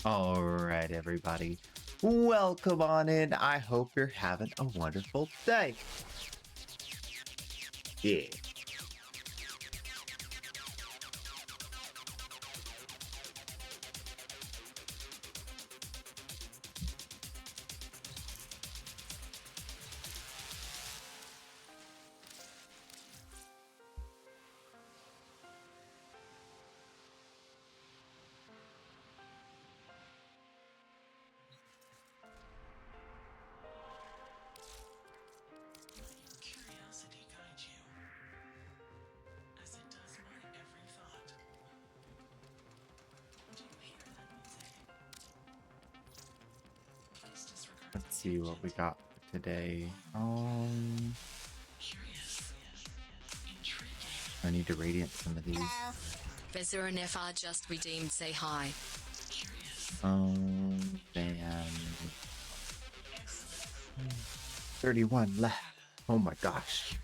All right, everybody. Welcome on in. I hope you're having a wonderful day. Yeah. Curiosity guides you, as it does my every thought. Do you hear that music? Please disregard Let's the see what we tangent. got for today. Curious, intriguing, I need to radiant some of these. Visor and if I just redeemed, say hi. curious, Then 31 left. Oh my gosh.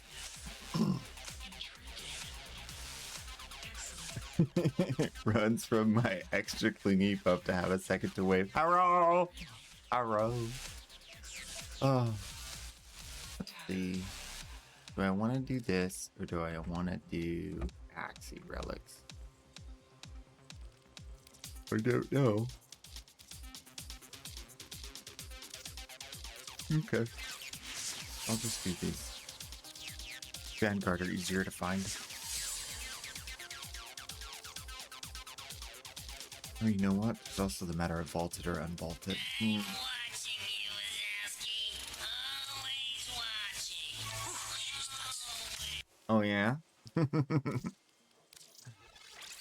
Runs from my extra clingy pup to have a second to wave. Arrow! Arrow. Oh. Let's see. Do I want to do this or do I want to do Axie relics? I don't know. Okay. I'll just do these. Vanguard are easier to find. Oh, you know what? It's also the matter of vaulted or unvaulted. watching you is asking, always watching. Oh, yeah?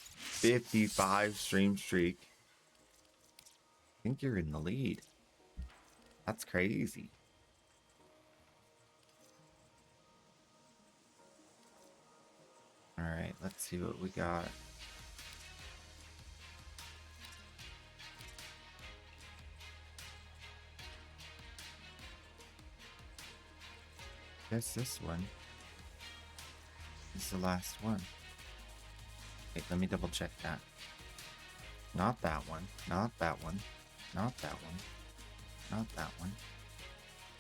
55 stream streak. I think you're in the lead. That's crazy. Alright, let's see what we got. Guess this one is the last one. Wait, let me double check that. Not that one. Not that one. Not that one. Not that one.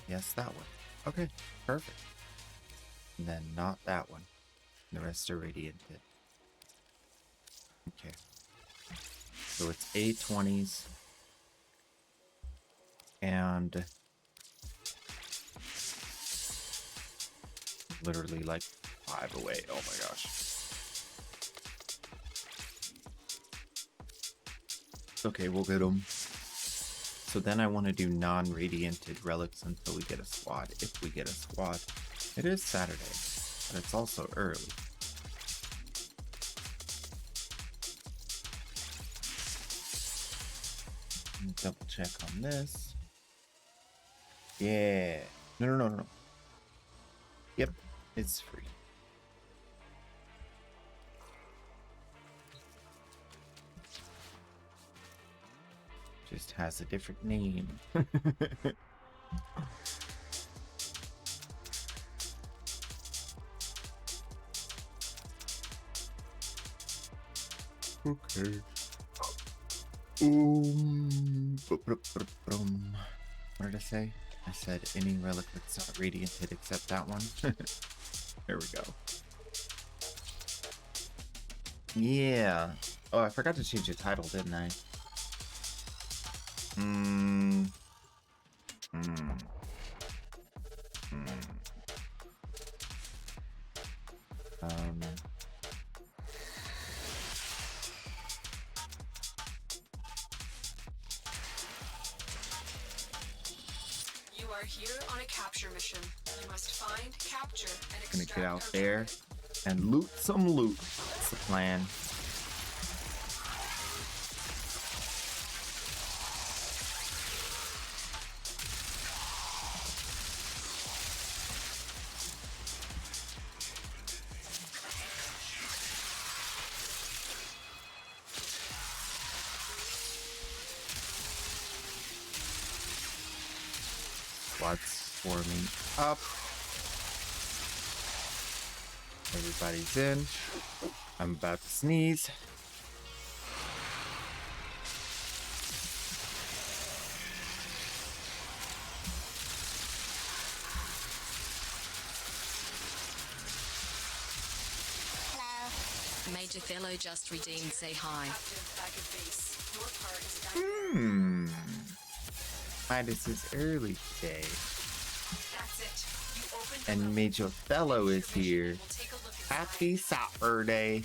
Yes, that one. Okay, perfect. And then not that one. The rest are radianted. Okay. So it's A20s. And literally like 5 away. Oh my gosh. Okay, we'll get them. So then I want to do non-radianted relics until we get a squad. If we get a squad. It is Saturday, but it's also early. Double check on this. Yeah. No. Yep, it's free. Just has a different name. Okay. What did I say? I said any relic that's not radianted except that one. There we go. Yeah. Oh, I forgot to change the title, didn't I? You are here on a capture mission. You must find, capture, and Gonna extract get out our there and loot some loot. That's the plan. Squad's forming up. Everybody's in. I'm about to sneeze. Major Thello just redeemed Say Hi. Captive back at base. Your part is a diamond. Midas is early today. That's it. You opened the And level. Major Othello is here. We'll take a look inside. Happy Saturday.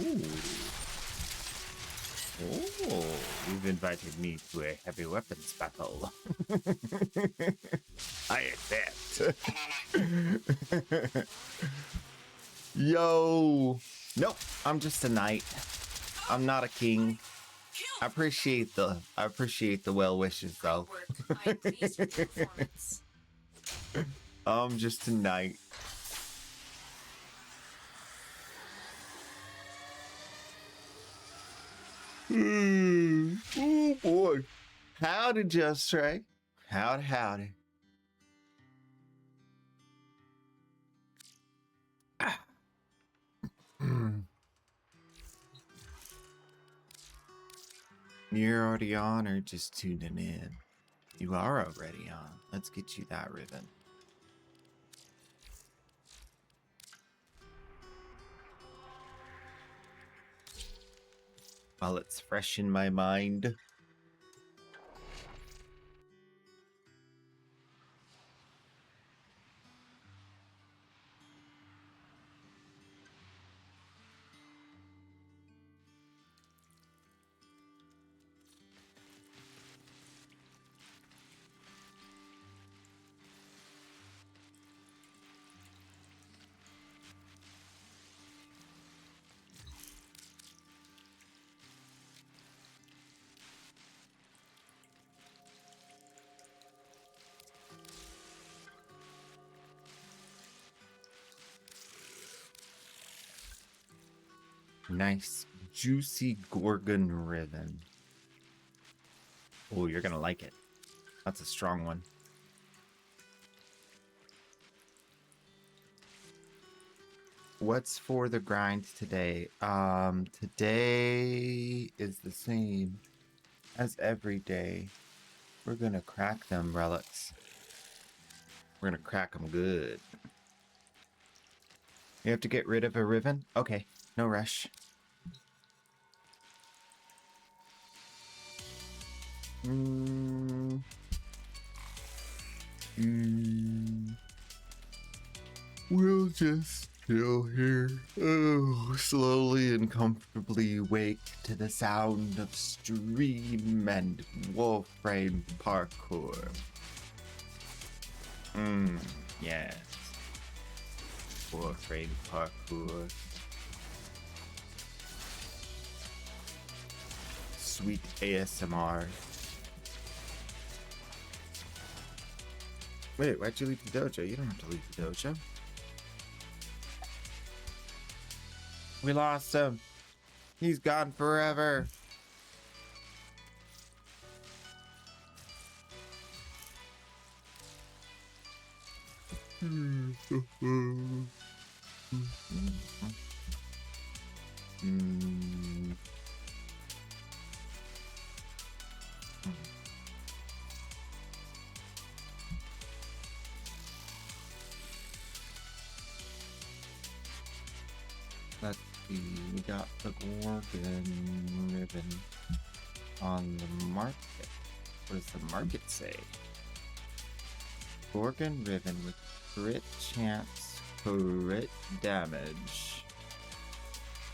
Ooh. Oh, you've invited me to a heavy weapons battle. I accept. Yo. Nope, I'm just a knight. I'm not a king. I appreciate the well wishes though. Work. I'm pleased with your performance. I'm just a knight. Oh boy. Howdy, Just Ray. Howdy, howdy. Ah. You're already on or just tuning in? You are already on. Let's get you that ribbon. While it's fresh in my mind. Nice, juicy Gorgon ribbon. Oh, you're gonna like it. That's a strong one. What's for the grind today? Today is the same as every day. We're gonna crack them relics. We're gonna crack them good. You have to get rid of a ribbon? Okay, no rush. We'll just chill here. Oh, slowly and comfortably wake to the sound of stream and warframe parkour. Yes. Warframe parkour. Sweet ASMR. Wait, why'd you leave the dojo? You don't have to leave the dojo. We lost him. He's gone forever. Let's see, we got the Gorgon ribbon on the market. What does the market say? Gorgon ribbon with crit chance, crit damage,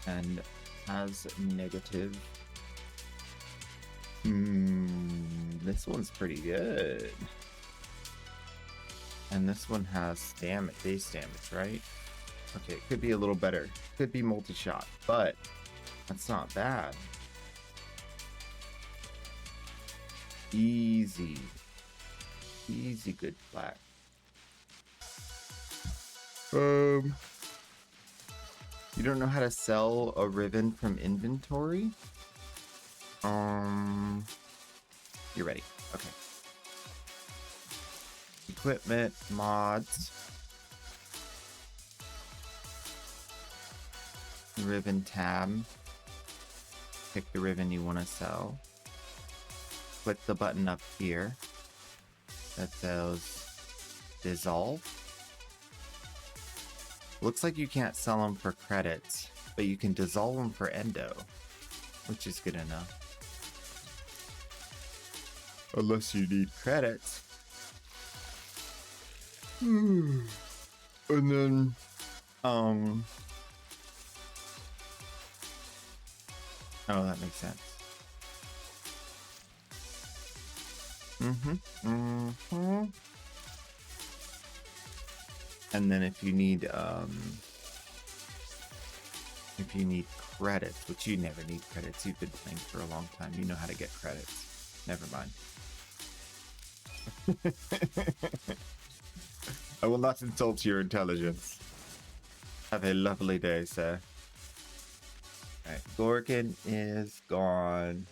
and has negative. This one's pretty good. And this one has damage, base damage, right? Okay, it could be a little better. Could be multi-shot, but that's not bad. Easy. Easy, good flat. You don't know how to sell a ribbon from inventory? You're ready. Okay. Equipment, mods. Ribbon tab. Pick the ribbon you want to sell. Click the button up here that says dissolve. Looks like you can't sell them for credits, but you can dissolve them for endo, which is good enough. Unless you need credits. And then, oh, that makes sense. And then if you need credits, which you never need credits, you've been playing for a long time, you know how to get credits. Never mind. I will not insult your intelligence. Have a lovely day, sir. Alright, Gorgon is gone.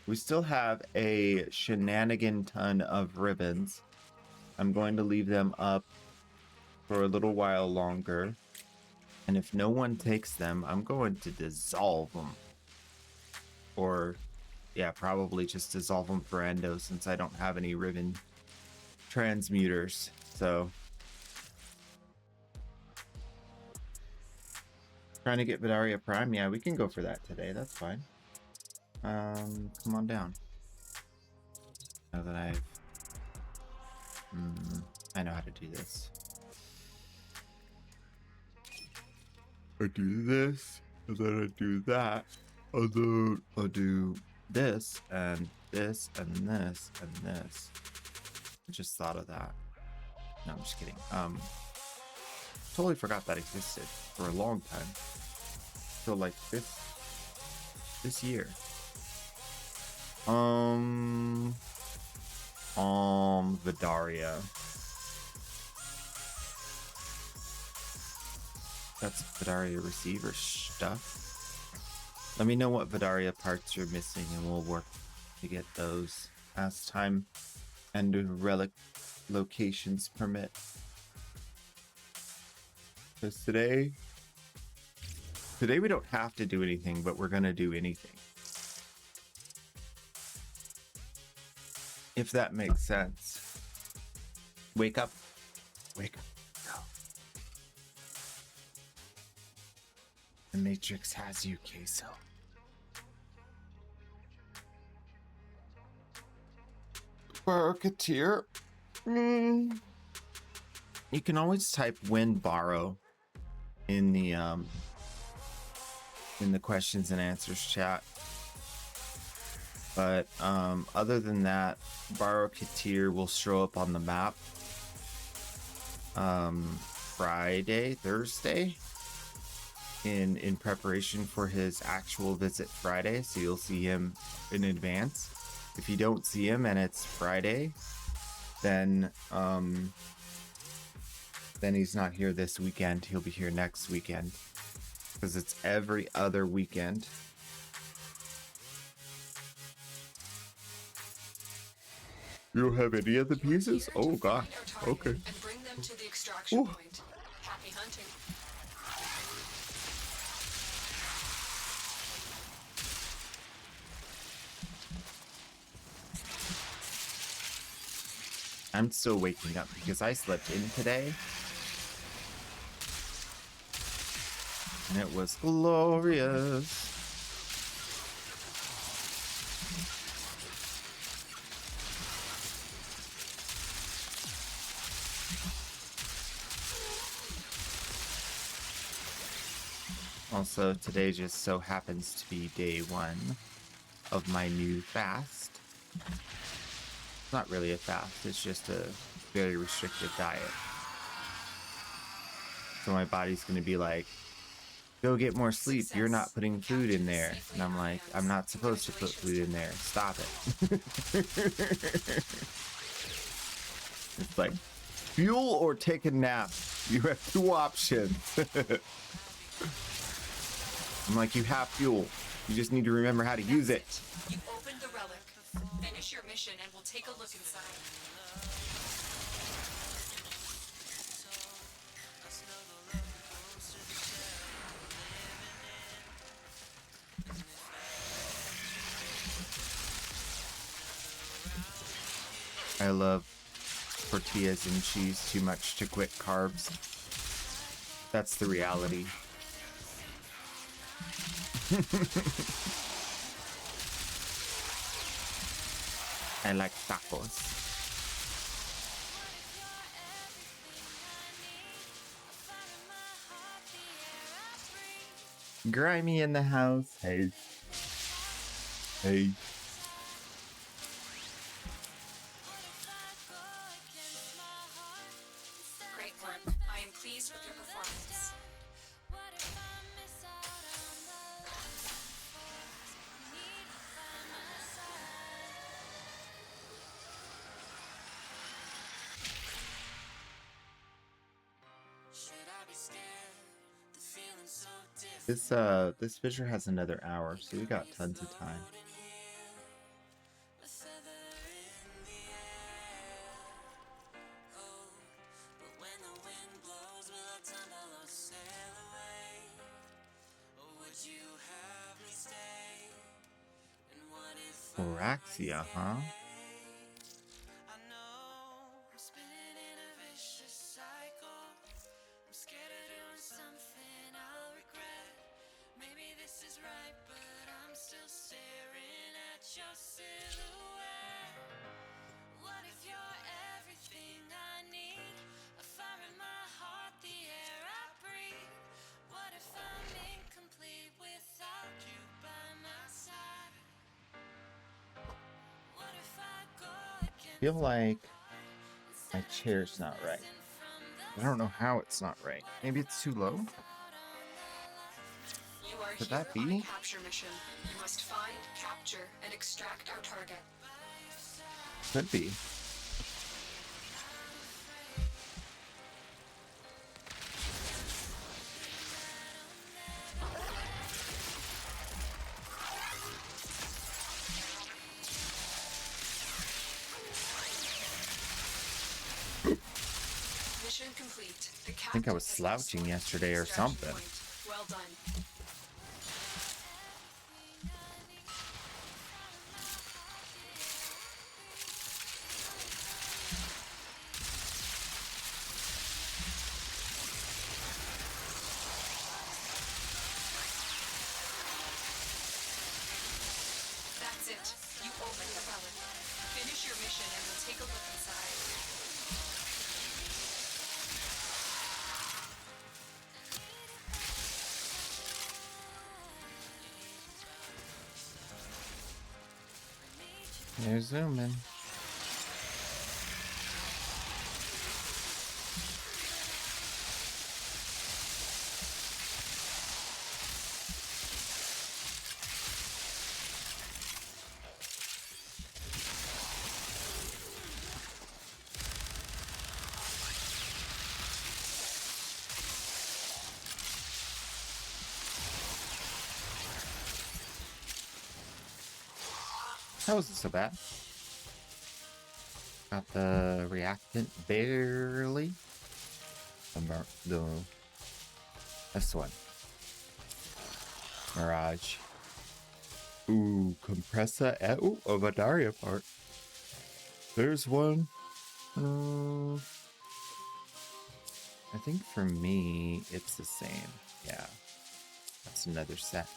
We still have a shenanigan ton of ribbons. I'm going to leave them up for a little while longer. And if no one takes them, I'm going to dissolve them. Or, yeah, probably just dissolve them for endo since I don't have any ribbon transmuters. So, trying to get Vidaria Prime. Yeah, we can go for that today. That's fine. Come on down. Now that I know how to do this. I do this, and then I do that, and then I do this, and this, and this, and this. I just thought of that. No, I'm just kidding. Totally forgot that existed for a long time. So like this year. Vidaria. That's Vidaria receiver stuff. Let me know what Vidaria parts you're missing and we'll work to get those as time and relic locations permit. Because today we don't have to do anything, but we're gonna do anything. If that makes sense. Wake up. Wake up. Go. The Matrix has you, Queso. Barketeer. You can always type "win borrow" in the questions and answers chat. But other than that, Barketeer will show up on the map Thursday in preparation for his actual visit Friday, so you'll see him in advance. If you don't see him and it's Friday, then he's not here this weekend. He'll be here next weekend because it's every other weekend. You don't have any of the pieces? Oh god. Okay. And bring them to the extraction point. Happy hunting. I'm still waking up because I slept in today. And it was glorious. Also, today just so happens to be day 1 of my new fast. It's not really a fast, it's just a very restricted diet. So my body's gonna be like, go get more sleep, you're not putting food in there. And I'm like, I'm not supposed to put food in there, stop it. It's like fuel or take a nap. You have two options. I'm like, you have fuel. You just need to remember how to use it. You opened the relic. Finish your mission and we'll take a look inside. I love tortillas and cheese too much to quit carbs. That's the reality. I like tacos. Grimy in the house. Hey. Hey. Great work. I am pleased with your performance. This fissure has another hour, so we got tons of time. Oraxia, huh? I feel like my chair's not right. I don't know how it's not right. Maybe it's too low? You are Could here that on be? a capture mission. You must find, capture, and extract our target. Could be. Mission complete. The I think I was slouching yesterday or something. Well done. That's it. You opened the relic. Finish your mission and we'll take a look inside. They're zooming. That wasn't so bad. Got the reactant barely. This one. Mirage. Ooh, compressor. Ooh, a Vadaria part. There's one. I think for me, it's the same. Yeah. That's another set.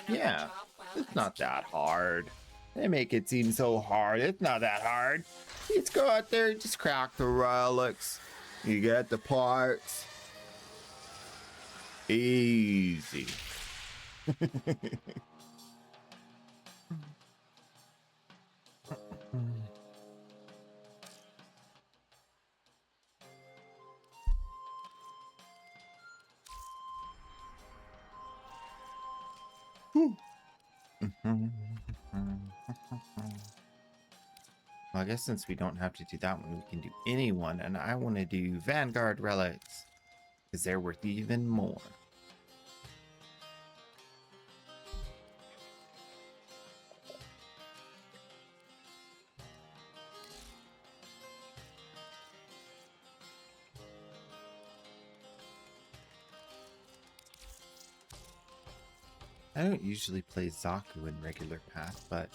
Another Yeah. job well It's not that executed. hard. They make it seem so hard. It's not that hard. You just go out there, just crack the relics. You get the parts. Easy. Well, I guess since we don't have to do that one, we can do any one. And I want to do Vanguard Relics. Because they're worth even more. I don't usually play Zaku in regular path, but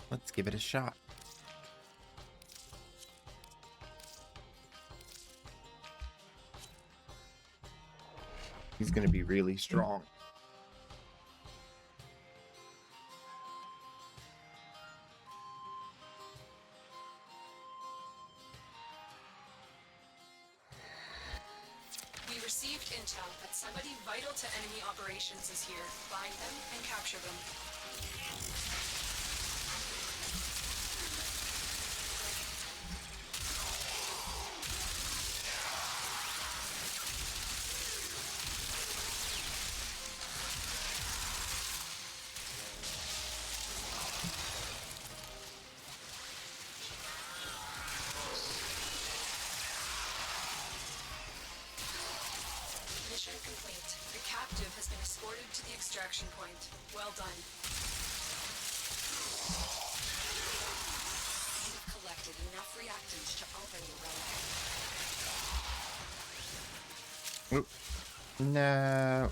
let's give it a shot. He's going to be really strong. We received intel that somebody vital to enemy operations is here. Find them and capture them. Mission complete. The captive has been escorted to the extraction point. Well done. You've collected enough reactants to open the relic. Oop. No.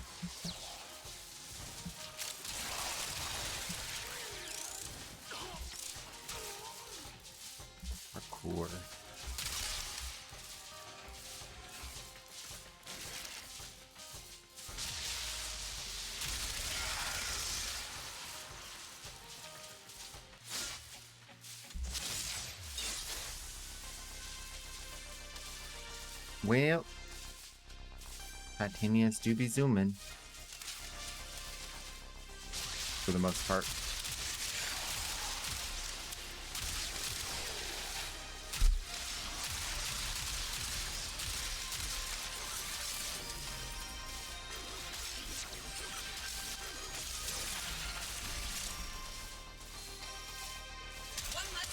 Parkour. Well, Titanians do be zooming. For the most part.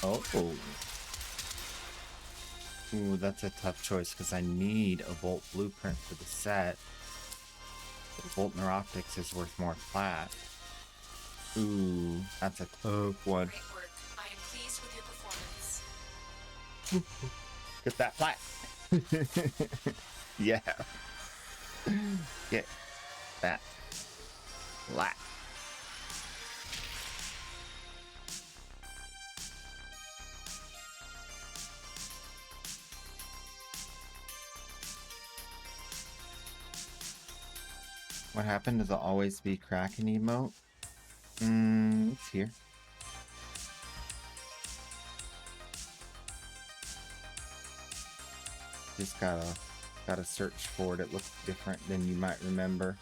Oh. Ooh, that's a tough choice because I need a Volt blueprint for the set. But Volt Neuroptics is worth more plat. Ooh, that's a tough one. Great work. I am pleased with your performance. Get that plat. Yeah. Get that plat. What happened to the always be cracking emote? It's here. Just gotta search for it. It looks different than you might remember.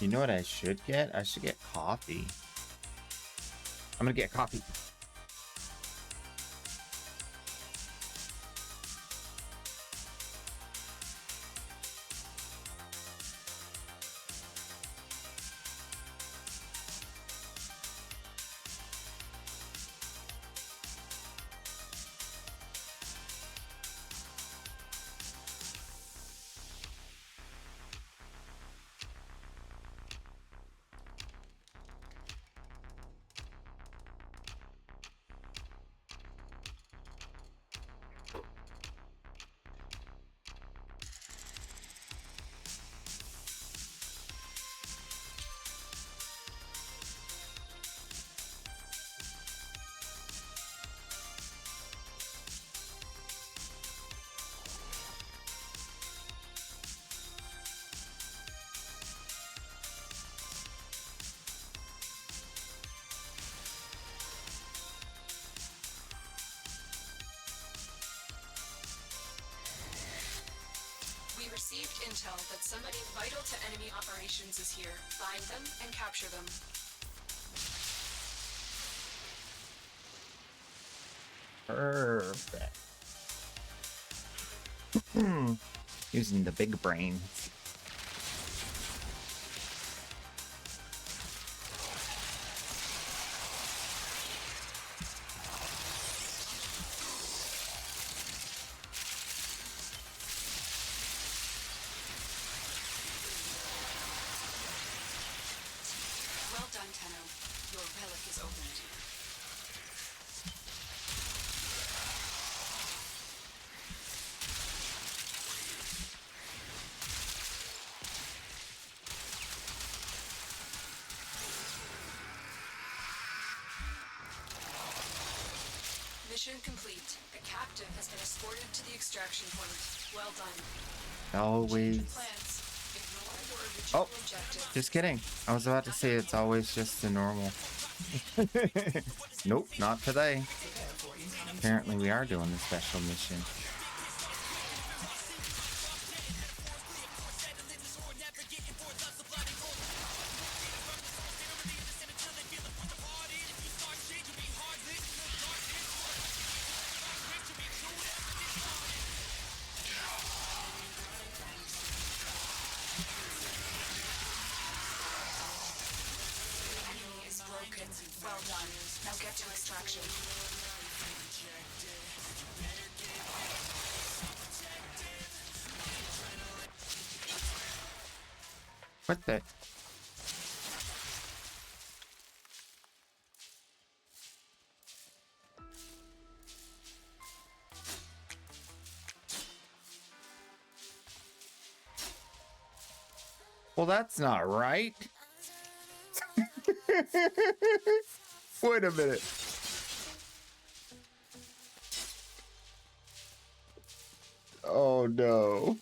You know what I should get? I should get coffee. I'm gonna get coffee. intel that somebody vital to enemy operations is here. Find them and capture them. Perfect. Using the big brain. Well done, Tenno. Your relic is opened. Mission complete. The captive has been escorted to the extraction point. Well done. Change Always. of plans. Ignore your original Oh, objective. just kidding. I was about to say it's always just the normal. Nope, not today. Apparently we are doing a special mission. Enemy is broken. Well done. Now get to extraction. What the? Well, that's not right. Wait a minute. Oh no.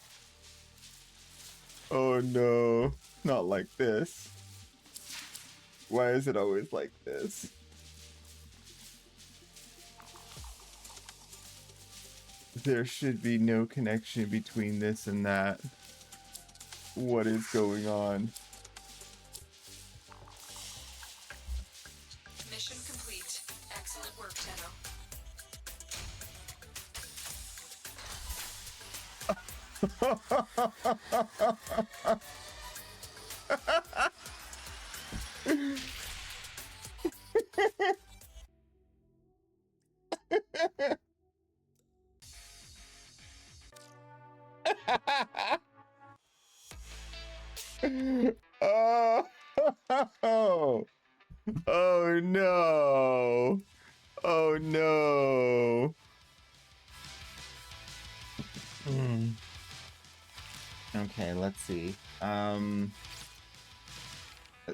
Oh no. Not like this. Why is it always like this? There should be no connection between this and that. What is going on? Mission complete. Excellent work, Tenno. Oh, oh no. Oh no. Okay, let's see.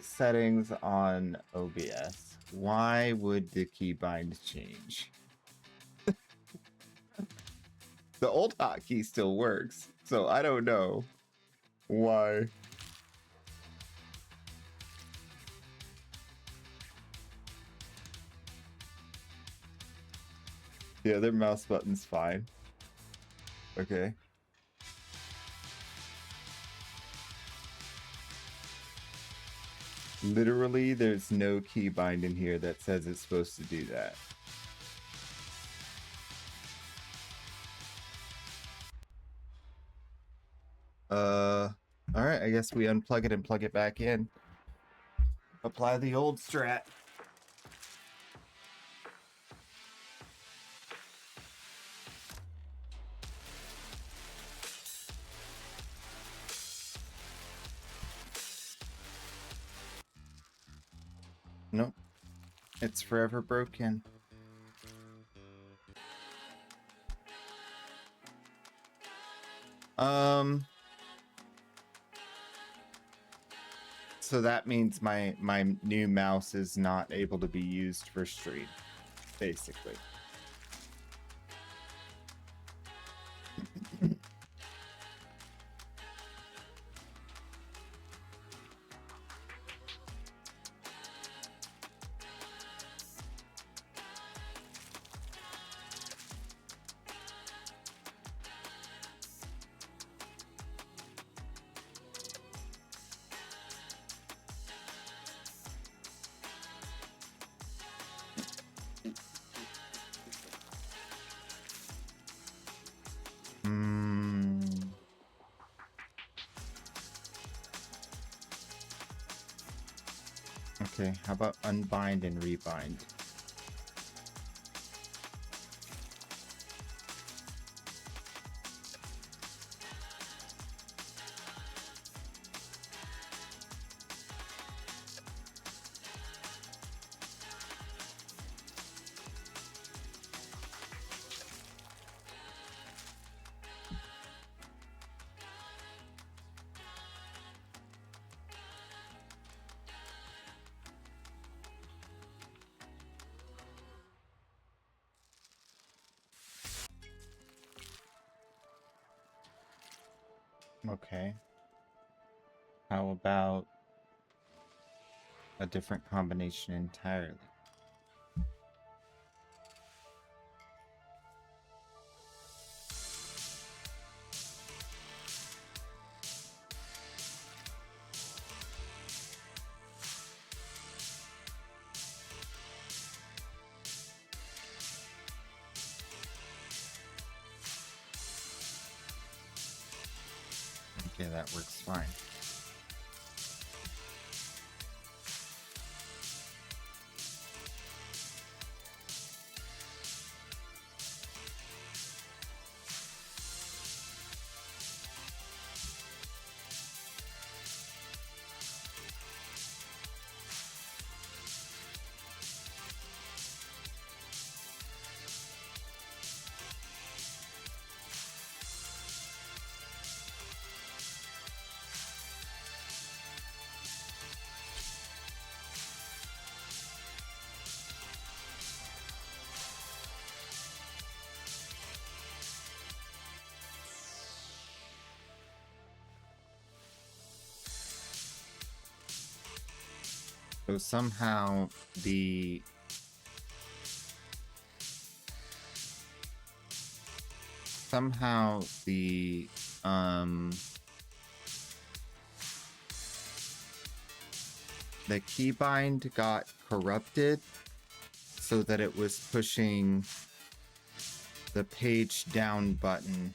Settings on OBS. Why would the keybind change? The old hotkey still works, so I don't know why. The other mouse button's fine. Okay. Literally, there's no keybind in here that says it's supposed to do that. Alright, I guess we unplug it and plug it back in. Apply the old strat. Nope. It's forever broken. So that means my new mouse is not able to be used for stream, basically. Okay, how about unbind and rebind? Okay. How about a different combination entirely? Okay, that works fine. So somehow the the keybind got corrupted so that it was pushing the page down button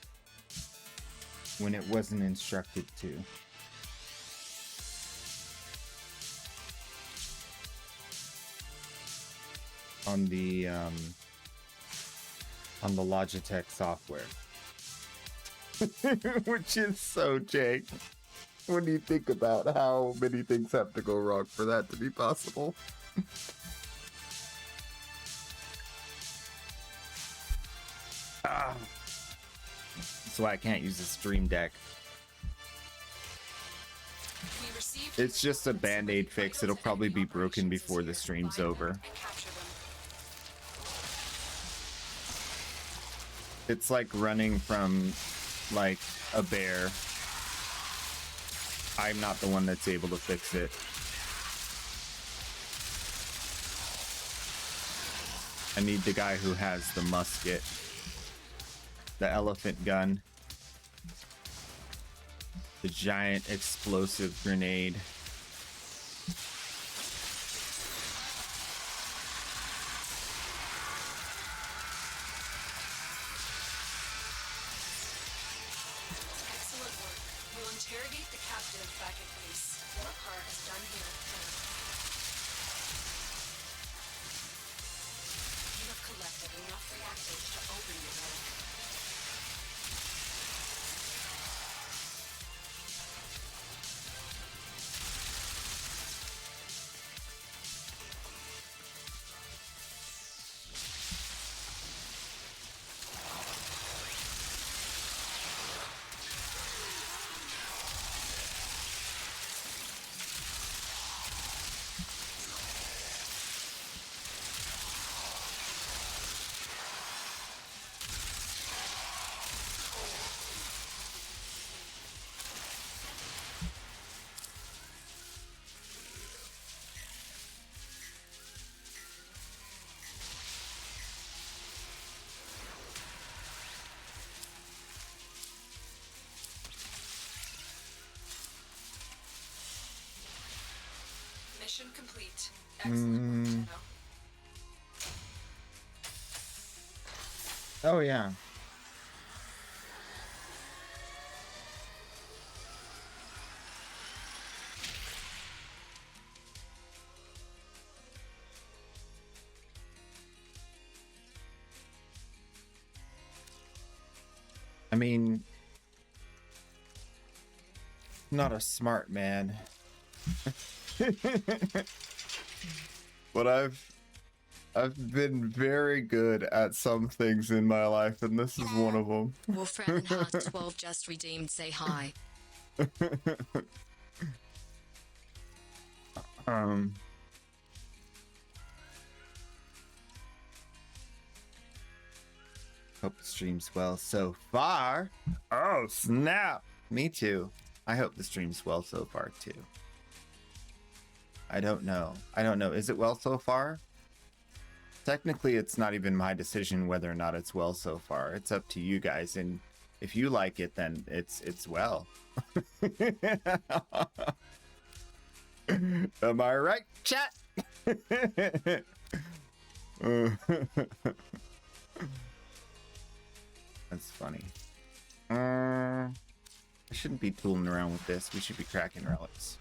when it wasn't instructed to. On the Logitech software. Which is so jank when you think about how many things have to go wrong for that to be possible. That's why I can't use the Stream Deck. We received It's just a band-aid fix. It'll probably be broken before the stream's over. and capture them. It's like running from, like, a bear. I'm not the one that's able to fix it. I need the guy who has the musket. The elephant gun. The giant explosive grenade. Excellent work. We'll interrogate the captive back at base. Your part is done here. You have collected enough reactors to open your relic. Mission complete. Excellent work, Tenno. Oh yeah. mean, not a smart man. But I've been very good at some things in my life, and this is one of them. Warframe and Heart 12 just redeemed. Say hi. Hope the stream's well so far. Oh, snap. Me too. I hope the stream's well so far too. I don't know. Is it well so far? Technically, it's not even my decision whether or not it's well so far. It's up to you guys, and if you like it, then it's well. Am I right, chat? That's funny. I shouldn't be tooling around with this. We should be cracking relics.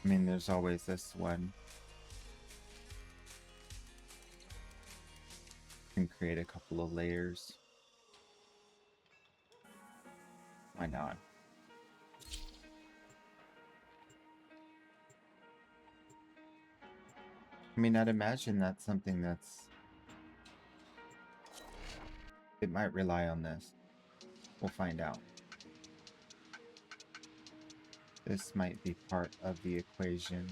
I mean, there's always this one. Can create a couple of layers. Why not? I mean, I'd imagine that's something that's... It might rely on this. We'll find out. This might be part of the equation.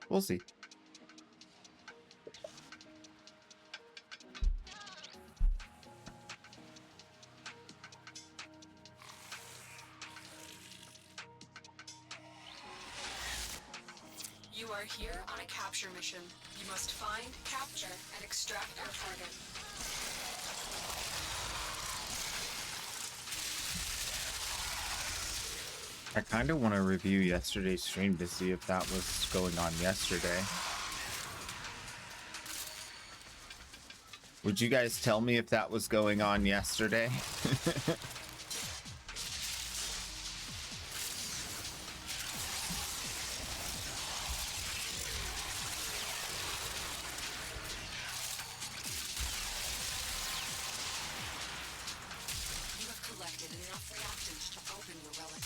We'll see. You are here on a capture mission. You must find, capture, and extract our target. I kind of want to review yesterday's stream to see if that was going on yesterday. Would you guys tell me if that was going on yesterday? You have collected enough reactants to open your relic.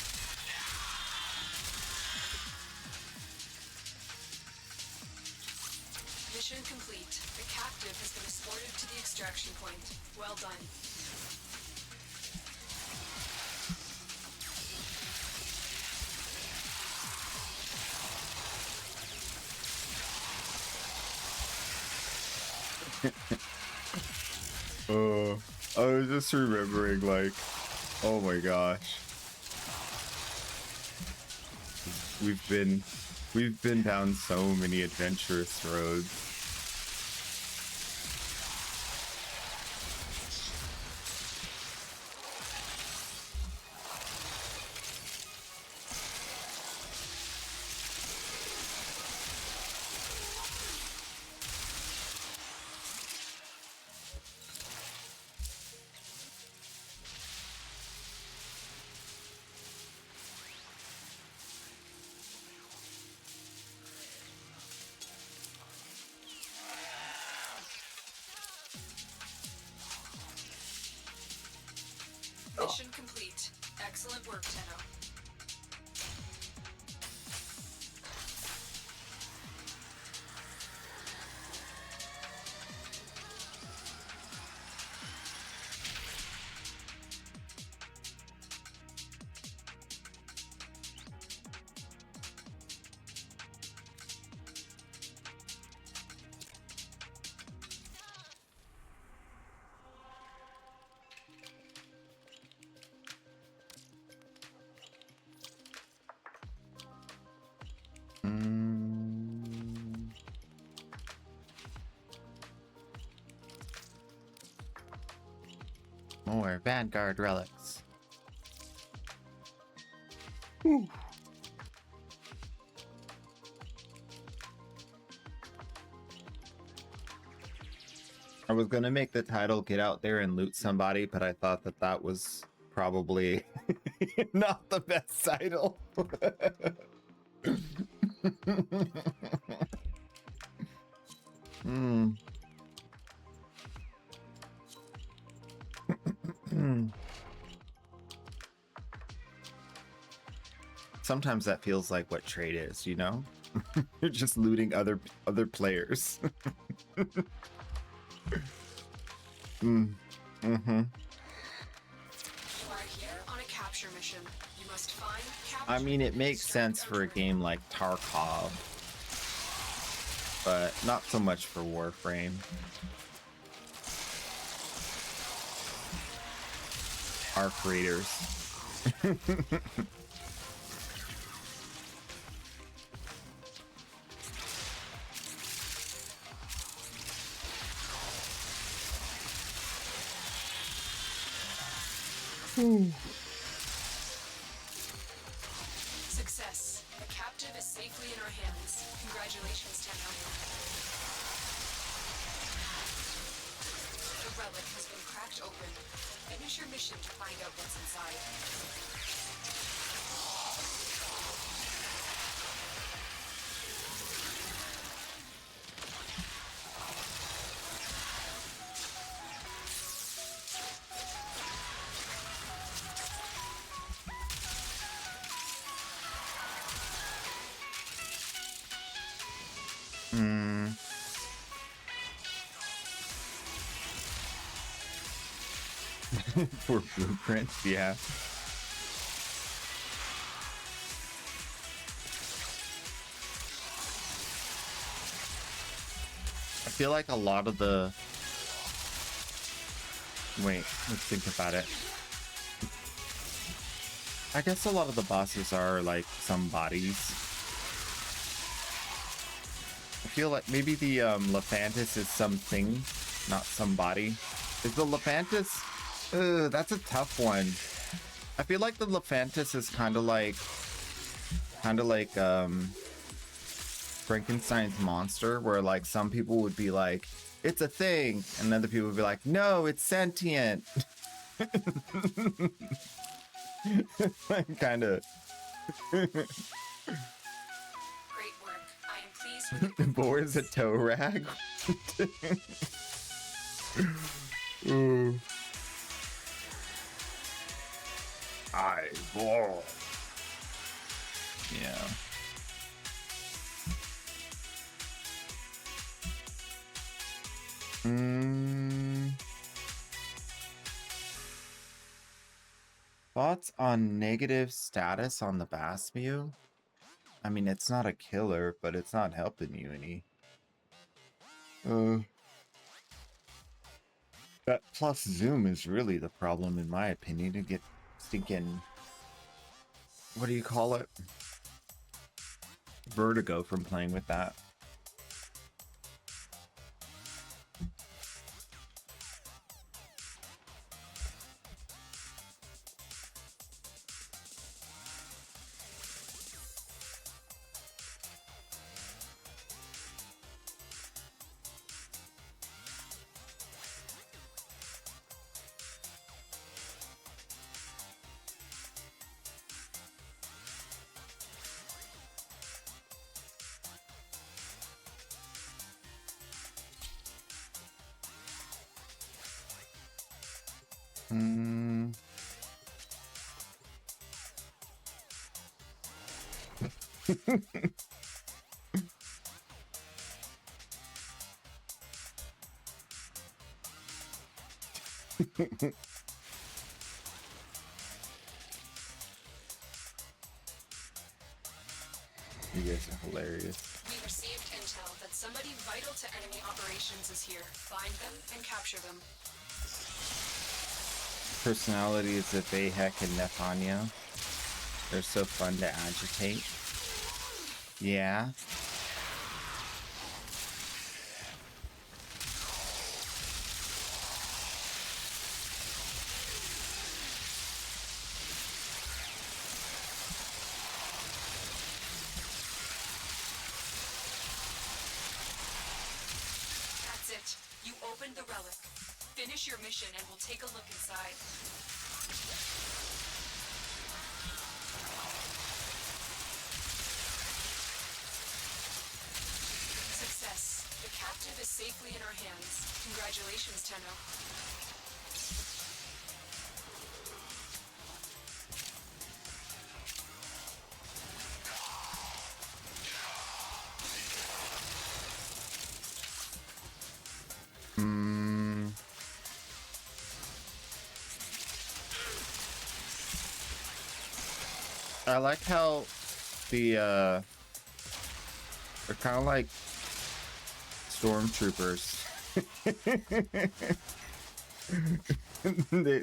Mission complete. The captive has been escorted to the extraction point. Well done. I was just remembering, like, oh my gosh. We've been down so many adventurous roads. Mission complete. Excellent work, Tenno. More Vanguard relics. I was gonna make the title "Get Out There and Loot Somebody," but I thought that was probably not the best title. Hmm. Sometimes that feels like what trade is, you know? You're just looting other players. Mm. Mm-hmm. You are here on a capture mission. You must find, capture, I mean, it and makes extract sense for a Outer game like Tarkov, but not so much for Warframe. Our creators. Success. The captive is safely in our hands. Congratulations, Tenno. The relic has been cracked open. Finish your mission to find out what's inside. For blueprints, yeah. I feel like a lot of the... Wait, let's think about it. I guess a lot of the bosses are like some bodies. I feel like maybe the Lephantis is something, not somebody. Is the Lephantis? That's a tough one. I feel like the Lephantis is kind of like Frankenstein's monster, where like some people would be like, it's a thing, and other people would be like, no, it's sentient. Kind of. Great work. I am pleased with your Boar is a toe rag. I ball. Yeah. Thoughts on negative status on the Bass Mew? I mean, it's not a killer, but it's not helping you any. That plus zoom is really the problem, in my opinion, to get stinking... What do you call it? Vertigo from playing with that. You guys are hilarious. We received intel that somebody vital to enemy operations is here. Find them and capture them. Personalities of Bayhek and Nefanya. They're so fun to agitate. Yeah. That's it. You opened the relic. Finish your mission and we'll take a look inside. Success. The captive is safely in our hands. Congratulations, Tenno. I like how they're kind of like stormtroopers.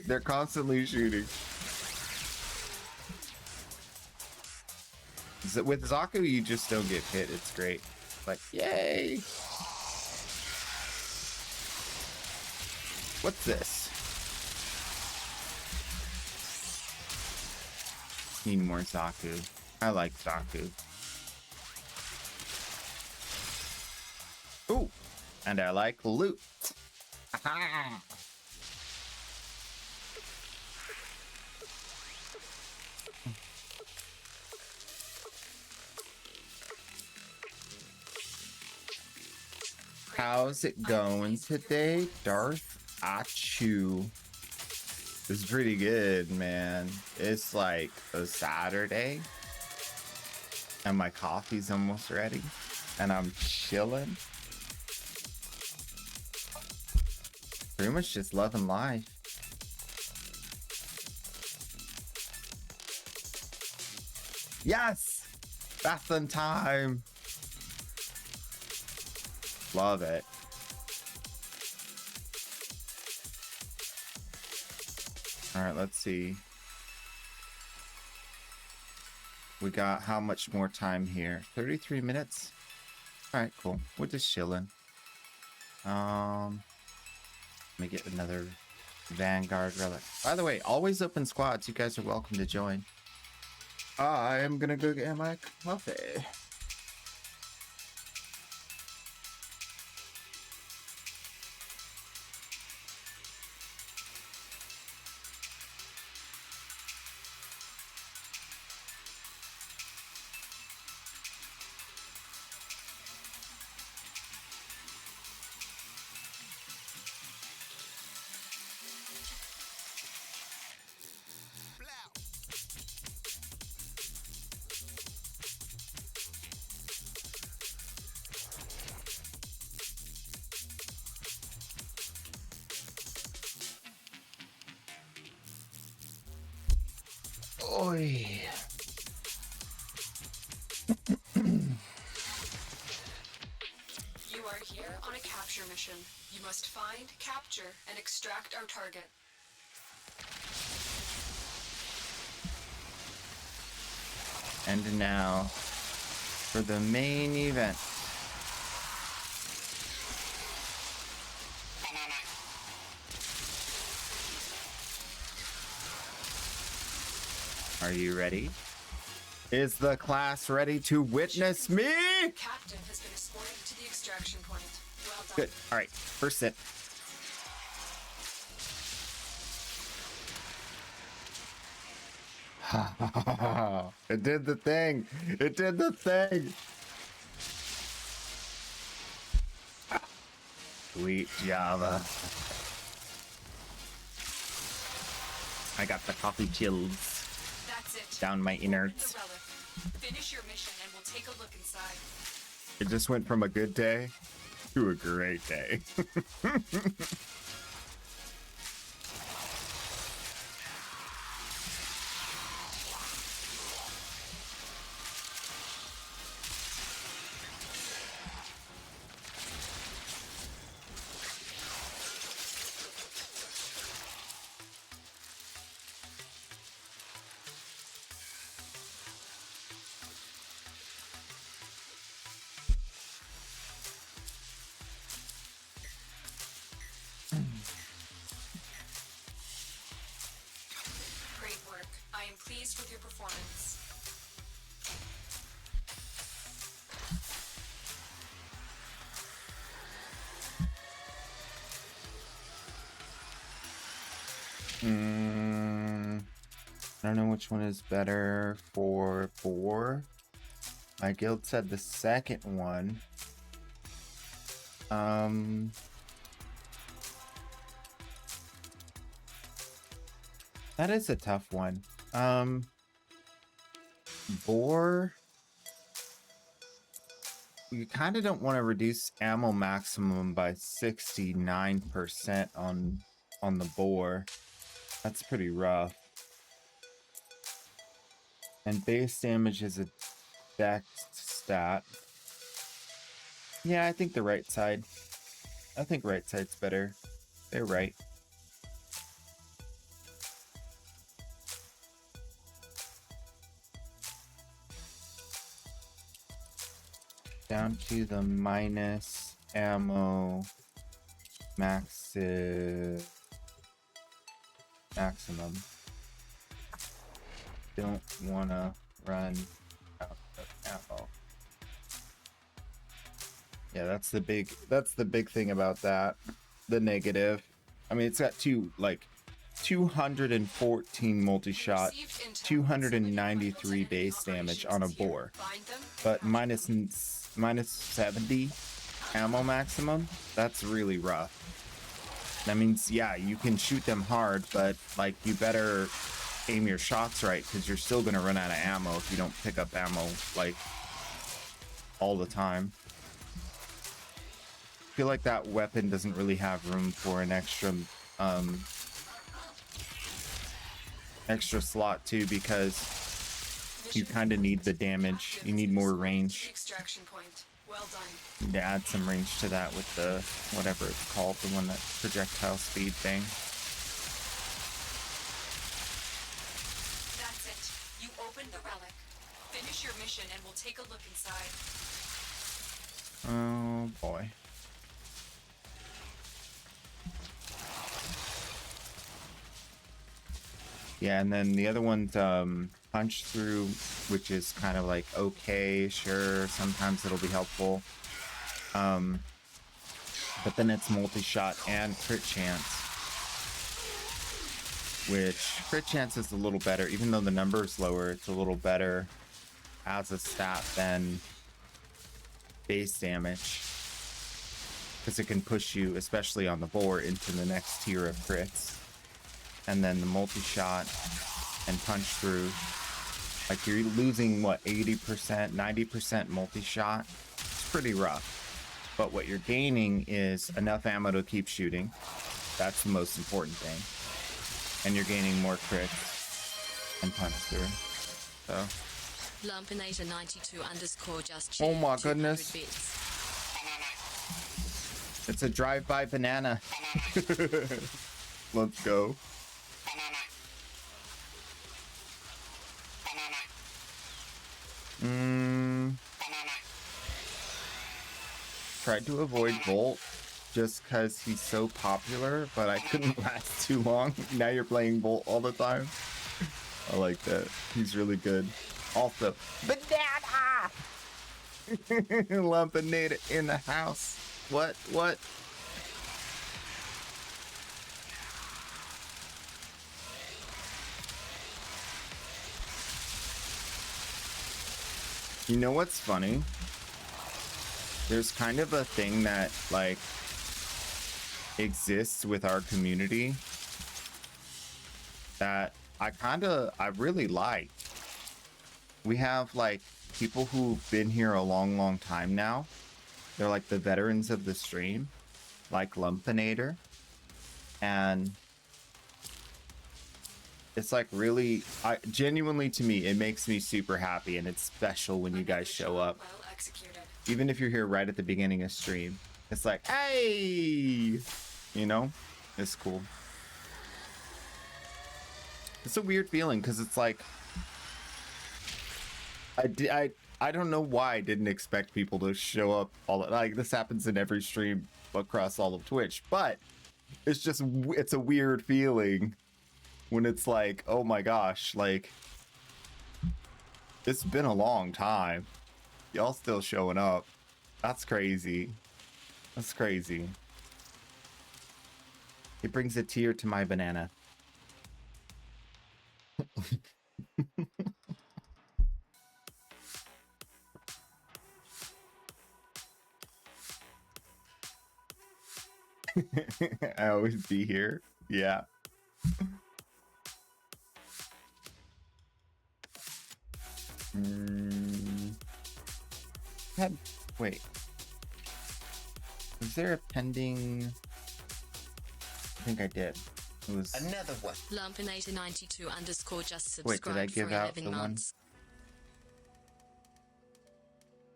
They're constantly shooting. With Zaku, you just don't get hit. It's great. Like, yay! What's this? Need more Zaku. I like Zaku. Ooh, and I like loot. Aha! How's it going today, Darth Achu? It's pretty good, man. It's like a Saturday, and my coffee's almost ready, and I'm chilling. Pretty much just loving life. Yes! Bathing time! Love it. All right, let's see. We got how much more time here? 33 minutes? All right, cool. We're just chilling. Let me get another Vanguard relic. By the way, always open squads. You guys are welcome to join. I am gonna go get my coffee. Oi. You are here on a capture mission. You must find, capture, and extract our target. And now for the main event. Are you ready? Is the class ready to witness me? The captive has been escorted to the extraction point. Well done. Good. All right. First sit. It did the thing. It did the thing. Sweet Java. I got the coffee chills That's it. down my Open innards. the relic. Finish your mission and we'll take a look inside. It just went from a good day to a great day. Great work. I am pleased with your performance. I don't know which one is better for boar. My guild said the second one. That is a tough one. Boar. You kind of don't want to reduce ammo maximum by 69% on the boar. That's pretty rough. And base damage is a dex stat. Yeah, I think the right side. I think right side's better. They're right. Down to the minus ammo maximum. Don't wanna run out of ammo. Yeah, that's the big thing about that. The negative. I mean, it's got 214 multi-shot, 293 base damage on a boar, but minus 70 ammo maximum. That's really rough. That means, yeah, you can shoot them hard, but like you better aim your shots right, because you're still gonna run out of ammo if you don't pick up ammo like all the time. I feel like that weapon doesn't really have room for an extra slot too, because you kind of need the damage. You need more range. Extraction point. Well done. You need to add some range to that with the whatever it's called, the one that projectile speed thing. That's it. You opened the relic. Finish your mission and we'll take a look inside. Oh boy. Yeah, and then the other one's punch through, which is kind of like, okay, sure, sometimes it'll be helpful. But then it's multi-shot and crit chance, which crit chance is a little better. Even though the number is lower, it's a little better as a stat than base damage, because it can push you, especially on the boar, into the next tier of crits. And then the multi-shot and punch through, like you're losing what, 80%, 90% multi-shot. It's pretty rough. But what you're gaining is enough ammo to keep shooting. That's the most important thing. And you're gaining more crits and punch through. So. Lumpinator92_ just Oh my 200 goodness. bits. It's a drive-by banana. Let's go. Tried to avoid Bolt just because he's so popular, but I couldn't last too long. Now you're playing Bolt all the time. I like that. He's really good. Also, banana! Lumpinator in the house. What? You know what's funny? There's kind of a thing that like exists with our community that I really like. We have like people who've been here a long time now. They're like the veterans of the stream, like Lumpinator, and it's like really, genuinely to me, it makes me super happy, and it's special when you guys show up. Well executed. Even if you're here right at the beginning of stream, it's like, hey, you know, it's cool. It's a weird feeling because it's like, I don't know why I didn't expect people to show up like this happens in every stream across all of Twitch, but it's just, it's a weird feeling when it's like, oh my gosh, like it's been a long time. Y'all still showing up. That's crazy. That's crazy. It brings a tear to my banana. I always be here. Yeah. Had, wait. Was there a pending? I think I did. It was Another one. Lumpinator92 underscore just Wait, did I subscribed give for out 11 the one? months.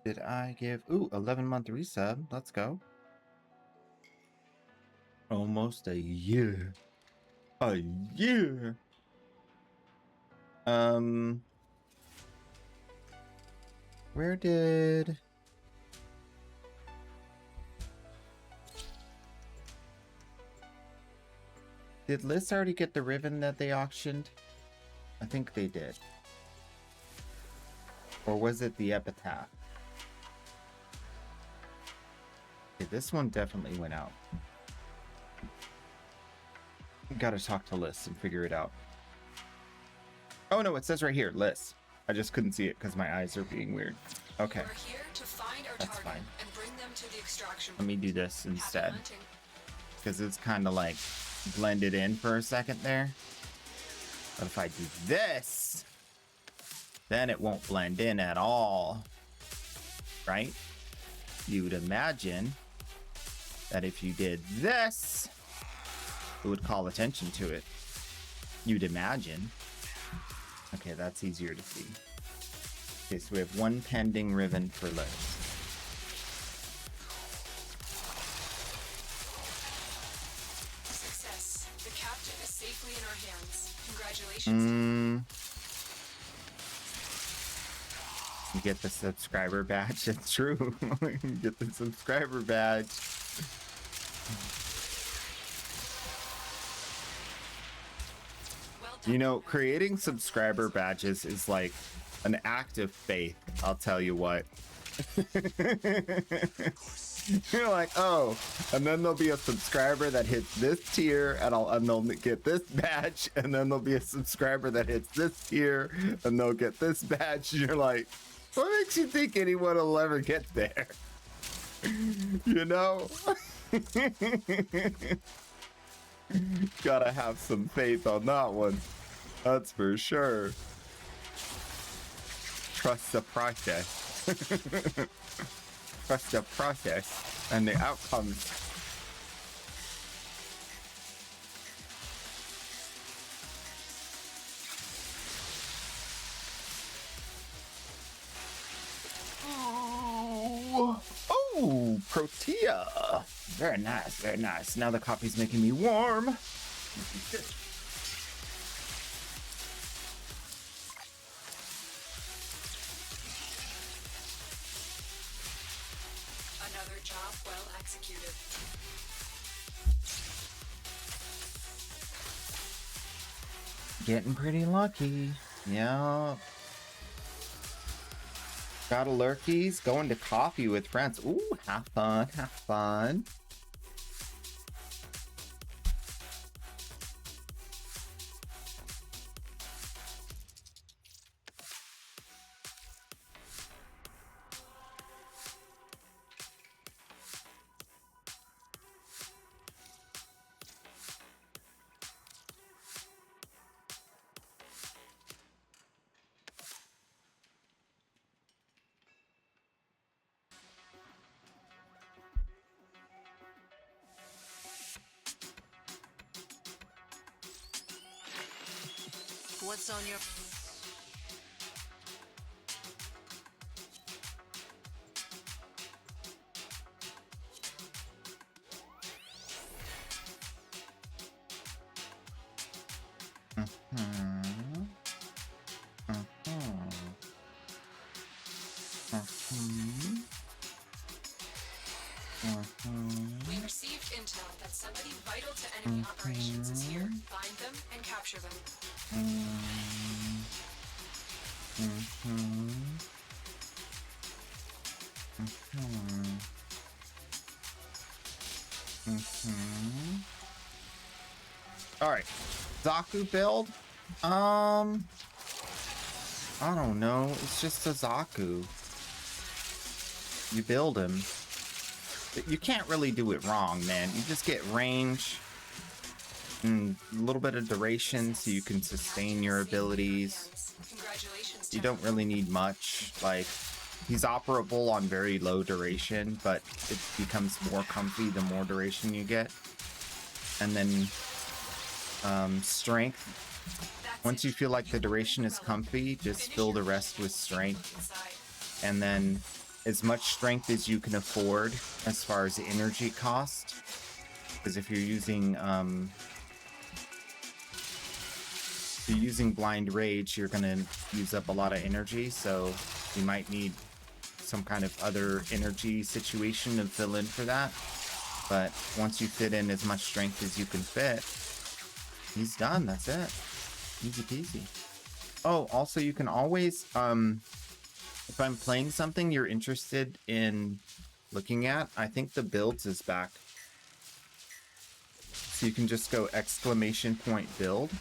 Did I give? Ooh, 11-month resub. Let's go. Almost a year. A year. Where did? Did Liz already get the ribbon that they auctioned? I think they did. Or was it the epitaph? Okay, this one definitely went out. Gotta talk to Liz and figure it out. Oh no, it says right here, Liz. I just couldn't see it because my eyes are being weird. Okay. We're here to find our That's target fine. and bring them to the extraction Let me point. do this Happy instead. hunting. Because it's kind of like blended in for a second there. But if I do this, then it won't blend in at all. Right? You would imagine that if you did this, it would call attention to it. You'd imagine. Okay, that's easier to see. Okay, so we have one pending ribbon for Liz. Success. The captive is safely in our hands. Congratulations. You get the subscriber badge. It's true. You get the subscriber badge. Well done. You know, creating subscriber badges is like an act of faith, I'll tell you what. You're like, oh, and then there'll be a subscriber that hits this tier, and they'll get this badge, and then there'll be a subscriber that hits this tier, and they'll get this badge. And you're like, what makes you think anyone will ever get there? You know? Gotta have some faith on that one. That's for sure. Trust the process. Trust the process and the outcomes. Oh, Protea. Very nice, very nice. Now the coffee's making me warm. Another job well executed. Getting pretty lucky. Yeah. Got a lurkies. Going to coffee with friends. Ooh, have fun, have fun. What's on your... We received intel that somebody vital to enemy operations is here. Find them and capture them. All right, Zaku build. I don't know. It's just a Zaku. You build him. You can't really do it wrong, man. You just get range and a little bit of duration so you can sustain your abilities. Congratulations, You don't really need much. Like, he's operable on very low duration, but it becomes more comfy the more duration you get. And then strength. Once you feel like the duration is comfy, just fill the rest with strength. And then as much strength as you can afford as far as energy cost. Because if you're using blind rage, you're gonna use up a lot of energy, so you might need some kind of other energy situation to fill in for that. But once you fit in as much strength as you can fit, he's done. That's it. Easy peasy. Oh, also you can always if I'm playing something you're interested in looking at, I think the builds is back. So you can just go !build.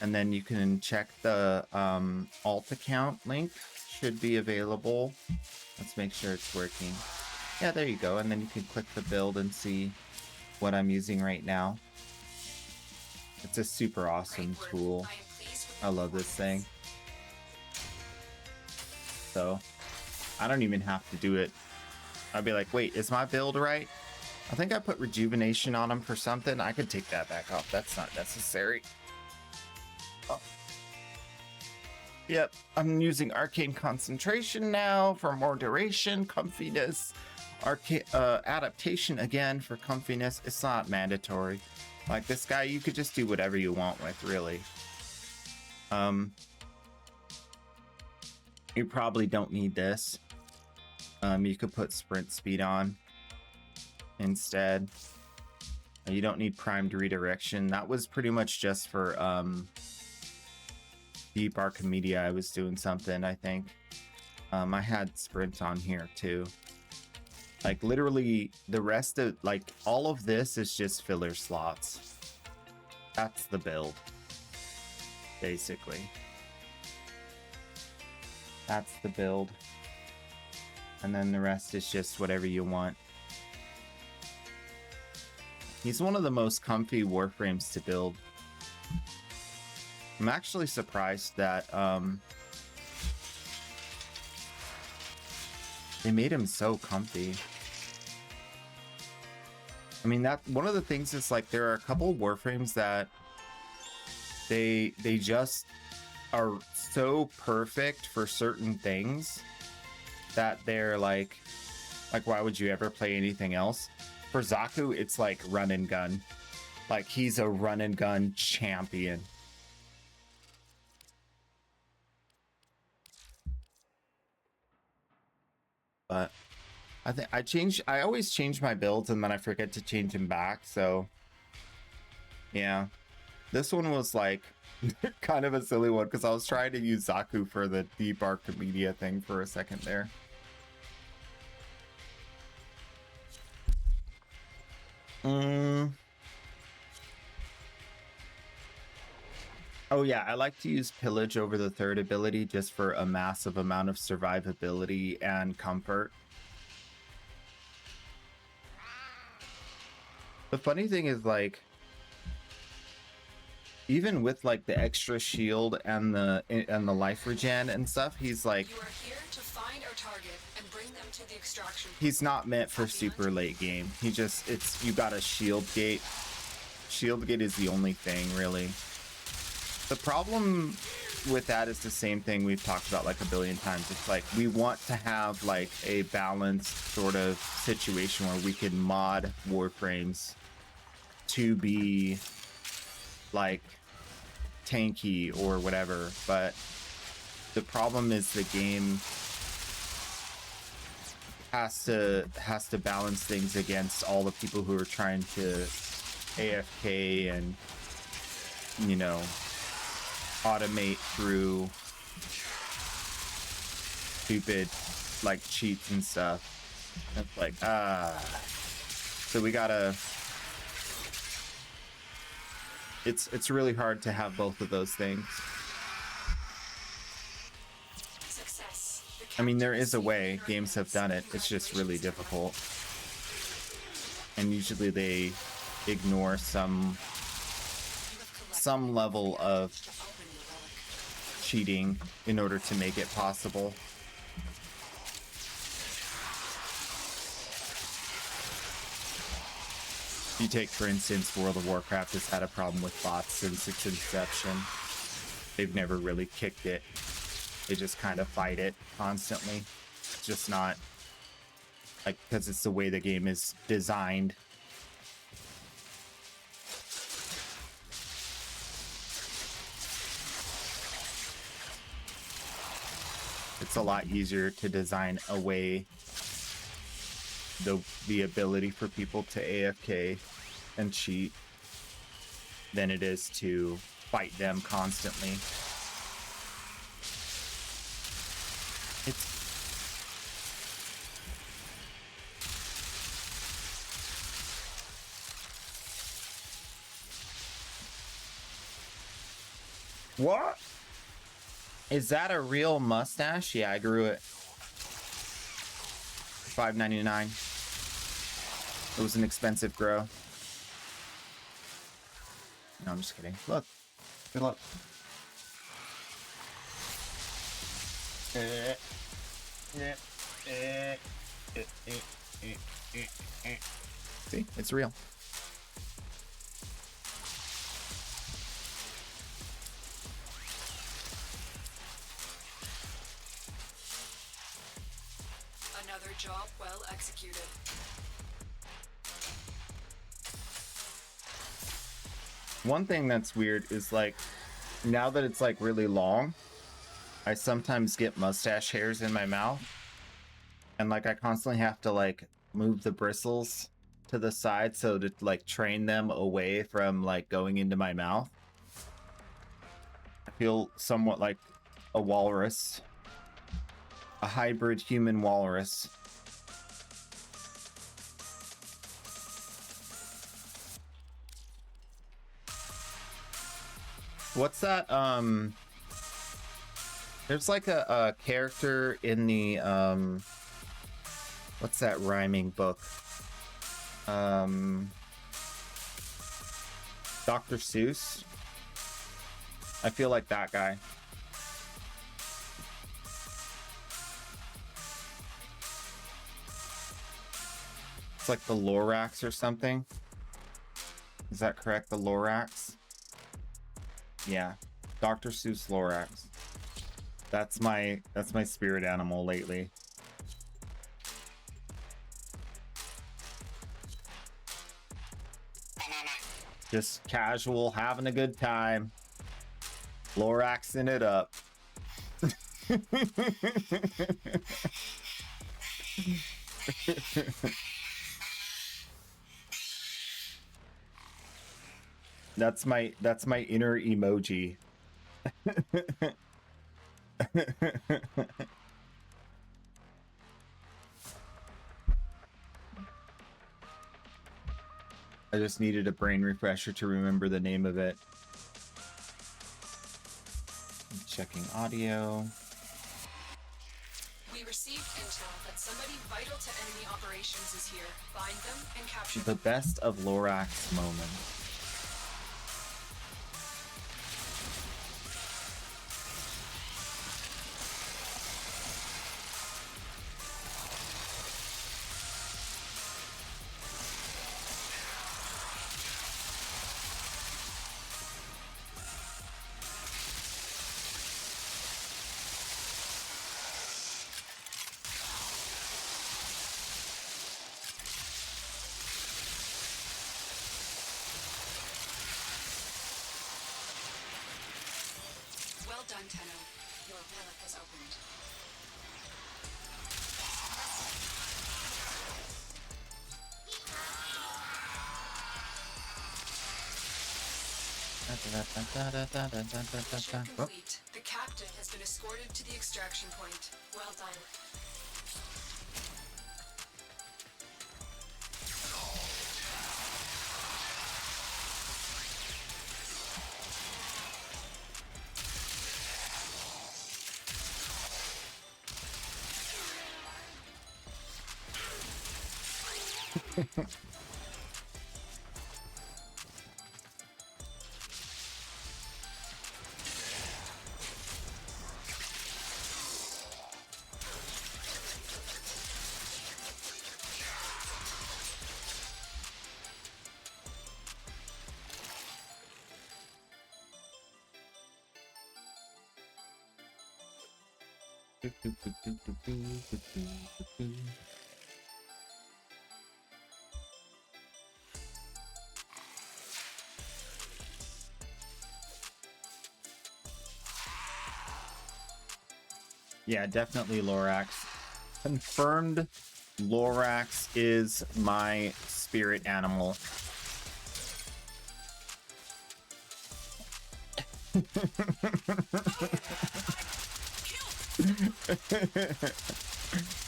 And then you can check the alt account link. Should be available. Let's make sure it's working. Yeah, there you go. And then you can click the build and see what I'm using right now. It's a super awesome tool. I love this thing. So I don't even have to do it. I'd be like, wait, is my build right? I think I put rejuvenation on him for something. I could take that back off. That's not necessary. Oh. Yep, I'm using arcane concentration now for more duration, comfiness, adaptation again for comfiness. It's not mandatory. Like this guy, you could just do whatever you want with, really. You probably don't need this. You could put sprint speed on instead. You don't need primed redirection. That was pretty much just for Deep Archimedia. I was doing something, I think. I had sprint on here too. Like literally the rest of, like all of this is just filler slots. That's the build, basically. That's the build. And then the rest is just whatever you want. He's one of the most comfy warframes to build. I'm actually surprised that they made him so comfy. I mean, that one of the things is like there are a couple of warframes that they just are so perfect for certain things that they're like why would you ever play anything else? For Zaku, it's like run and gun. Like he's a run and gun champion. But I think I always change my builds and then I forget to change them back, so yeah. This one was like kind of a silly one because I was trying to use Zaku for the Deep Archimedia thing for a second there. Oh yeah, I like to use Pillage over the third ability just for a massive amount of survivability and comfort. The funny thing is, like, even with like the extra shield and the life regen and stuff, he's like, You are here to find our target and bring them to the extraction. he's not meant for super late game. He just, you got a shield gate. Shield gate is the only thing, really. The problem with that is the same thing we've talked about like a billion times. It's like we want to have like a balanced sort of situation where we can mod warframes to be like tanky or whatever, but the problem is the game has to balance things against all the people who are trying to AFK and, you know, automate through stupid like cheats and stuff. It's like so we gotta, it's really hard to have both of those things. I mean, there is a way. Games have done it. It's just really difficult. And usually they ignore some level of cheating in order to make it possible. If you take, for instance, World of Warcraft has had a problem with bots since its inception. They've never really kicked it. They just kind of fight it constantly. It's just not like, because it's the way the game is designed. It's a lot easier to design away the ability for people to AFK and cheat than it is to fight them constantly. It's what? Is that a real mustache? Yeah, I grew it. $5.99. It was an expensive grow. No, I'm just kidding. Look. Good luck. See? It's real. Another job well executed. One thing that's weird is, like, now that it's like really long, I sometimes get mustache hairs in my mouth, and like I constantly have to like move the bristles to the side so to like train them away from like going into my mouth. I feel somewhat like a walrus, a hybrid human walrus. What's that? There's like a character in the what's that rhyming book? Dr. Seuss. I feel like that guy. It's like the Lorax or something. Is that correct? The Lorax? Yeah. Dr. Seuss Lorax. That's my spirit animal lately. Just casual, having a good time. Loraxing it up. That's my inner emoji. I just needed a brain refresher to remember the name of it. I'm checking audio. We received intel that somebody vital to enemy operations is here. Find them and capture The them. best of Lorax moment. Well done, Tenno. Your relic has opened. Mission Oh, complete. The captain has been escorted to the extraction point. Well done. Yeah, definitely Lorax. Confirmed Lorax is my spirit animal.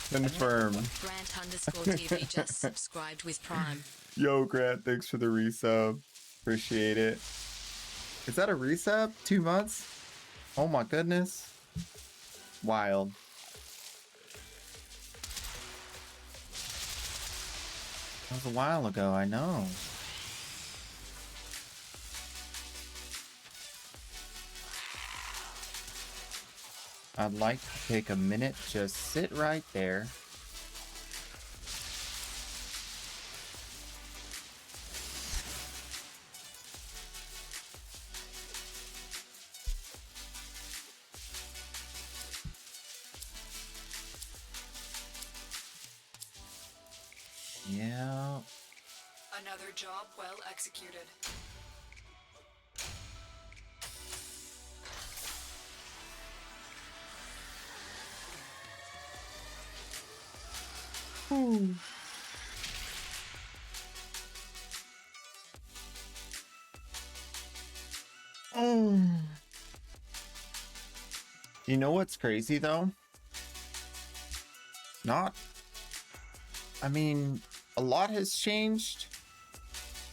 Confirmed. Grant_TV just subscribed with Prime. Yo, Grant, thanks for the resub. Appreciate it. Is that a resub? 2 months? Oh my goodness. Wild. That was a while ago, I know. I'd like to take a minute, just sit right there. Yeah. Another job well executed. You know what's crazy though? I mean, a lot has changed,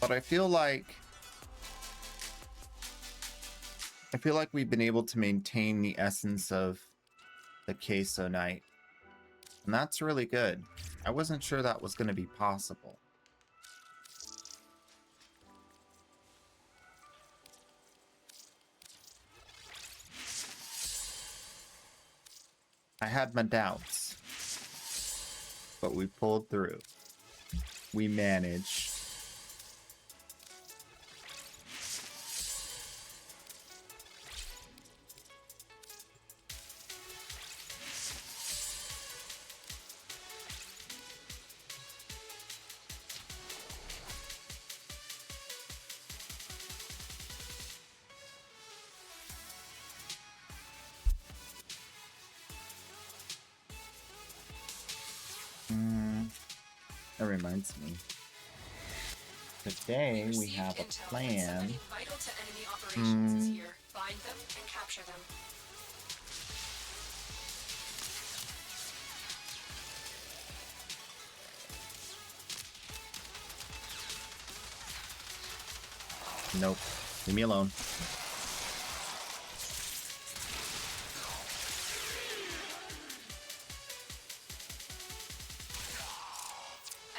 but I feel like we've been able to maintain the essence of the Queso Night. And that's really good. I wasn't sure that was going to be possible. I had my doubts, but we pulled through. We managed. That reminds me. Today we have a plan. Vital to enemy operations is here. Find them and capture them. Nope. Leave me alone.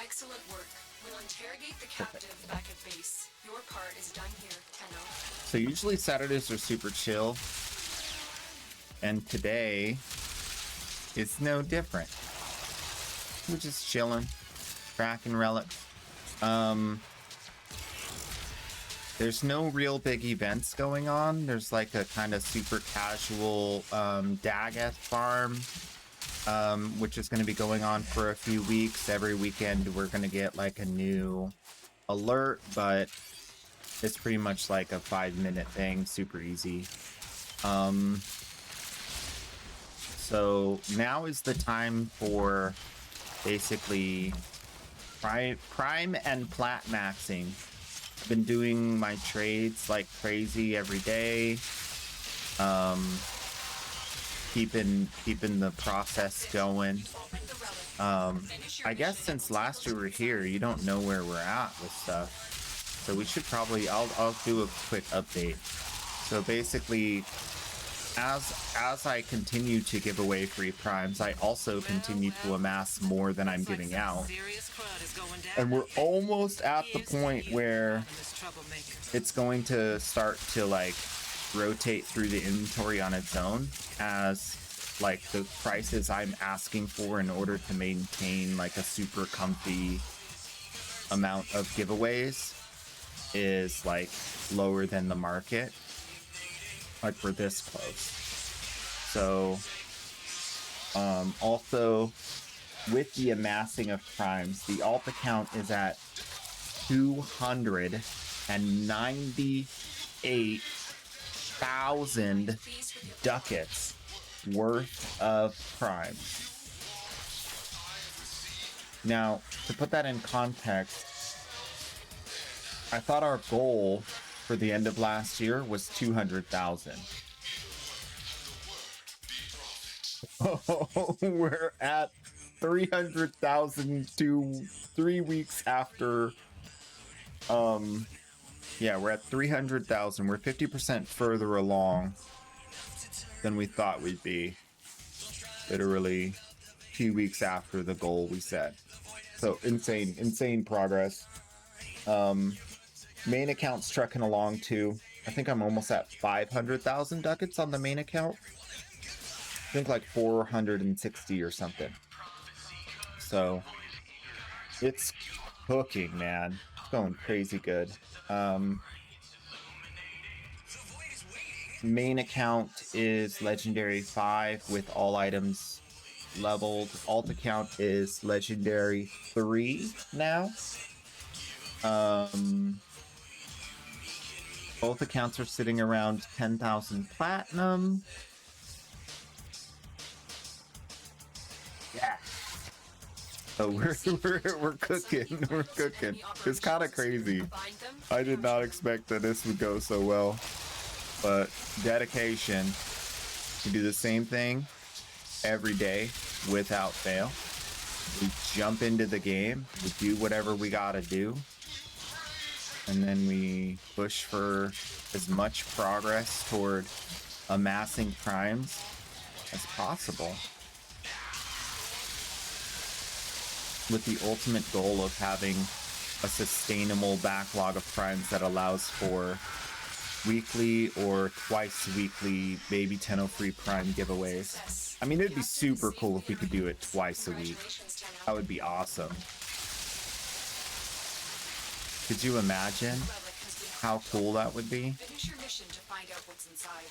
Excellent work. We'll interrogate the captive back at base. Your part is done here, Tenno. So usually Saturdays are super chill. And today is no different. We're just chilling. Cracking relics. There's no real big events going on. There's like a kind of super casual Daggett farm, which is going to be going on for a few weeks. Every weekend we're going to get like a new alert, but it's pretty much like a 5-minute thing, super easy. So now is the time for basically prime and plat maxing. I've been doing my trades like crazy every day. Keeping the process going. I guess since last you were here, you don't know where we're at with stuff. So we should probably, I'll do a quick update. So basically, as I continue to give away free primes, I also continue to amass more than I'm giving out. And we're almost at the point where it's going to start to like rotate through the inventory on its own, as like the prices I'm asking for in order to maintain like a super comfy amount of giveaways is like lower than the market. Like we're this close. So also with the amassing of primes, the alt account is at 298,000 ducats worth of primes. Now, to put that in context, I thought our goal for the end of last year was 200,000. Oh, we're at 300,000 3 weeks after. Yeah, we're at 300,000. We're 50% further along than we thought we'd be. Literally 2 weeks after the goal we set. So insane progress. Main account's trucking along too. I think I'm almost at 500,000 ducats on the main account. I think like 460 or something. So it's cooking, man. It's going crazy good. Main account is legendary 5 with all items leveled. Alt account is legendary 3 now. Both accounts are sitting around 10,000 platinum. Yeah. So we're cooking. We're cooking. It's kind of crazy. I did not expect that this would go so well. But dedication. We do the same thing every day without fail. We jump into the game. We do whatever we gotta do. And then we push for as much progress toward amassing primes as possible, with the ultimate goal of having a sustainable backlog of primes that allows for weekly or twice weekly Baby Tenno free prime giveaways. I mean, it'd be super cool if we could do it twice a week. That would be awesome. Could you imagine how cool that would be? Finish your mission to find out what's inside.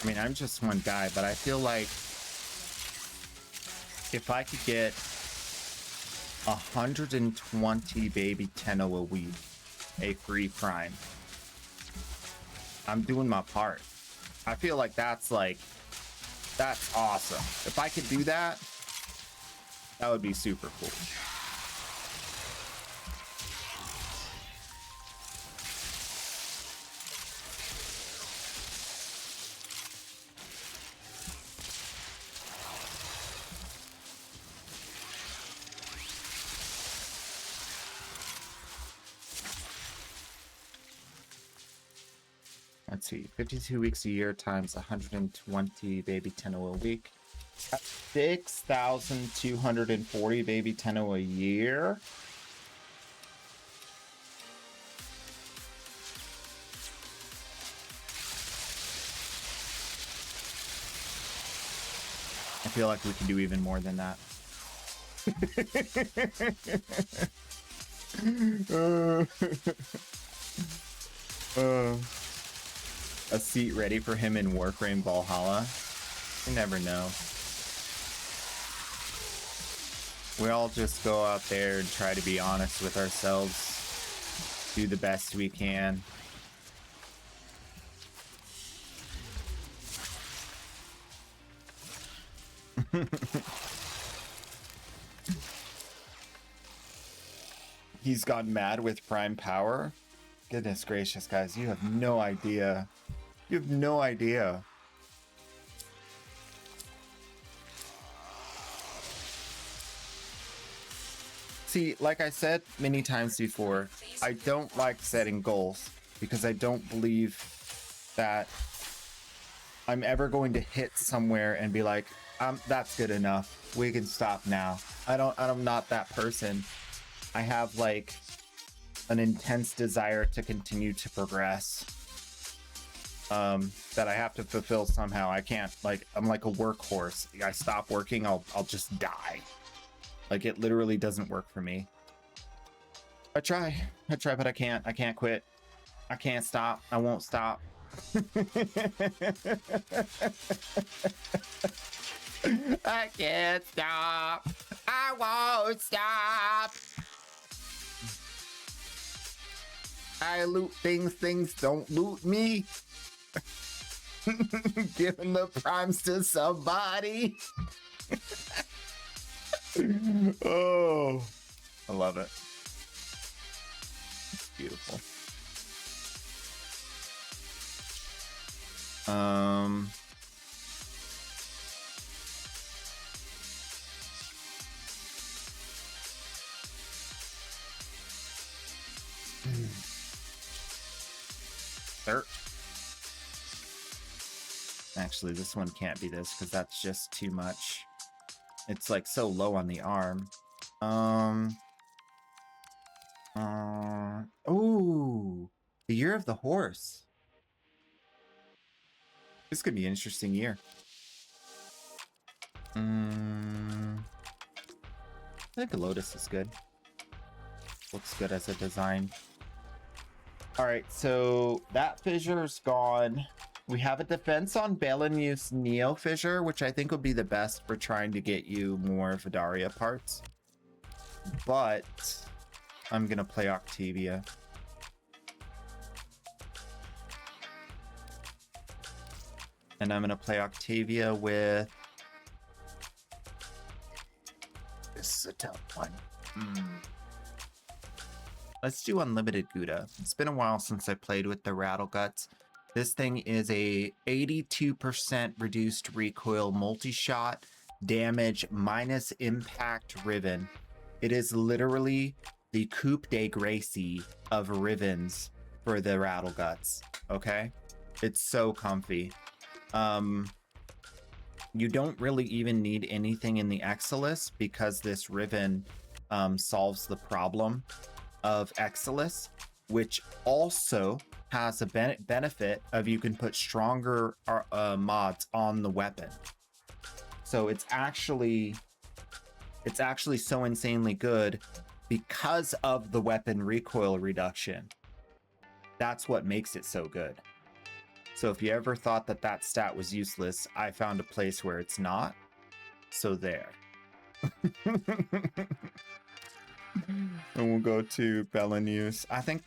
I mean, I'm just one guy, but I feel like if I could get 120 Baby Tenno a week, a free prime, I'm doing my part. I feel like that's awesome. If I could do that, that would be super cool. Let's see, 52 weeks a year times 120 Baby Tenno a week. That's 6,240 Baby Tenno a year. I feel like we can do even more than that. A seat ready for him in Warframe Valhalla? You never know. We all just go out there and try to be honest with ourselves, do the best we can. He's gone mad with prime power. Goodness gracious, guys, you have no idea. You have no idea. See, like I said many times before, I don't like setting goals because I don't believe that I'm ever going to hit somewhere and be like, that's good enough. We can stop now. I'm not that person. I have like an intense desire to continue to progress. That I have to fulfill somehow. I can't, like, I'm like a workhorse. I stop working, I'll just die. Like, it literally doesn't work for me. I try, but I can't quit. I can't stop. I won't stop. I can't stop. I won't stop. I loot things, things don't loot me. Giving the primes to somebody. Oh, I love it. It's beautiful. Third. Actually, this one can't be this because that's just too much. It's like so low on the arm. Oh, the year of the horse. This could be an interesting year. I think a lotus is good. Looks good as a design. All right, so that fissure's gone. We have a defense on Belenuse Neo Fissure, which I think would be the best for trying to get you more Vidaria parts. But I'm gonna play Octavia. And I'm gonna play Octavia with... This is a tough one. Let's do Unlimited Gouda. It's been a while since I played with the Rattle Guts. This thing is a 82% reduced recoil multi-shot damage minus impact Riven. It is literally the Coupe de Gracie of Rivens for the Rattle Guts. Okay? It's so comfy. You don't really even need anything in the Exilus because this Riven solves the problem of Exilus, which also has a benefit of you can put stronger mods on the weapon. So it's actually so insanely good because of the weapon recoil reduction. That's what makes it so good. So if you ever thought that that stat was useless, I found a place where it's not. So there. And we'll go to Belenuse. I think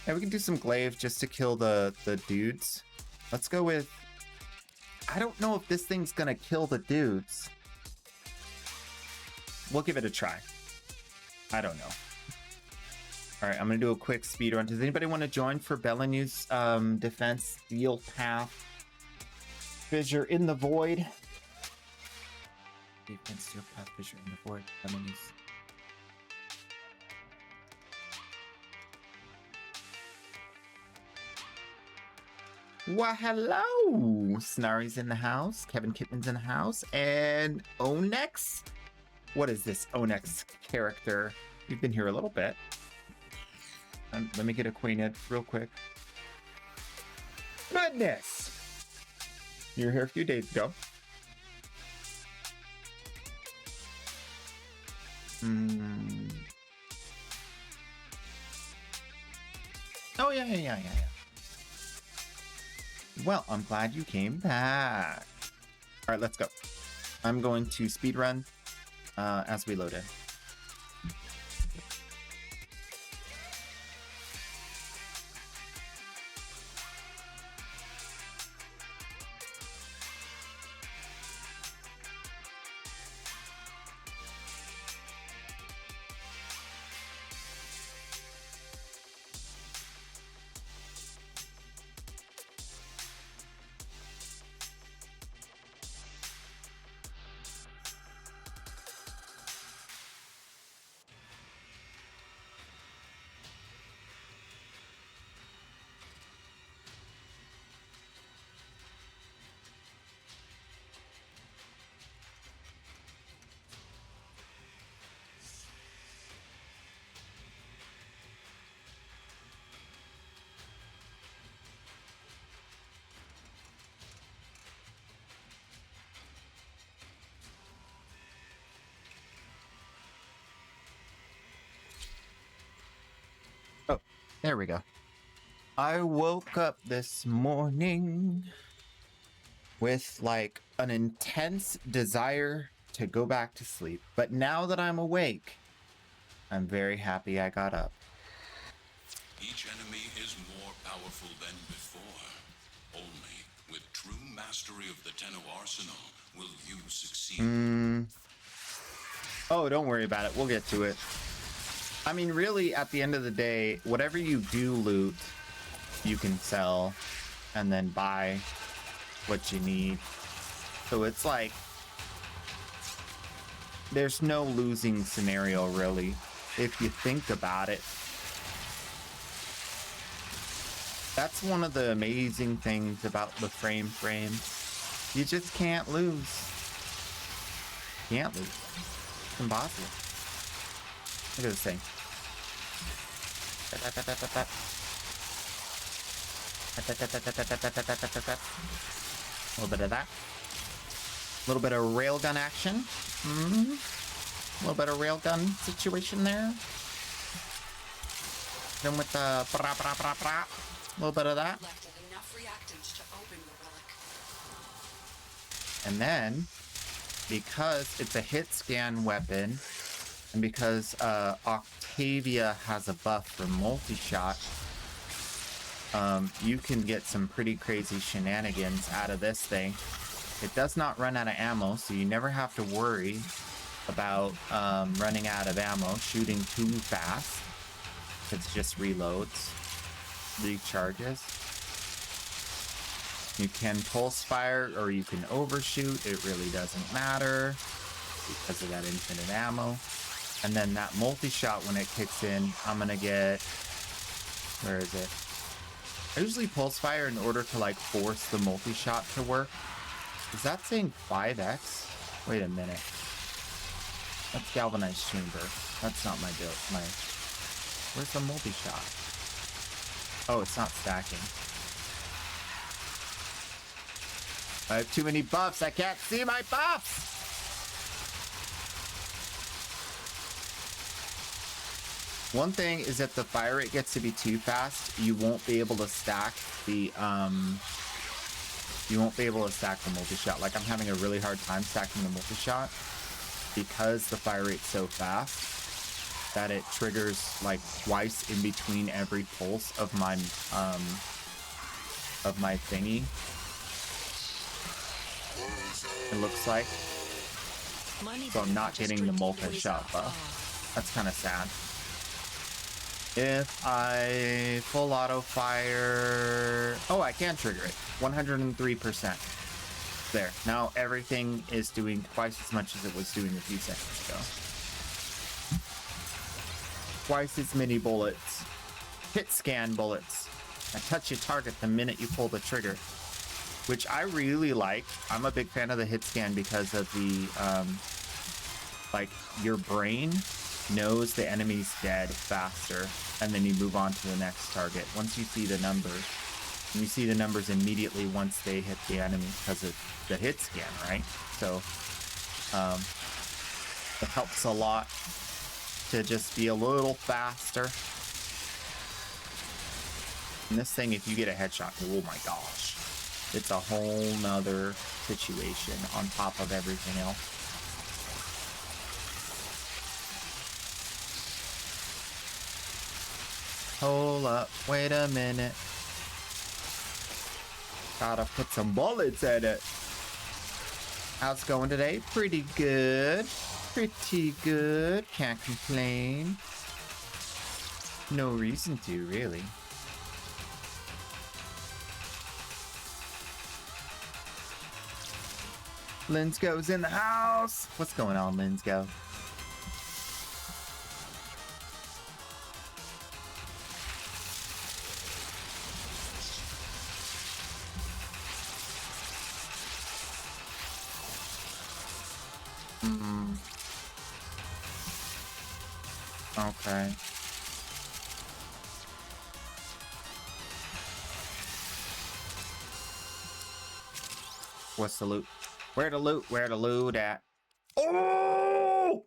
yeah, we can do some glaive just to kill the dudes. Let's go with... I don't know if this thing's gonna kill the dudes. We'll give it a try. I don't know. All right, I'm gonna do a quick speed run. Does anybody want to join for Belenuse defense steel path fissure in the void? Defense steel path fissure in the void. Belenuse. Well, hello! Snarry's in the house. Kevin Kitman's in the house. And Onyx? What is this Onyx character? We've been here a little bit. Let me get acquainted real quick. Goodness! You were here a few days ago. Oh, yeah. Well, I'm glad you came back. All right, let's go. I'm going to speedrun as we load in. There we go. I woke up this morning with like an intense desire to go back to sleep. But now that I'm awake, I'm very happy I got up. Each enemy is more powerful than before. Only with true mastery of the Tenno arsenal will you succeed. Oh, don't worry about it. We'll get to it. I mean, really, at the end of the day, whatever you do loot, you can sell and then buy what you need. So it's like, there's no losing scenario, really, if you think about it. That's one of the amazing things about the frame. You just can't lose. Can't lose. It's impossible. Look at this thing. A little bit of that. A little bit of railgun action. A little bit of railgun situation there. Then with the a little bit of that. Enough reactants to open your relic. And then, because it's a hit scan weapon, and because Octavia has a buff for multi-shot, you can get some pretty crazy shenanigans out of this thing. It does not run out of ammo, so you never have to worry about running out of ammo, shooting too fast. It just reloads, recharges. You can pulse fire or you can overshoot. It really doesn't matter because of that infinite ammo. And then that multi-shot, when it kicks in, I'm gonna get, where is it? I usually pulse fire in order to like force the multi-shot to work. Is that saying 5x? Wait a minute. That's galvanized chamber. That's not my build. Where's the multi-shot? Oh, it's not stacking. I have too many buffs. I can't see my buffs. One thing is if the fire rate gets to be too fast, you won't be able to stack the multi-shot. Like, I'm having a really hard time stacking the multi-shot because the fire rate's so fast that it triggers like twice in between every pulse of my thingy. It looks like. So I'm not getting the multi-shot buff. That's kind of sad. If I full auto fire... Oh, I can trigger it. 103%. There. Now everything is doing twice as much as it was doing a few seconds ago. Twice as many bullets. Hit scan bullets. I touch your target the minute you pull the trigger. Which I really like. I'm a big fan of the hit scan because of the... like, your brain knows the enemy's dead faster, and then you move on to the next target. Once you see the numbers, and you see the numbers immediately once they hit the enemy because of the hit scan, right? So it helps a lot to just be a little faster. And this thing, if you get a headshot, oh my gosh, it's a whole nother situation on top of everything else. Hold up, wait a minute. Gotta put some bullets in it. How's it going today? Pretty good. Pretty good. Can't complain. No reason to, really. Linsgo's in the house. What's going on, Linsgo? Okay. What's the loot? Where to loot? Where to loot at? Oh!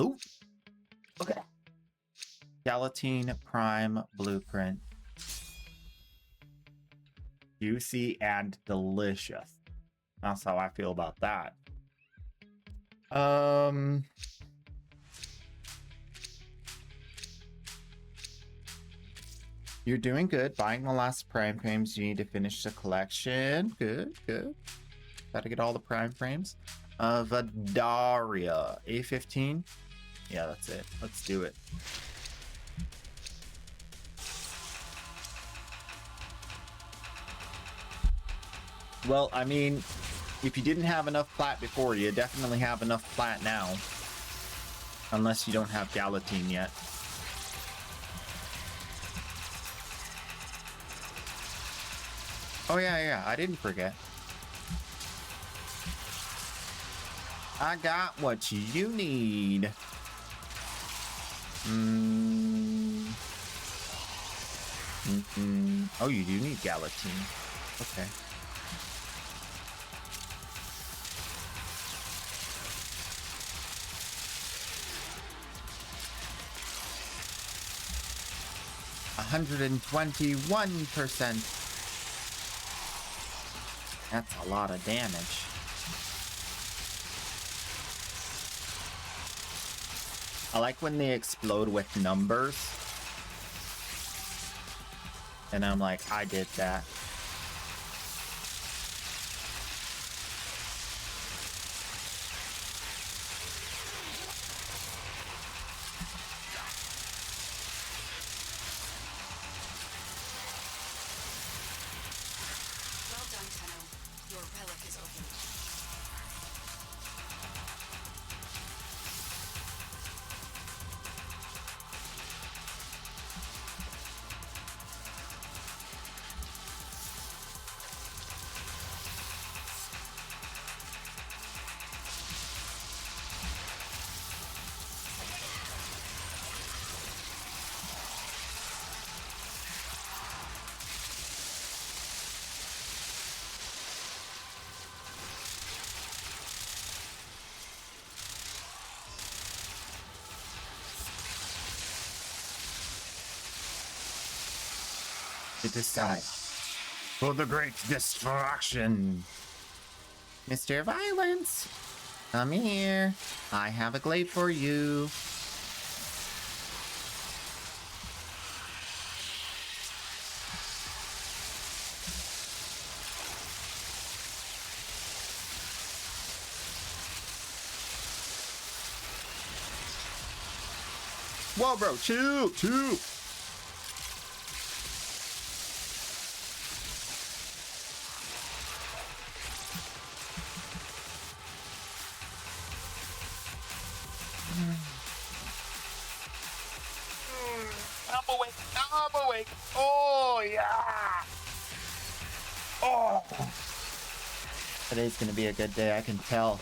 Ooh. Okay. Galatine Prime Blueprint. Juicy and delicious. That's how I feel about that. You're doing good. Buying the last prime frames. You need to finish the collection. Good, good. Gotta get all the prime frames. Vadaria. A15? Yeah, that's it. Let's do it. Well, I mean, if you didn't have enough plat before, you definitely have enough plat now. Unless you don't have Galatine yet. Oh, yeah, I didn't forget. I got what you need. Oh, you do need Galatine. Okay. $121%. That's a lot of damage. I like when they explode with numbers. And I'm like, I did that. Well done, Tenno. Your relic is open. To decide. For the great destruction. Mr. Violence, come here. I have a glaive for you. Whoa, bro, chill. I'm awake. Oh, yeah. Oh. Today's gonna be a good day, I can tell.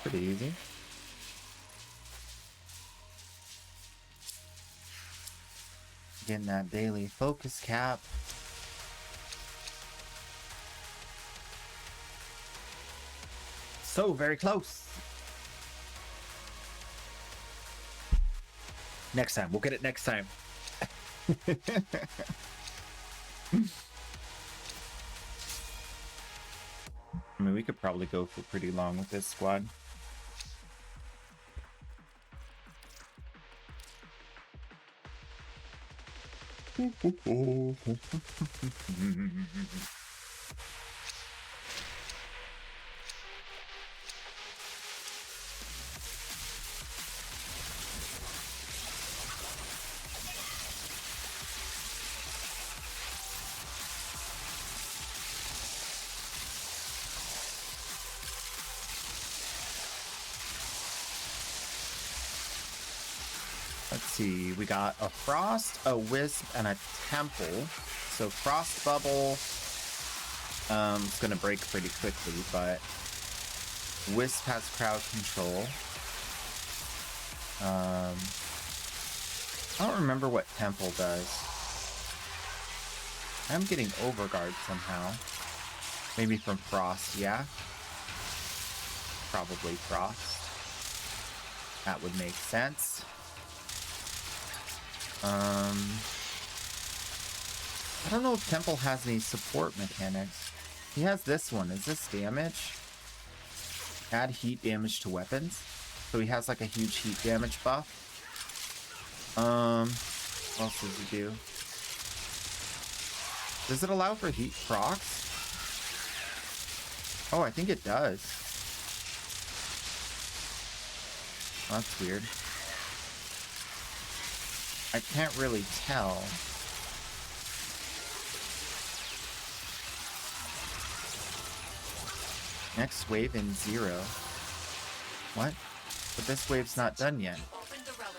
Pretty easy. Getting that daily focus cap. So very close. Next time. We'll get it next time. I mean, we could probably go for pretty long with this squad. Let's see, we got a frost, a wisp, and a temple. So frost bubble is gonna break pretty quickly, but wisp has crowd control. I don't remember what temple does. I'm getting overguard somehow. Maybe from frost, yeah. Probably frost. That would make sense. I don't know if Temple has any support mechanics. He has this one. Is this damage? Add heat damage to weapons. So he has like a huge heat damage buff. What else does he do? Does it allow for heat procs? Oh, I think it does. That's weird. I can't really tell. Next wave in 0. What? But this wave's not done yet. Open the relic.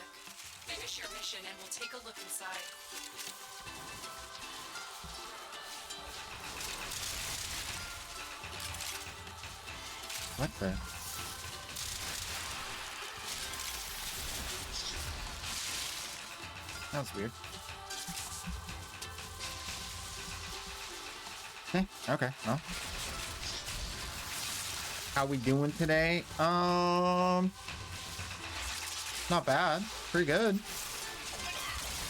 Finish your mission and we'll take a look inside. What the? That was weird. Okay, well. How we doing today? Not bad. Pretty good.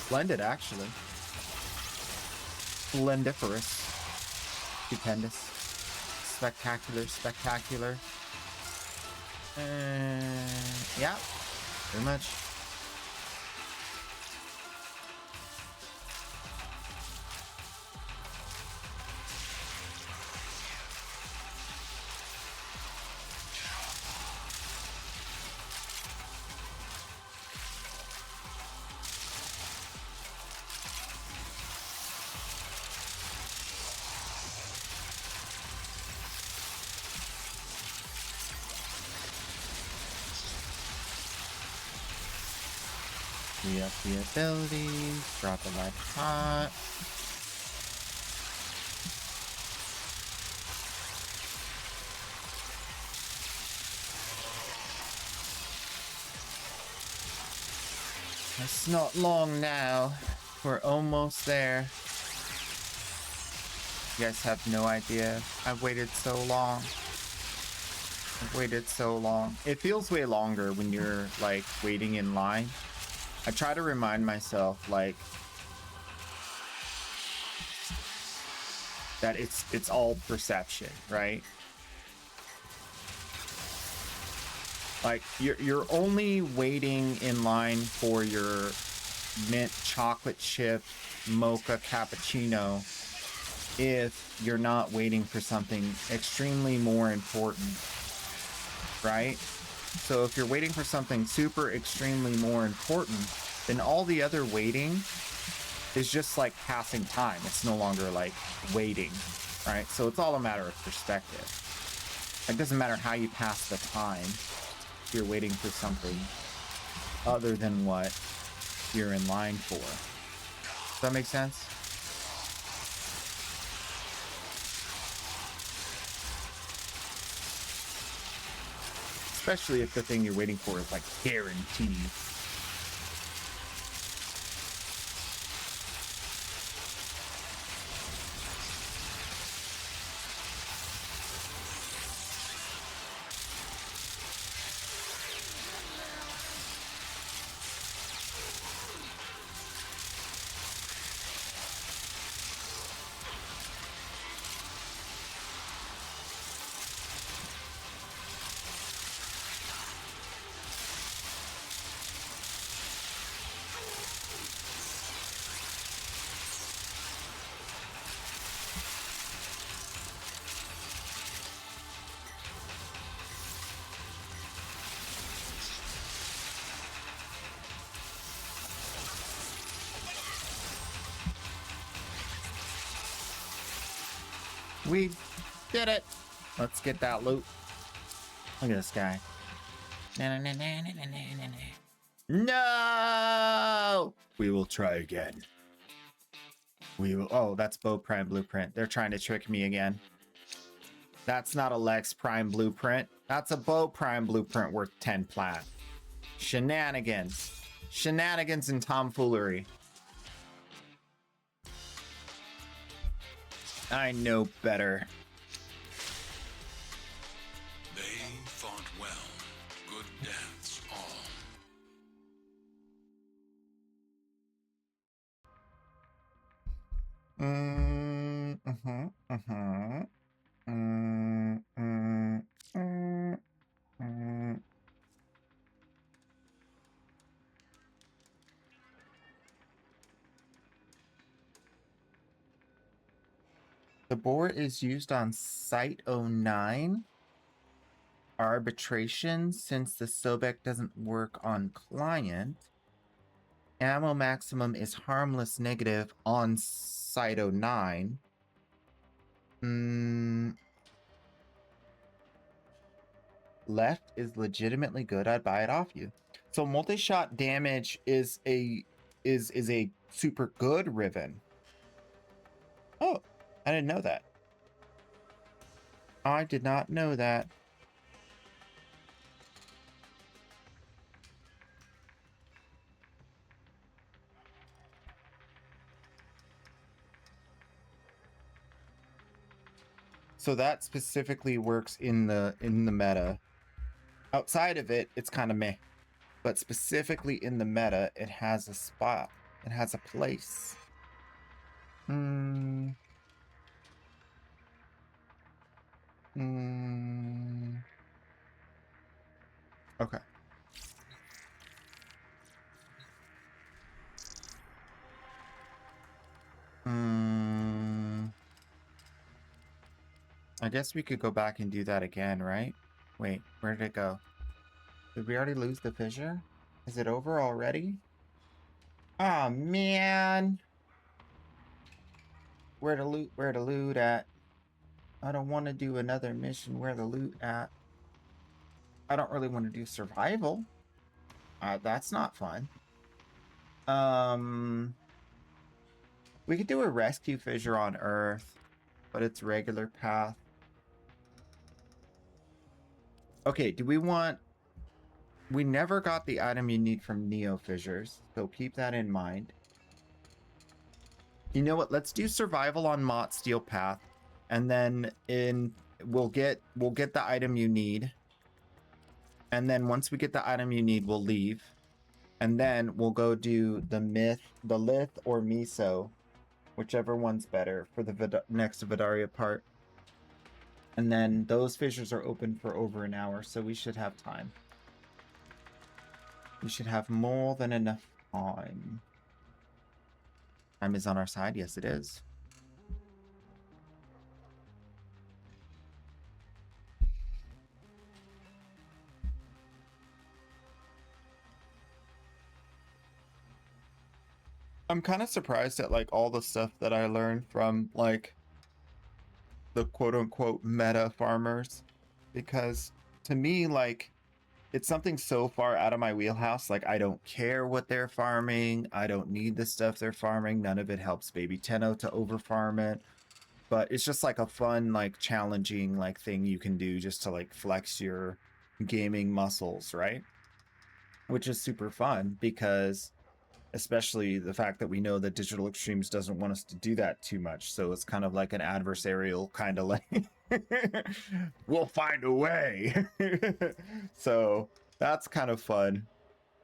Splendid, actually. Splendiferous. Stupendous. Spectacular, spectacular. Yeah, pretty much. Free up the abilities, drop a life pot. It's not long now. We're almost there. You guys have no idea. I've waited so long. I've waited so long. It feels way longer when you're like waiting in line. I try to remind myself like that it's all perception, right? Like you're only waiting in line for your mint chocolate chip mocha cappuccino if you're not waiting for something extremely more important, right? So if you're waiting for something super extremely more important, then all the other waiting is just like passing time. It's no longer like waiting, right? So it's all a matter of perspective. It doesn't matter how you pass the time if you're waiting for something other than what you're in line for. Does that make sense? Especially if the thing you're waiting for is like guaranteed. We did it. Let's get that loot. Look at this guy. No! We will try again. We will. Oh, that's Bow Prime Blueprint. They're trying to trick me again. That's not a Lex Prime Blueprint. That's a Bow Prime Blueprint worth 10 plat. Shenanigans. Shenanigans and tomfoolery. I know better. They fought well. Good deaths all. The board is used on Site 09 arbitration since the Sobek doesn't work on client. Ammo maximum is harmless negative on Site 09. Left is legitimately good. I'd buy it off you. So multi-shot damage is a super good Riven. Oh, I didn't know that. I did not know that. So that specifically works in the meta. Outside of it, it's kind of meh. But specifically in the meta, it has a spot. It has a place. Okay. I guess we could go back and do that again, right? Wait, where did it go? Did we already lose the fissure? Is it over already? Oh, man. Where to loot at? I don't want to do another mission where the loot at. I don't really want to do survival. That's not fun. We could do a rescue fissure on Earth, but it's regular path. Okay, do we want... We never got the item you need from Neo Fissures, so keep that in mind. You know what? Let's do survival on Mott Steel Path, and then we'll get the item you need. And then once we get the item you need, we'll leave. And then we'll go do the Lith or Miso, whichever one's better for the next Vidaria part. And then those fissures are open for over an hour, so we should have time. We should have more than enough time. Time is on our side. Yes, it is. I'm kind of surprised at like all the stuff that I learned from like the quote-unquote meta farmers, because to me, like, it's something so far out of my wheelhouse. Like, I don't care what they're farming. I don't need the stuff they're farming. None of it helps Baby Tenno to overfarm it. But it's just like a fun, like, challenging, like, thing you can do just to like flex your gaming muscles, right? Which is super fun because especially the fact that we know that Digital Extremes doesn't want us to do that too much. So it's kind of like an adversarial kind of like, we'll find a way. So that's kind of fun.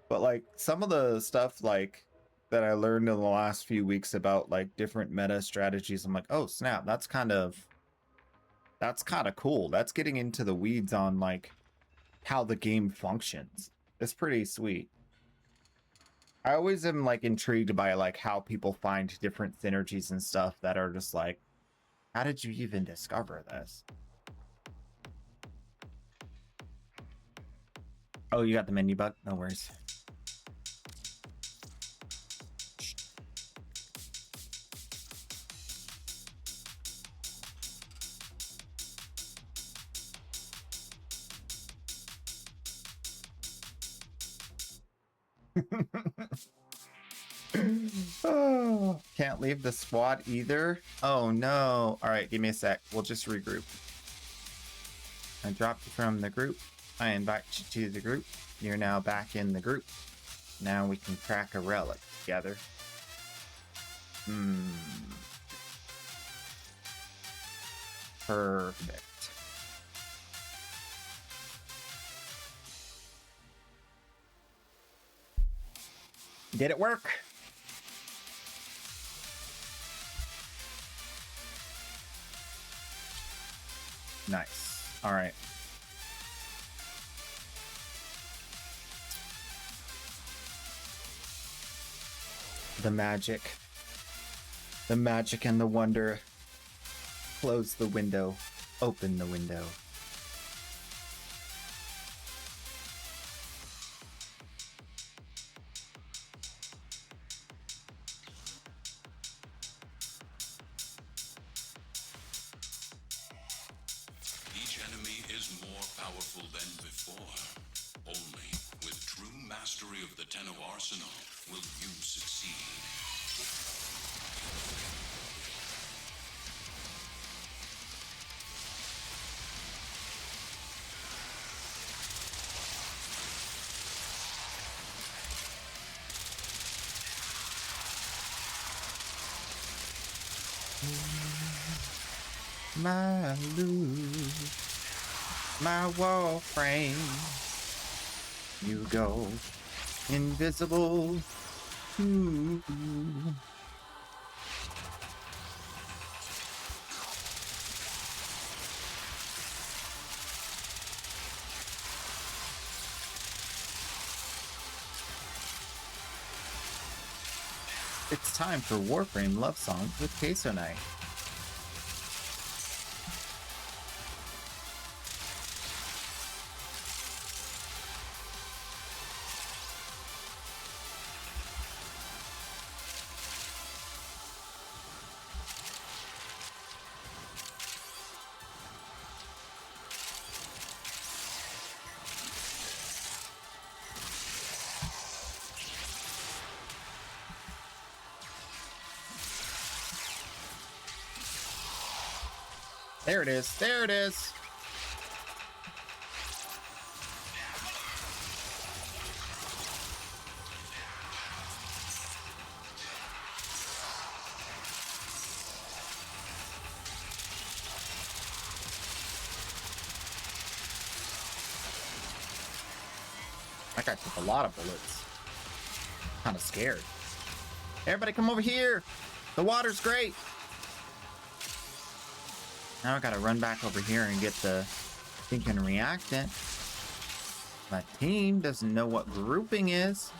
But like some of the stuff like that I learned in the last few weeks about like different meta strategies, I'm like, oh snap, that's kind of cool. That's getting into the weeds on like how the game functions. It's pretty sweet. I always am like intrigued by like how people find different synergies and stuff that are just like, how did you even discover this? Oh, you got the menu bug? No worries. Oh, can't leave the squad either. Oh no. All right, give me a sec. We'll just regroup. I dropped you from the group. I invite you to the group. You're now back in the group. Now we can crack a relic together. Perfect. Did it work? Nice. All right. The magic. The magic and the wonder. Close the window. Open the window. Each enemy is more powerful than before. Only with true mastery of the Tenno arsenal will you succeed. My loot, my warframe. You go invisible. Ooh. It's time for Warframe Love Songs with Queso Night. There it is. There it is. That guy took a lot of bullets. Kind of scared. Everybody come over here. The water's great. Now I gotta run back over here and get the thinking reactant. My team doesn't know what grouping is.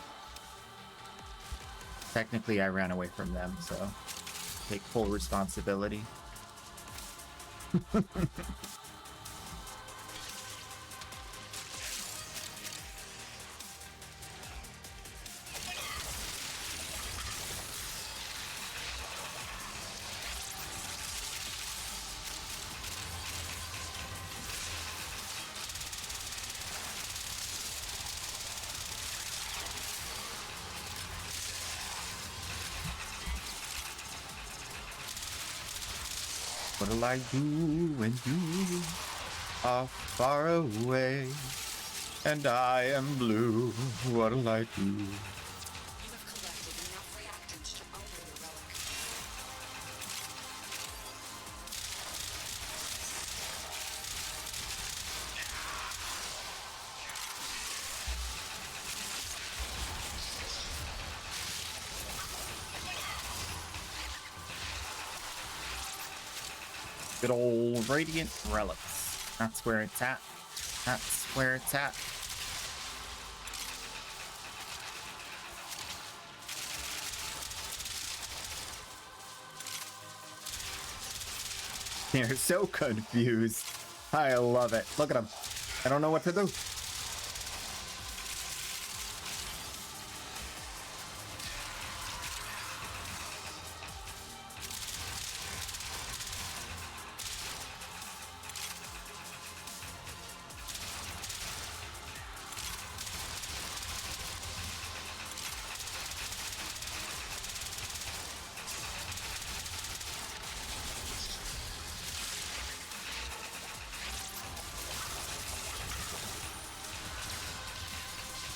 Technically, I ran away from them, so take full responsibility. What'll I do when you are far away and I am blue? What'll I do? You have collected enough reactants to open the relic. Good old Radiant Relics. That's where it's at. That's where it's at. They're so confused. I love it. Look at them. I don't know what to do.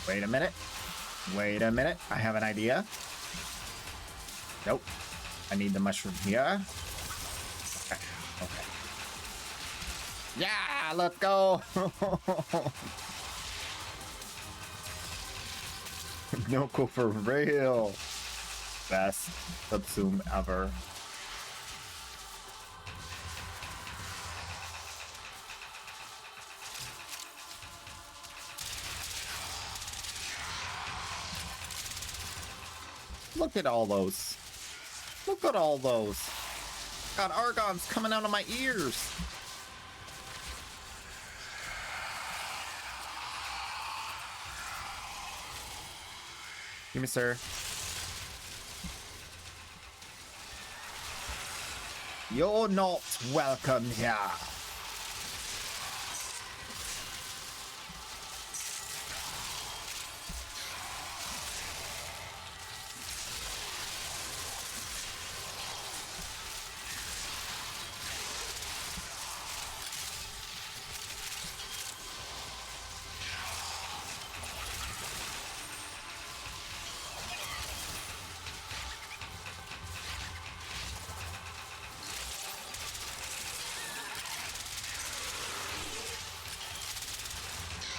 Wait a minute. Wait a minute. I have an idea. Nope. I need the mushroom here. Okay. Okay. Yeah, let's go. Noko for real. Best subsume ever. Look at all those. Look at all those. God, Argon's coming out of my ears. Give me, sir. You're not welcome here.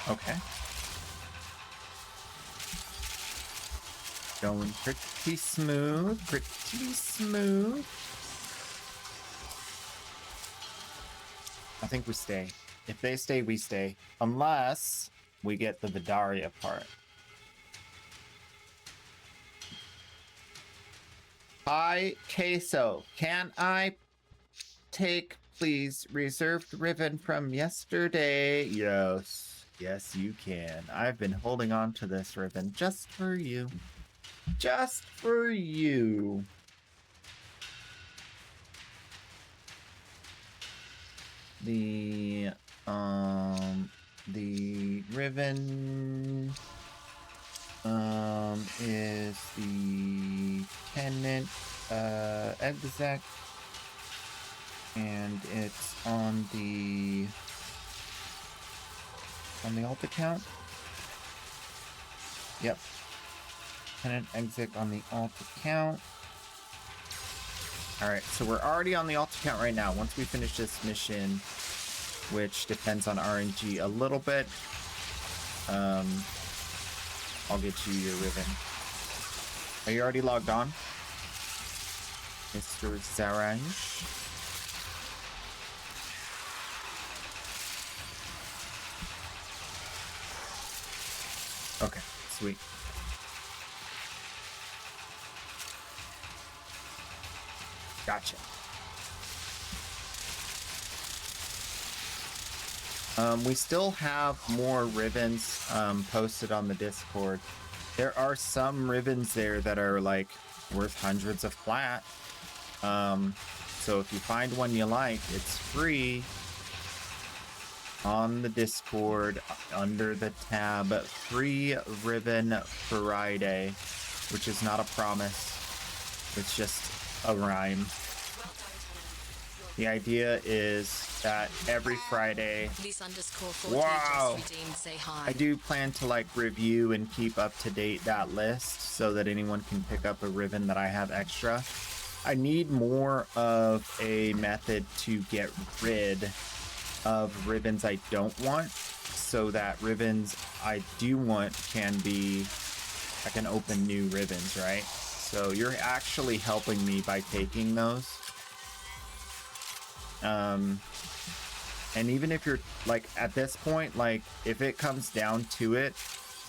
Okay. Going pretty smooth, pretty smooth. I think we stay. If they stay, we stay. Unless we get the Vidaria part. Hi, Queso. Can I take, please, reserved ribbon from yesterday? Yes. Yes, you can. I've been holding on to this ribbon just for you. Just for you. The ribbon is the tenant exec, and it's on the alt account. Yep. Tenant exec on the alt account. Alright, so we're already on the alt account right now. Once we finish this mission, which depends on RNG a little bit, I'll get you your ribbon. Are you already logged on, Mr. Zaranj? Okay, sweet. Gotcha. We still have more ribbons posted on the Discord. There are some ribbons there that are like worth hundreds of flat. So if you find one you like, it's free on the Discord under the tab Free Ribbon Friday, which is not a promise. It's just a rhyme. The idea is that every Friday, wow, I do plan to like review and keep up to date that list so that anyone can pick up a ribbon that I have extra. I need more of a method to get rid of ribbons I don't want, so that ribbons I do want can be, I can open new ribbons, right? So you're actually helping me by taking those. And even if you're like at this point, like if it comes down to it,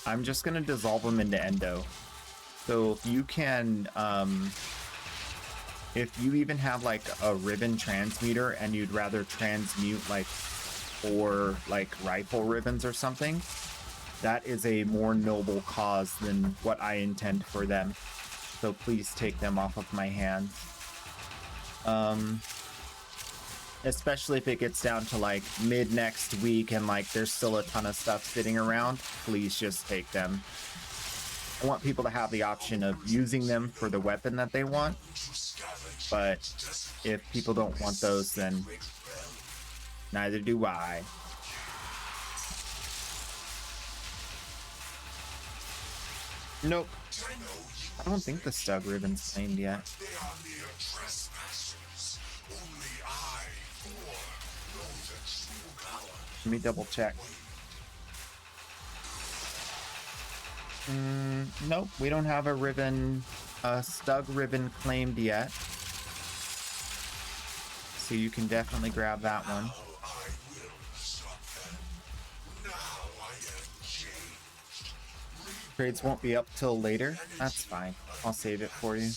I'm just gonna dissolve them into endo. So if you can, if you even have like a ribbon transmuter and you'd rather transmute like 4 like rifle ribbons or something, that is a more noble cause than what I intend for them. So please take them off of my hands. Especially if it gets down to like mid next week and like there's still a ton of stuff sitting around, please just take them. I want people to have the option of using them for the weapon that they want, but if people don't want those, then neither do I. Nope. I don't think the Stug ribbon's claimed yet. They are mere trespassers. Only I, Thor, know the true power. Let me double check. Nope, we don't have a ribbon, Stug ribbon claimed yet. So you can definitely grab that one. Now I will stop them. Now I am changed. Trades won't be up till later. That's fine. I'll save it for you.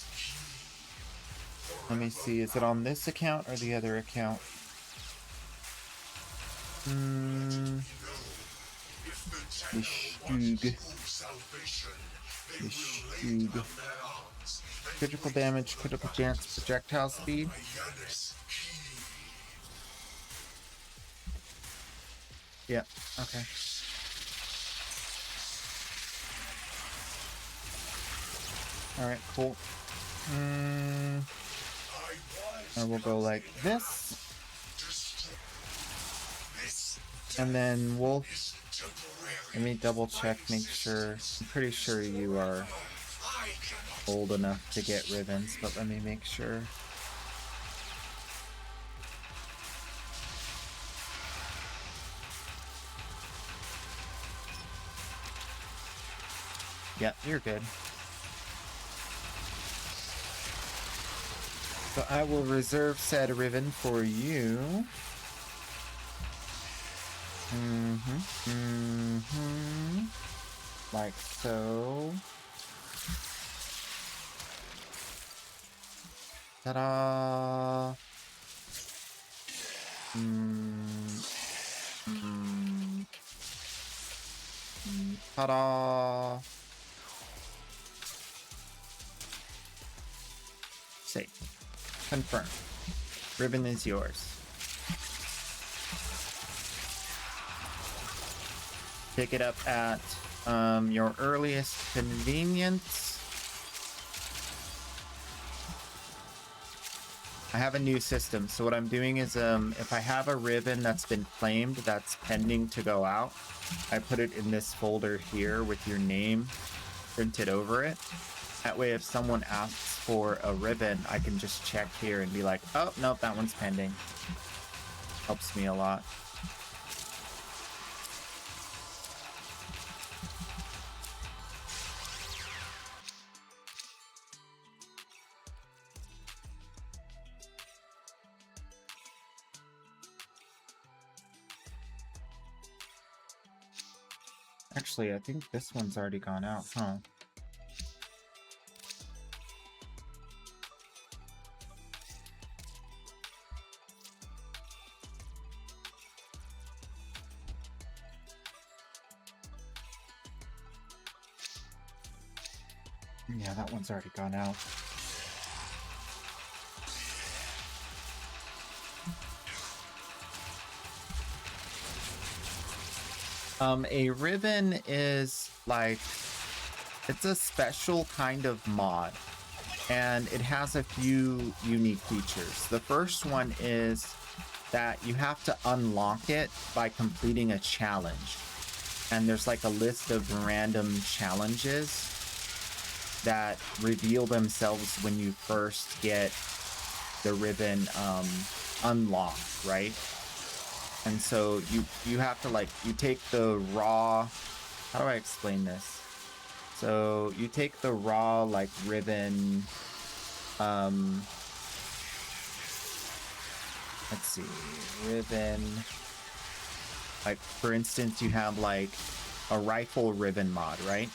Let me see. Is it on this account or the other account? The Stug. The Stug. Critical damage, critical chance, projectile speed. Yeah, okay. Alright, cool. I will go like this. And then we'll... Let me double check, make sure. I'm pretty sure you are old enough to get ribbons, but let me make sure. Yep, you're good. So I will reserve said ribbon for you. Like so. Ta-da! Ta-da! Safe. Confirm. Ribbon is yours. Pick it up at your earliest convenience. I have a new system, so what I'm doing is if I have a ribbon that's been claimed that's pending to go out, I put it in this folder here with your name printed over it. That way if someone asks for a ribbon, I can just check here and be like, oh, nope, that one's pending. Helps me a lot. Actually, I think this one's already gone out, huh? Yeah, that one's already gone out. A ribbon is like, it's a special kind of mod, and it has a few unique features. The first one is that you have to unlock it by completing a challenge. And there's like a list of random challenges that reveal themselves when you first get the ribbon unlocked, right? And so you have to, like, you take the raw, how do I explain this? So you take the raw, like, ribbon, let's see, ribbon, like, for instance, you have, like, a rifle ribbon mod, right?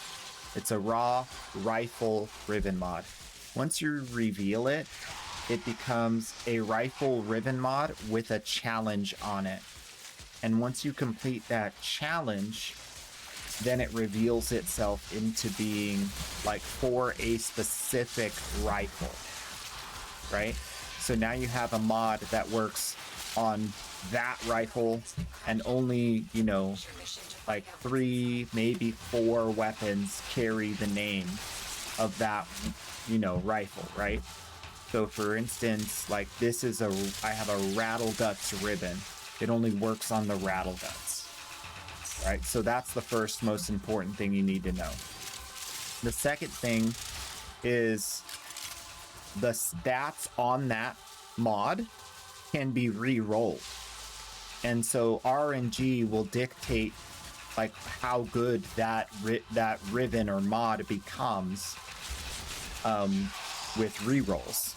It's a raw rifle ribbon mod. Once you reveal it, it becomes a rifle ribbon mod with a challenge on it. And once you complete that challenge, then it reveals itself into being like for a specific rifle, right? So now you have a mod that works on that rifle and only, you know, like 3, maybe 4 weapons carry the name of that, you know, rifle, right? So for instance, like this is I have a Rattle Guts ribbon. It only works on the Rattle Guts, right? So that's the first most important thing you need to know. The second thing is the stats on that mod can be re-rolled. And so RNG will dictate like how good that ribbon or mod becomes with re-rolls.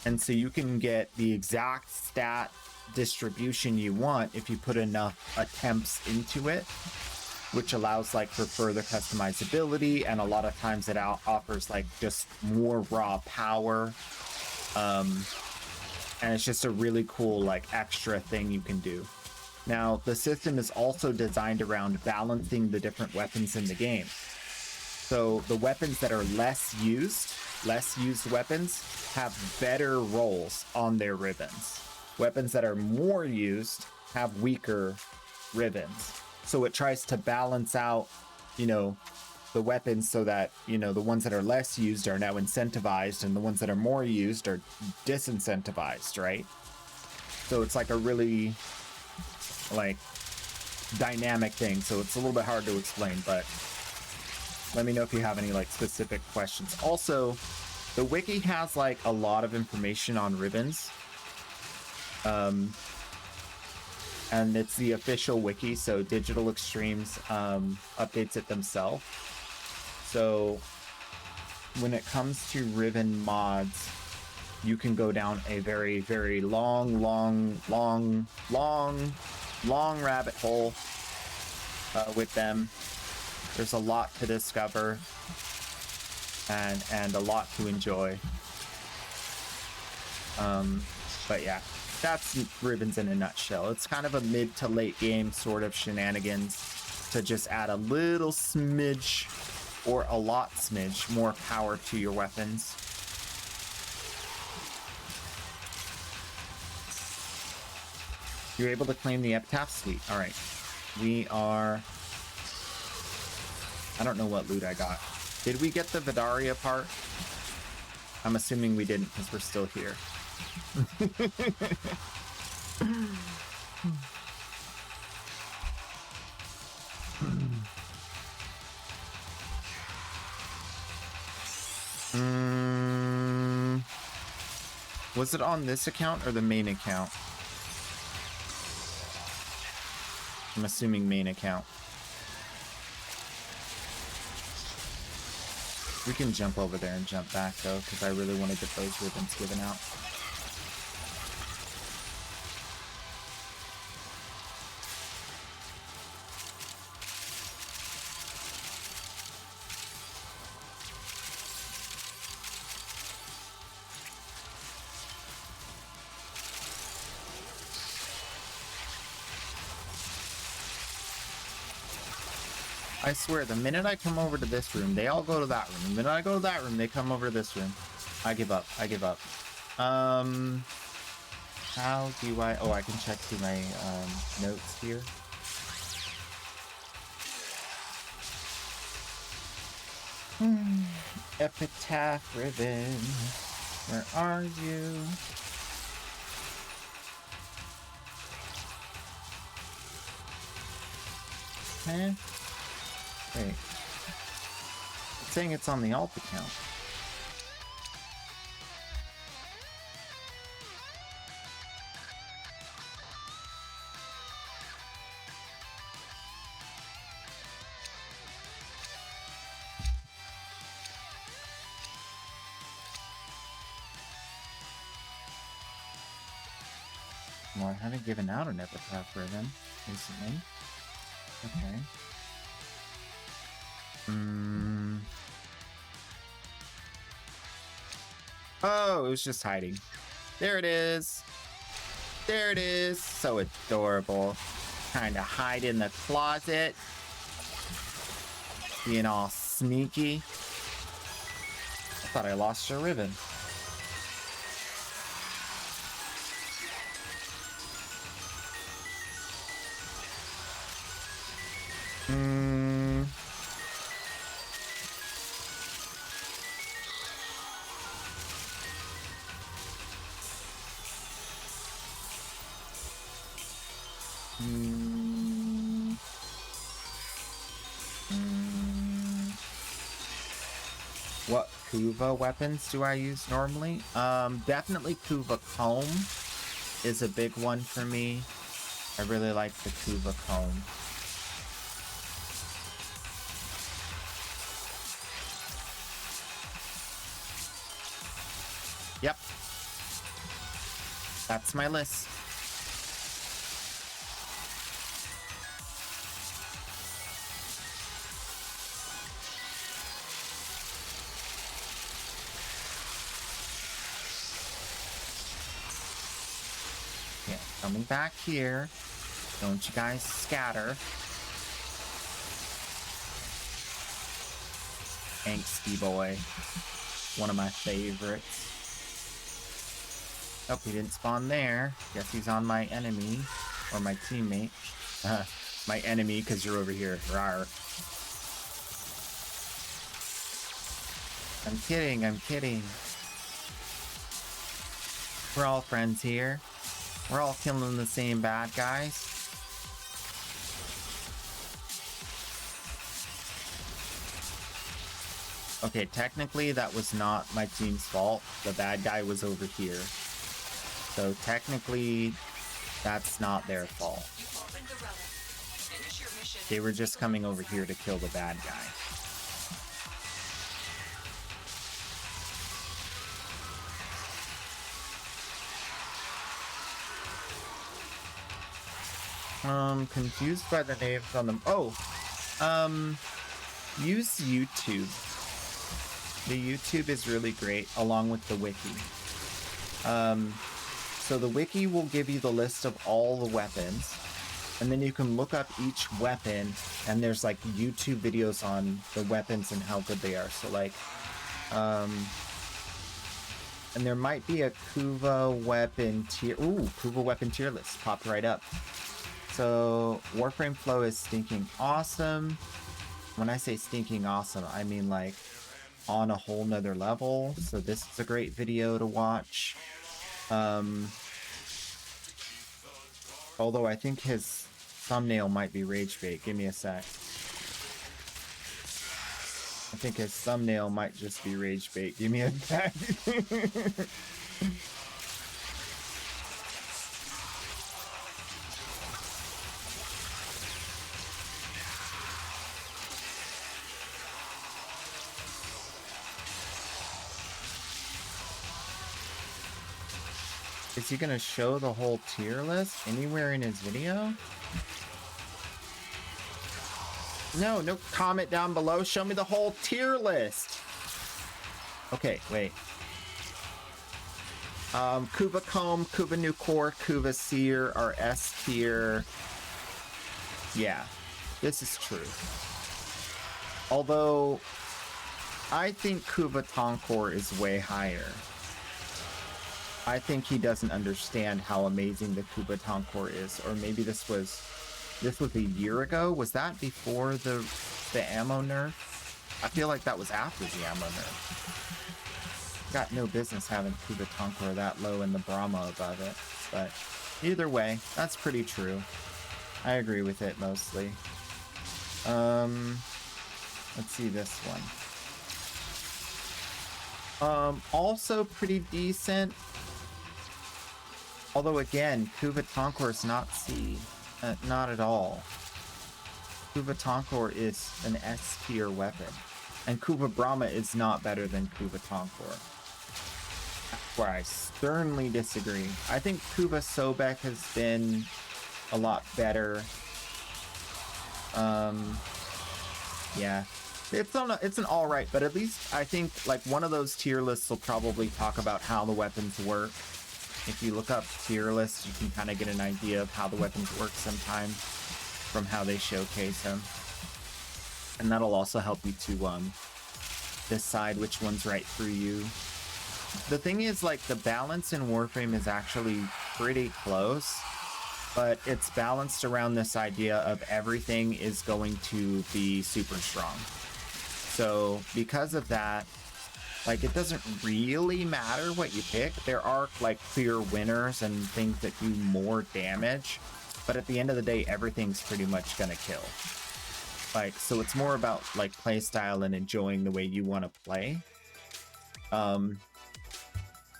And so you can get the exact stat distribution you want if you put enough attempts into it, which allows like for further customizability, and a lot of times it offers like just more raw power. And it's just a really cool like extra thing you can do. Now, the system is also designed around balancing the different weapons in the game. So the weapons that are less used weapons have better rolls on their ribbons. Weapons that are more used have weaker ribbons. So it tries to balance out, you know, the weapons so that, you know, the ones that are less used are now incentivized and the ones that are more used are disincentivized, right? So it's like a really like dynamic thing. So it's a little bit hard to explain, but let me know if you have any like specific questions. Also, the wiki has like a lot of information on ribbons. And it's the official wiki, so Digital Extremes updates it themselves. So when it comes to ribbon mods, you can go down a very, very long rabbit hole with them. There's a lot to discover and a lot to enjoy. But yeah, that's ribbons in a nutshell. It's kind of a mid to late game sort of shenanigans to just add a little smidge or a lot smidge more power to your weapons. You're able to claim the epitaph suite. All right, we are. I don't know what loot I got. Did we get the Vidaria part? I'm assuming we didn't because we're still here. Was it on this account or the main account? I'm assuming main account. We can jump over there and jump back though, because I really want to get those ribbons given out. I swear, the minute I come over to this room, they all go to that room. The minute I go to that room, they come over to this room. I give up. I give up. How do I... Oh, I can check through my notes here. Epitaph ribbon. Where are you? Huh? Wait. It's saying it's on the alt account. Well, I haven't given out an epitaph ribbon recently. Okay. Oh, it was just hiding. There it is. There it is. So adorable. Trying to hide in the closet. Being all sneaky. I thought I lost your ribbon. What Kuva weapons do I use normally? Definitely Kuva Comb is a big one for me. I really like the Kuva Comb. Yep. That's my list. Yeah, coming back here. Don't you guys scatter. Angsty boy. One of my favorites. Oh, he didn't spawn there. Guess he's on my enemy. Or my teammate. My enemy, because you're over here. Rawr. I'm kidding, I'm kidding. We're all friends here. We're all killing the same bad guys. Okay, technically that was not my team's fault. The bad guy was over here. So technically, that's not their fault. They were just coming over here to kill the bad guy. Confused by the names on them. Oh, use YouTube. The YouTube is really great, along with the wiki. So the wiki will give you the list of all the weapons, and then you can look up each weapon, and there's like YouTube videos on the weapons and how good they are. So like, and there might be a Kuva weapon tier. Ooh, Kuva weapon tier list popped right up. So warframe flow is stinking awesome. When I say stinking awesome, I mean like on a whole nother level. So this is a great video to watch. Although I think his thumbnail might be rage bait. Give me a sec. I think his thumbnail might just be rage bait. Give me a sec. Is he gonna show the whole tier list anywhere in his video? No, no comment down below. Show me the whole tier list. Okay, wait. Kuva Comb, Kuva New Core, Kuva Seer are S tier. Yeah, this is true. Although, I think Kuva Tonkor is way higher. I think he doesn't understand how amazing the Kuva Tonkor is. Or maybe this was a year ago? Was that before the ammo nerf? I feel like that was after the ammo nerf. Got no business having Kuva Tonkor that low and the Brahma above it. But either way, that's pretty true. I agree with it mostly. Let's see this one. Also pretty decent. Although again, Kuva Tonkor is not C. Not at all. Kuva Tonkor is an S tier weapon. And Kuva Brahma is not better than Kuva Tonkor. That's where I sternly disagree. I think Kuva Sobek has been a lot better. Yeah. It's an alright, but at least I think like one of those tier lists will probably talk about how the weapons work. If you look up tier lists, you can kind of get an idea of how the weapons work sometimes from how they showcase them. And that'll also help you to decide which one's right for you. The thing is, like, the balance in Warframe is actually pretty close, but it's balanced around this idea of everything is going to be super strong. So because of that, like, it doesn't really matter what you pick. There are, like, clear winners and things that do more damage. But at the end of the day, everything's pretty much gonna kill. Like, so it's more about, like, play style and enjoying the way you want to play.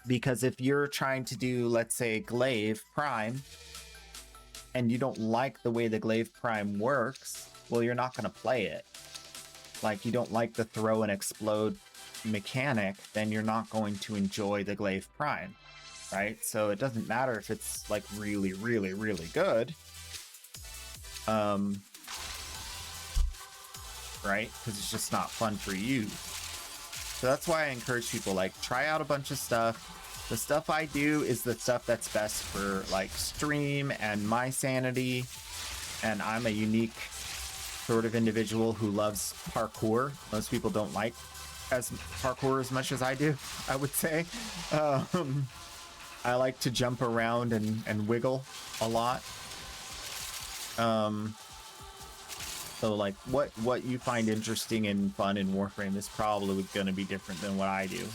Because if you're trying to do, let's say, Glaive Prime, and you don't like the way the Glaive Prime works, well, you're not going to play it. Like, you don't like the throw and explode mechanic, then you're not going to enjoy the Glaive Prime, right? So it doesn't matter if it's like really, really, really good. Right? Because it's just not fun for you. So that's why I encourage people, like, try out a bunch of stuff. The stuff I do is the stuff that's best for like stream and my sanity. And I'm a unique sort of individual who loves parkour. Most people don't like parkour as much as I do, I would say. I like to jump around and wiggle a lot. So like what you find interesting and fun in Warframe is probably going to be different than what I do.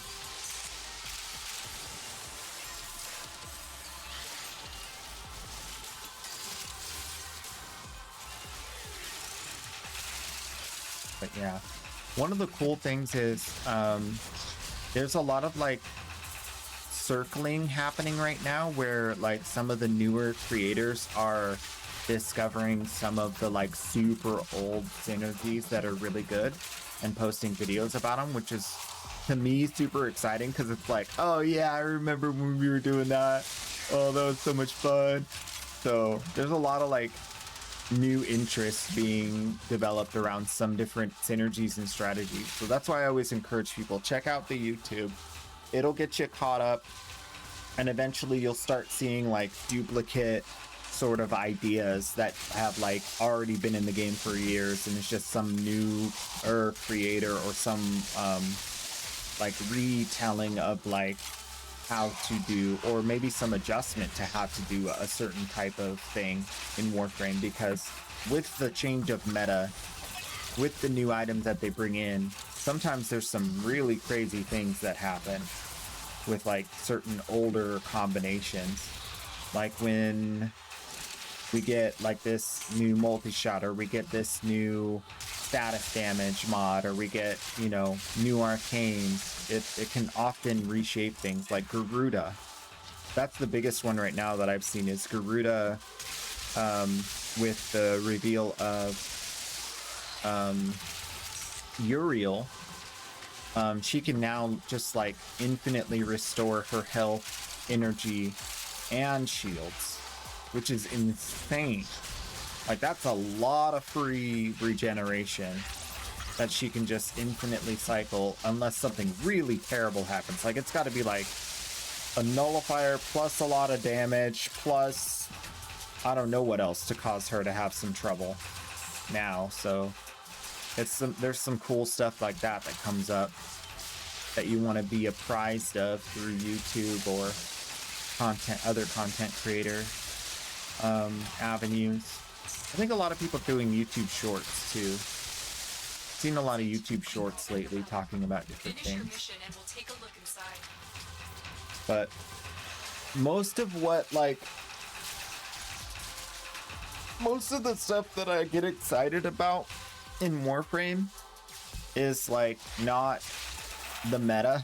But yeah, one of the cool things is there's a lot of like circling happening right now where like some of the newer creators are discovering some of the like super old synergies that are really good and posting videos about them, which is to me super exciting because it's like, oh yeah, I remember when we were doing that. Oh, that was so much fun. So there's a lot of like new interests being developed around some different synergies and strategies. So that's why I always encourage people, check out the YouTube. It'll get you caught up, and eventually you'll start seeing like duplicate sort of ideas that have like already been in the game for years, and it's just some new creator or some like retelling of like how to do, or maybe some adjustment to how to do a certain type of thing in Warframe. Because with the change of meta, with the new items that they bring in, sometimes there's some really crazy things that happen with like certain older combinations. Like when we get like this new multi-shot, or we get this new status damage mod, or we get, you know, new arcanes, it can often reshape things. Like Garuda, that's the biggest one right now that I've seen, is Garuda with the reveal of Uriel. She can now just like infinitely restore her health, energy, and shields, which is insane. Like, that's a lot of free regeneration that she can just infinitely cycle unless something really terrible happens. Like, it's got to be like a nullifier plus a lot of damage plus I don't know what else to cause her to have some trouble now. So there's some cool stuff like that that comes up that you want to be apprised of through YouTube or other content creator avenues. I think a lot of people doing YouTube shorts too. Seen a lot of YouTube shorts lately talking about different Finish your things. mission and we'll take a look inside. But most of the stuff that I get excited about in Warframe is like not the meta.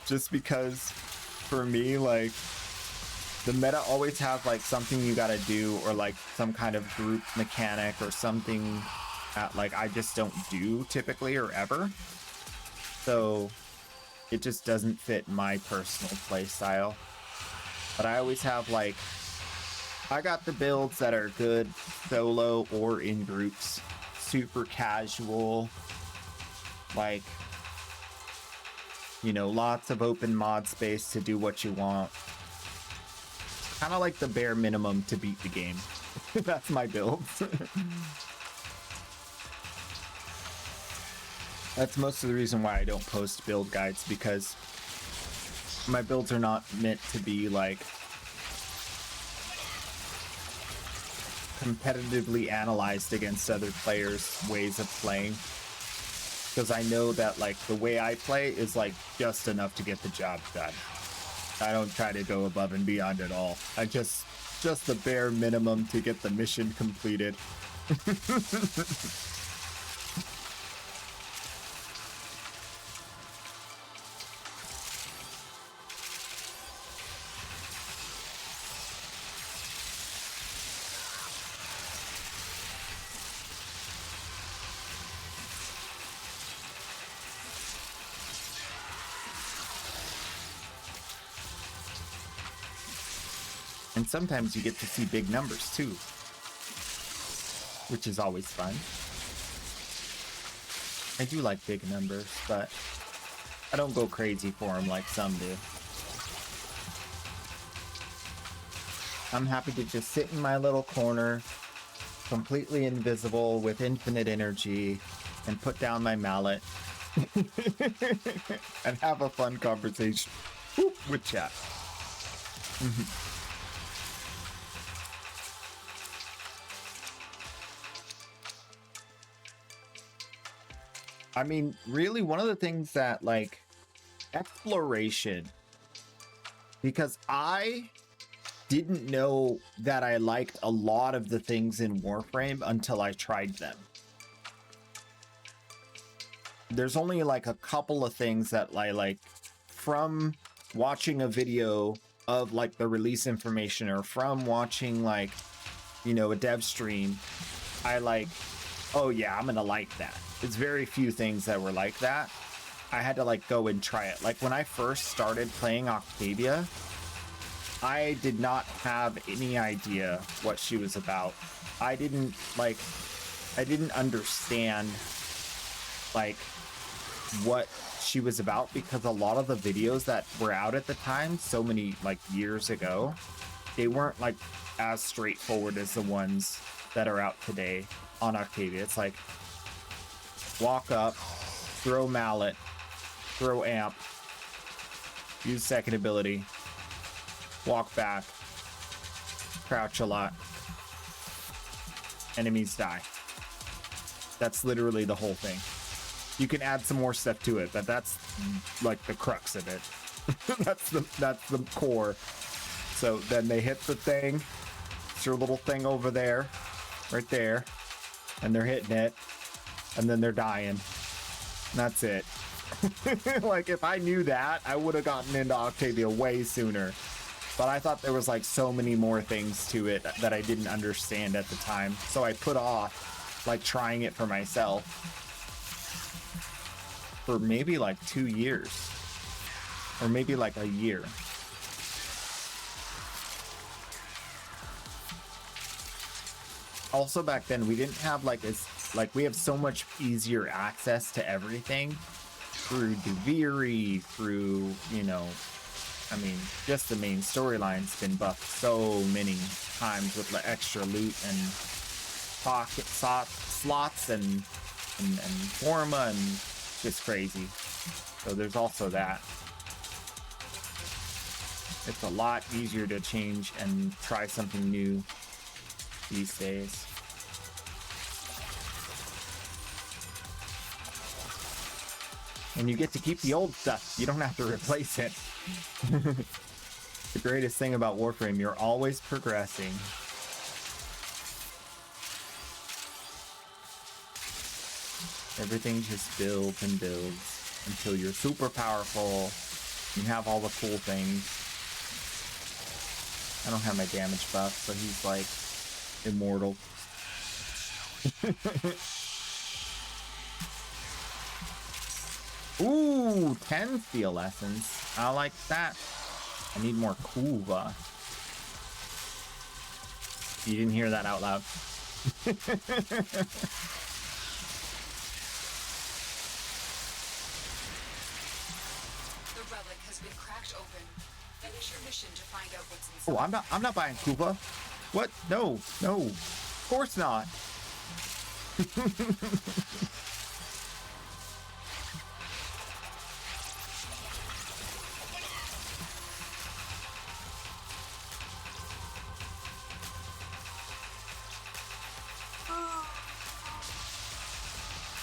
Just because for me, like, the meta always have like something you gotta do, or like some kind of group mechanic or something that like I just don't do typically or ever. So it just doesn't fit my personal play style. But I always have like, I got the builds that are good solo or in groups, super casual, like, you know, lots of open mod space to do what you want. Kind of like the bare minimum to beat the game. That's my build. That's most of the reason why I don't post build guides, because my builds are not meant to be like competitively analyzed against other players' ways of playing. Because I know that like the way I play is like just enough to get the job done. I don't try to go above and beyond at all. I just the bare minimum to get the mission completed. And sometimes you get to see big numbers too, which is always fun. I do like big numbers, but I don't go crazy for them like some do. I'm happy to just sit in my little corner, completely invisible with infinite energy, and put down my mallet and have a fun conversation with chat. I mean, really, one of the things that, like, exploration, because I didn't know that I liked a lot of the things in Warframe until I tried them. There's only like a couple of things that I like from watching a video of like the release information, or from watching like, you know, a dev stream. I like, oh yeah, I'm gonna like that. It's very few things that were like that. I had to like go and try it. Like when I first started playing Octavia, I did not have any idea what she was about. I didn't understand like what she was about, because a lot of the videos that were out at the time, so many like years ago, they weren't like as straightforward as the ones that are out today on Octavia. It's like walk up, throw mallet, throw amp, use second ability, walk back, crouch a lot, enemies die. That's literally the whole thing. You can add some more stuff to it, but that's like the crux of it. that's the core. So then they hit the thing. It's your little thing over there, right there, and they're hitting it, and then they're dying. And that's it. Like if I knew that, I would have gotten into Octavia way sooner. But I thought there was like so many more things to it that I didn't understand at the time. So I put off like trying it for myself for maybe like 2 years, or maybe like a year. Also back then we didn't have like we have so much easier access to everything through Duviri, through, you know, I mean, just the main storyline's been buffed so many times with the extra loot and pocket slots and forma, and just crazy. So there's also that. It's a lot easier to change and try something new these days. And you get to keep the old stuff. You don't have to replace it. The greatest thing about Warframe, you're always progressing. Everything just builds and builds until you're super powerful. You have all the cool things. I don't have my damage buff, so he's like immortal. Ooh, 10 steel lessons. I like that. I need more Kuva. You didn't hear that out loud. The relic has been cracked open. Finish your mission to find out what's inside. Oh, I'm not buying Kuva. What? No. Of course not.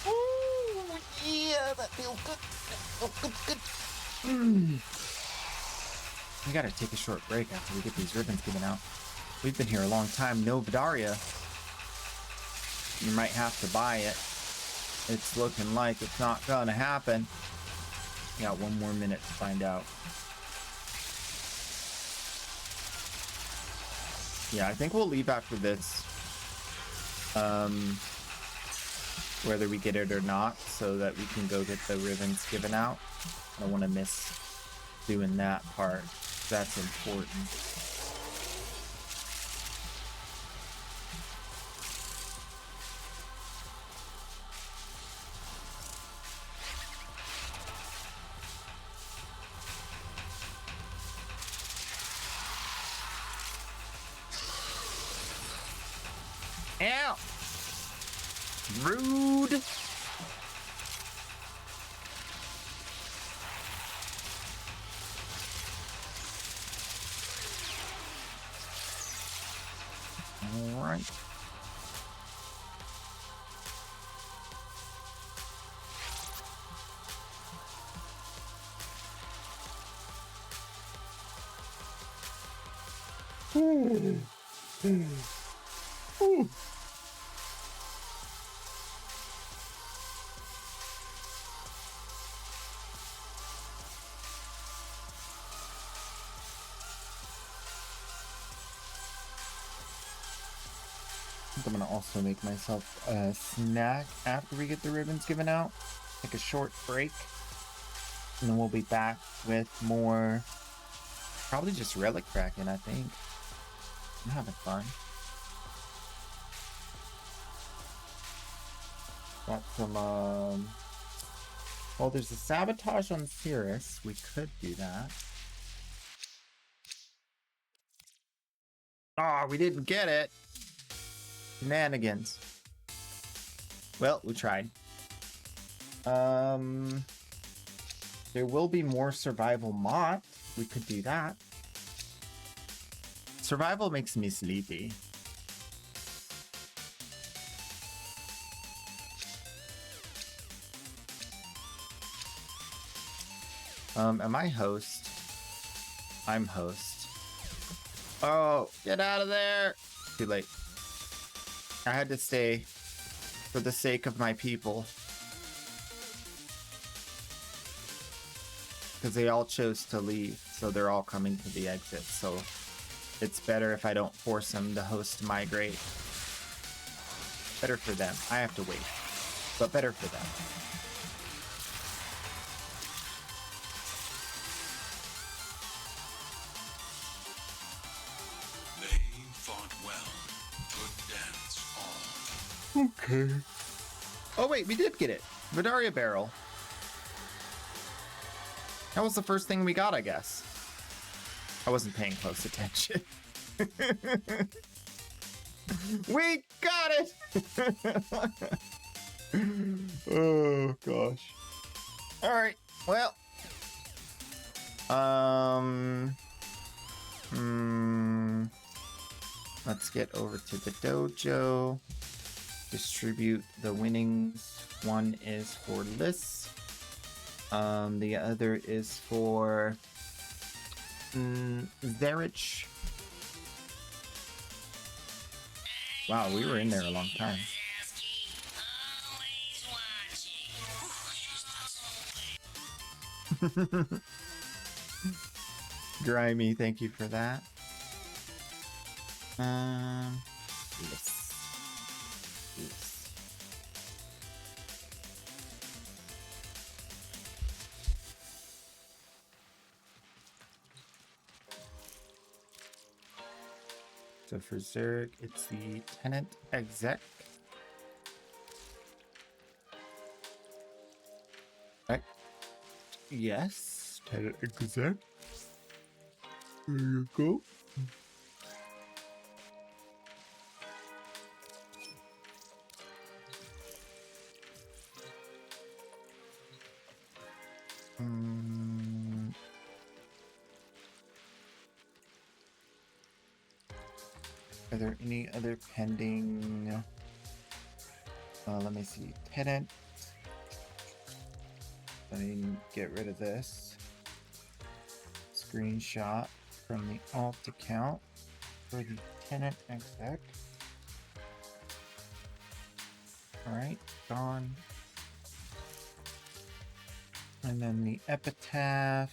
Oh, yeah, that feels good. Oh, good. We gotta take a short break after we get these ribbons given out. We've been here a long time. No Vidaria. You might have to buy it. It's looking like it's not gonna happen. We got 1 more minute to find out. Yeah, I think we'll leave after this. Whether we get it or not, so that we can go get the ribbons given out. I don't want to miss doing that part. That's important. Ow! Rude! Alright. I'm gonna also make myself a snack after we get the ribbons given out. Take a short break. And then we'll be back with more. Probably just relic cracking, I think. I'm having fun. Got some, well, there's a sabotage on Cirrus. We could do that. Oh, we didn't get it. Shenanigans. Well, we tried. There will be more survival mod. We could do that. Survival makes me sleepy. Am I host? I'm host. Oh, get out of there! Too late. I had to stay for the sake of my people. Because they all chose to leave, so they're all coming to the exit, so it's better if I don't force them to host migrate. Better for them. I have to wait, but better for them. They fought well. Good dance, all. Okay. Oh wait, we did get it. Vidaria barrel. That was the first thing we got, I guess. I wasn't paying close attention. We got it! Oh, gosh. Alright, well. Let's get over to the dojo. Distribute the winnings. One is for Liz. The other is for Zerich. Wow, we were in there a long time. Grimy, thank you for that. Yes. Yes. So for Zerg, it's the tenant exec. Right. Yes, tenant exec. There you go. Are there any other pending? Let me see. Tenant. Let me get rid of this. Screenshot from the alt account for the tenant exec. Alright, gone. And then the epitaph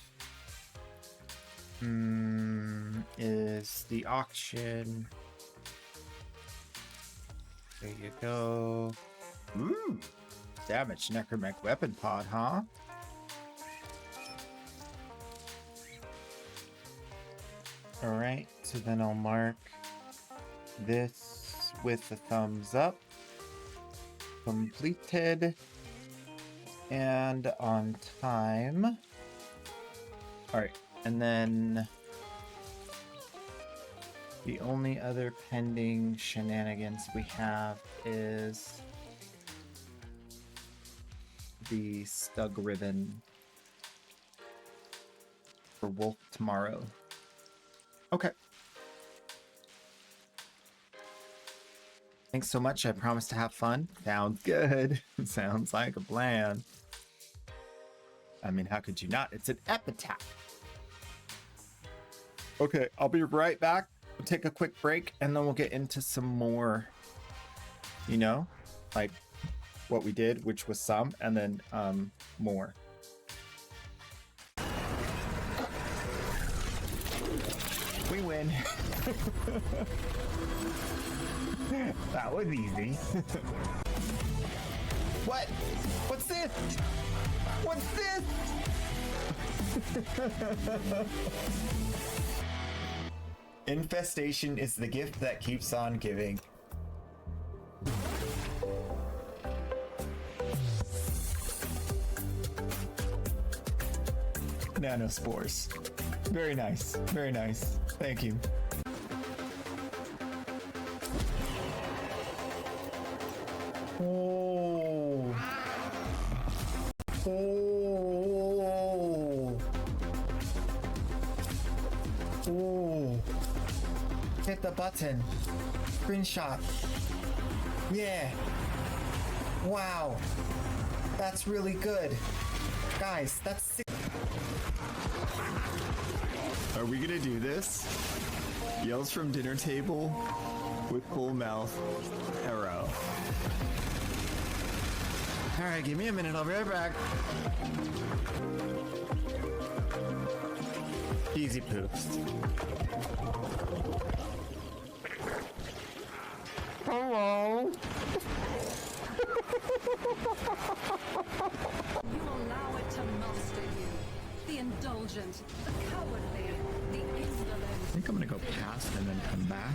is the auction. There you go. Ooh, damage necromech weapon pod, huh? Alright, so then I'll mark this with the thumbs up. Completed. And on time. Alright, and then The only other pending shenanigans we have is the Stug Ribbon for Wolf tomorrow. Okay. Thanks so much. I promise to have fun. Sounds good. Sounds like a plan. I mean, how could you not? It's an epitaph. Okay, I'll be right back. We'll take a quick break and then we'll get into some more, you know, like what we did, which was some, and then more. We win. That was easy. What? What's this? What's this? Infestation is the gift that keeps on giving. Nanospores. Very nice. Very nice. Thank you. Oh. Oh. Oh. Hit the button. Screenshot. Yeah. Wow. That's really good. Guys, that's sick. Are we gonna do this? Yells from dinner table with full mouth arrow. Alright, give me a minute, I'll be right back. Easy poops. Hello. You allow it to master you. The indulgent, the cowardly, the indolent. I think I'm gonna go past and then come back.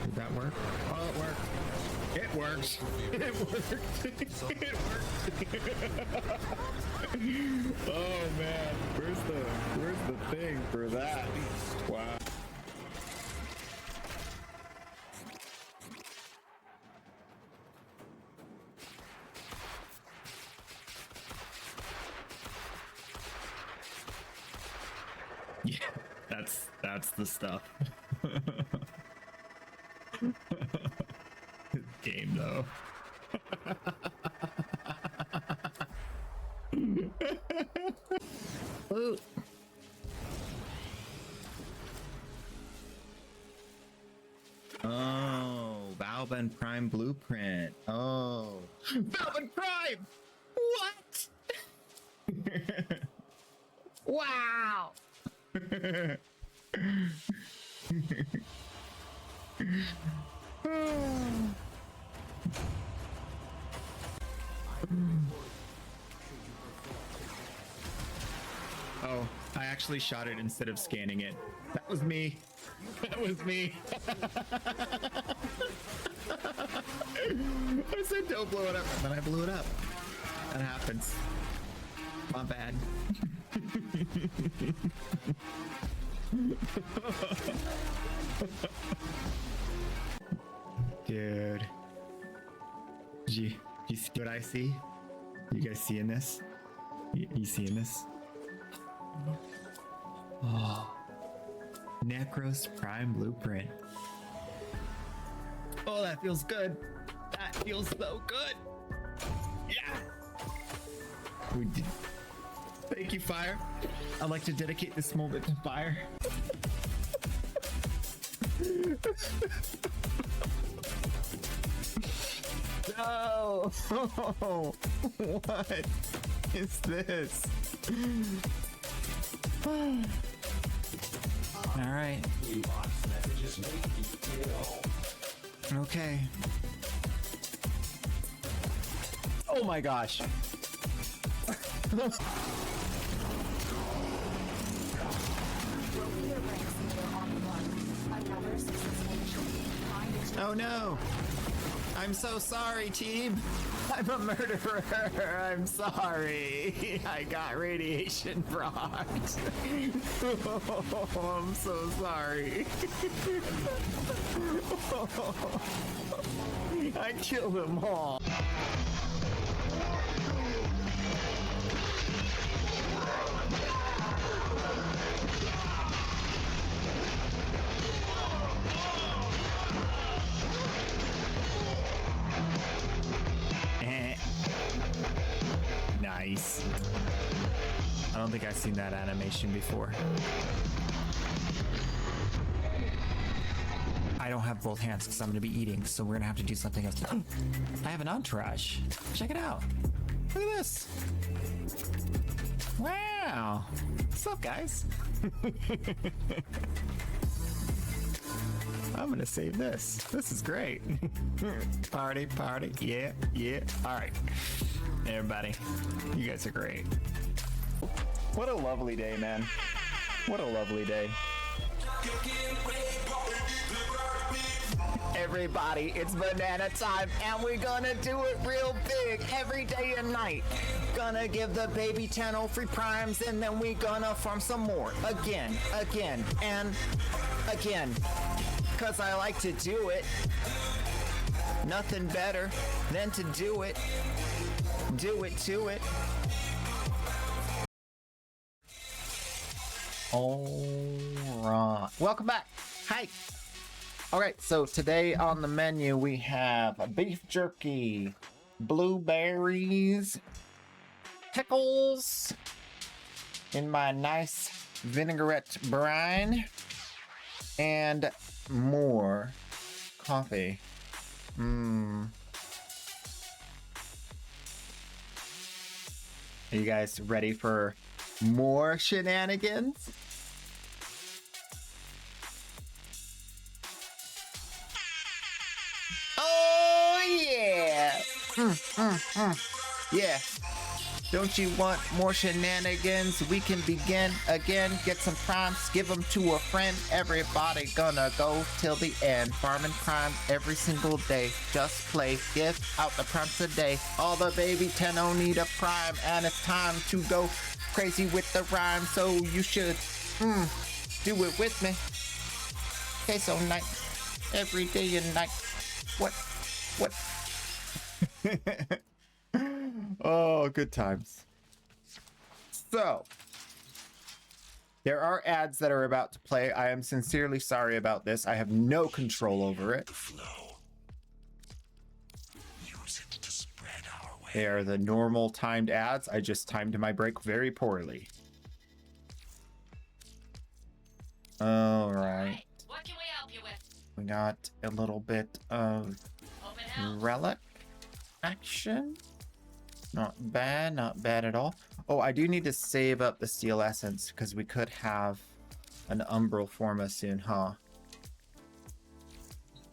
Did that work? Oh, it worked. It works. It worked. It worked. Oh man, where's the thing for that? Wow. Yeah, that's the stuff. Game though. Ooh. Oh, Valben Prime Blueprint. Oh, Valben Prime. What? Wow. Oh, I actually shot it instead of scanning it. That was me. That was me. I said don't blow it up, and then I blew it up. That happens. My bad. Dude. Did you see what I see? You guys seeing this? You seeing this? Oh. Necros Prime Blueprint. Oh, that feels good. That feels so good. Yeah. We did. Thank you, Fire. I'd like to dedicate this moment to Fire. No! What is this? All right. Okay. Oh my gosh. Oh no! I'm so sorry, team! I'm a murderer. I'm sorry. I got radiation frogs. Oh, I'm so sorry. I killed them all. Nice. I don't think I've seen that animation before. I don't have both hands because I'm going to be eating, so we're going to have to do something else. I have an entourage. Check it out. Look at this. Wow. What's up, guys? I'm going to save this. This is great. Party, party. Yeah, yeah. All right. Everybody, you guys are great. What a lovely day, man. What a lovely day. Everybody, it's banana time, and we're gonna do it real big every day and night. Gonna give the baby channel free primes, and then we gonna farm some more. Again, and again. Cause I like to do it. Nothing better than to do it. Do it to it. Alright. Welcome back. Hi. Alright, so today on the menu we have a beef jerky, blueberries, pickles in my nice vinaigrette brine, and more coffee. Are you guys ready for more shenanigans? Oh yeah! Yeah. Don't you want more shenanigans? We can begin again. Get some primes, give them to a friend. Everybody gonna go till the end. Farming primes every single day. Just play, give out the primes today. All the baby tenno need a prime, and it's time to go crazy with the rhyme. So you should do it with me. Okay, so night, every day and night. What? Oh, good times. So, there are ads that are about to play. I am sincerely sorry about this. I have no control over it. Use it to spread our way. They are the normal timed ads. I just timed my break very poorly. All right. What can we help you with? We got a little bit of Open house. relic action. Not bad at all. Oh, I do need to save up the steel essence because we could have an umbral forma soon, huh?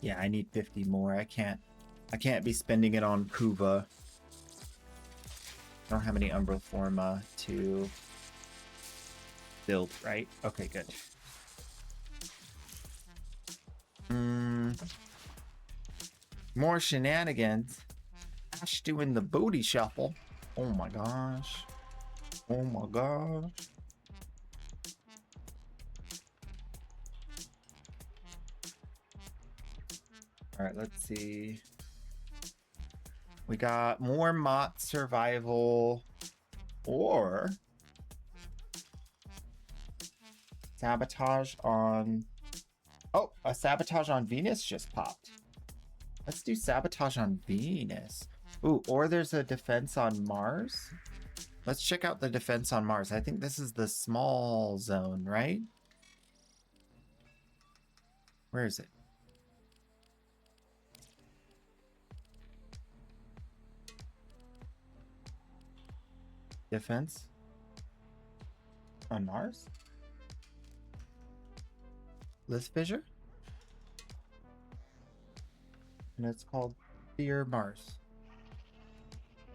Yeah, I need 50 more. I can't be spending it on Kuva. I don't have any umbral forma to build, right? Okay, good. More shenanigans. Ash doing the booty shuffle. Oh my gosh. Oh my gosh. All right, let's see. We got more Mott survival or sabotage on... Oh, a sabotage on Venus just popped. Let's do sabotage on Venus. Ooh, or there's a defense on Mars. Let's check out the defense on Mars. I think this is the small zone, right? Where is it? Defense on Mars? List fissure? And it's called Fear Mars.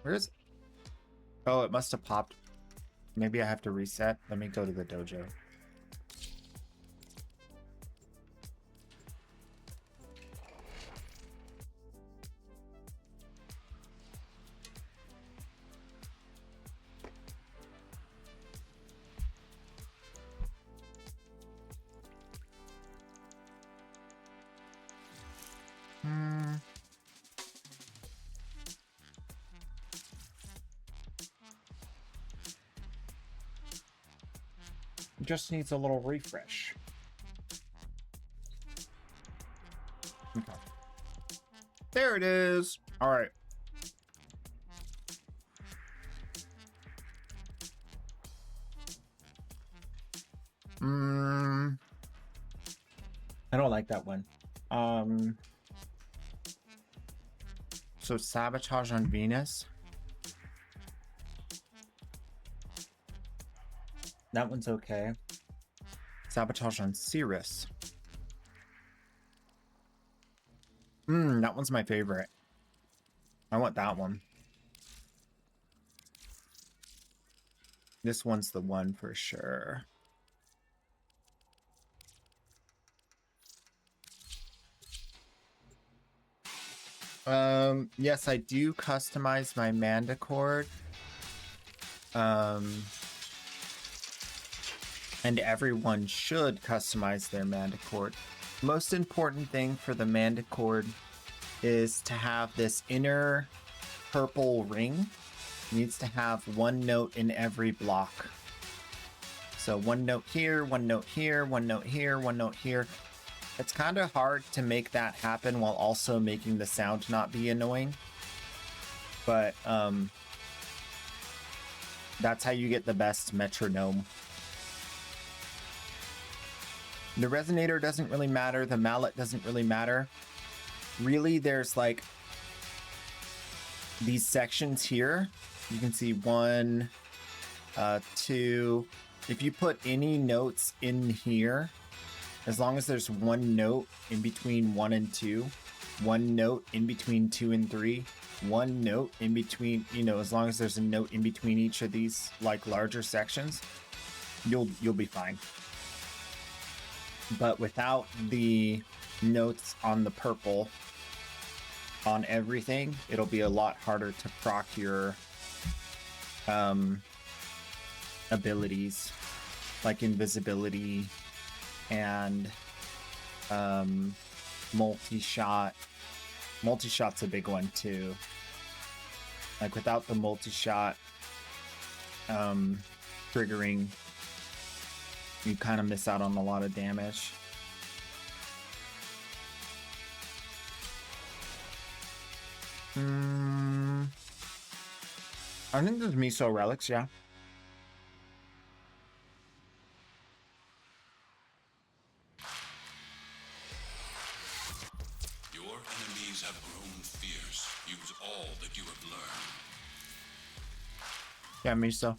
Where is it? Oh, it must have popped. Maybe I have to reset. Let me go to the dojo. just needs a little refresh. Okay. There it is. All right. I don't like that one. So Sabotage on Venus. That one's okay. Sabotage on Cirrus. That one's my favorite. I want that one. This one's the one for sure. Yes, I do customize my Manticore. And everyone should customize their Manticore. Most important thing for the Manticore is to have this inner purple ring. It needs to have one note in every block. So one note here, one note here, one note here, one note here. It's kind of hard to make that happen while also making the sound not be annoying. But that's how you get the best metronome. The resonator doesn't really matter. The mallet doesn't really matter. Really, there's like these sections here. You can see 1, 2. If you put any notes in here, as long as there's one note in between 1 and 2, one note in between 2 and 3, one note in between, you know, as long as there's a note in between each of these like larger sections, you'll be fine. But without the notes on the purple on everything, it'll be a lot harder to proc your abilities like invisibility and multi-shot. Multi-shot's a big one too. Like without the multi-shot triggering, you kind of miss out on a lot of damage. I think there's miso relics, yeah. Your enemies have grown fierce. Use all that you have learned. Yeah, miso.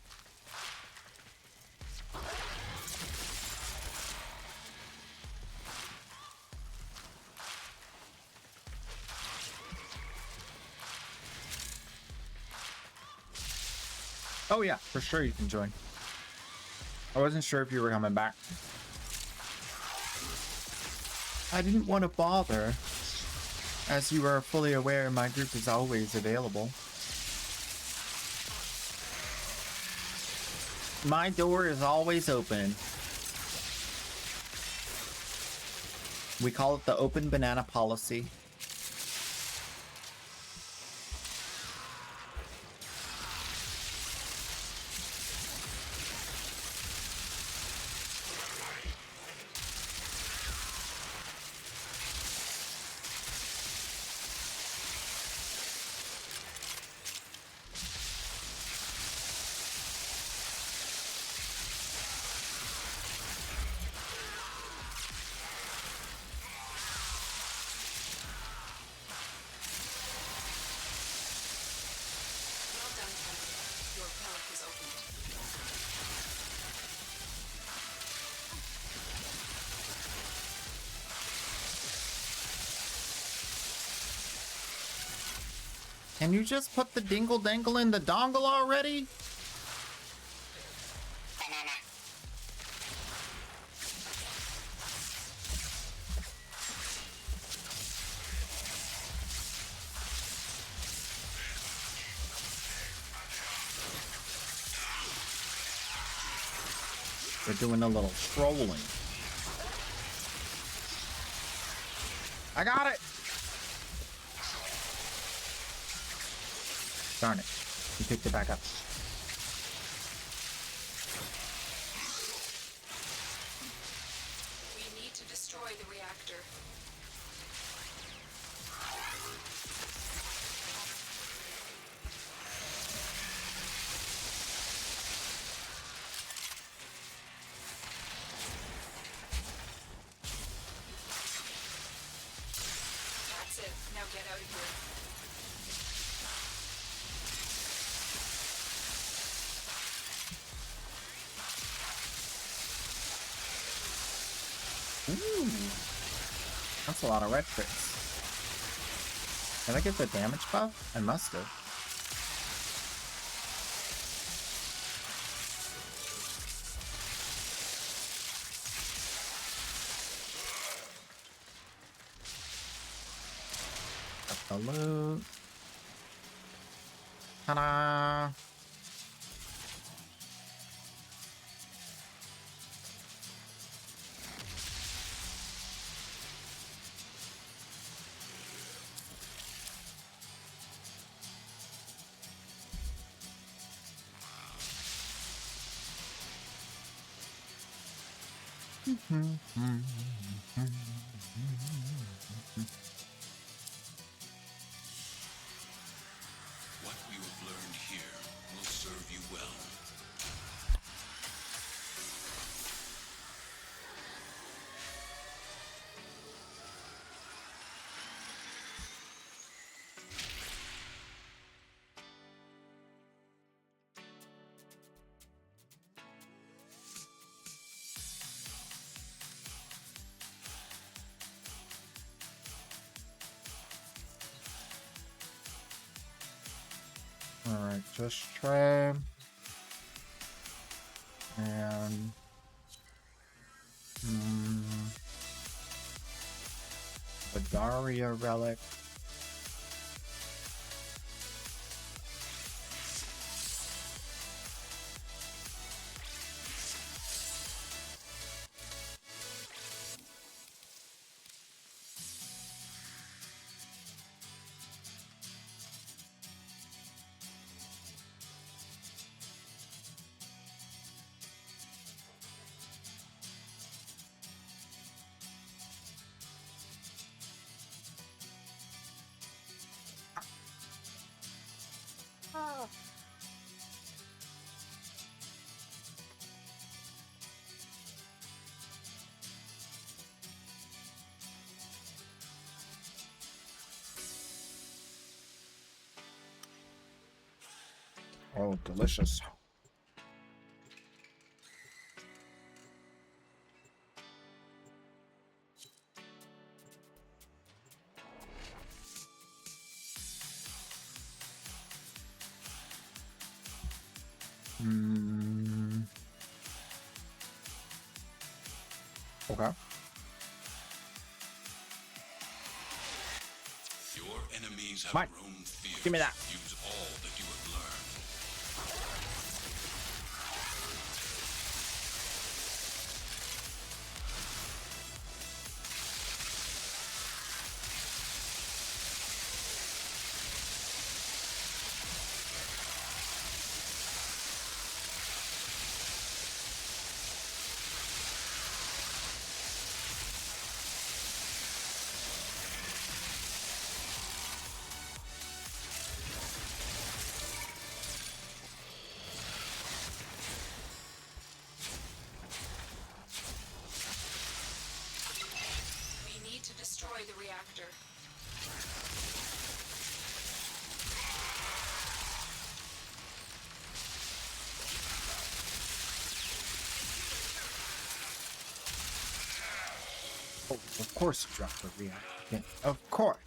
Oh yeah, for sure you can join. I wasn't sure if you were coming back. I didn't want to bother. As you are fully aware, my group is always available. My door is always open. We call it the open banana policy. Well done, Kennedy. Your relic is opened. Can you just put the dingle dangle in the dongle already? We're doing a little trolling. I got it! Darn it. He picked it back up. the reactor. That's it. Now get out of here. Ooh, that's a lot of red crits. Did I get the damage buff? I must have. Got the loot. Ta-da! What you have learned here will serve you well. Alright, just try. And the Daria relic. Oh, delicious. Okay. Your enemies have Mine. grown fierce. Give me that. Use all that you have learned. We need to destroy the reactor. Oh, of course you dropped the reactor. Of course.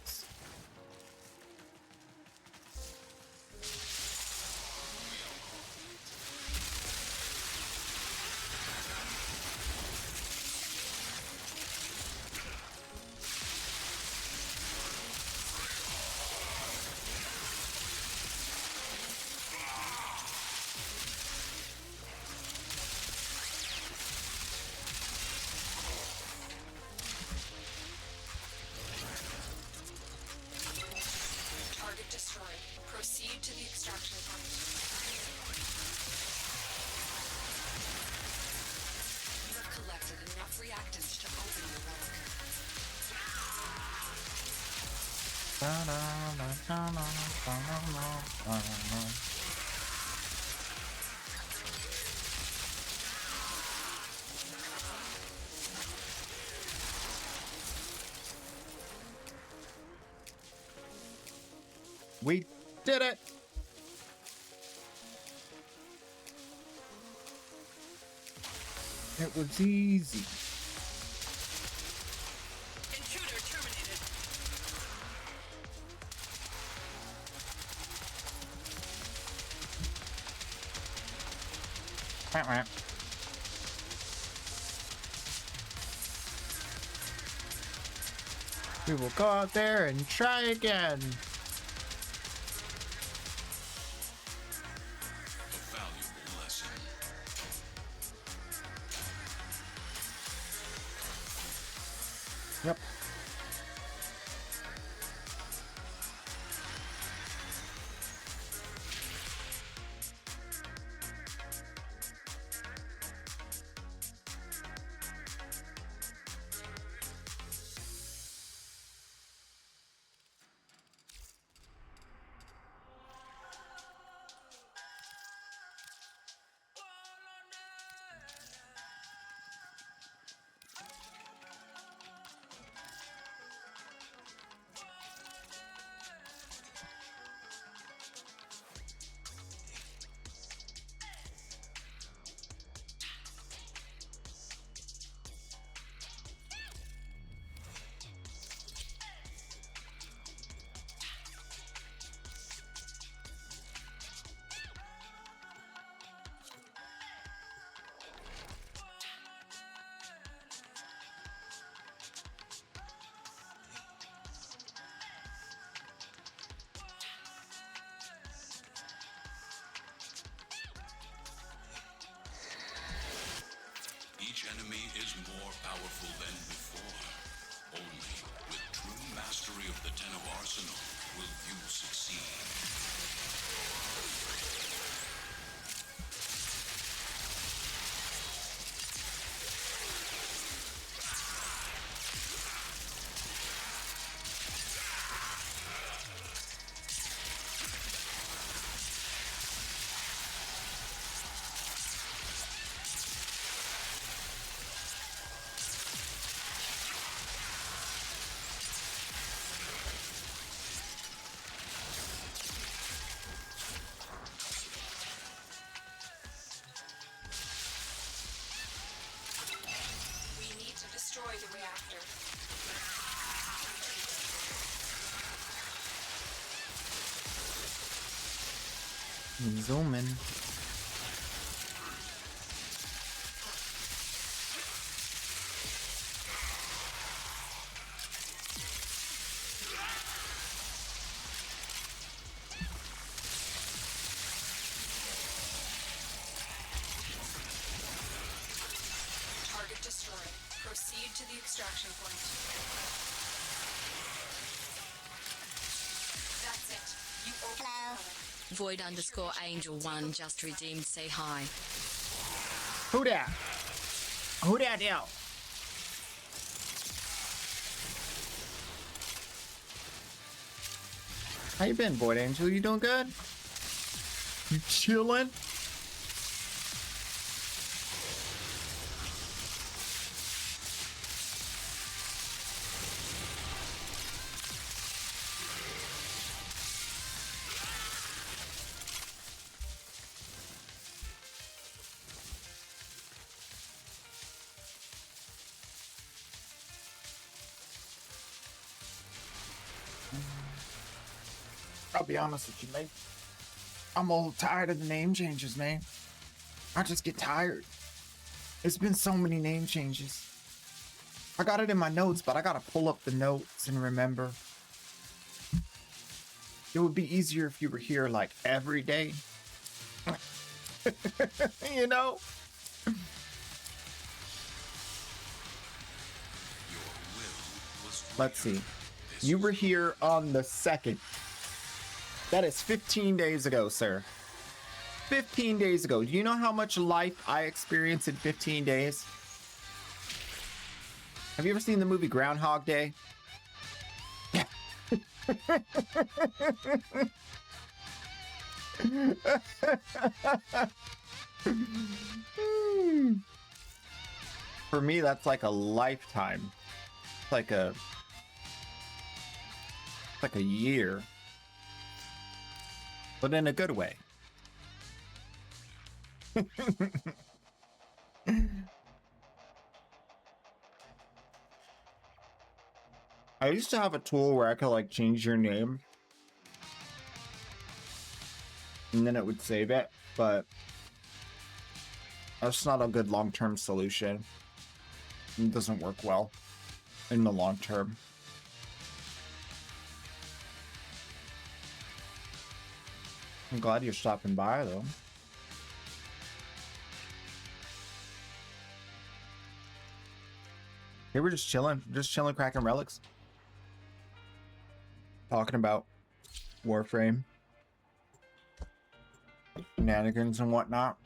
We did it! It was easy. Intruder terminated. We will go out there and try again. A valuable lesson. Yep. Each enemy is more powerful than before. Only with true mastery of the Tenno arsenal will you succeed. We need to destroy the reactor. Zoom in. Target destroyed. Proceed to the extraction point. That's it. You open. Hello. Void_Angel1 just redeemed. Say hi. Who that? Who that yo? How you been, Void Angel? You doing good? You chilling? I'll be honest with you, mate. I'm all tired of the name changes, man. I just get tired. It's been so many name changes. I got it in my notes, but I gotta pull up the notes and remember. It would be easier if you were here like every day. You know? Your will was Let's see. You were here on the 2nd. That is 15 days ago, sir. 15 days ago. Do you know how much life I experienced in 15 days? Have you ever seen the movie Groundhog Day? For me, that's like a lifetime. It's like a year. But in a good way. I used to have a tool where I could like change your name and then it would save it, but that's not a good long-term solution. It doesn't work well in the long term. I'm glad you're stopping by though. They were just chilling, cracking relics. Talking about Warframe, shenanigans and whatnot.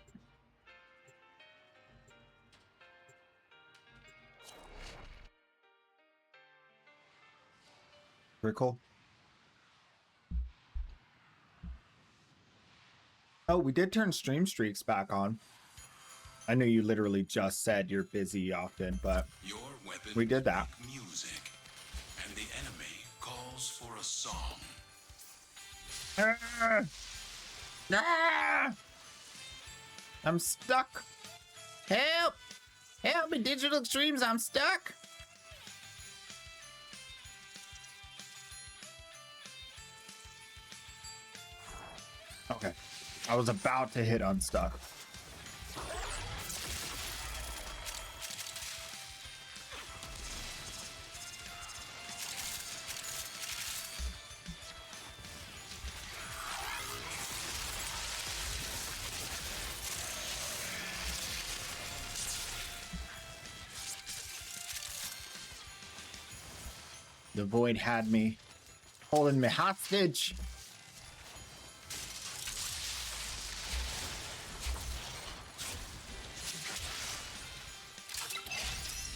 Very cool. Oh, we did turn stream streaks back on. I know you literally just said you're busy often, but Your weapon we did that. music, and the enemy calls for a song. Ah! Ah! I'm stuck. Help! Help me, digital streams, I'm stuck. Okay. I was about to hit unstuck. The void had me, holding me hostage.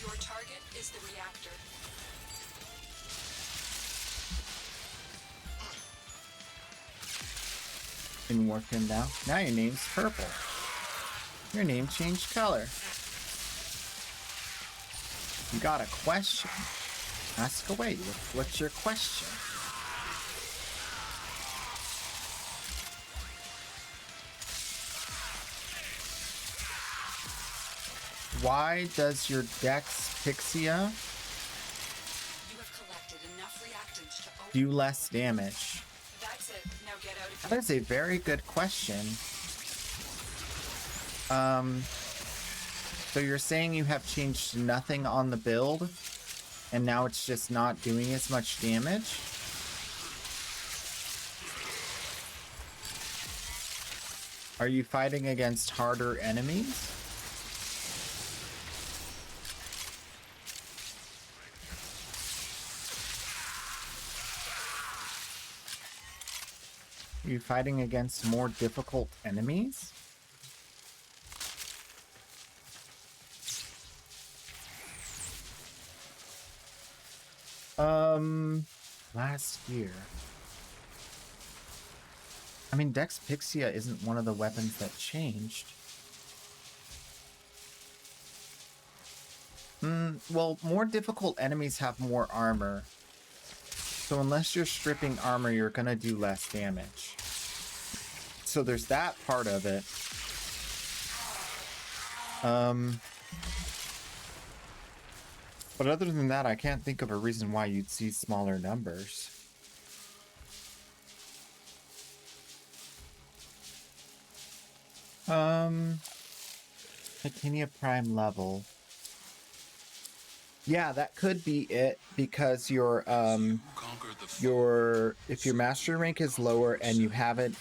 Your target is the reactor. In Warframe now. Now your name's purple. Your name changed color. You got a question? Ask away. What's your question? Why does your Dex Pixia You have collected enough reactants to open. do less damage? That's it. Now get out of That here. is a very good question. So you're saying you have changed nothing on the build, and now it's just not doing as much damage? Are you fighting against harder enemies? Are you fighting against more difficult enemies? Last year. I mean, Dex Pixia isn't one of the weapons that changed. Well, more difficult enemies have more armor. So unless you're stripping armor, you're gonna do less damage. So there's that part of it. But other than that, I can't think of a reason why you'd see smaller numbers. Titania Prime level. Yeah, that could be it, because your if your master rank is lower and you haven't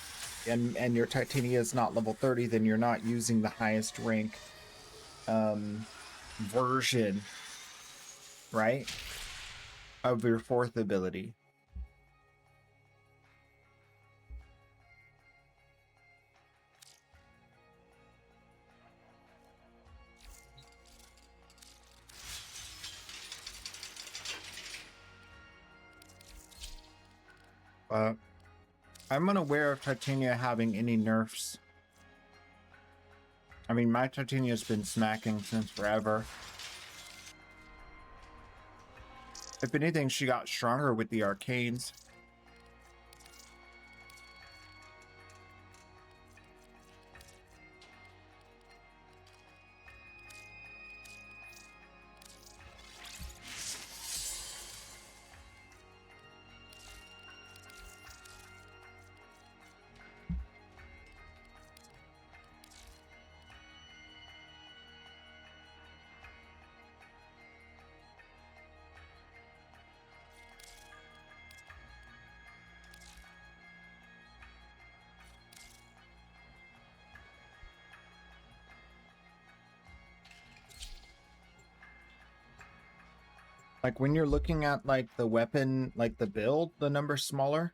and your Titania is not level 30, then you're not using the highest rank version, right, of your fourth ability. But I'm unaware of Titania having any nerfs. I mean, my Titania's been smacking since forever. If anything, she got stronger with the arcades. Like when you're looking at like the weapon, like the build, the number's smaller.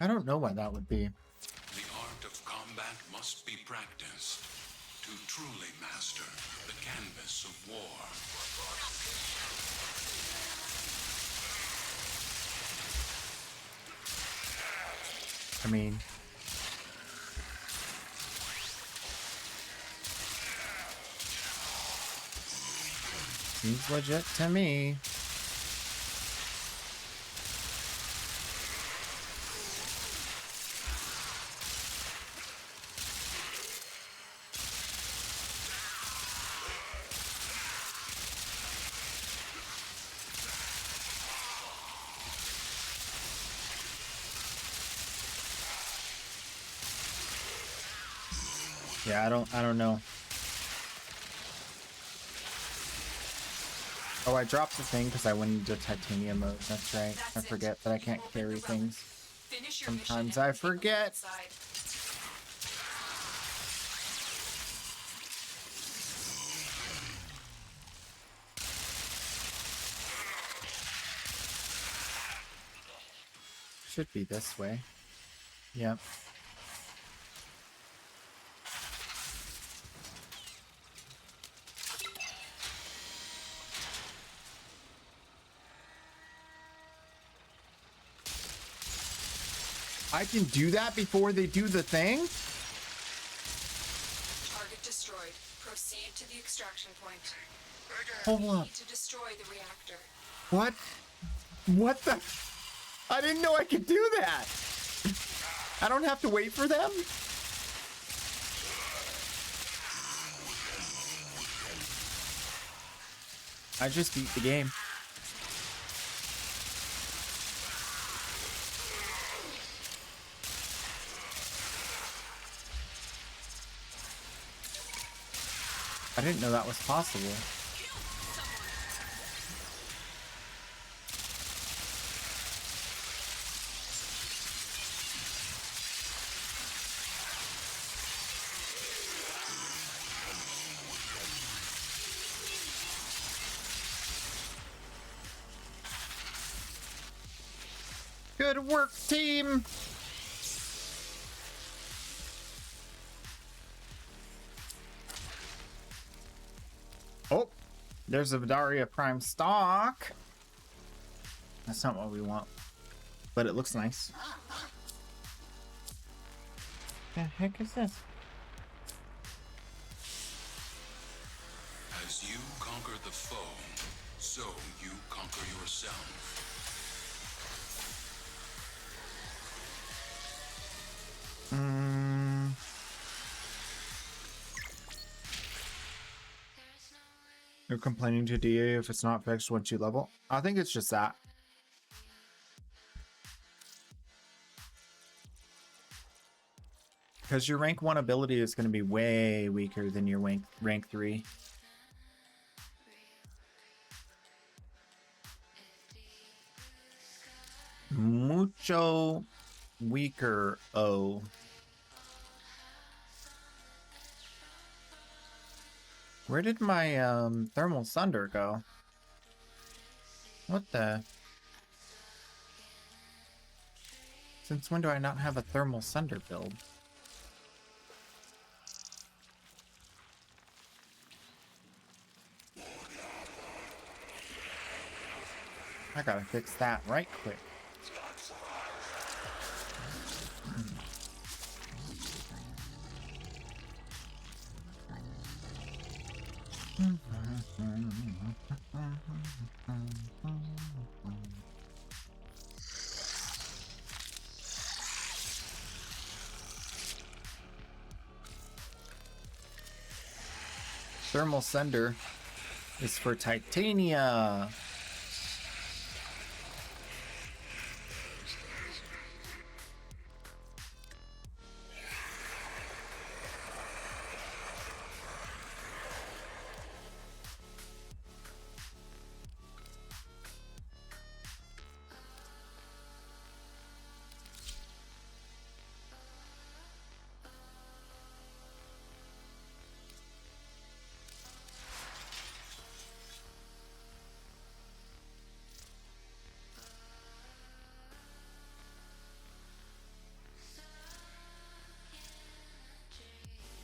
I don't know why that would be. The art of combat must be practiced to truly master the canvas of war. I mean, seems legit to me. Yeah, I don't know. Oh, I dropped the thing because I went into titanium mode. That's right. I forget that I can't carry things. Finish your mission Sometimes and I take a look forget. inside. Should be this way. Yep. I can do that before they do the thing? Target destroyed. Proceed to the extraction point. Hold We up. need to destroy the reactor. What? What the? I didn't know I could do that. I don't have to wait for them? I just beat the game. I didn't know that was possible. Good work, team! Oh, there's a Vidaria Prime stock. That's not what we want, but it looks nice. The heck is this? As you conquer the foe, so you conquer yourself. You're complaining to DA if it's not fixed once you level? I think it's just that. Because your rank 1 ability is going to be way weaker than your rank 3. Mucho weaker, oh. Where did my thermal thunder go? What the? Since when do I not have a thermal thunder build? I gotta fix that right quick. Thermal Sunder is for Titania.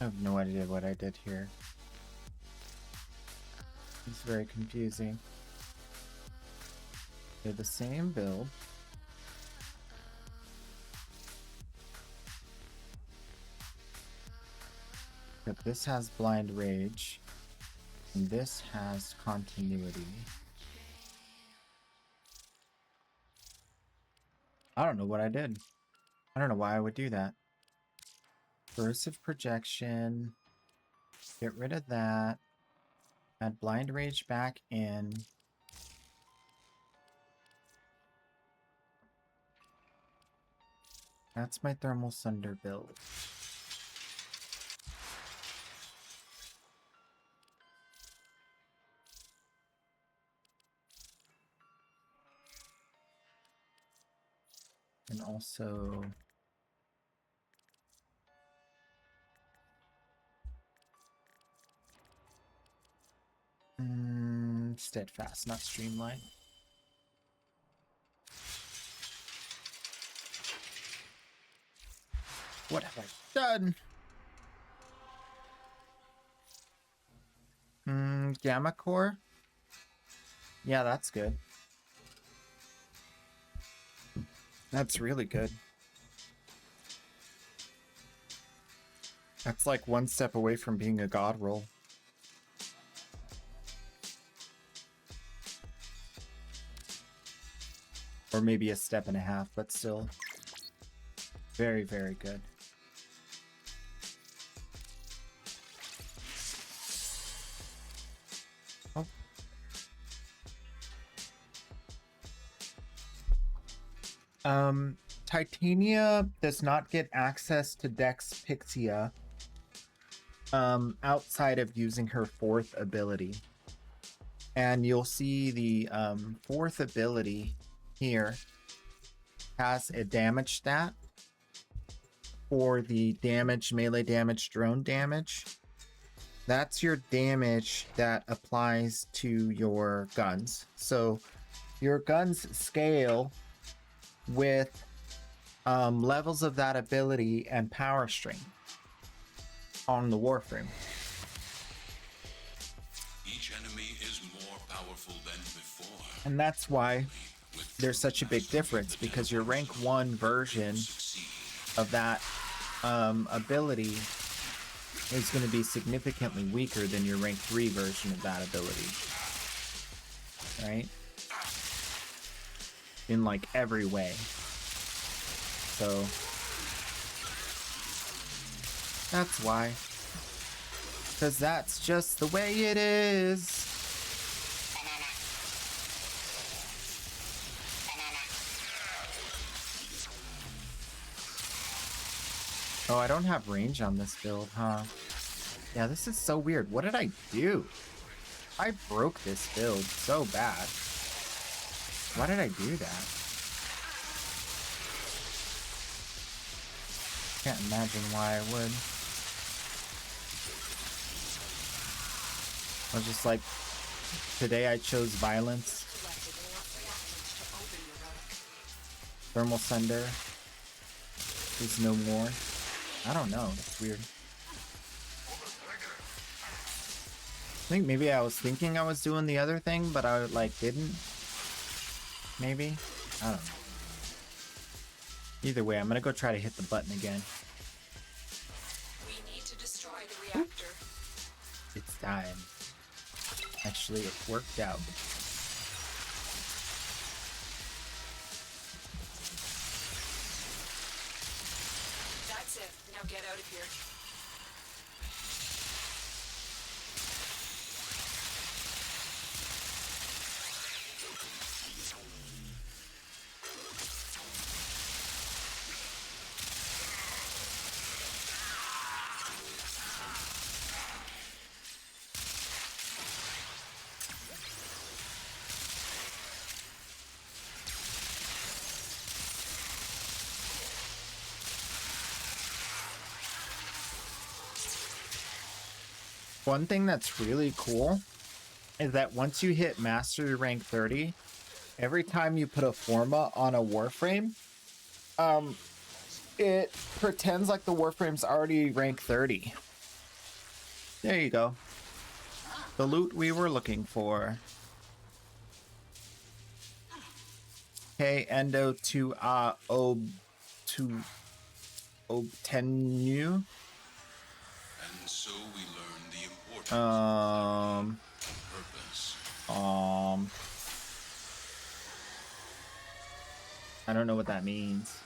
I have no idea what I did here. It's very confusing. They're the same build. But this has Blind Rage, and this has Continuity. I don't know what I did. I don't know why I would do that. Corrosive Projection. Get rid of that. Add Blind Rage back in. That's my Thermal Sunder build. And also... Steadfast, not Streamline. What have I done? Gamma Core? Yeah, that's good. That's really good. That's like one step away from being a god roll. Or maybe a step and a half, but still very, very good. Oh. Titania does not get access to Dex Pixia outside of using her 4th ability. And you'll see the 4th ability here has a damage stat for the damage, melee damage, drone damage. That's your damage that applies to your guns. So your guns scale with levels of that ability and power strength on the warframe. Each enemy is more powerful than before. And that's why there's such a big difference, because your rank 1 version of that ability is going to be significantly weaker than your rank 3 version of that ability. Right? In like every way. So that's why. Because that's just the way it is. Oh, I don't have range on this build, huh? Yeah, this is so weird. What did I do? I broke this build so bad. Why did I do that? Can't imagine why I would. I was just like, today I chose violence. Thermal Sunder is no more. I don't know. That's weird. I think maybe I was thinking I was doing the other thing, but I like didn't. maybe? I don't know. Either way, I'm gonna go try to hit the button again. We need to destroy the reactor. It's time. Actually, it worked out. That's it. Now get out of here. One thing that's really cool is that once you hit Mastery Rank 30, every time you put a Forma on a Warframe, it pretends like the Warframe's already rank 30. There you go. The loot we were looking for. Okay, Endo to obtenu. And so we learn the importance Um, of purpose. I don't know what that means.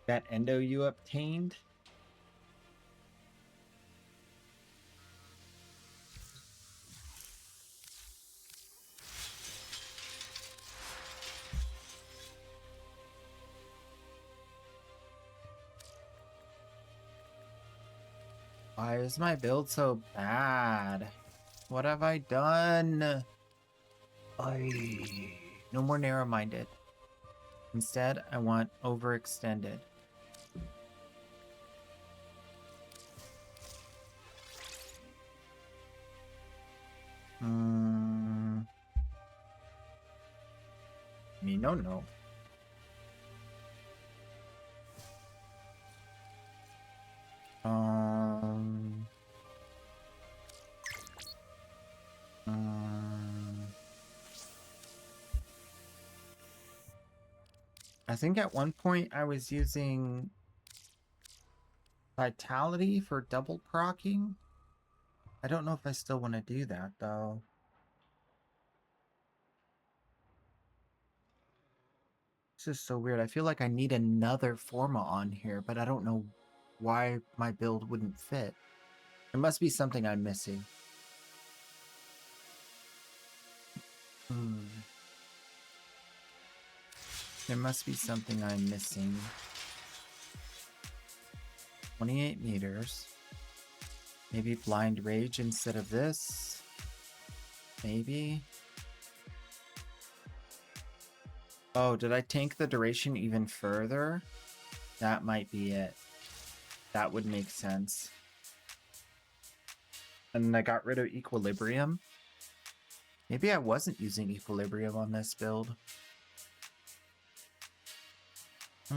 That endo you obtained? Why is my build so bad? What have I done? No more narrow-minded. Instead, I want overextended. Me no. I think at one point I was using Vitality for double procking. I don't know if I still want to do that though. This is so weird. I feel like I need another Forma on here, but I don't know why my build wouldn't fit. There must be something I'm missing. There must be something I'm missing. 28 meters. Maybe Blind Rage instead of this. Maybe. Oh, did I tank the duration even further? That might be it. That would make sense. And I got rid of Equilibrium. Maybe I wasn't using Equilibrium on this build. If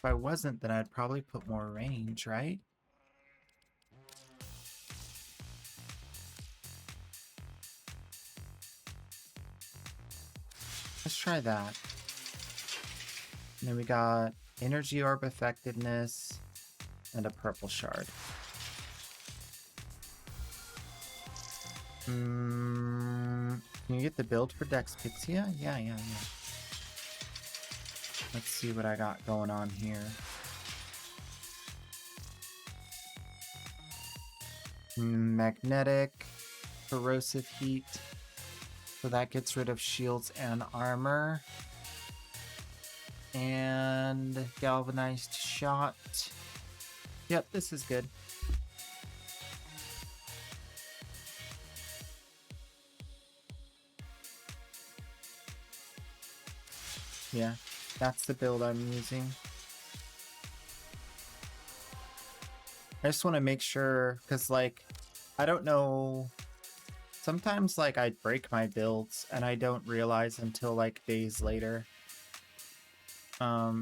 I wasn't, then I'd probably put more range, right? Let's try that. And then we got Energy Orb Effectiveness and a Purple Shard. Can you get the build for Dex Pixia? Yeah. Let's see what I got going on here. Magnetic, Corrosive Heat. So that gets rid of shields and armor. And Galvanized Shot. Yep, this is good. Yeah, that's the build I'm using. I just want to make sure, because, like, I don't know. Sometimes, like, I break my builds and I don't realize until, like, days later. I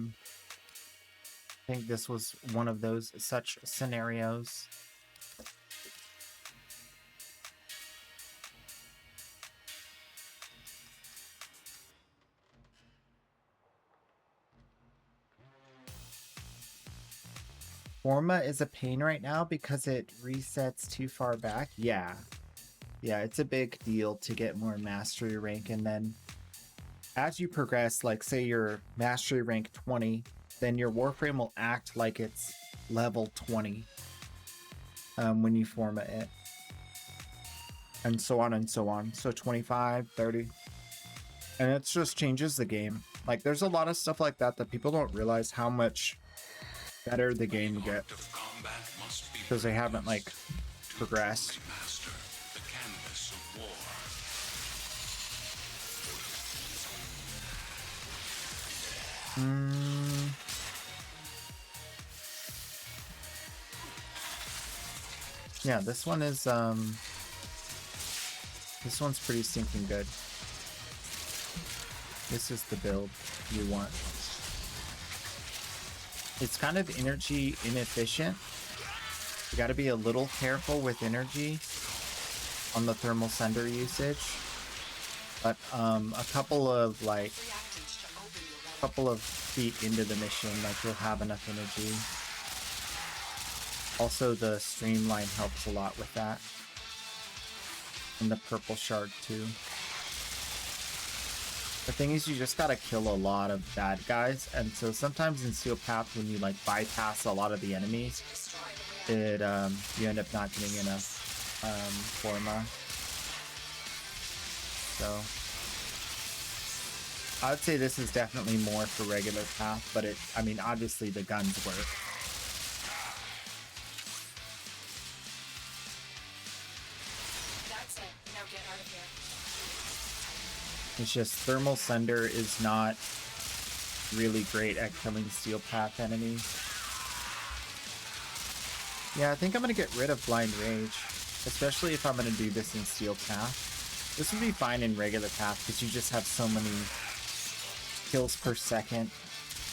think this was one of those such scenarios. Forma is a pain right now because it resets too far back. Yeah. Yeah, it's a big deal to get more mastery rank, and then as you progress, like say you're mastery rank 20, then your warframe will act like it's level 20 when you forma it. And so on and so on. So 25, 30. And it just changes the game. Like there's a lot of stuff like that that people don't realize how much better the game gets because they haven't like progressed. Yeah, this one is this one's pretty stinking good. This is the build you want. It's kind of energy inefficient. You got to be a little careful with energy on the thermal sender usage. But a couple of feet into the mission, like you'll have enough energy. Also, the streamline helps a lot with that. And the purple shard too. The thing is, you just gotta kill a lot of bad guys, and so sometimes in Steel Path, when you like bypass a lot of the enemies, it you end up not getting enough forma. So I would say this is definitely more for regular path, but I mean, obviously the guns work. That's it. Now get out of here. It's just Thermal Sender is not really great at killing Steel Path enemies. Yeah, I think I'm gonna get rid of Blind Rage, especially if I'm gonna do this in Steel Path. This would be fine in regular path because you just have so many kills per second.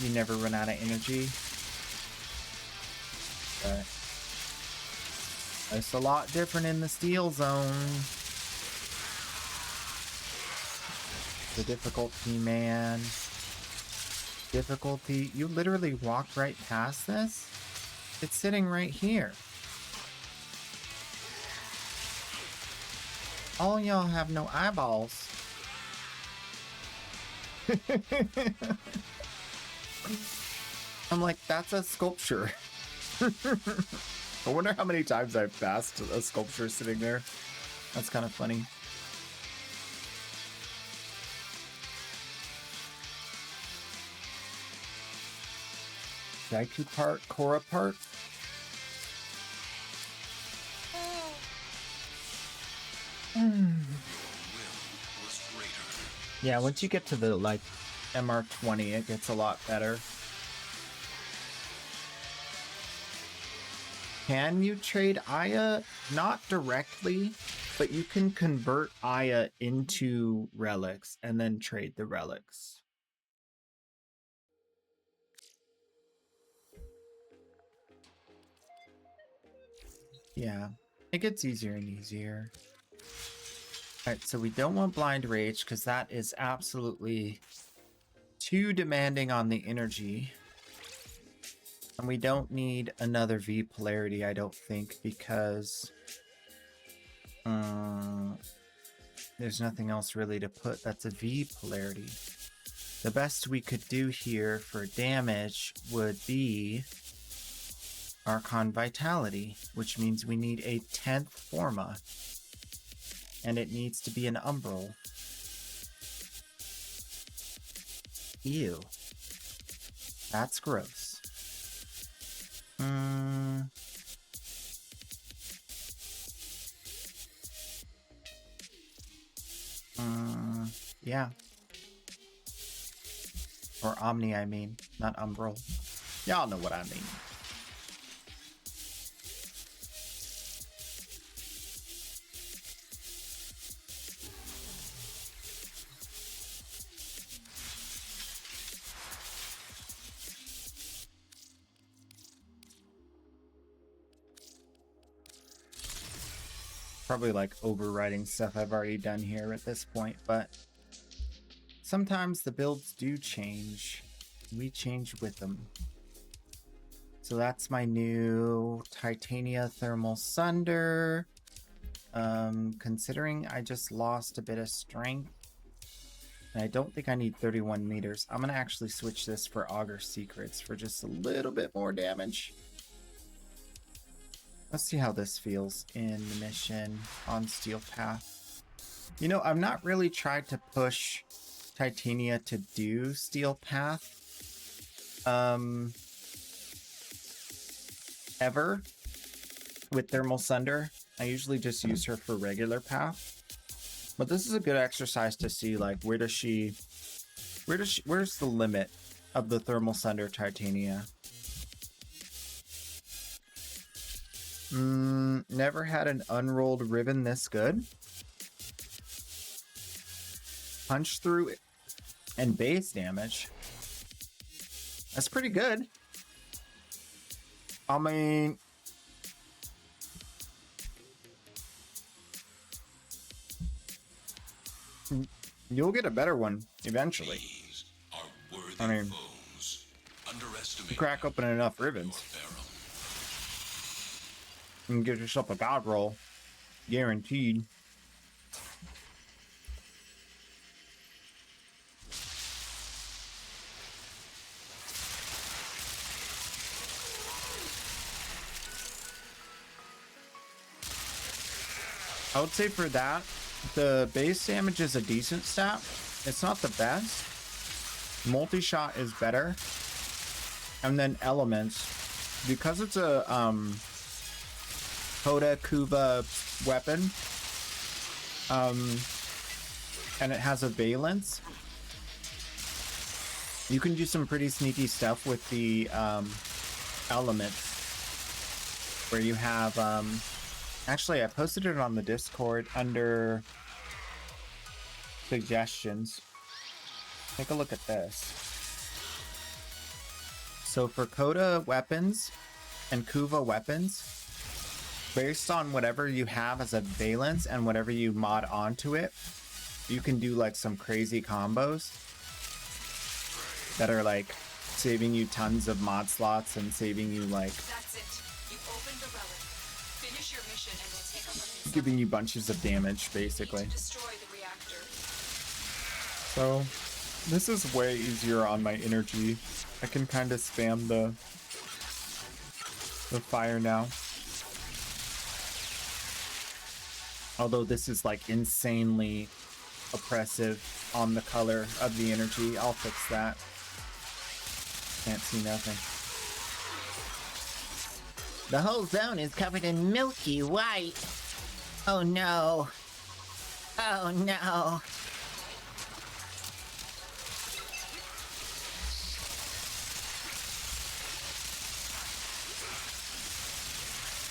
You never run out of energy. But it's a lot different in the Steel Zone. The difficulty, man. Difficulty. You literally walked right past this? It's sitting right here. All y'all have no eyeballs. I'm like, that's a sculpture. I wonder how many times I've passed a sculpture sitting there. That's kind of funny. Daiku part, Korra part. Yeah, once you get to the like MR20, it gets a lot better. Can you trade Aya? Not directly, but you can convert Aya into relics and then trade the relics. Yeah, it gets easier and easier. Alright, so we don't want Blind Rage because that is absolutely too demanding on the energy. And we don't need another V polarity, I don't think, because there's nothing else really to put that's a V polarity. The best we could do here for damage would be Archon Vitality, which means we need a 10th Forma. And it needs to be an Umbral. Ew. That's gross. Yeah. Or Omni, I mean, not Umbral. Y'all know what I mean. Probably like overwriting stuff I've already done here at this point, but sometimes the builds do change. We change with them. So that's my new Titania Thermal Sunder. Considering I just lost a bit of strength, and I don't think I need 31 meters, I'm gonna actually switch this for Augur Secrets for just a little bit more damage. Let's see how this feels in the mission on Steel Path. You know, I've not really tried to push Titania to do Steel Path ever with Thermal Sunder. I usually just use her for regular path, but this is a good exercise to see like where's the limit of the Thermal Sunder Titania. Never had an unrolled ribbon this good. Punch through and base damage. That's pretty good. I mean, you'll get a better one eventually. These are worthy I mean, foes. Underestimate you crack open enough ribbons and get yourself a god roll, guaranteed. I would say for that, the base damage is a decent stat. It's not the best. Multi-shot is better. And then elements, because it's a Hoda Kuva weapon, and it has a valence, you can do some pretty sneaky stuff with the elements, where you have actually I posted it on the Discord under suggestions. Take a look at this. So for Coda weapons and Kuva weapons, based on whatever you have as a valence and whatever you mod onto it, you can do like some crazy combos that are like saving you tons of mod slots and saving you like That's it. You opened the relic. Finish your mission and we'll take a look inside. giving you bunches of damage You need basically. to destroy the reactor. So this is way easier on my energy. I can kind of spam the fire now. Although this is like insanely oppressive on the color of the energy. I'll fix that. Can't see nothing. The whole zone is covered in milky white. Oh no. Oh no.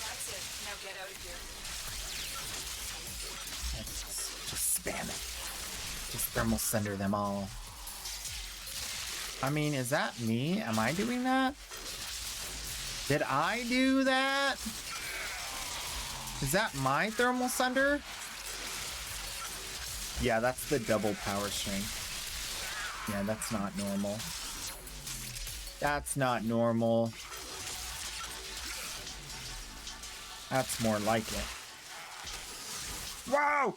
That's it. Now get out of here. Just spam it. Just thermal sunder them all. I mean, is that me? Am I doing that? Did I do that? Is that my thermal sunder? Yeah, that's the double power string. Yeah, that's not normal. That's not normal. That's more like it. Wow!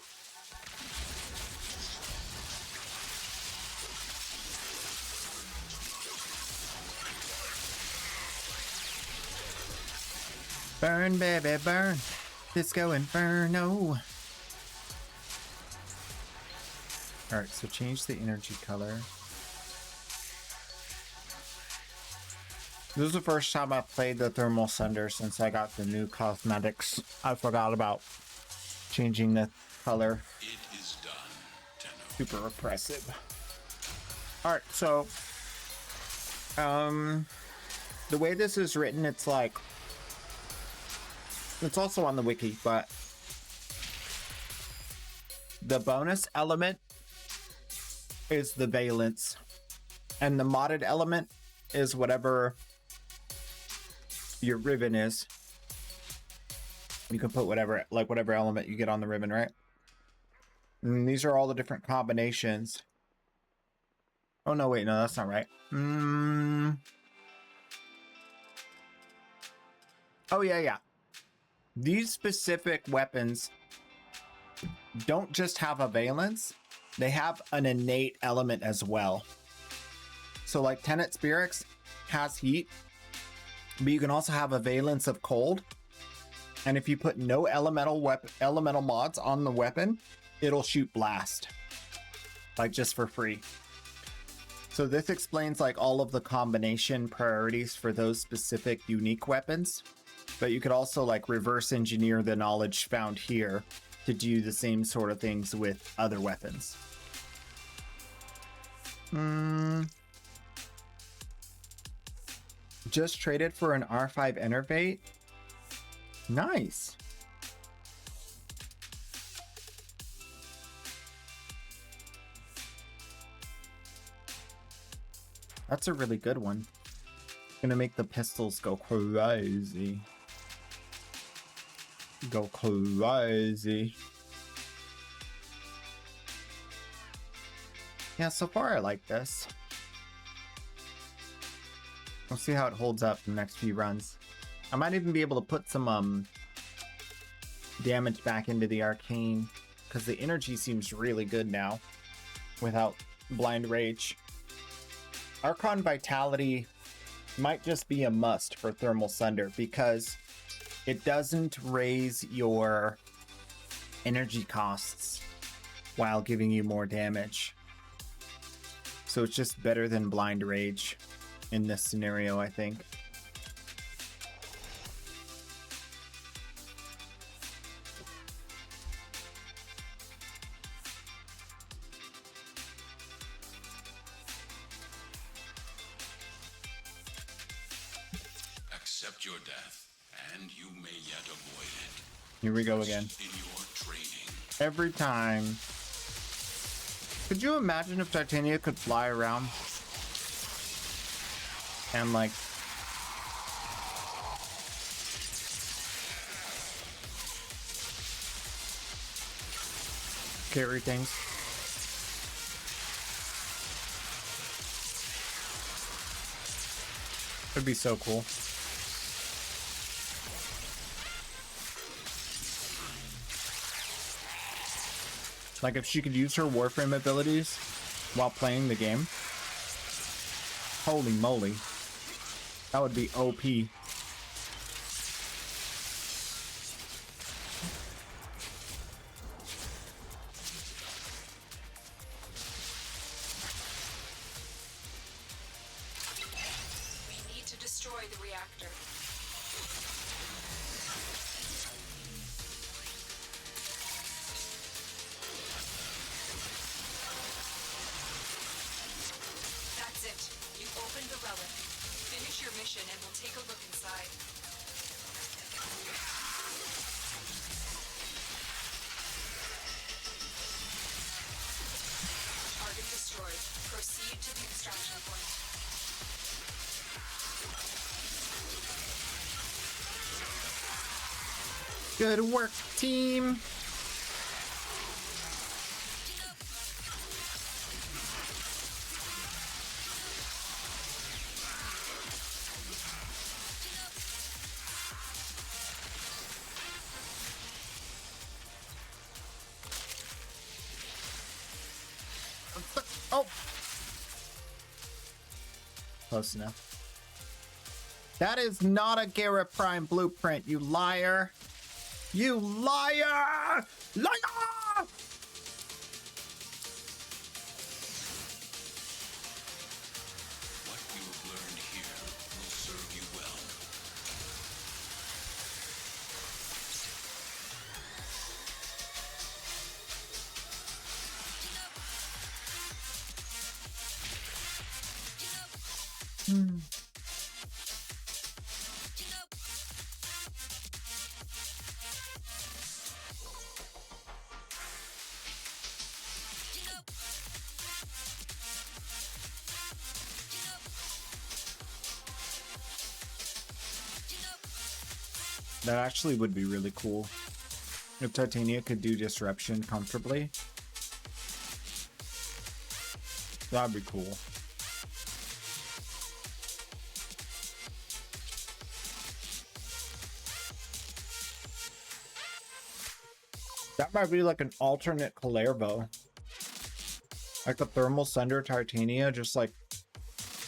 Burn, baby, burn. Disco Inferno. Alright, so change the energy color. This is the first time I've played the Thermal Sunder since I got the new cosmetics. I forgot about changing the color. It is done, Tenno. Super oppressive. Alright, so the way this is written, it's like, it's also on the wiki, but the bonus element is the valence, and the modded element is whatever your ribbon is. You can put whatever, like whatever element you get on the ribbon, right? And these are all the different combinations. Oh, no, wait, no, that's not right. Oh, yeah, yeah. These specific weapons don't just have a valence, they have an innate element as well. So like Tenet Spirix has heat, but you can also have a valence of cold. And if you put no elemental mods on the weapon, it'll shoot blast, like just for free. So this explains like all of the combination priorities for those specific unique weapons. But you could also like reverse engineer the knowledge found here to do the same sort of things with other weapons. Just traded for an R5 Enervate. Nice. That's a really good one. Gonna make the pistols go crazy. Go crazy. Yeah, so far I like this. We'll see how it holds up in the next few runs. I might even be able to put some damage back into the arcane, because the energy seems really good now without blind rage. Archon Vitality might just be a must for Thermal Sunder because it doesn't raise your energy costs while giving you more damage. So it's just better than blind rage in this scenario, I think. Accept your death, and you may yet avoid it. Here we go again. In your training. Every time. Could you imagine if Titania could fly around? And like... carry things? It'd be so cool. Like if she could use her warframe abilities while playing the game. Holy moly. That would be OP. We need to destroy the reactor. That's it. You opened the relic. Finish your mission and we'll take a look inside. Target destroyed. Proceed to the extraction point. Good work, team. Oh. Close enough. That is not a Garrett Prime blueprint, you liar. You liar! Liar! What you have learned here will serve you well. That actually would be really cool. If Titania could do disruption comfortably. That'd be cool. That might be like an alternate Kalervo. Like a thermal Sunder Titania, just like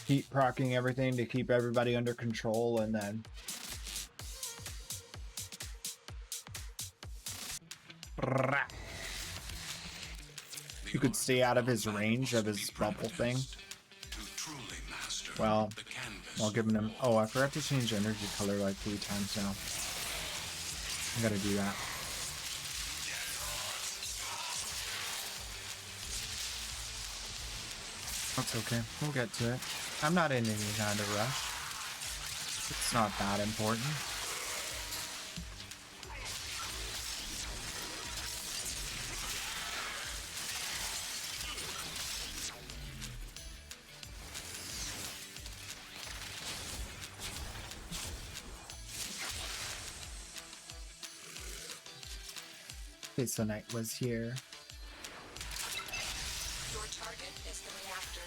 heat procking everything to keep everybody under control, and then you could stay out of his range of his bubble thing. Well, while giving him... Oh, I forgot to change energy color like 3 times now. I gotta do that. That's okay. We'll get to it. I'm not in any kind of rush. It's not that important. Okay, so Knight was here. Your target is the reactor.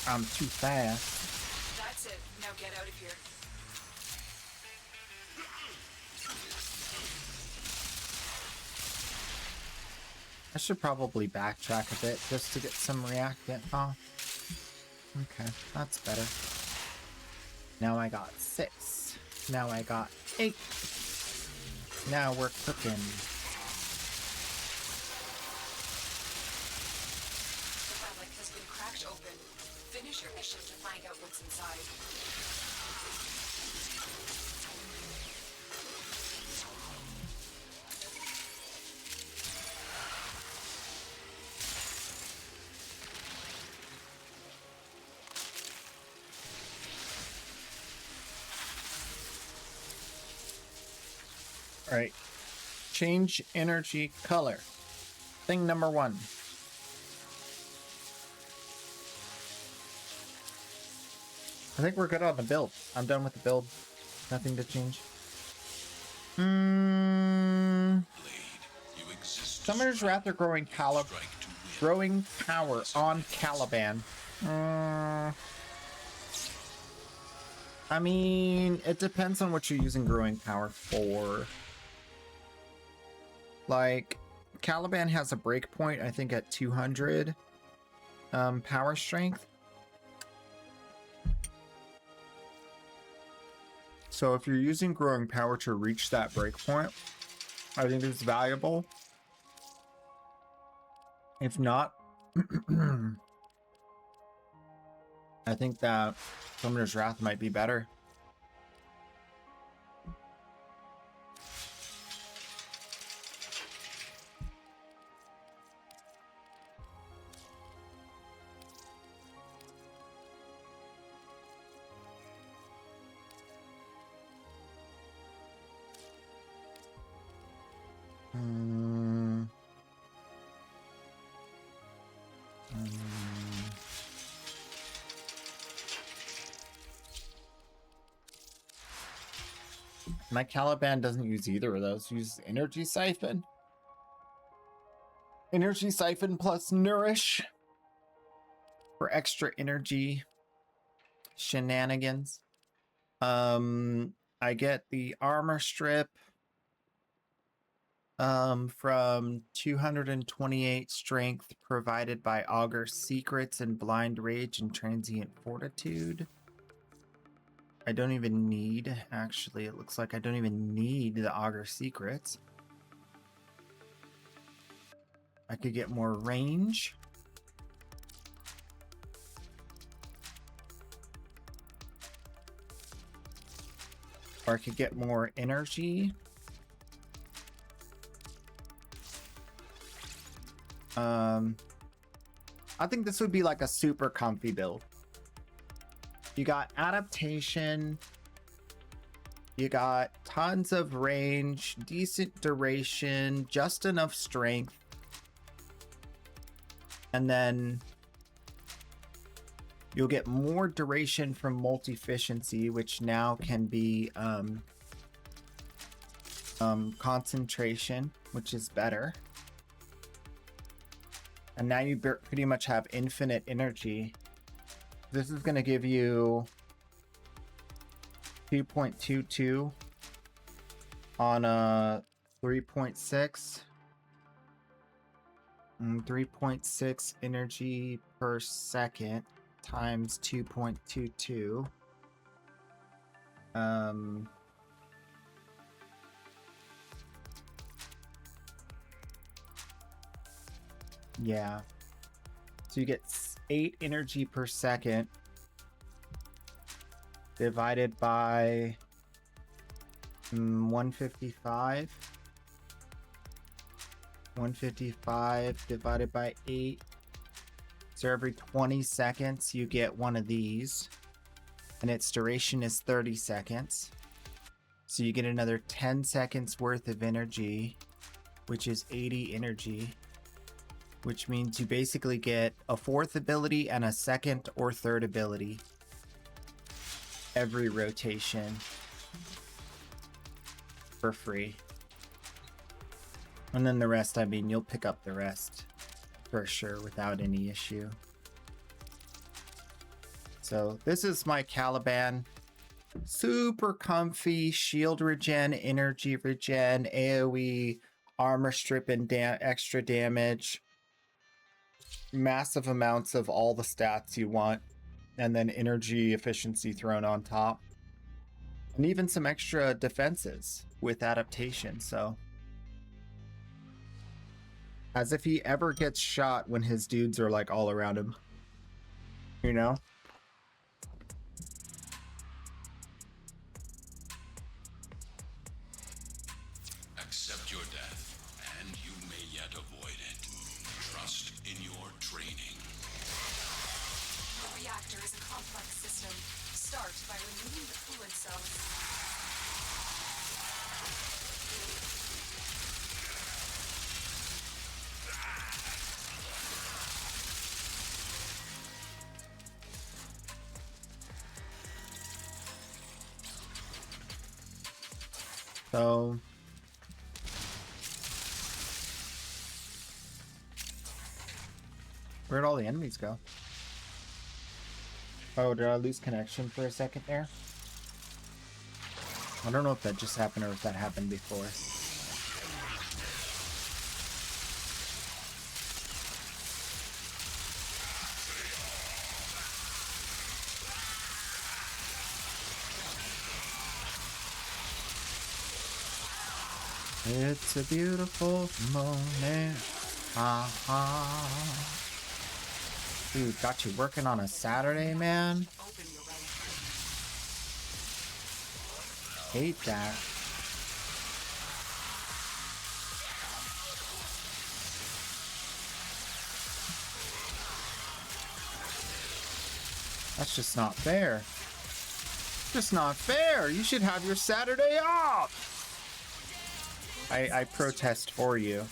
I'm too fast. That's it. Now get out of here. I should probably backtrack a bit just to get some reactant off. Okay, that's better. Now I got 6. Now I got 8. Now we're cooking. The relic has been cracked open. Finish your mission to find out what's inside. All right. Change energy color. Thing number 1. I think we're good on the build. I'm done with the build. Nothing to change. Summoner's Wrath or growing power on Caliban. I mean, it depends on what you're using growing power for. Like, Caliban has a breakpoint, I think, at 200 power strength. So if you're using growing power to reach that breakpoint, I think it's valuable. If not, I think that Summoner's Wrath might be better. My Caliban doesn't use either of those. It uses Energy Siphon. Energy Siphon plus Nourish for extra energy shenanigans. I get the armor strip from 228 strength provided by Augur Secrets and Blind Rage and Transient Fortitude. I don't even need, actually, it looks like I don't even need the Augur Secrets. I could get more range. Or I could get more energy. I think this would be like a super comfy build. You got adaptation. You got tons of range, decent duration, just enough strength. And then you'll get more duration from multi-efficiency, which now can be concentration, which is better. And now you pretty much have infinite energy. This is going to give you 2.22 on a 3.6. 3.6 energy per second times 2.22. Yeah. So you get 8 energy per second divided by 155. 155 divided by 8. So every 20 seconds you get one of these. And its duration is 30 seconds. So you get another 10 seconds worth of energy, which is 80 energy. Which means you basically get a 4th ability and a 2nd or 3rd ability every rotation for free. And then the rest, I mean, you'll pick up the rest for sure without any issue. So this is my Caliban. Super comfy, shield regen, energy regen, AoE, armor strip and extra damage. Massive amounts of all the stats you want, and then energy efficiency thrown on top, and even some extra defenses with adaptation. So as if he ever gets shot when his dudes are like all around him, you know. Accept your death, and you may yet avoid it. Trust in your training. The reactor is a complex system. Start by removing the coolant cells. So where'd all the enemies go? Oh, did I lose connection for a second there? I don't know if that just happened or if that happened before. It's a beautiful moment. Dude, got you working on a Saturday, man. Open your right. Hate that. That's just not fair. Just not fair. You should have your Saturday off. I protest for you. The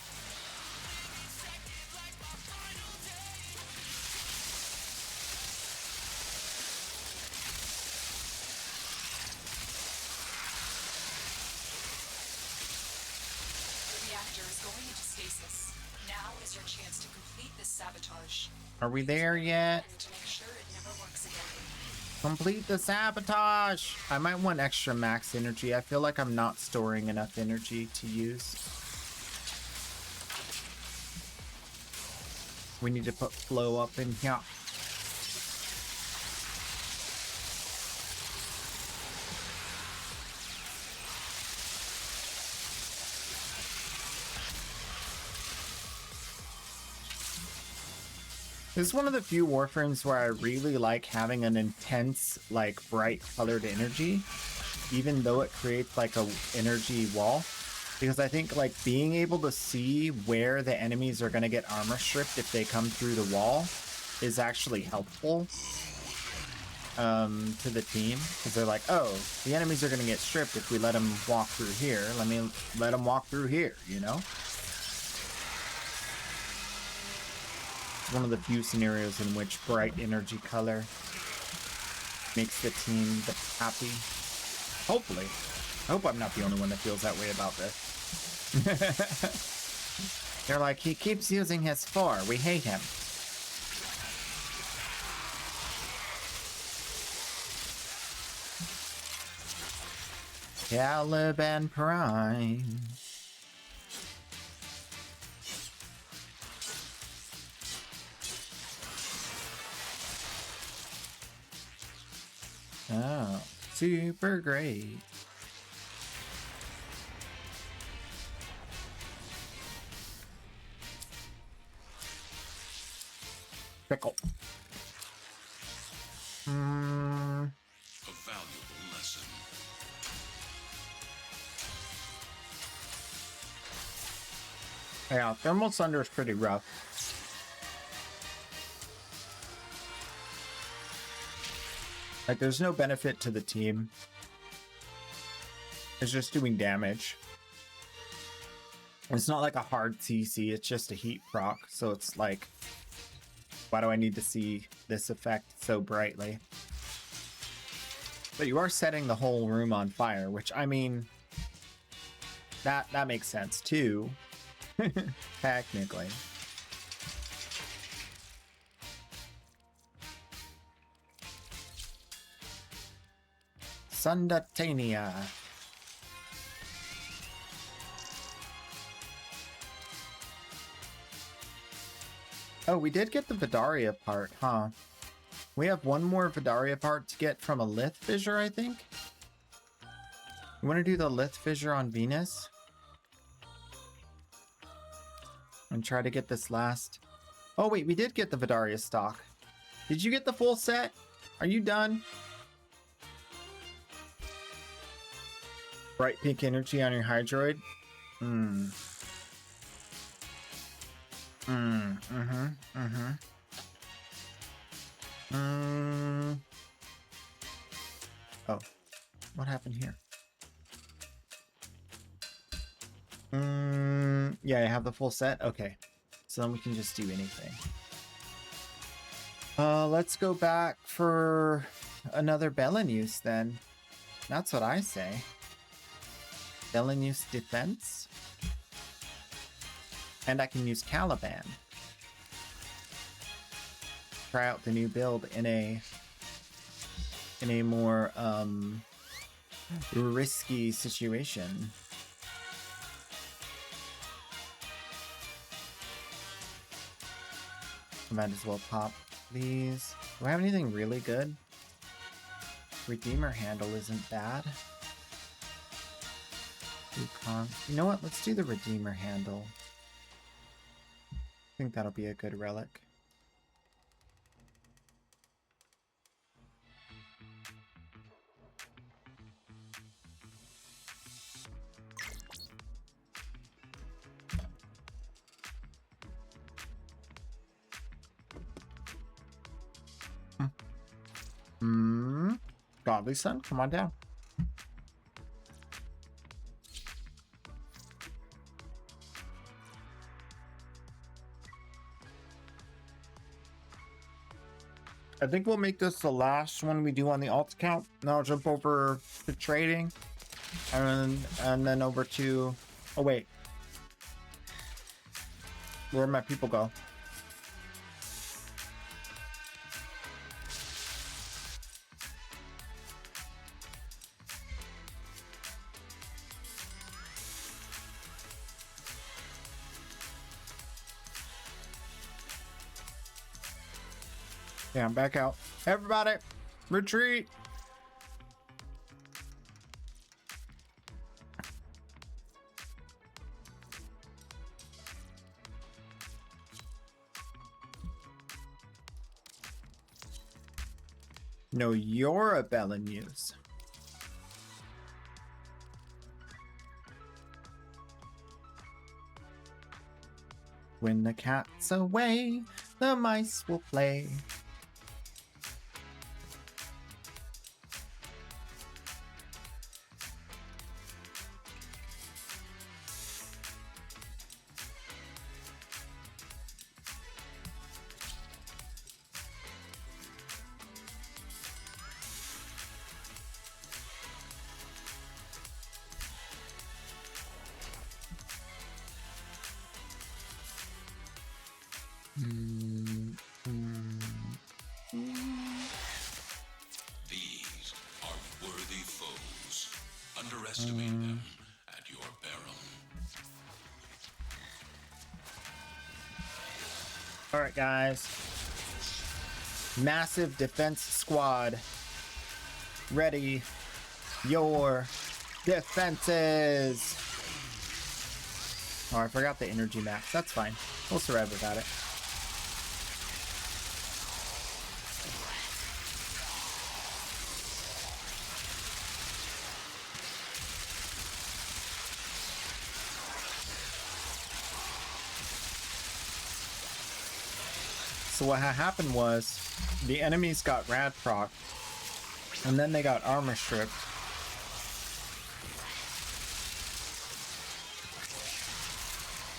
reactor is going into stasis. Now is your chance to complete this sabotage. Are we there yet? And to make sure it never works again. Complete the sabotage! I might want extra max energy. I feel like I'm not storing enough energy to use. We need to put flow up in here. This is one of the few warframes where I really like having an intense, like, bright colored energy, even though it creates like a energy wall. Because I think like being able to see where the enemies are going to get armor stripped if they come through the wall is actually helpful to the team, because they're like, oh, the enemies are going to get stripped if we let them walk through here. Let them walk through here, you know? It's one of the few scenarios in which bright energy color makes the team happy. Hopefully. I hope I'm not the only one that feels that way about this. They're like, he keeps using his 4. We hate him. Caliban Prime. Oh, super great. Pickle. A valuable lesson. Yeah, Thermal Thunder is pretty rough. Like, there's no benefit to the team. It's just doing damage. It's not like a hard CC, it's just a heat proc, so it's like, why do I need to see this effect so brightly? But you are setting the whole room on fire, which, I mean, that makes sense too. Technically. Sundatania. Oh, we did get the Vidaria part, huh? We have one more Vidaria part to get from a Lith Fissure, I think. You want to do the Lith Fissure on Venus? And try to get this last... Oh, wait, we did get the Vidaria stock. Did you get the full set? Are you done? Bright pink energy on your Hydroid? Oh, what happened here? Yeah, I have the full set. Okay, so then we can just do anything. Let's go back for another Belenuse then. That's what I say. Belenuse defense. And I can use Caliban. Try out the new build in a more risky situation. I might as well pop these. Do I have anything really good? Redeemer handle isn't bad. You know what? Let's do the Redeemer handle. I think that'll be a good relic. Godly Son, come on down. I think we'll make this the last one we do on the alt account. Then I'll jump over to trading, and then over to... Oh wait, where'd my people go? Yeah, I'm back out. Everybody, retreat. No, you're a Belamuse. When the cat's away, the mice will play. These are worthy foes. Underestimate them at your peril. All right, guys. Massive defense squad. Ready your defenses. Oh, I forgot the energy max. That's fine. We'll survive without it. So what had happened was the enemies got rad proc, and then they got armor stripped.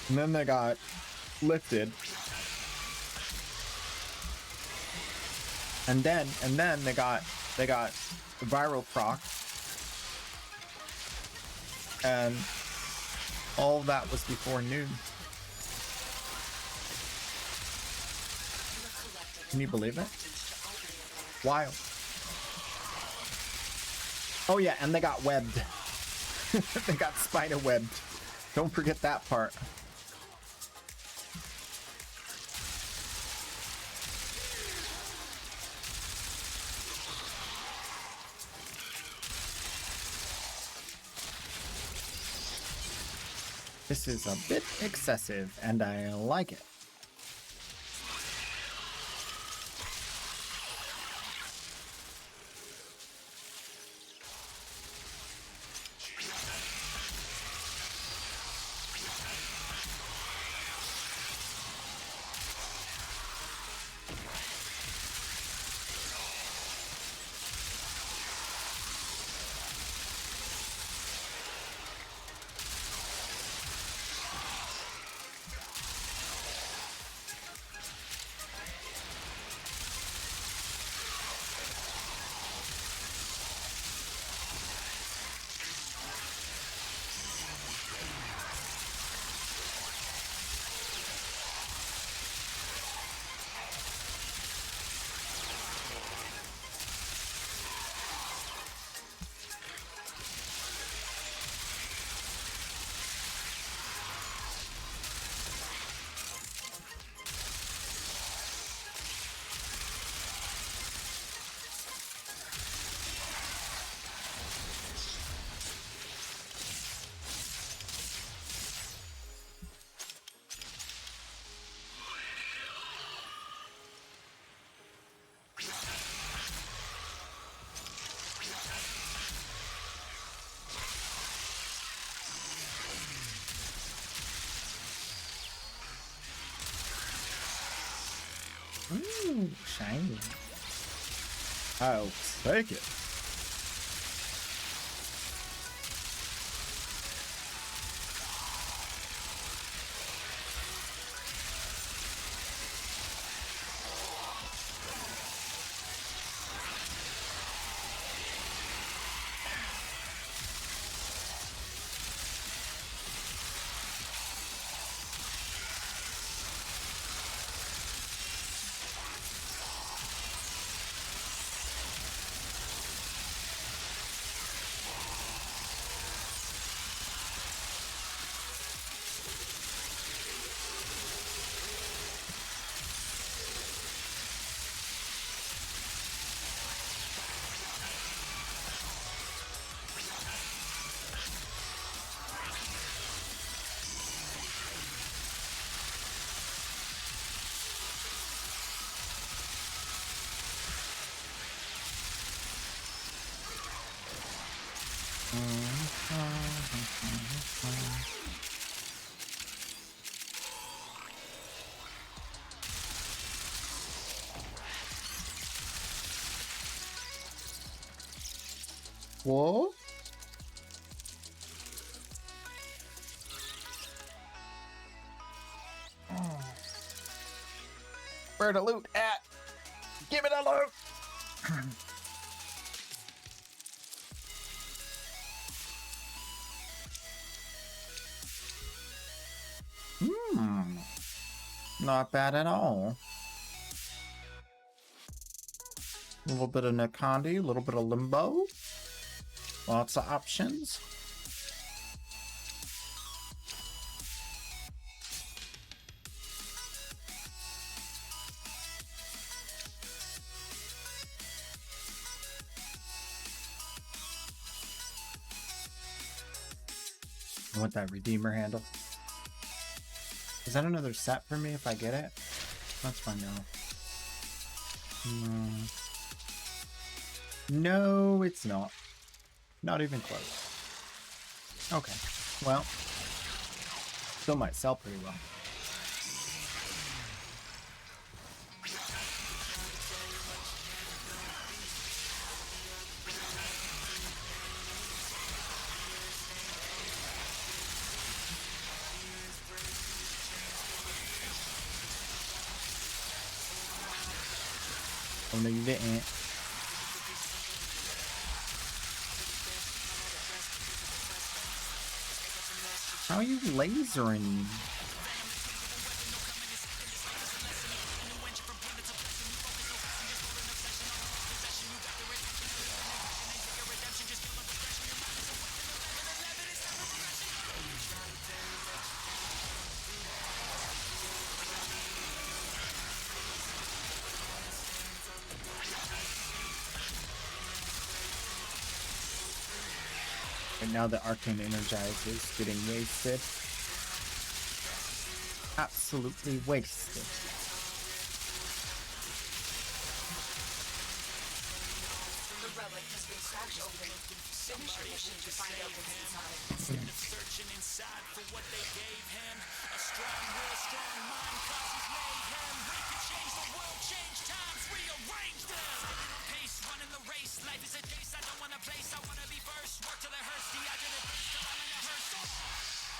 And then they got lifted. And then they got viral proc. And all of that was before noon. Can you believe it? Wild. Oh yeah, and they got webbed. They got spider webbed. Don't forget that part. This is a bit excessive, and I like it. Ooh, shiny. I'll take it. Whoa. Where the loot at? Give me the loot! Not bad at all. A little bit of Nakandi, a little bit of Limbo. Lots of options. I want that Redeemer handle. Is that another set for me if I get it? That's fine now. No, it's not. Not even close. Okay. Well, still might sell pretty well. Oh no, you didn't. How are you lasering? And now the Arcane Energize is getting wasted. Absolutely wasted. The relic has been cracked open. Finish your mission to find out what's inside. Instead of searching inside for what they gave him, a strong will, strong mind causes mayhem. We could change the world, change times, rearrange them. Pace, running the race, life is a chase. I don't wanna place, I wanna be first. Work till it hurts, dehydrated first till I'm in a hearse.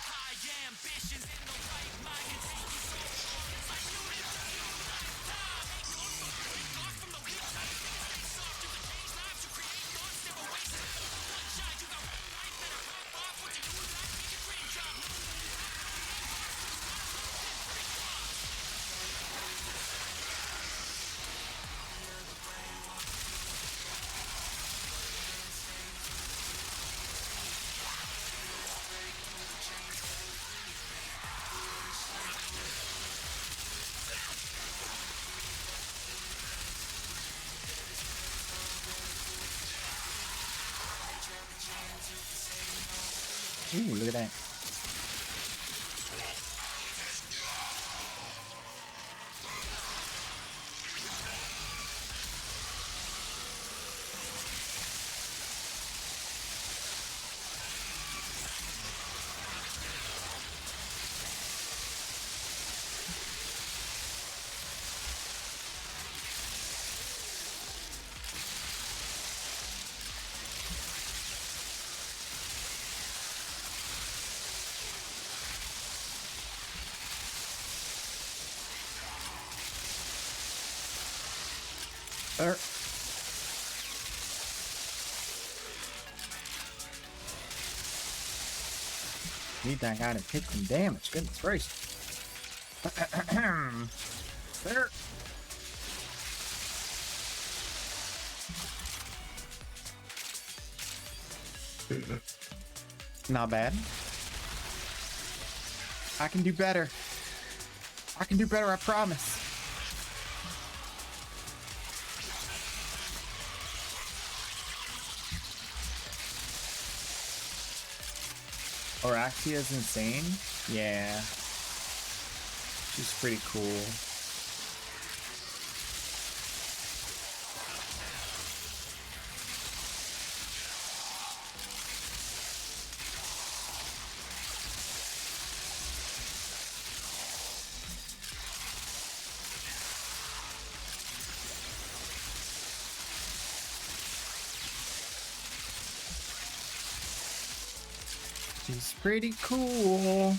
High ambitions in the right mind and take you so far. It's like you live a new lifetime. Ain't gone from the weak, off from the weak side. Stay soft, you can change lives, you create thoughts, never waste time. Sunshine, you got one life, better pop off what you do in life, get your dream job. Ooh, look at that. Need that guy to take some damage. Goodness gracious. There. Not bad. I can do better. I can do better, I promise. Oraxia's insane? Yeah. She's pretty cool. She's pretty cool.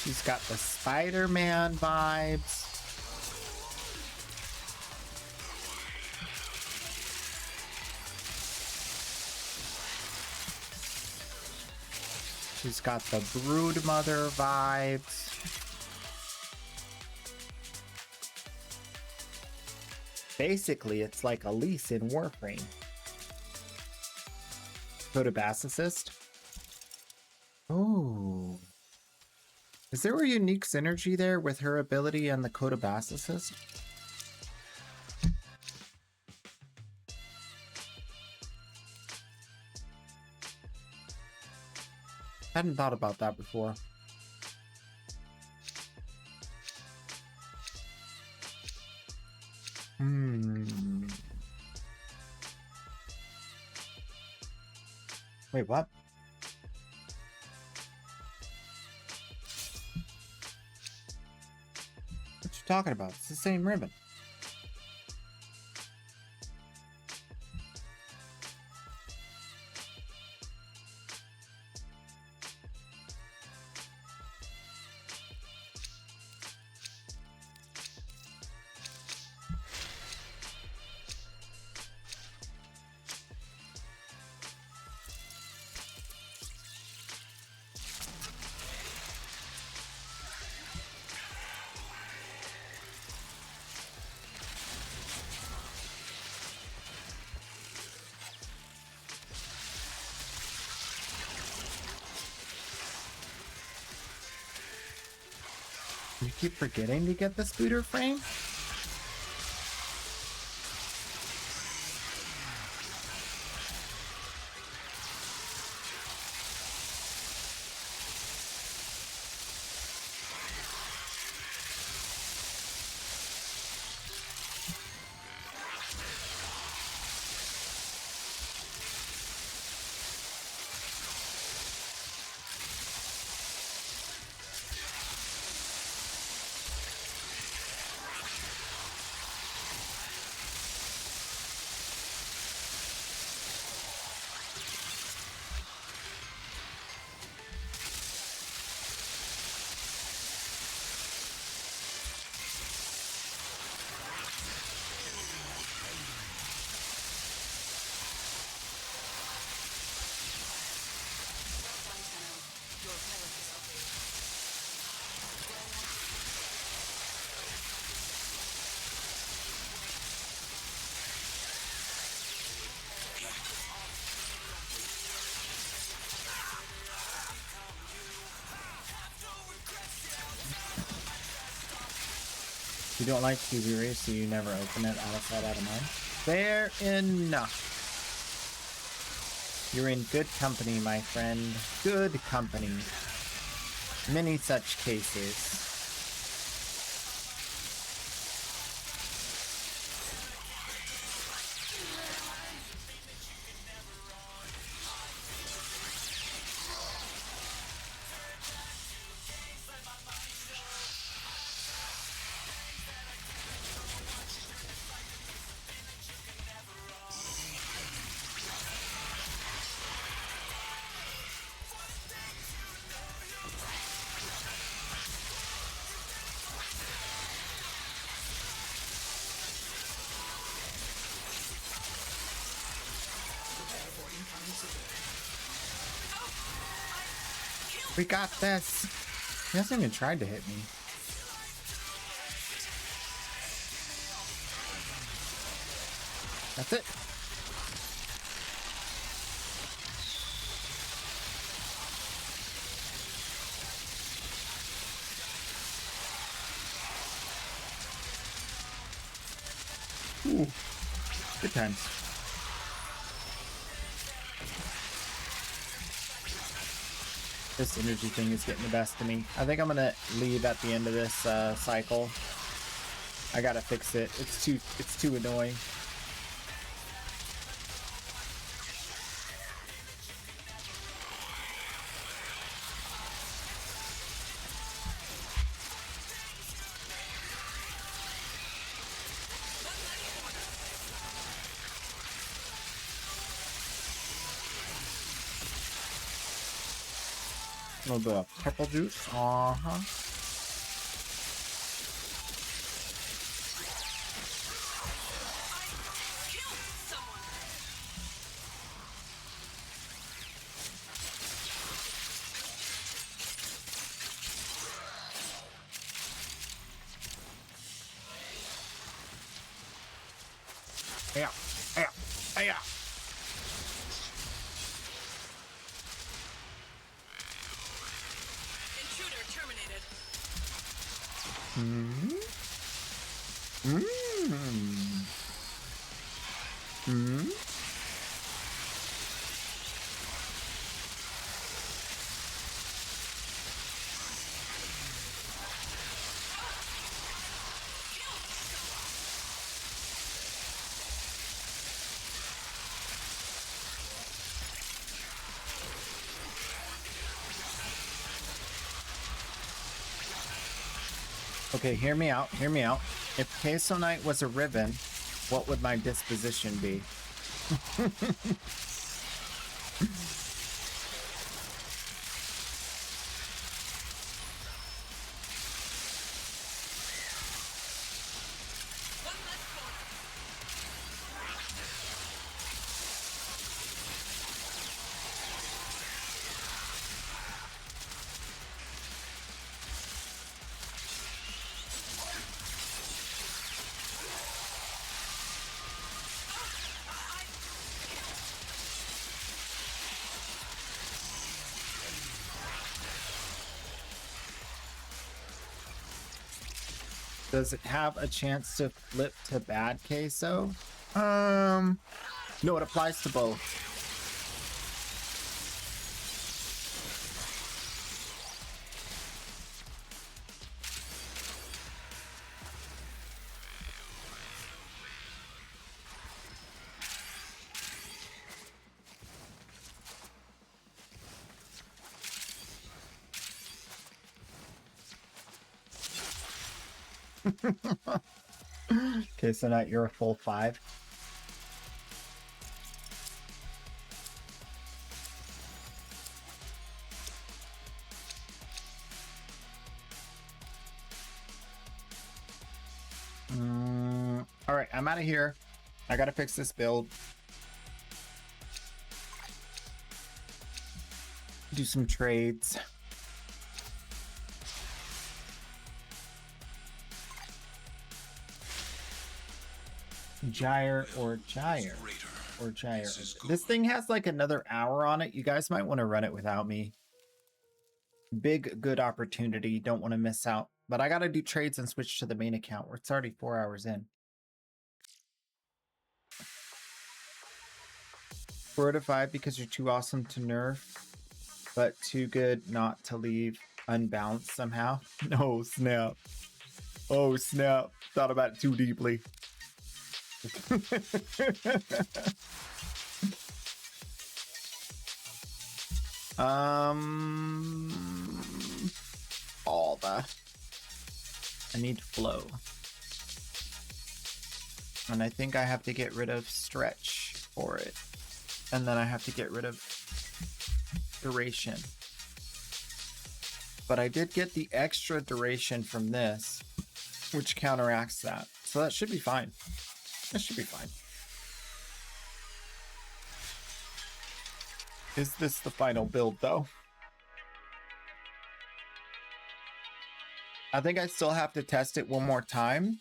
She's got the Spider-Man vibes. She's got the Broodmother vibes. Basically, it's like Elise in Warframe. Photobasicist. Oh. Is there a unique synergy there with her ability and the Photobasicist? Hadn't thought about that before. Wait, what? What you talking about? It's the same ribbon. You keep forgetting to get the scooter frame? You don't like QB so you never open it out of sight, out of mind? Fair enough. You're in good company, my friend. Good company. Many such cases. We got this. He hasn't even tried to hit me. That's it. Ooh, good times. This energy thing is getting the best of me. I think I'm gonna leave at the end of this cycle. I gotta fix it. It's too annoying. A little bit of purple juice. Uh-huh. Yeah. Yeah. Yeah. Intruder terminated. Mm-hmm. Mm-hmm. Mm-hmm. Okay, hear me out. Hear me out. If Queso Knight was a ribbon, what would my disposition be? Does it have a chance to flip to bad Queso? No, it applies to both. Okay, so now you're a full 5. All right, I'm out of here. I gotta fix this build. Do some trades. Gyre or Gyre or Gyre. This thing has like another hour on it. You guys might want to run it without me. Big good opportunity. Don't want to miss out. But I got to do trades and switch to the main account where it's already 4 hours in. 4 out of 5 because you're too awesome to nerf, but too good not to leave unbalanced somehow. No, snap. Oh, snap. Thought about it too deeply. All the I need flow, and I think I have to get rid of stretch for it, and then I have to get rid of duration. But I did get the extra duration from this, which counteracts that, so that should be fine. That should be fine. Is this the final build, though? I think I still have to test it one more time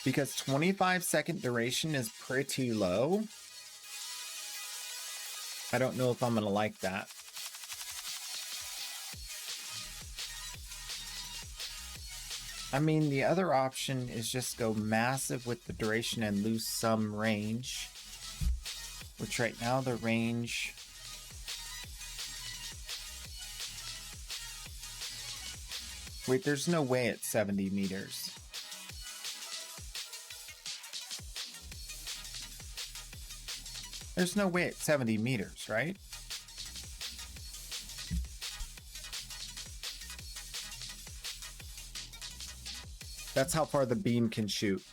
because 25-second duration is pretty low. I don't know if I'm going to like that. I mean, the other option is just go massive with the duration and lose some range, which right now the range wait, there's no way it's 70 meters. There's no way it's 70 meters, right? That's how far the beam can shoot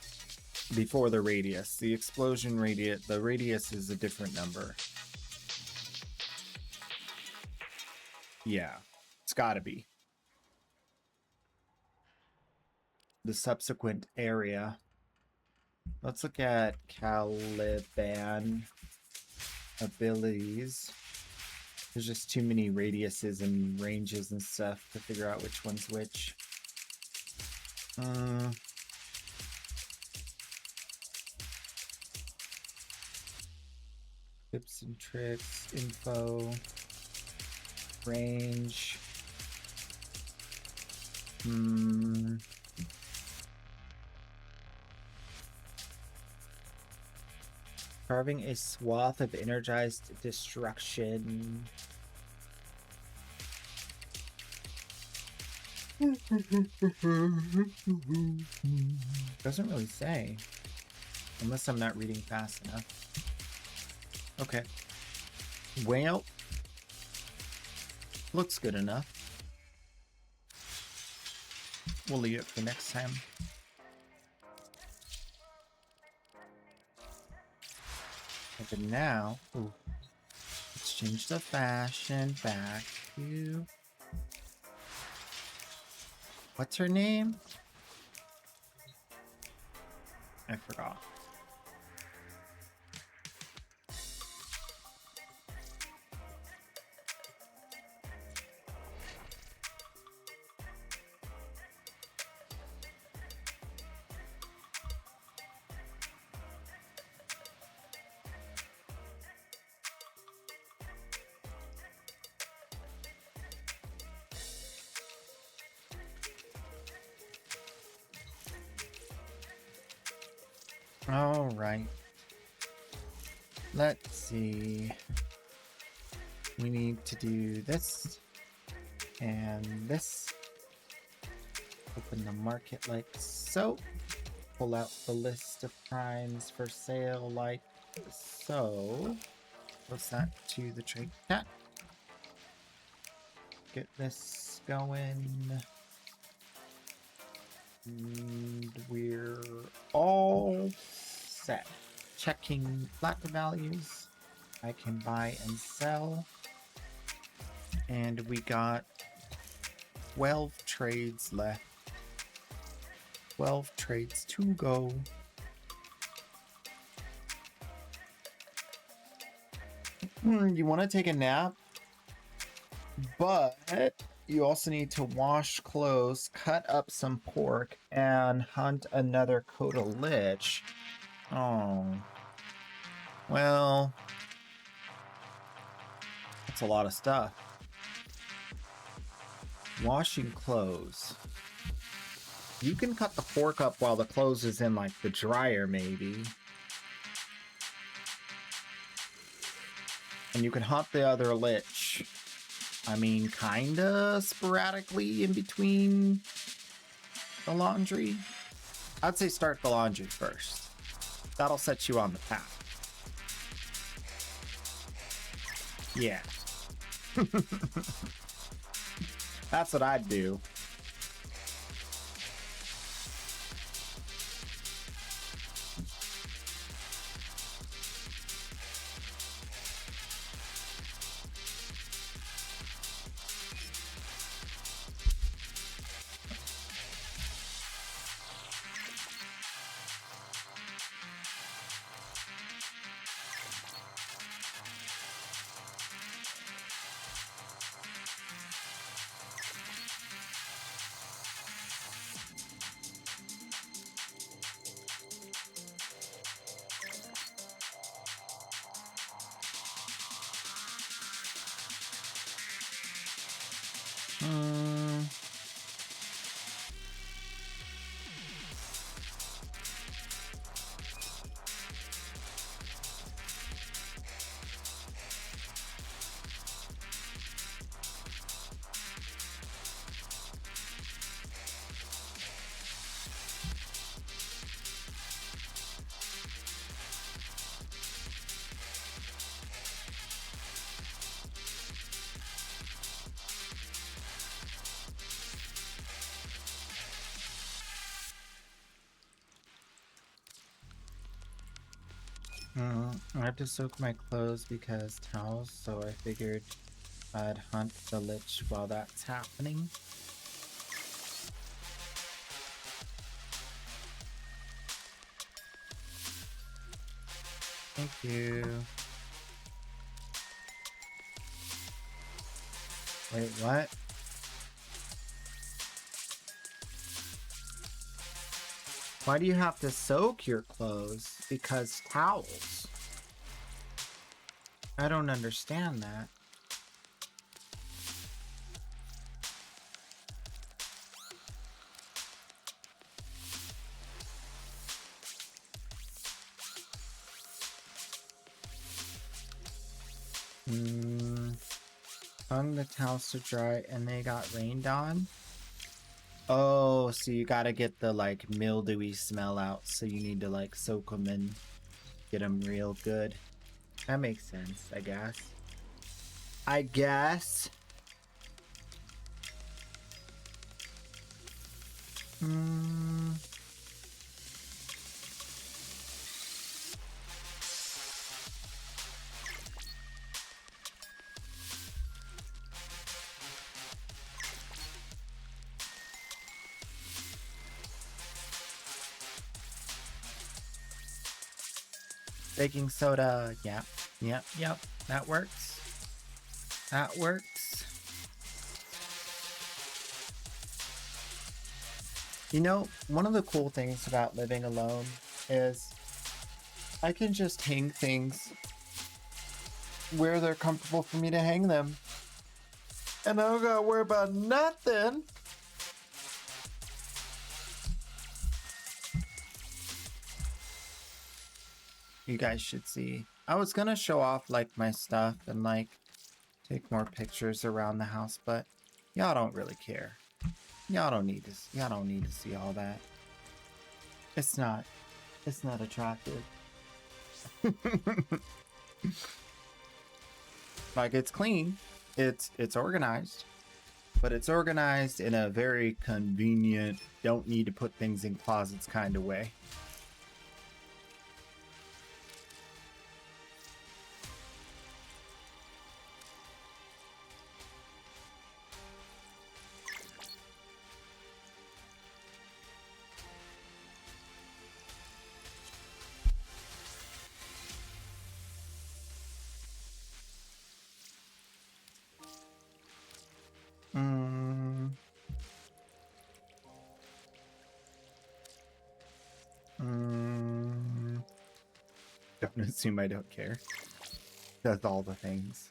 before the radius. The explosion radius, the radius is a different number. Yeah, it's gotta be. The subsequent area. Let's look at Caliban abilities. There's just too many radiuses and ranges and stuff to figure out which one's which. Tips and tricks, info, range. Carving a swath of energized destruction. Doesn't really say. Unless I'm not reading fast enough. Okay. Well, looks good enough. We'll leave it for next time. But now, ooh, let's change the fashion back to... What's her name? I forgot. All right. Let's see. We need to do this and this. Open the market like so. Pull out the list of primes for sale like so. Post that to the trade chat. Get this going. And we're all set. Checking flat values. I can buy and sell. And we got 12 trades left. 12 trades to go. You want to take a nap? But you also need to wash clothes, cut up some pork, and hunt another Coda Lich. Oh. Well, that's a lot of stuff. Washing clothes. You can cut the pork up while the clothes is in, like, the dryer, maybe. And you can hunt the other Lich. I mean, kinda sporadically in between the laundry. I'd say start the laundry first. That'll set you on the path. Yeah. That's what I'd do. I have to soak my clothes because towels, so I figured I'd hunt the lich while that's happening. Thank you. Wait, what? Why do you have to soak your clothes? Because towels. I don't understand that. Hung the towels to dry and they got rained on. Oh, so you gotta get the like mildewy smell out, so you need to like soak them and get them real good. That makes sense, I guess. I guess. Baking soda. Yep. That works. That works. You know, one of the cool things about living alone is I can just hang things where they're comfortable for me to hang them. And I don't gotta worry about nothing. You guys should see. I was gonna show off like my stuff and like take more pictures around the house, but y'all don't really care. Y'all don't need to see all that. It's not attractive. Like, it's clean, it's organized, but it's organized in a very convenient, don't need to put things in closets kind of way. Don't assume I don't care. Does all the things.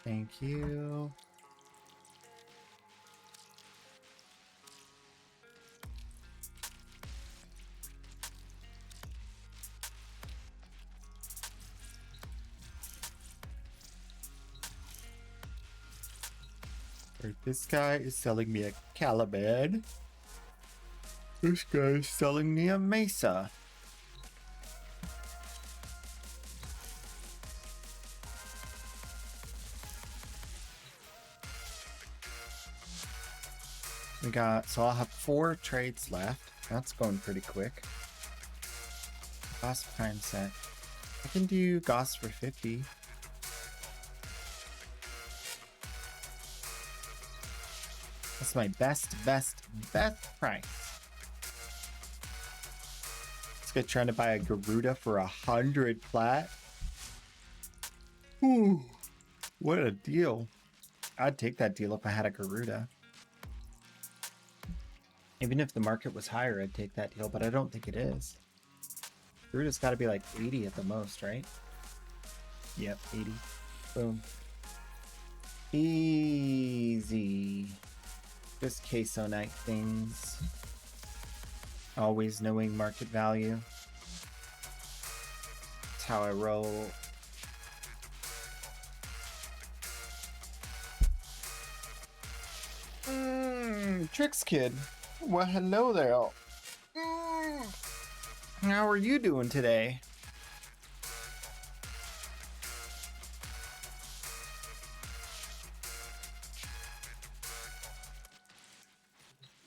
Thank you. This guy is selling me a Caliban. This guy is selling me a Mesa. So I'll have 4 trades left. That's going pretty quick. Goss prime set. I can do Goss for 50. That's my best price. This guy trying to buy a Garuda for 100 plat. Ooh, what a deal. I'd take that deal if I had a Garuda. Even if the market was higher, I'd take that deal, but I don't think it is. Garuda's got to be like 80 at the most, right? Yep, 80. Boom. Easy. Just queso night things. Always knowing market value. That's how I roll. Tricks Kid. Well, hello there. How are you doing today?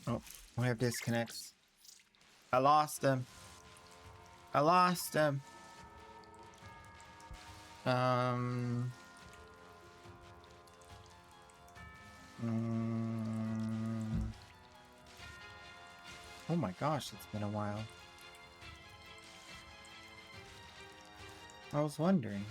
Oh, we have disconnects. I lost him. I lost him. Um. Oh my gosh, it's been a while. I was wondering.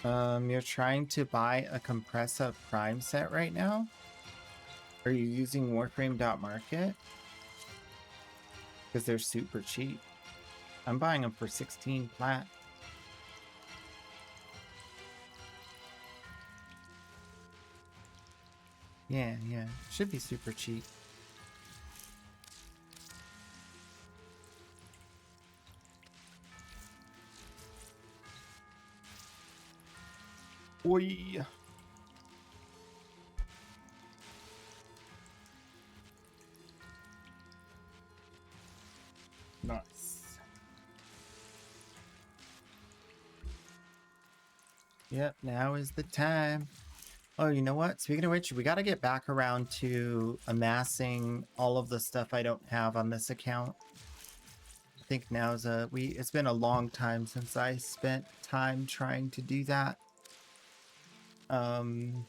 You're trying to buy a Compressa Prime set right now? Are you using warframe.market? Because they're super cheap. I'm buying them for 16 plat. Yeah, should be super cheap. Oi. Nice. Yep, now is the time. Oh, you know what? Speaking of which, we got to get back around to amassing all of the stuff I don't have on this account. I think now's it's been a long time since I spent time trying to do that. And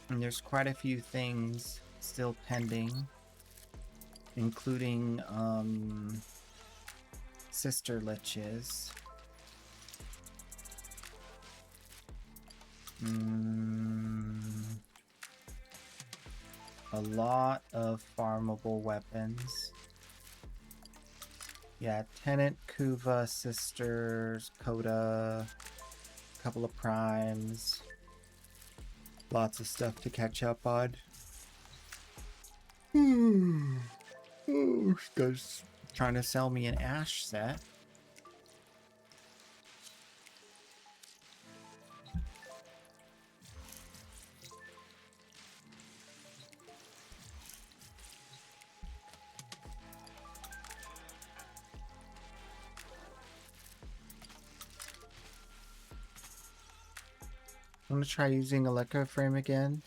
there's quite a few things still pending, including sister liches. A lot of farmable weapons. Yeah, Tenant, Kuva, Sisters, Coda, a couple of primes. Lots of stuff to catch up on. Oh, this guy's trying to sell me an Ash set. I'm gonna try using Electro Frame again.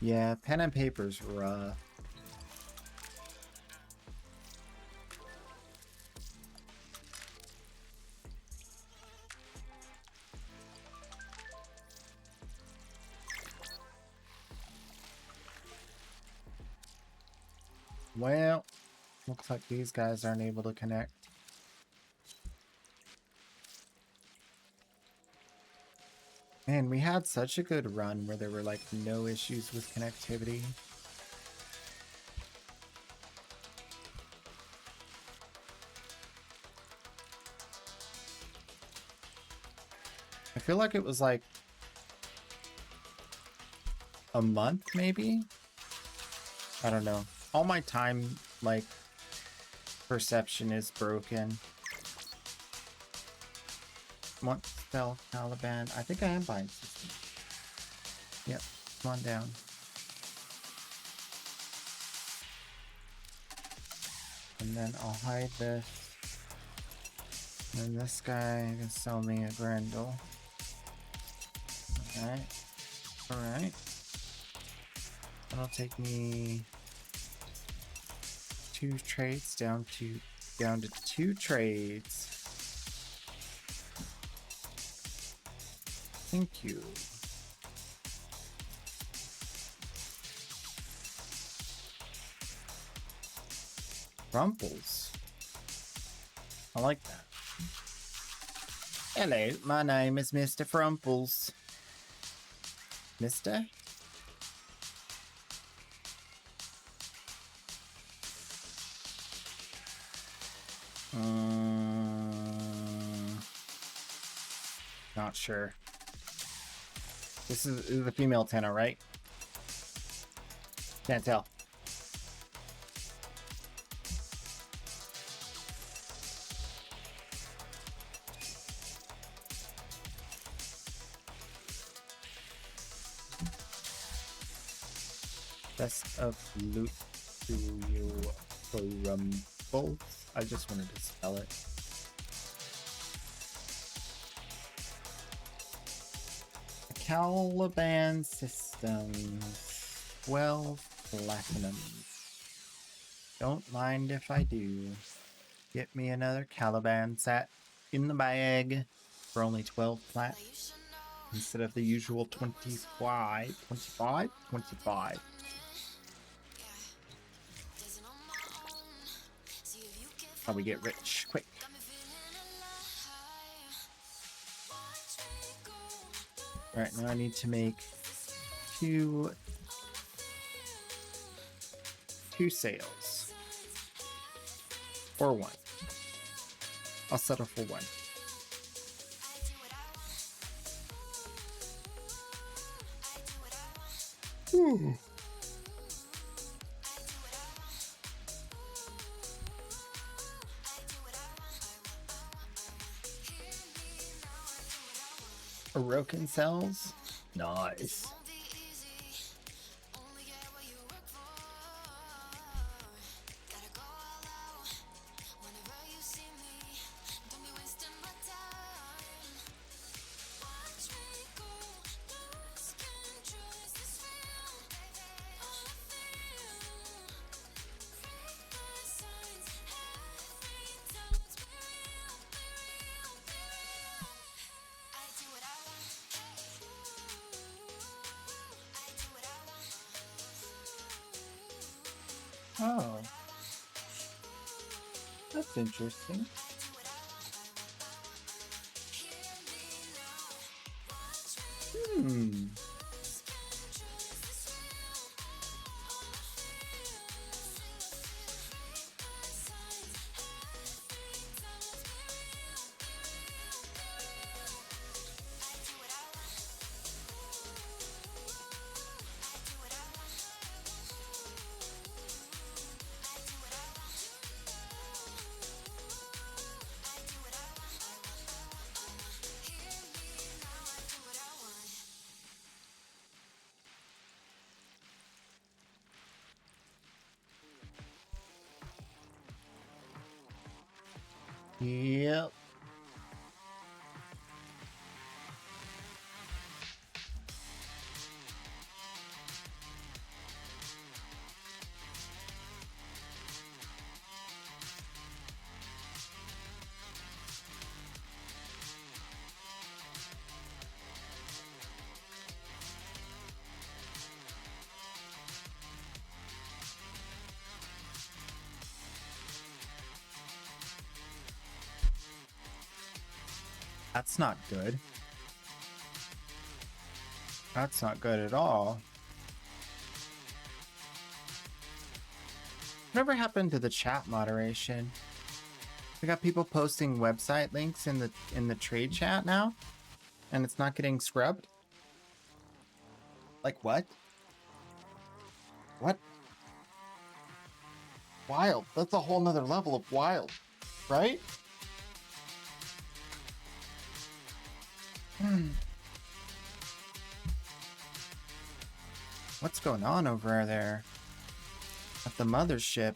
Yeah, pen and paper's rough. Well, looks like these guys aren't able to connect. Man, we had such a good run where there were like no issues with connectivity. I feel like it was like a month maybe? I don't know. All my time like perception is broken. What spell Taliban? I think I am buying system. Yep, come on down. And then I'll hide this. And then this guy can sell me a Grendel. Alright. Alright. That'll take me 2 trades down to 2 trades. Thank you. Rumples. I like that. Hello, my name is Mr. Frumples. Mister? Not sure. This is the female tenor, right? Can't tell. Best of loot to you for rumble. I just wanted to spell it. Caliban Systems. 12 platinum. Don't mind if I do. Get me another Caliban set in the bag for only 12 plat instead of the usual 25. 25? 25. How we get rich quick. Right now I need to make two sales. Or one. I'll settle for one. Ooh. Orokin cells? Nice. Oh. That's interesting. Hmm. Yep. That's not good. That's not good at all. Whatever happened to the chat moderation? We got people posting website links in the trade chat now, and it's not getting scrubbed. Like what? What? Wild. That's a whole nother level of wild, right? What's going on over there at the mothership?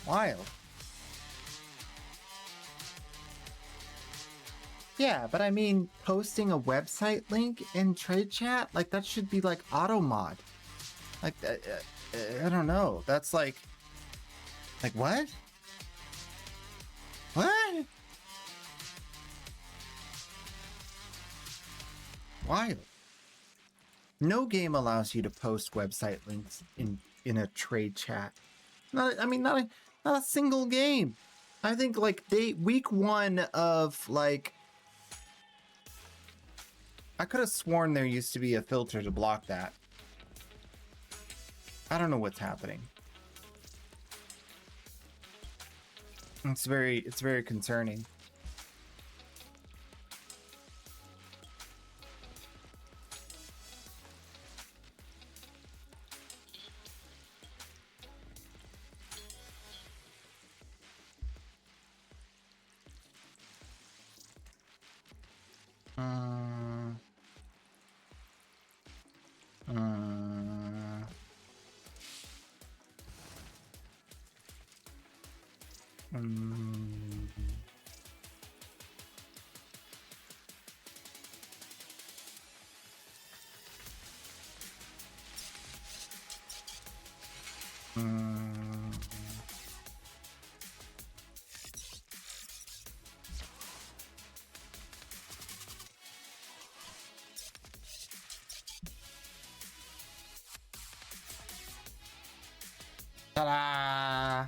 Wild. Yeah, but I mean, posting a website link in trade chat, like that should be like auto mod. Like, I don't know. That's like what? What? Wild. No game allows you to post website links in a trade chat. Not a single game. I think like week 1 of like, I could have sworn there used to be a filter to block that. I don't know what's happening. It's very concerning. Ta-da!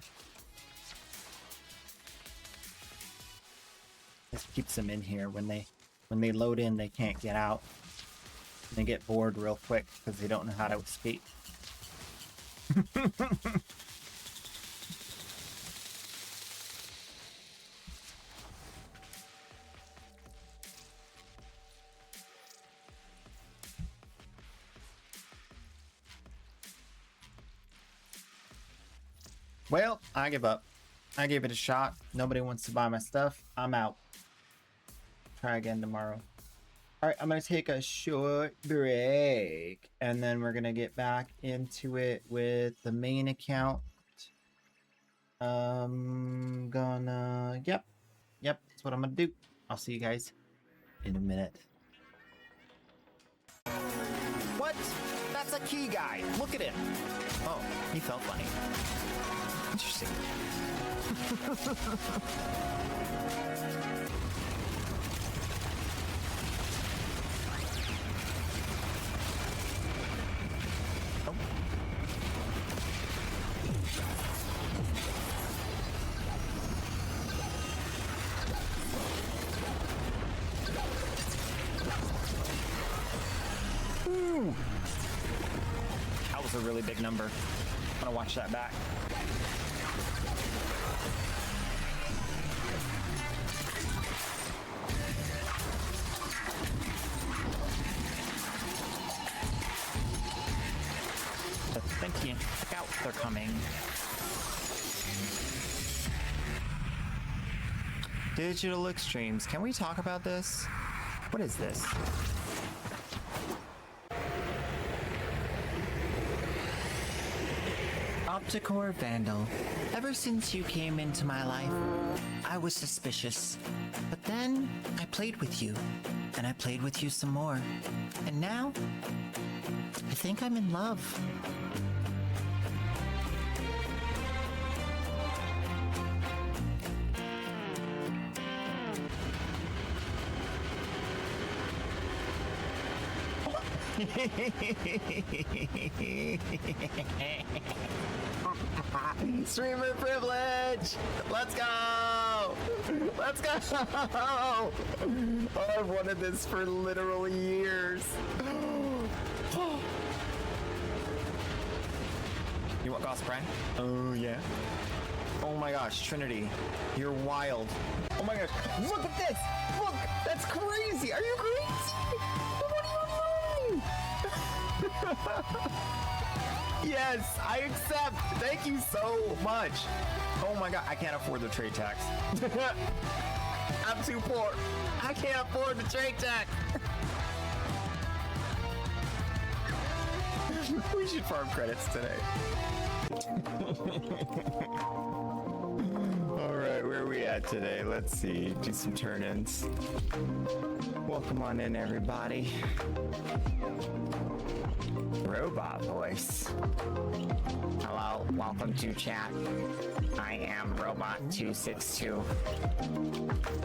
This keeps them in here. When they load in, they can't get out. They get bored real quick because they don't know how to escape. Well, I give up. I gave it a shot. Nobody wants to buy my stuff. I'm out. Try again tomorrow. Alright, I'm going to take a short break. And then we're going to get back into it with the main account. Yep, that's what I'm going to do. I'll see you guys in a minute. What? That's a key guy. Look at him. Oh, he felt funny. Interesting. Oh. Ooh. That was a really big number. I'm gonna watch that back. Thank you. Look out, they're coming. Digital extremes. Can we talk about this? What is this? Opticore Vandal. Ever since you came into my life, I was suspicious. But then I played with you, and I played with you some more. And now, I think I'm in love. Streamer privilege! Let's go! Let's go! Oh, I've wanted this for literal years. You want Goss Prime? Oh, yeah. Oh my gosh, Trinity. You're wild. Oh my gosh, look at this! Look! That's crazy! Are you crazy? What are you doing? Yes, I accept. Thank you so much. Oh my god, I can't afford the trade tax. I'm too poor. I can't afford the trade tax. We should farm credits today. Alright, where are we at today? Let's see. Do some turn-ins. Welcome on in, everybody. Robot voice. Hello, welcome to chat. I am Robot262.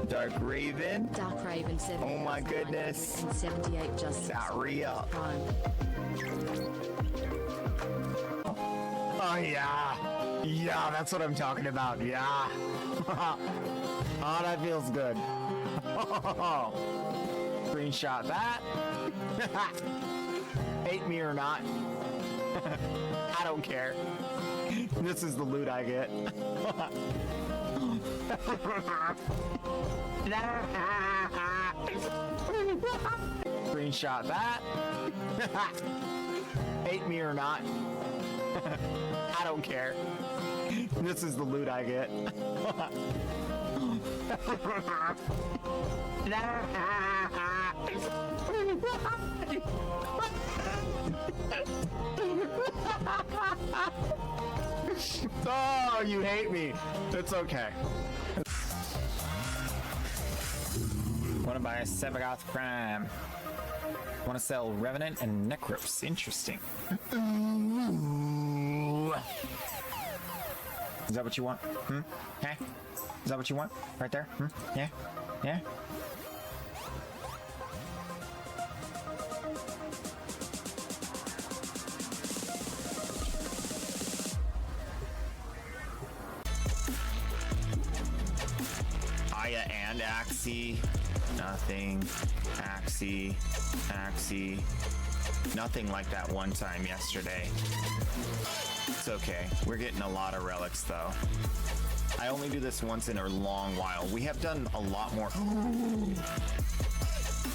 Dark Raven. Dark Raven 7. Oh my goodness. 78 just. Is that real? Prime. Oh yeah. Yeah, that's what I'm talking about. Yeah. Oh, that feels good. Screenshot that. Hate me or not. I don't care. This is the loot I get. Screenshot that. Hate me or not. I don't care. This is the loot I get. Oh, you hate me. It's okay. Wanna buy a Sevagoth Prime. Wanna sell Revenant and Necros. Interesting. Ooh. Is that what you want? Huh? Is that what you want? Right there? Yeah? Yeah? Aya and Axie. Nothing. Axie. Axie. Nothing like that one time yesterday. It's okay. We're getting a lot of relics though. I only do this once in a long while. We have done a lot more.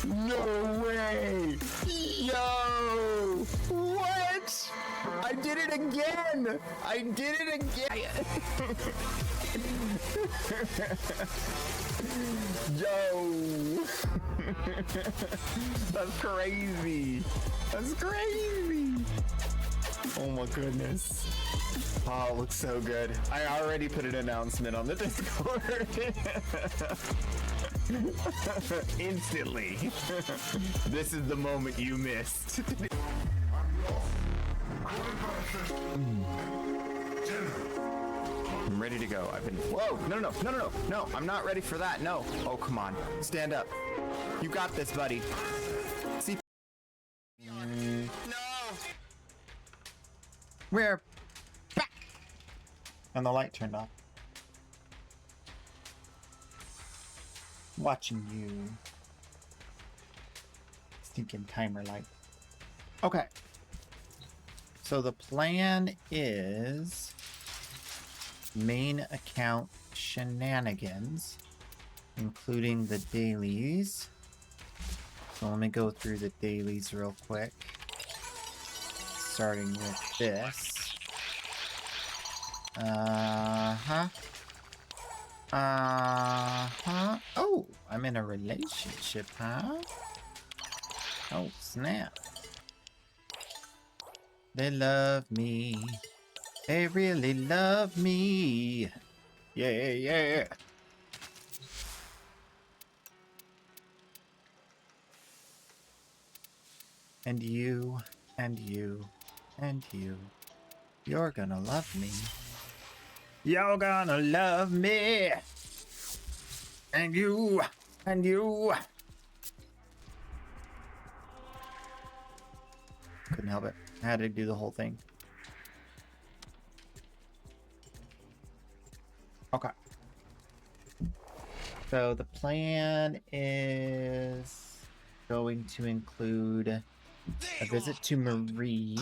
No way! Yo! What? I did it again! I did it again! Yo! That's crazy! That's crazy! Oh my goodness. Oh, it looks so good. I already put an announcement on the Discord. Instantly. This is the moment you missed. I'm ready to go. I've been. Whoa! No! I'm not ready for that. No. Oh, come on. Stand up. You got this, buddy. See. No. We're back. And the light turned off. Watching you. Stinking timer light. Okay. So the plan is main account shenanigans, including the dailies. So let me go through the dailies real quick. Starting with this. Oh, I'm in a relationship, huh? Oh, snap. They love me. They really love me. Yeah. And you, and you, and you. You're gonna love me. You're gonna love me. And you, and you. Couldn't help it. I had to do the whole thing. Okay. So the plan is going to include a visit to Marie.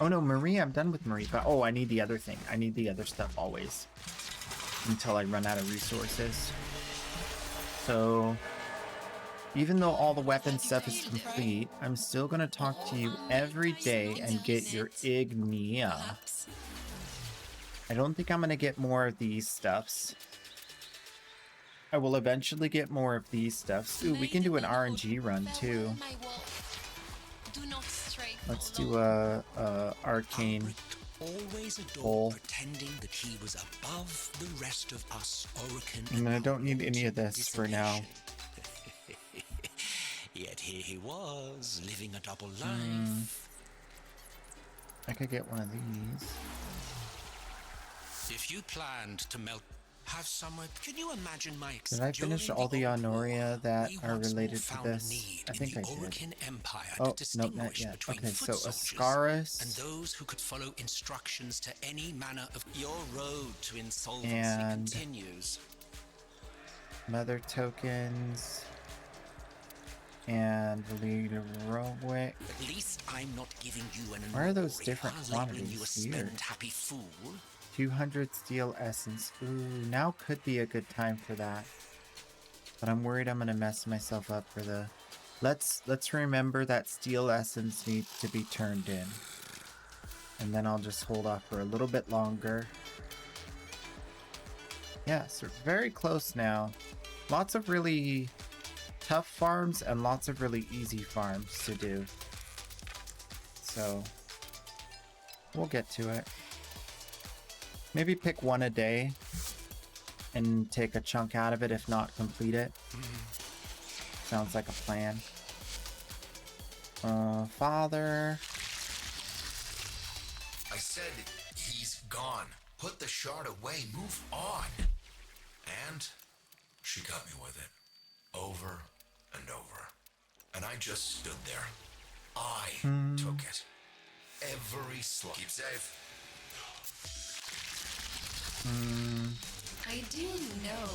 Oh no, Marie, I'm done with Marie. But oh, I need the other thing. I need the other stuff always. Until I run out of resources. So even though all the weapon stuff is complete, I'm still going to talk to you every day and get your Ignia. I don't think I'm going to get more of these stuffs. I will eventually get more of these stuffs. Ooh, we can do an RNG run too. Let's do a arcane always bowl. Pretending that he was above the rest of us Orokin. And I don't need any of this for now. Yet here he was, living a double life. I could get one of these. If you planned to melt, have somewhere. Can you imagine my Did I finish all the Honoria that are related to this? I think I did. Oh, nope, not yet. Okay, so Ascaris. And those who could follow instructions to any manner of your road to insolvency and continues. Mother tokens. And Leroic. At least I'm not giving you an. Why are those different quantities? You a spent happy fool. 200 steel essence. Ooh, now could be a good time for that. But I'm worried I'm gonna mess myself up for the. Let's remember that steel essence needs to be turned in. And then I'll just hold off for a little bit longer. Yeah, so very close now. Lots of really tough farms and lots of really easy farms to do. So we'll get to it. Maybe pick one a day and take a chunk out of it, if not complete it. Sounds like a plan. Father. I said he's gone. Put the shard away. Move on. And she got me with it. Over and over. And I just stood there. I took it. Every slot. Keep safe. I do know,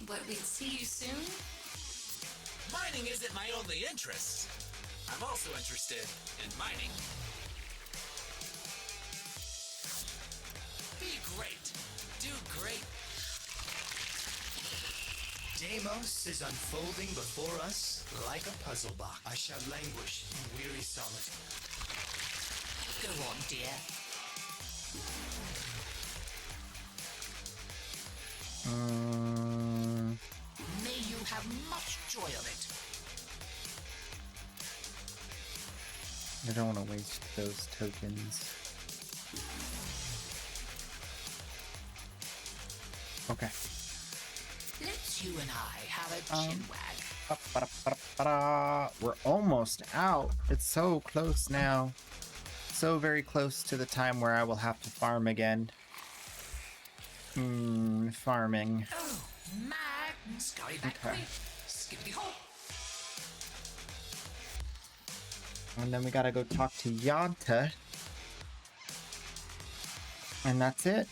but we'd see you soon. Mining isn't my only interest. I'm also interested in mining. Be great. Do great. Deimos is unfolding before us like a puzzle box. I shall languish in weary solitude. Go on, dear. May you have much joy of it. I don't want to waste those tokens. Okay. Let's you and I have a chinwag. We're almost out. It's so close now. So very close to the time where I will have to farm again. Farming. Oh, mag! Scurry back Okay. quick. Skippity hop. And then we gotta go talk to Yanta. And that's it.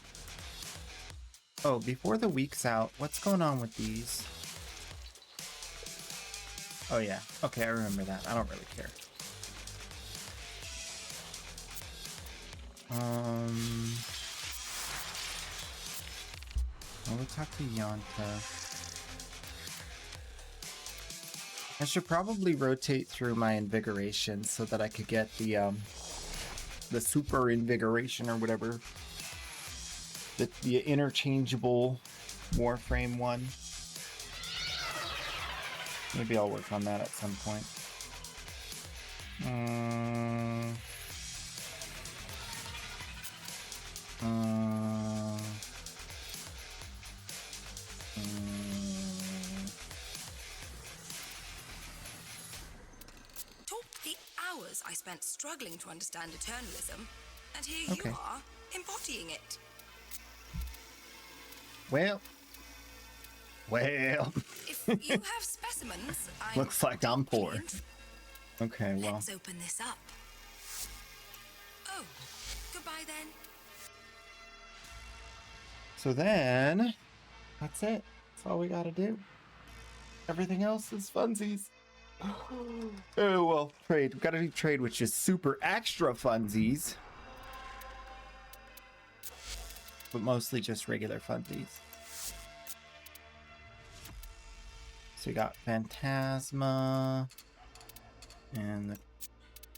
Oh, before the week's out, what's going on with these? Oh yeah, okay, I remember that. I don't really care. We'll talk to Yanta. I should probably rotate through my invigoration so that I could get the super invigoration or whatever. The interchangeable warframe one. Maybe I'll work on that at some point. Talk the hours I spent struggling to understand eternalism, and here Okay. you are, embodying it. Well. If you have specimens, I'm Looks like I'm poor. keen. Okay, well. Let's open this up. Oh, goodbye then. So then, that's it. That's all we gotta do. Everything else is funsies. Oh, well, trade. We gotta do trade, which is super extra funsies. But mostly just regular funsies. So we got Phantasma. And the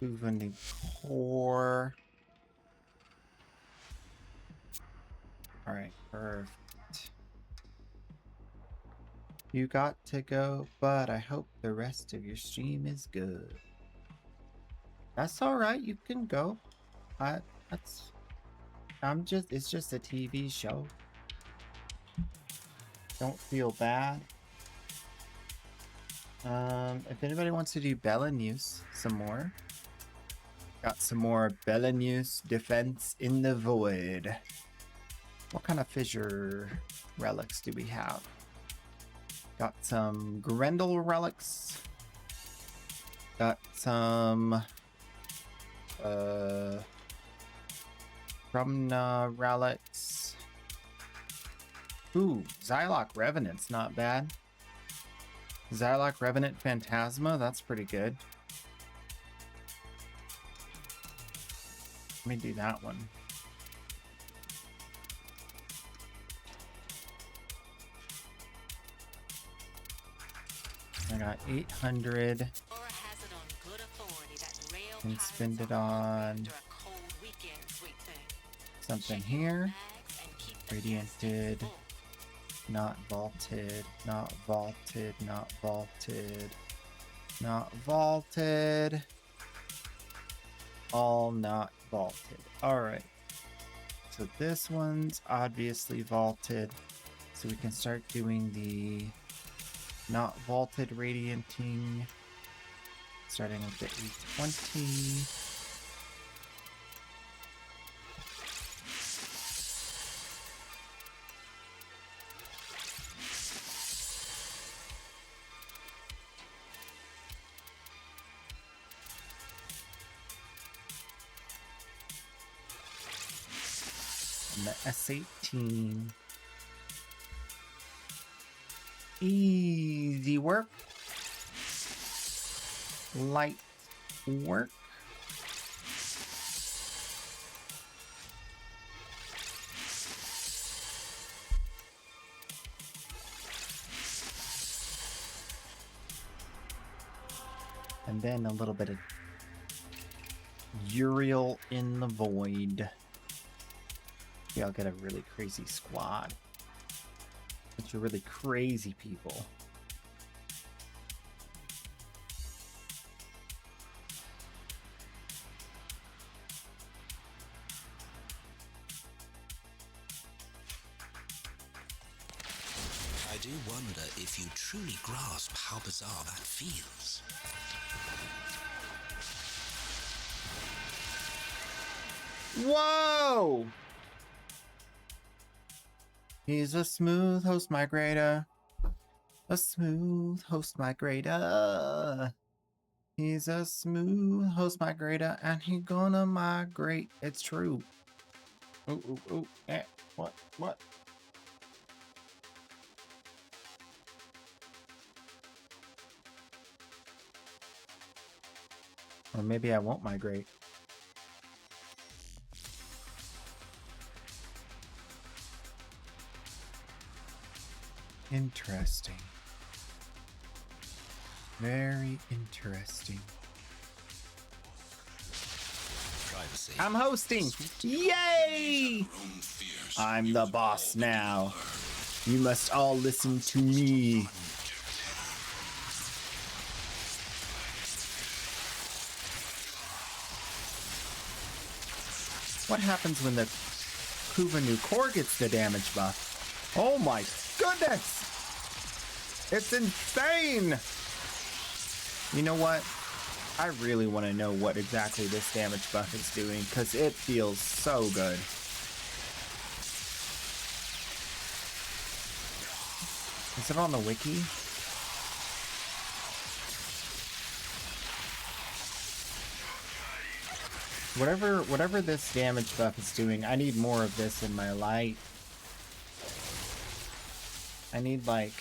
Uvani Core. Alright, perfect. You got to go, but I hope the rest of your stream is good. That's alright, you can go. It's just a TV show. Don't feel bad. If anybody wants to do Belarus some more. Got some more Belarus Defense in the Void. What kind of fissure relics do we have? Got some Grendel relics. Got some Rumna relics. Ooh, Zylok Revenant's not bad. Zylok Revenant Phantasma, that's pretty good. Let me do that one. I got 800. Can spend it on something here. Radianted. Not vaulted. Not vaulted. Not vaulted. Not vaulted. All not vaulted. Alright. so this one's obviously vaulted. So we can start doing the not vaulted radianting. Starting with the 820. And the S18. Easy work. Light work. And then a little bit of Uriel in the void. Yeah, I'll get a really crazy squad. Bunch of really crazy people. I do wonder if you truly grasp how bizarre that feels. Whoa! He's a smooth host migrator. A smooth host migrator. He's a smooth host migrator and he gonna migrate. It's true. Ooh, ooh, ooh. Eh. What? What? Or maybe I won't migrate. Interesting. Very interesting. Privacy. I'm hosting! Yay! I'm the boss now. You must all listen to me. What happens when the Kuvanu core gets the damage buff? Oh my goodness! It's insane! You know what? I really want to know what exactly this damage buff is doing, because it feels so good. Is it on the wiki? Whatever this damage buff is doing, I need more of this in my life. I need, like...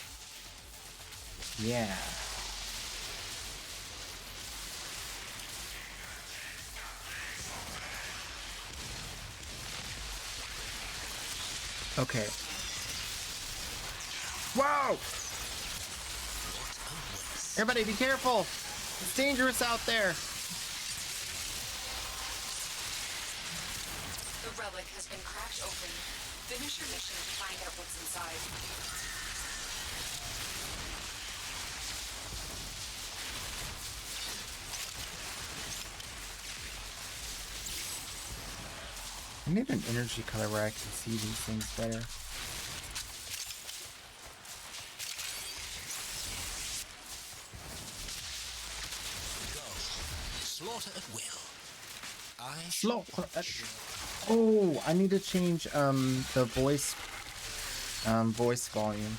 yeah. Okay. Whoa! Everybody be careful! It's dangerous out there! The relic has been cracked open. Finish your mission to find out what's inside. I need an energy color where I can see these things better. Slaughter at will. Slaughter at... oh, I need to change the voice volume.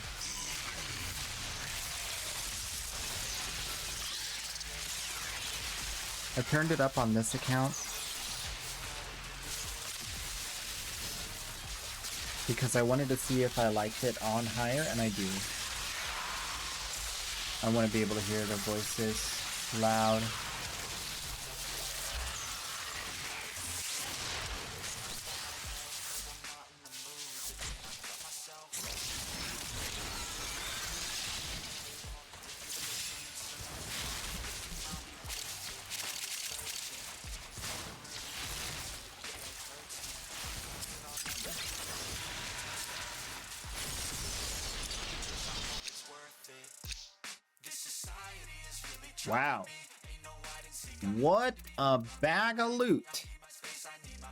I turned it up on this account because I wanted to see if I liked it on higher, and I do. I want to be able to hear the voices loud. Wow. What a bag of loot.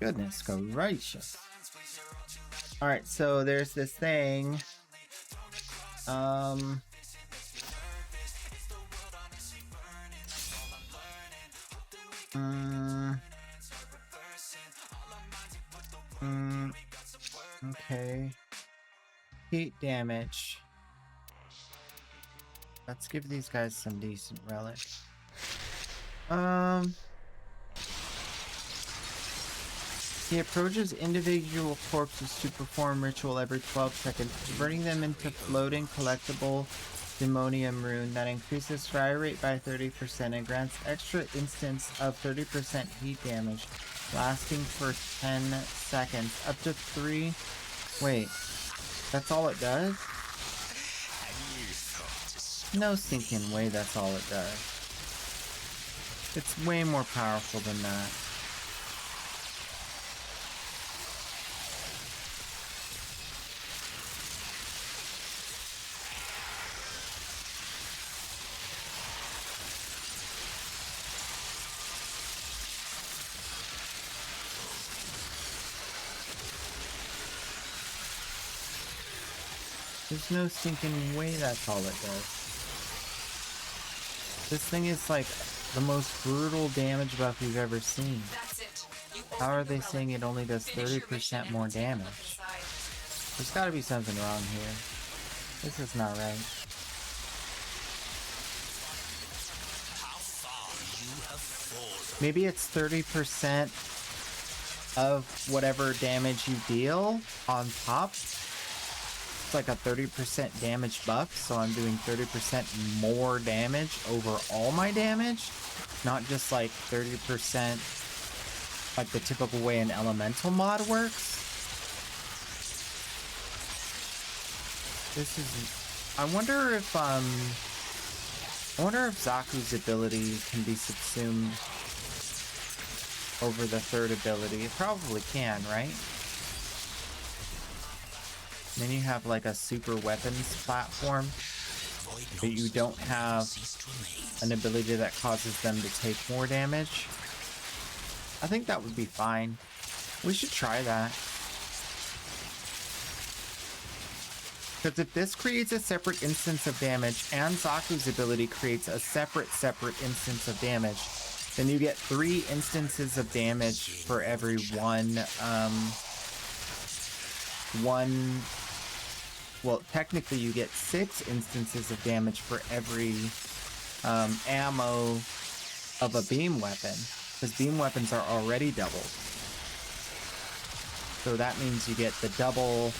Goodness gracious. Alright, so there's this thing. Okay. Heat damage. Let's give these guys some decent relic. He approaches individual corpses to perform ritual every 12 seconds, converting them into floating collectible demonium rune that increases fire rate by 30% and grants extra instance of 30% heat damage, lasting for 10 seconds. Up to 3... Wait, that's all it does? No stinking way that's all it does. It's way more powerful than that. There's no stinking way that's all it does. This thing is like the most brutal damage buff we've ever seen. That's it. You How are open they your saying relic, it only does finish your mission, 30% and more we'll take it on damage? inside. There's gotta be something wrong here. This is not right. Maybe it's 30% of whatever damage you deal on top. It's like a 30% damage buff, so I'm doing 30% more damage over all my damage, not just like 30% like the typical way an elemental mod works. This is... I wonder if Zaku's ability can be subsumed over the third ability. It probably can, right? And then you have like a super weapons platform, but you don't have an ability that causes them to take more damage. I think that would be fine. We should try that. Because if this creates a separate instance of damage and Zaku's ability creates a separate instance of damage, then you get 3 instances of damage for every well, technically you get 6 instances of damage for every ammo of a beam weapon, because beam weapons are already doubled. So that means you get the double.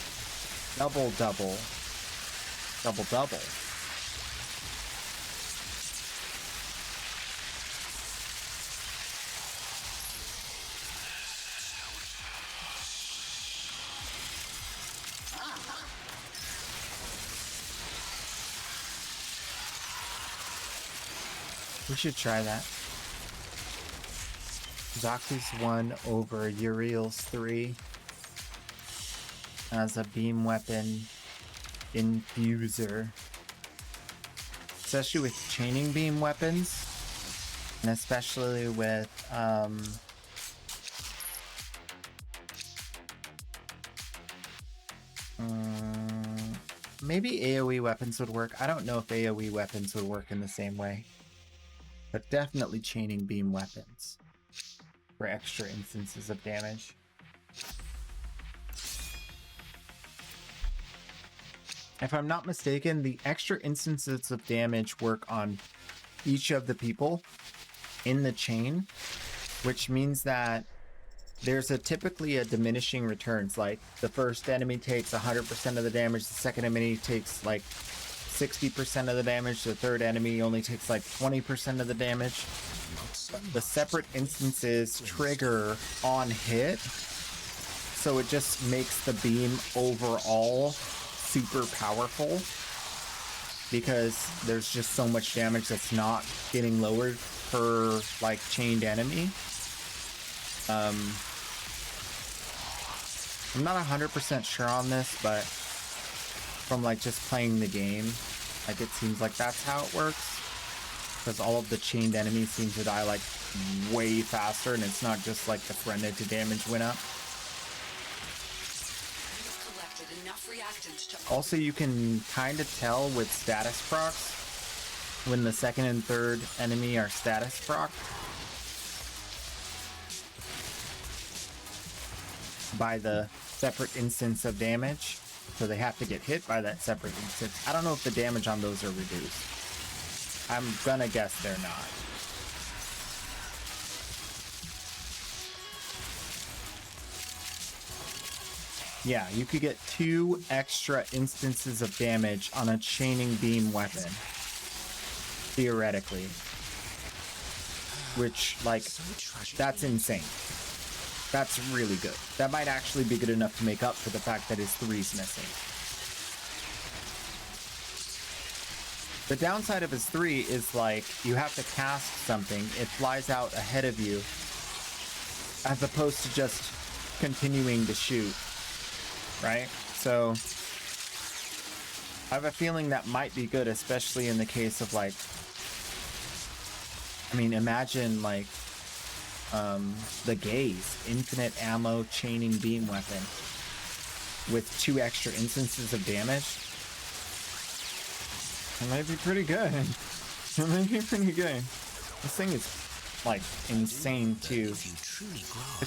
We should try that. Zaku's 1 over Uriel's 3 as a beam weapon infuser. Especially with chaining beam weapons, and especially with maybe AoE weapons would work. I don't know if AoE weapons would work in the same way, but definitely chaining beam weapons for extra instances of damage. If I'm not mistaken, the extra instances of damage work on each of the people in the chain, which means that there's typically a diminishing returns. Like the first enemy takes 100% of the damage, the second enemy takes like 60% of the damage, the third enemy only takes like 20% of the damage. The separate instances trigger on hit, so it just makes the beam overall super powerful, because there's just so much damage that's not getting lowered per like chained enemy. I'm not 100% sure on this, but from like just playing the game, like it seems like that's how it works, because all of the chained enemies seem to die like way faster, and it's not just like the percentage damage went up. enough reactant to Also, you can kind of tell with status procs when the second and third enemy are status proc by the separate instance of damage. So they have to get hit by that separate instance. I don't know if the damage on those are reduced. I'm gonna guess they're not. Yeah, you could get 2 extra instances of damage on a chaining beam weapon. Theoretically. Which, like, that's insane. That's really good. That might actually be good enough to make up for the fact that his 3's missing. The downside of his 3 is, like, you have to cast something. It flies out ahead of you, as opposed to just continuing to shoot. Right? So I have a feeling that might be good, especially in the case of, like, I mean, imagine, like, the Gaze, infinite ammo chaining beam weapon with 2 extra instances of damage. It might be pretty good. It might be pretty good. This thing is, like, insane too. The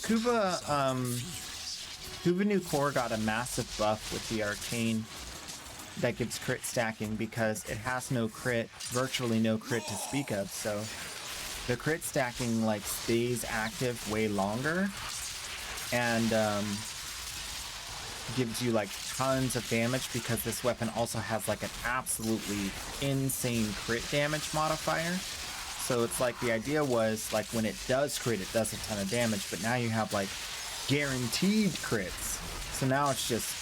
Kuva New Core got a massive buff with the arcane that gives crit stacking because it has no crit, virtually no crit to speak of, so the crit stacking, like, stays active way longer and gives you, like, tons of damage because this weapon also has, like, an absolutely insane crit damage modifier. So it's like the idea was, like, when it does crit, it does a ton of damage, but now you have, like, guaranteed crits. So now it's just,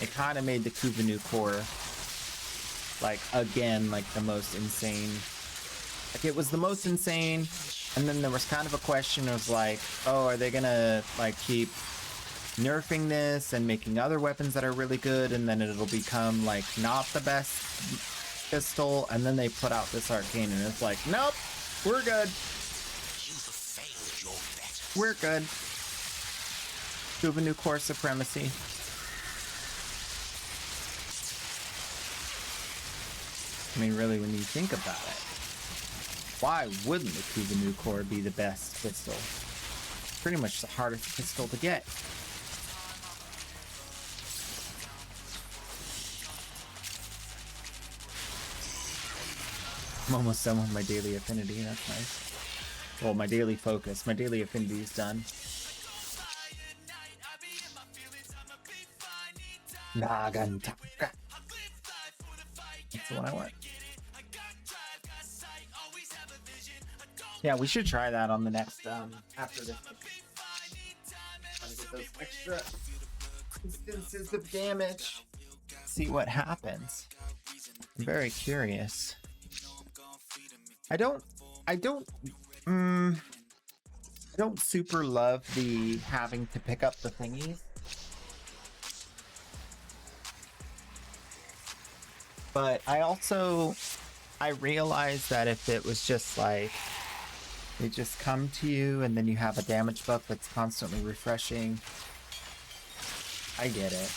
it kind of made the Kuva New Core, like, again, like, the most insane. Like, it was the most insane, and then there was kind of a question of, like, oh, are they gonna, like, keep nerfing this and making other weapons that are really good, and then it'll become, like, not the best pistol, and then they put out this arcane, and it's like, nope, we're good. We're good. Kuva New Core supremacy. I mean, really, when you think about it, why wouldn't the Kuva New Core be the best pistol? Pretty much the hardest pistol to get. I'm almost done with my daily affinity. That's nice. Well, my daily focus. My daily affinity is done. Nagantaka. That's the one I want. Yeah, we should try that on the next, after this. Try to get those extra instances of damage. See what happens. I'm very curious. I don't super love the having to pick up the thingies. But I realized that if it was just like, they just come to you and then you have a damage buff that's constantly refreshing, I get it.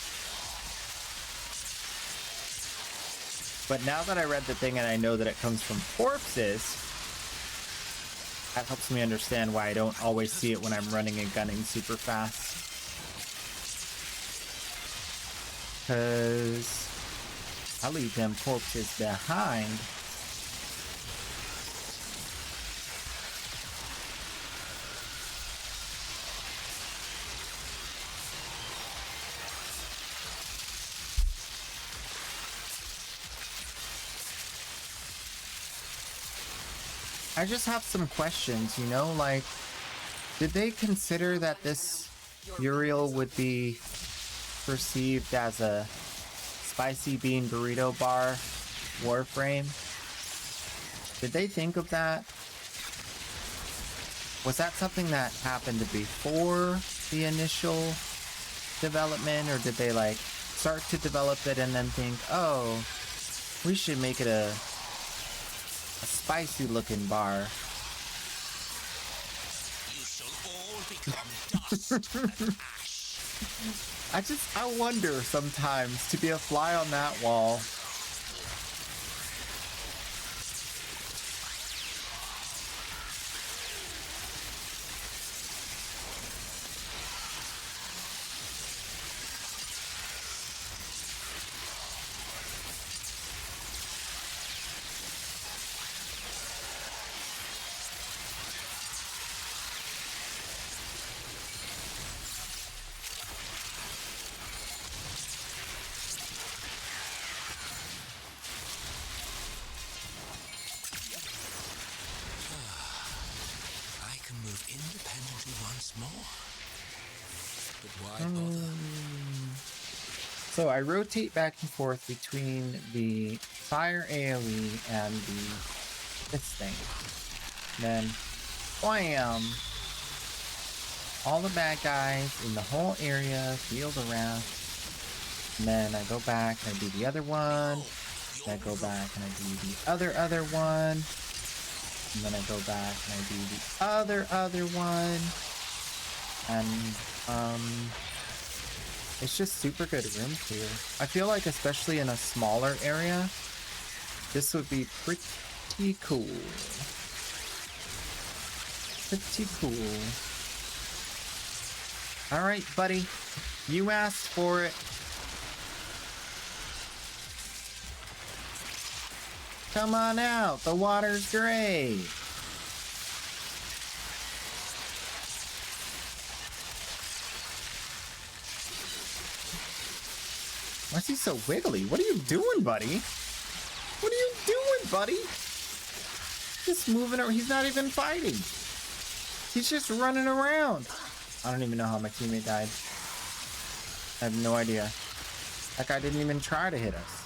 But now that I read the thing and I know that it comes from corpses, that helps me understand why I don't always see it when I'm running and gunning super fast. Because I leave them corpses behind. I just have some questions, you know, like, did they consider that this Uriel would be perceived as a spicy bean burrito bar warframe? Did they think of that? Was that something that happened before the initial development, or did they, like, start to develop it and then think, oh, we should make it a spicy looking bar? You shall all become dust and ash. I wonder sometimes to be a fly on that wall. I can move independently once more. But why bother? So I rotate back and forth between the fire AoE and this thing. Then, blam! All the bad guys in the whole area feel the wrath. And then I go back and I do the other one. Then I go back and I do the other one. And then I go back and I do the other one. And it's just super good room clear. I feel like especially in a smaller area, this would be pretty cool. Pretty cool. Alright, buddy. You asked for it. Come on out. The water's great. Why is he so wiggly? What are you doing, buddy? What are you doing, buddy? Just moving around. He's not even fighting. He's just running around. I don't even know how my teammate died. I have no idea. That guy didn't even try to hit us.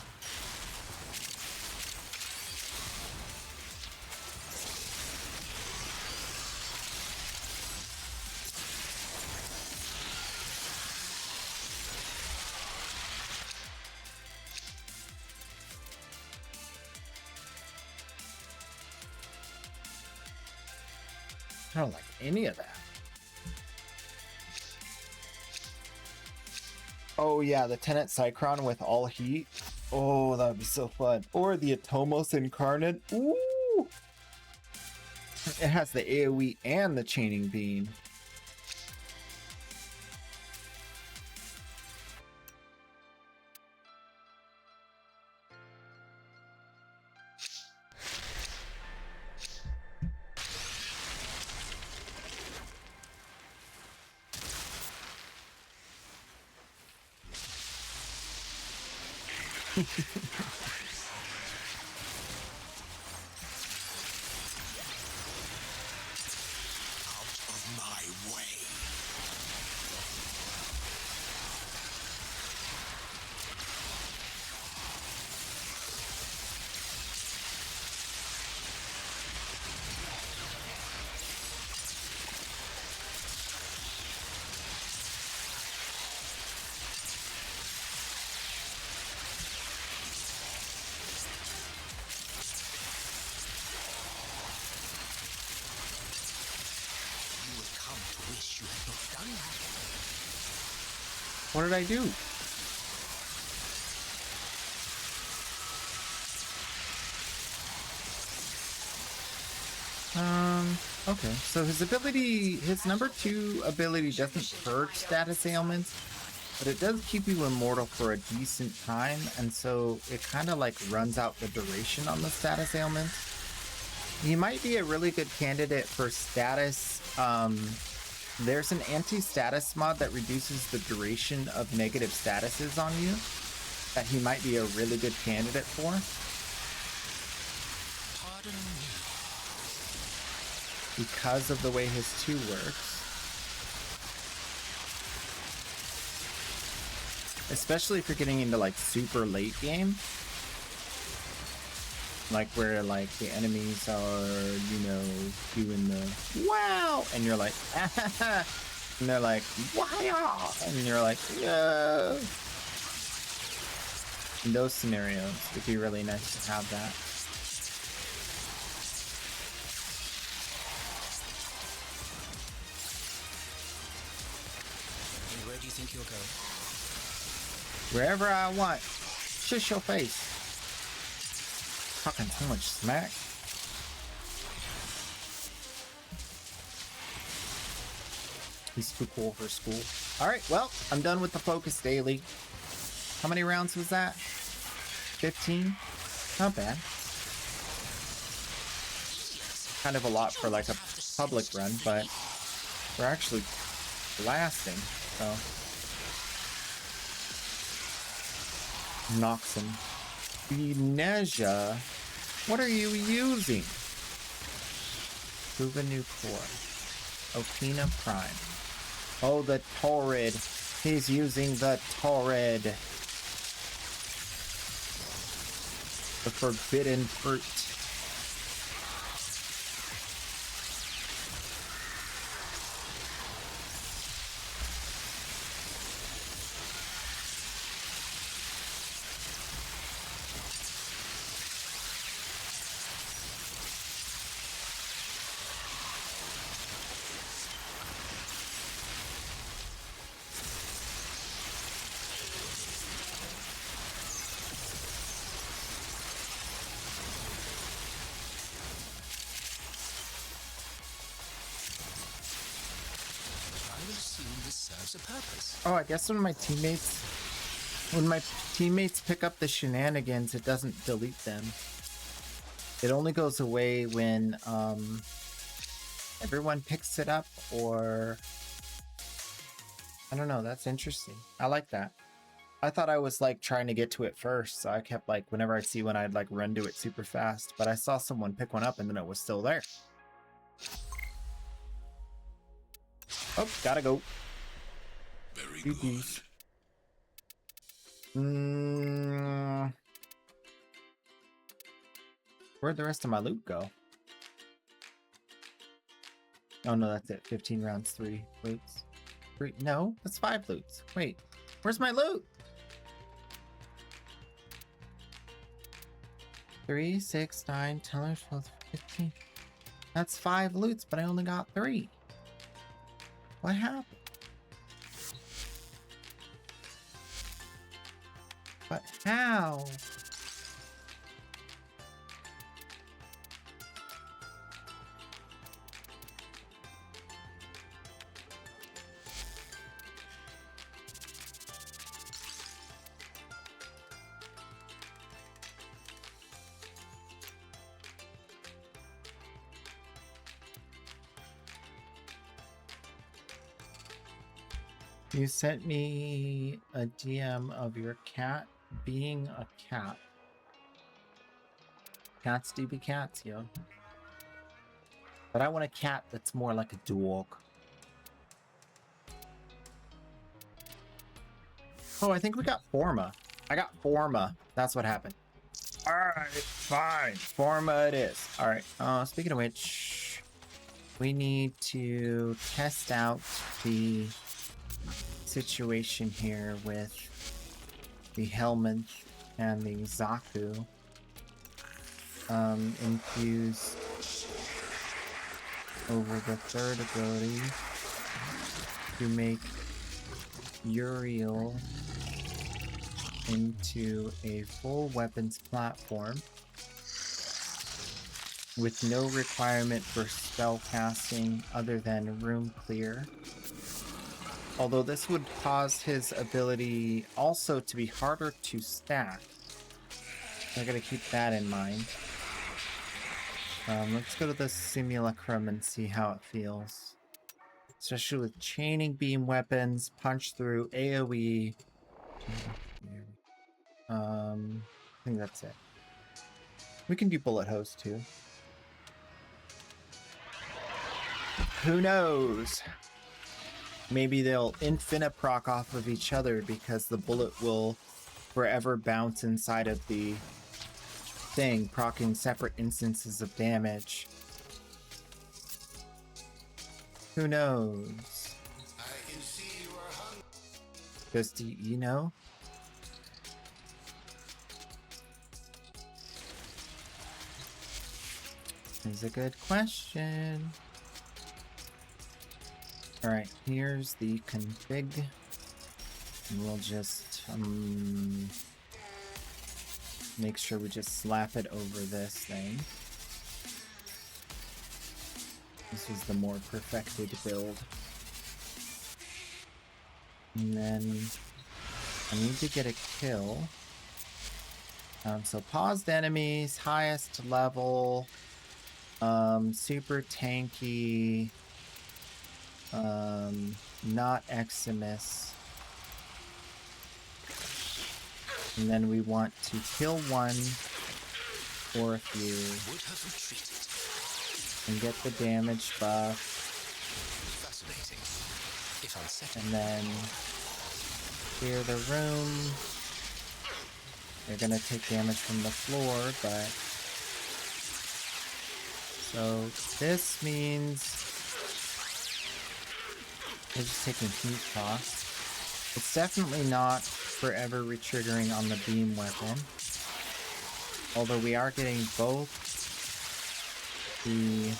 I don't like any of that. Oh yeah, the Tenet Cycron with all heat. Oh, that would be so fun. Or the Atomos Incarnate. Ooh! It has the AoE and the chaining beam. What did I do? Okay. So his ability, his number 2 ability doesn't purge status ailments, but it does keep you immortal for a decent time, and so it kind of like runs out the duration on the status ailments. He might be a really good candidate for status. There's an anti-status mod that reduces the duration of negative statuses on you that he might be a really good candidate for. Pardon me. Because of the way his 2 works. Especially if you're getting into like super late game. Like where like the enemies are, you know, doing the wow, and you're like, ah, and they're like, wow, and you're like, no. In those scenarios, it'd be really nice to have that. And where do you think you're going? wherever I want. Shush your face. Talking so much smack. He's too cool for school. Alright, well, I'm done with the focus daily. How many rounds was that? 15? Not bad. Kind of a lot for like a public run, but we're actually blasting, so. Noxon. Ninja, what are you using? Prove a new core. Okina Prime. Oh, the Torrid. He's using the Torrid. The forbidden fruit. A purpose. Oh, I guess when my teammates pick up the shenanigans, it doesn't delete them. It only goes away when everyone picks it up, or I don't know. That's interesting. I like that. I thought I was like trying to get to it first, so I kept like whenever I'd see one, I'd like run to it super fast. But I saw someone pick one up, and then it was still there. Oh, gotta go. Very good. Where'd the rest of my loot go? Oh no, that's it. 15 rounds, 3 loots. 3, no, that's 5 loots. Wait, where's my loot? 3, 6, 9, 10, 12, 15. That's 5 loots, but I only got 3. What happened? But how? You sent me a DM of your cat being a cat. Cats do be cats, yo. But I want a cat that's more like a dog. Oh, I think we got Forma. I got Forma. That's what happened. Alright, fine. Forma it is. Alright, speaking of which, we need to test out the situation here with the Helminth and the Zaku infused over the third ability to make Uriel into a full weapons platform with no requirement for spell casting other than room clear. Although this would cause his ability also to be harder to stack. So I gotta keep that in mind. Let's go to the Simulacrum and see how it feels. Especially with chaining beam weapons, punch through, AoE. I think that's it. We can do bullet hose too. Who knows? Maybe they'll infinite proc off of each other because the bullet will forever bounce inside of the thing, proccing separate instances of damage. Who knows? I can see you are hungry. Just, you know? Is a good question. Alright, here's the config. And we'll just make sure we just slap it over this thing. This is the more perfected build. And then I need to get a kill. So paused enemies, highest level, super tanky, not Eximus. And then we want to kill one or a few and get the damage buff. Fascinating, if unsettling. And then clear the room. They're gonna take damage from the floor, but so this means they're just taking heat cost. It's definitely not forever retriggering on the beam weapon, although we are getting both the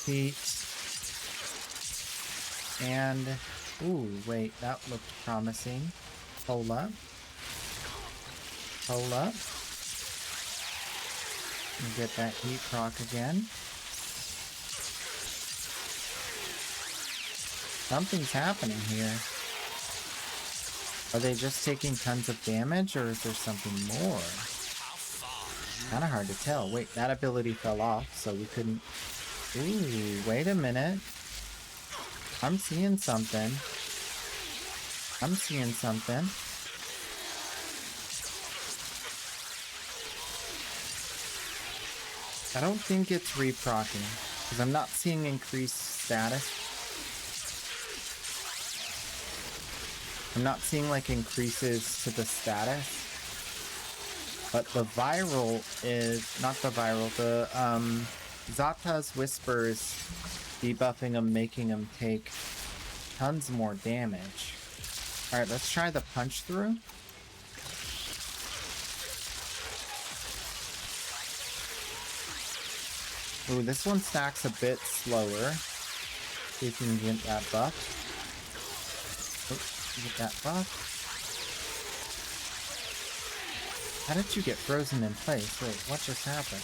heat and ooh, wait, that looked promising. Hold up. Hold up. And get that heat proc again. Something's happening here. Are they just taking tons of damage, or is there something more? Kinda hard to tell. Wait, that ability fell off, so we couldn't... Ooh, wait a minute. I'm seeing something. I'm seeing something. I don't think it's reprocking, because I'm not seeing increased status. I'm not seeing like increases to the status, but the viral is not the viral. The Zata's Whisper is debuffing them, making them take tons more damage. All right, let's try the punch through. Ooh, this one stacks a bit slower. See if we can get that buff. Get that buff. How did you get frozen in place? Wait, what just happened?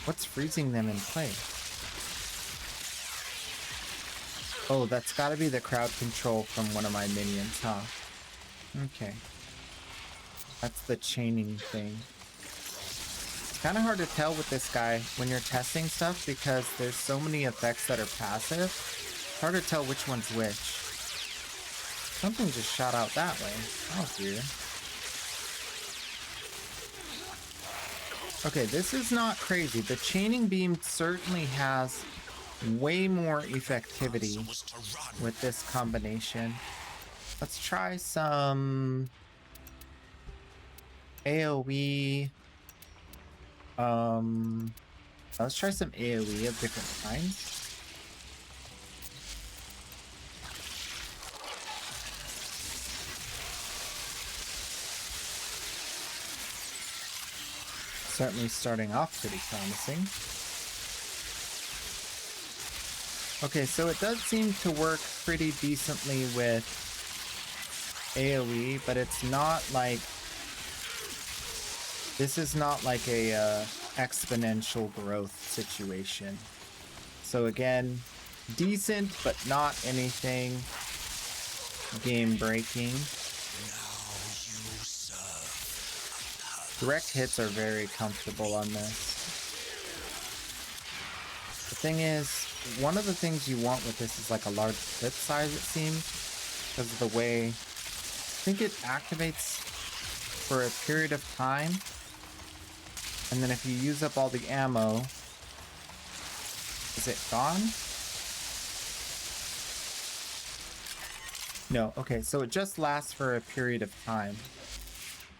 What's freezing them in place? Oh, that's gotta be the crowd control from one of my minions, huh? Okay. That's the chaining thing. It's kind of hard to tell with this guy when you're testing stuff because there's so many effects that are passive. It's hard to tell which one's which. Something just shot out that way. That was weird. Okay, this is not crazy. The chaining beam certainly has way more effectivity with this combination. Let's try some AoE. Let's try some AoE of different kinds. Certainly starting off pretty promising. Okay, so it does seem to work pretty decently with AoE, but it's not like... This is not like a exponential growth situation. So again, decent, but not anything game-breaking. Direct hits are very comfortable on this. The thing is, one of the things you want with this is like a large clip size, it seems, because of the way... I think it activates for a period of time, and then if you use up all the ammo... Is it gone? No, okay, so it just lasts for a period of time.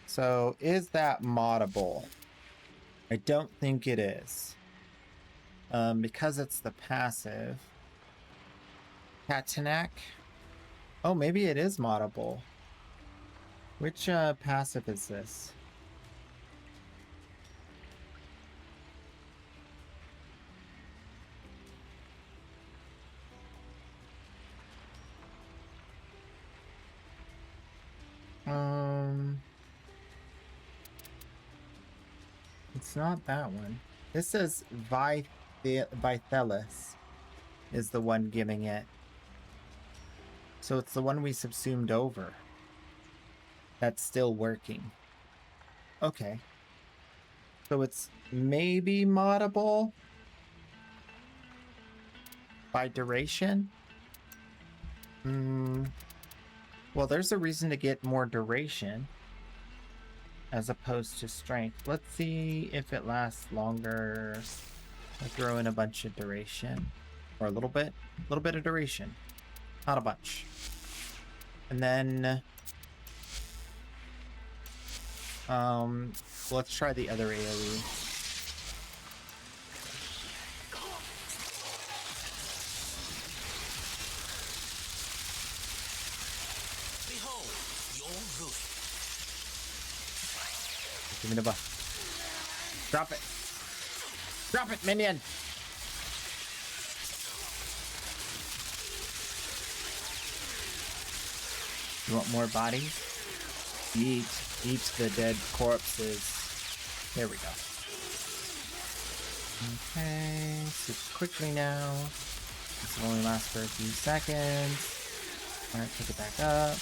So, is that moddable? I don't think it is. Because it's the passive. Katanak? Oh, maybe it is moddable. Which passive is this? it's not that one. This says Vithellus is the one giving it. So it's the one we subsumed over. That's still working. Okay. So it's maybe moddable by duration? Well, there's a reason to get more duration as opposed to strength. Let's see if it lasts longer. I'll throw in a bunch of duration. Or a little bit of duration. Not a bunch. And then let's try the other AoE. Behold, your ruin. Give me the buff. Drop it. Drop it, minion. You want more bodies? Eat the dead corpses. There we go. Okay, super quickly now. This will only last for a few seconds. Alright, pick it back up.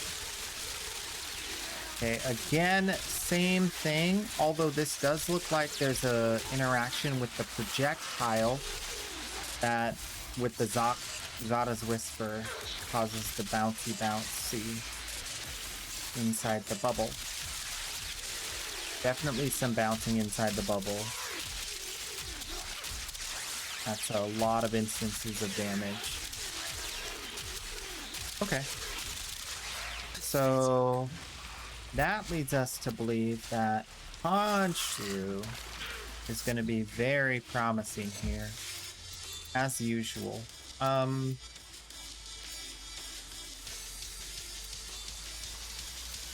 Okay, again, same thing. Although this does look like there's a interaction with the projectile that, with the Zata's Whisper, causes the bouncy inside the bubble. Definitely some bouncing inside the bubble. That's a lot of instances of damage. Okay. So that leads us to believe that Punch Through is going to be very promising here, as usual.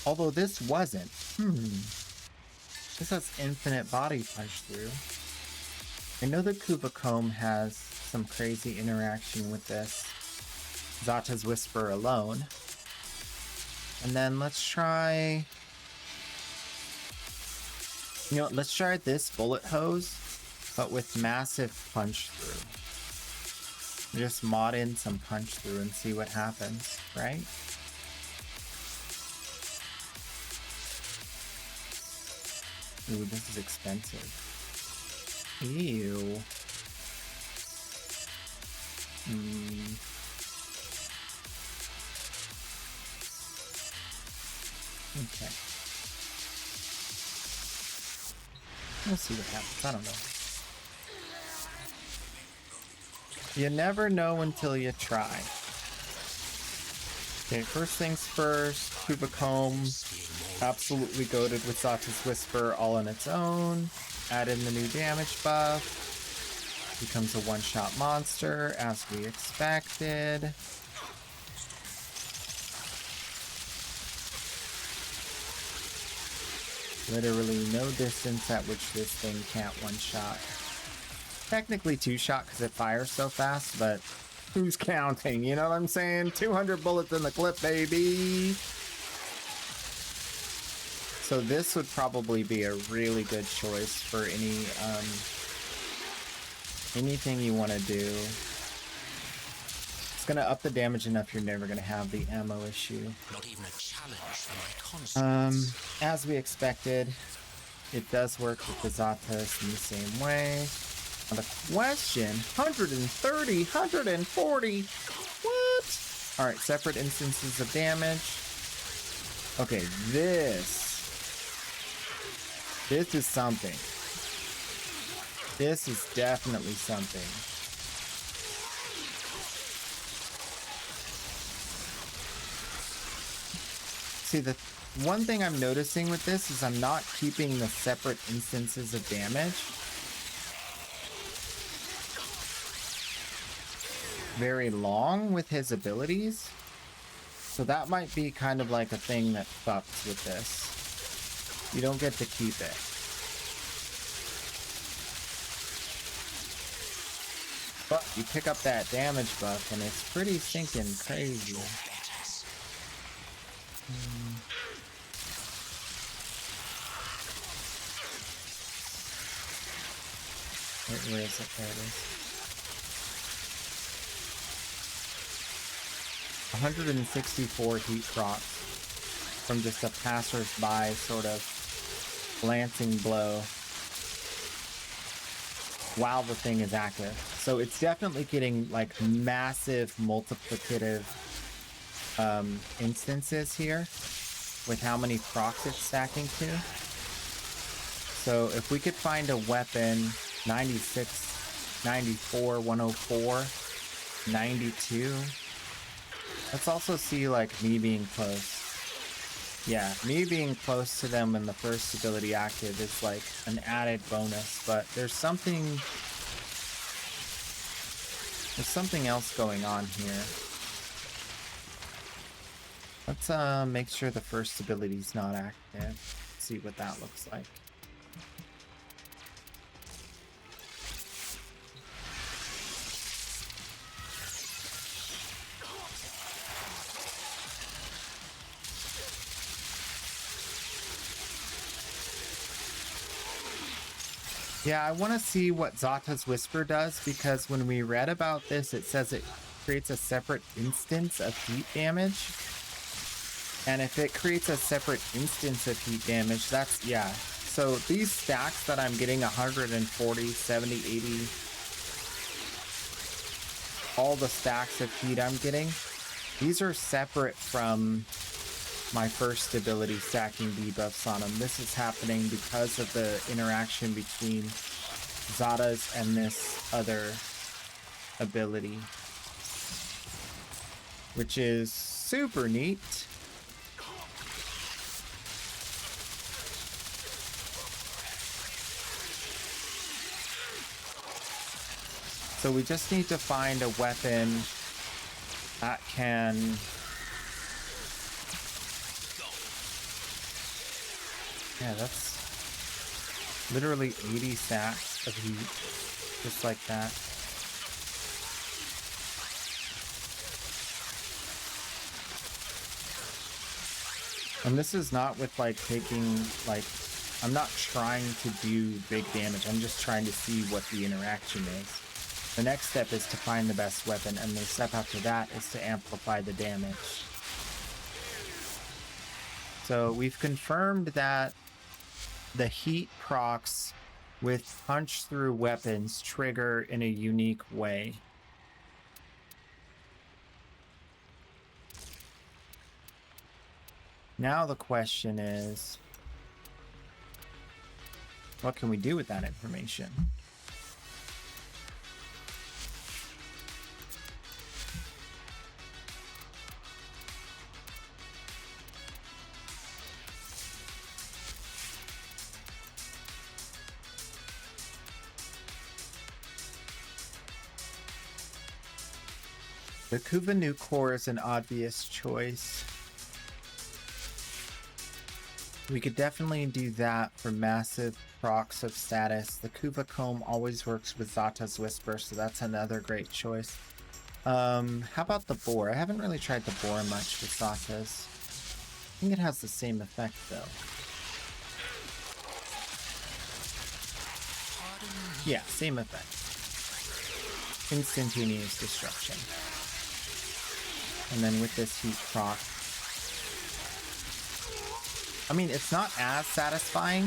Although this wasn't. This has infinite body punch through. I know the Kubacomb has some crazy interaction with this. Zata's Whisper alone. And then let's try... You know what, let's try this bullet hose, but with massive punch through. Just mod in some punch through and see what happens, right? Ooh, this is expensive. Ew. Okay. We'll see what happens. I don't know. You never know until you try. Okay, first things first, Kubacomb. Absolutely goated with Zata's Whisper all on its own. Add in the new damage buff. Becomes a one-shot monster, as we expected. Literally no distance at which this thing can't one-shot. Technically two-shot because it fires so fast, but who's counting? You know what I'm saying? 200 bullets in the clip, baby! So this would probably be a really good choice for any anything you want to do. It's gonna up the damage enough you're never gonna have the ammo issue. Not even a challenge for my constructs. As we expected, it does work with the Zatas in the same way. Now the question, 130, 140, what? Alright, separate instances of damage. Okay, this is something. This is definitely something. See, the one thing I'm noticing with this is I'm not keeping the separate instances of damage very long with his abilities. So that might be kind of like a thing that fucks with this. You don't get to keep it. But you pick up that damage buff and it's pretty stinking crazy. Where is it? There it is. 164 heat procs from just a passersby sort of glancing blow while the thing is active. So it's definitely getting like massive multiplicative instances here with how many procs it's stacking to. So if we could find a weapon 96, 94, 104, 92. Let's also see like me being close. Yeah, me being close to them when the first ability active is like an added bonus, but there's something else going on here. Let's make sure the first ability's not active. See what that looks like. Yeah, I want to see what Zata's Whisper does, because when we read about this, it says it creates a separate instance of heat damage. And if it creates a separate instance of heat damage, that's, yeah. So these stacks that I'm getting, 140, 70, 80, all the stacks of heat I'm getting, these are separate from my first ability stacking debuffs on them. This is happening because of the interaction between Zata's and this other ability, which is super neat. So we just need to find a weapon that can yeah, that's literally 80 stacks of heat, just like that. And this is not with like taking, like, I'm not trying to do big damage. I'm just trying to see what the interaction is. The next step is to find the best weapon, and the step after that is to amplify the damage. So we've confirmed that the heat procs with punch through weapons trigger in a unique way. Now the question is, what can we do with that information? The Kuva New Core is an obvious choice. We could definitely do that for massive procs of status. The Kuva Comb always works with Zata's Whisper, so that's another great choice. How about the Boar? I haven't really tried the Boar much with Zata's. I think it has the same effect though. Yeah, same effect. Instantaneous destruction. And then with this heat proc, I mean, it's not as satisfying,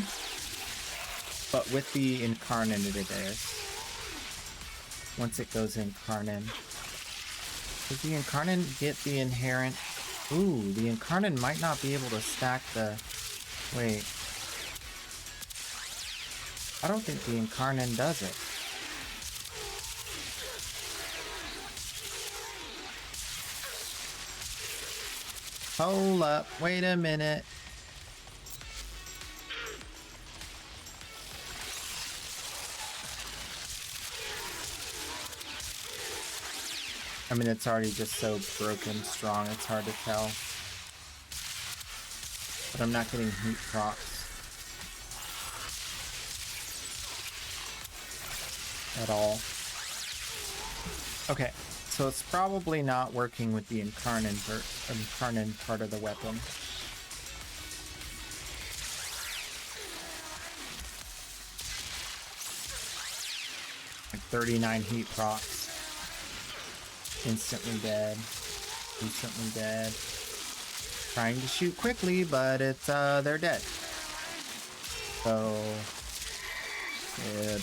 but with the Incarnate it is. Once it goes Incarnate. Does the Incarnate get the inherent? Ooh, the Incarnate might not be able to stack the... Wait. I don't think the Incarnate does it. Hold up, wait a minute. I mean, it's already just so broken strong, it's hard to tell. But I'm not getting heat procs at all. Okay, so it's probably not working with the Incarnate part of the weapon. 39 heat procs. Instantly dead. Instantly dead. Trying to shoot quickly, but it's they're dead. So yeah.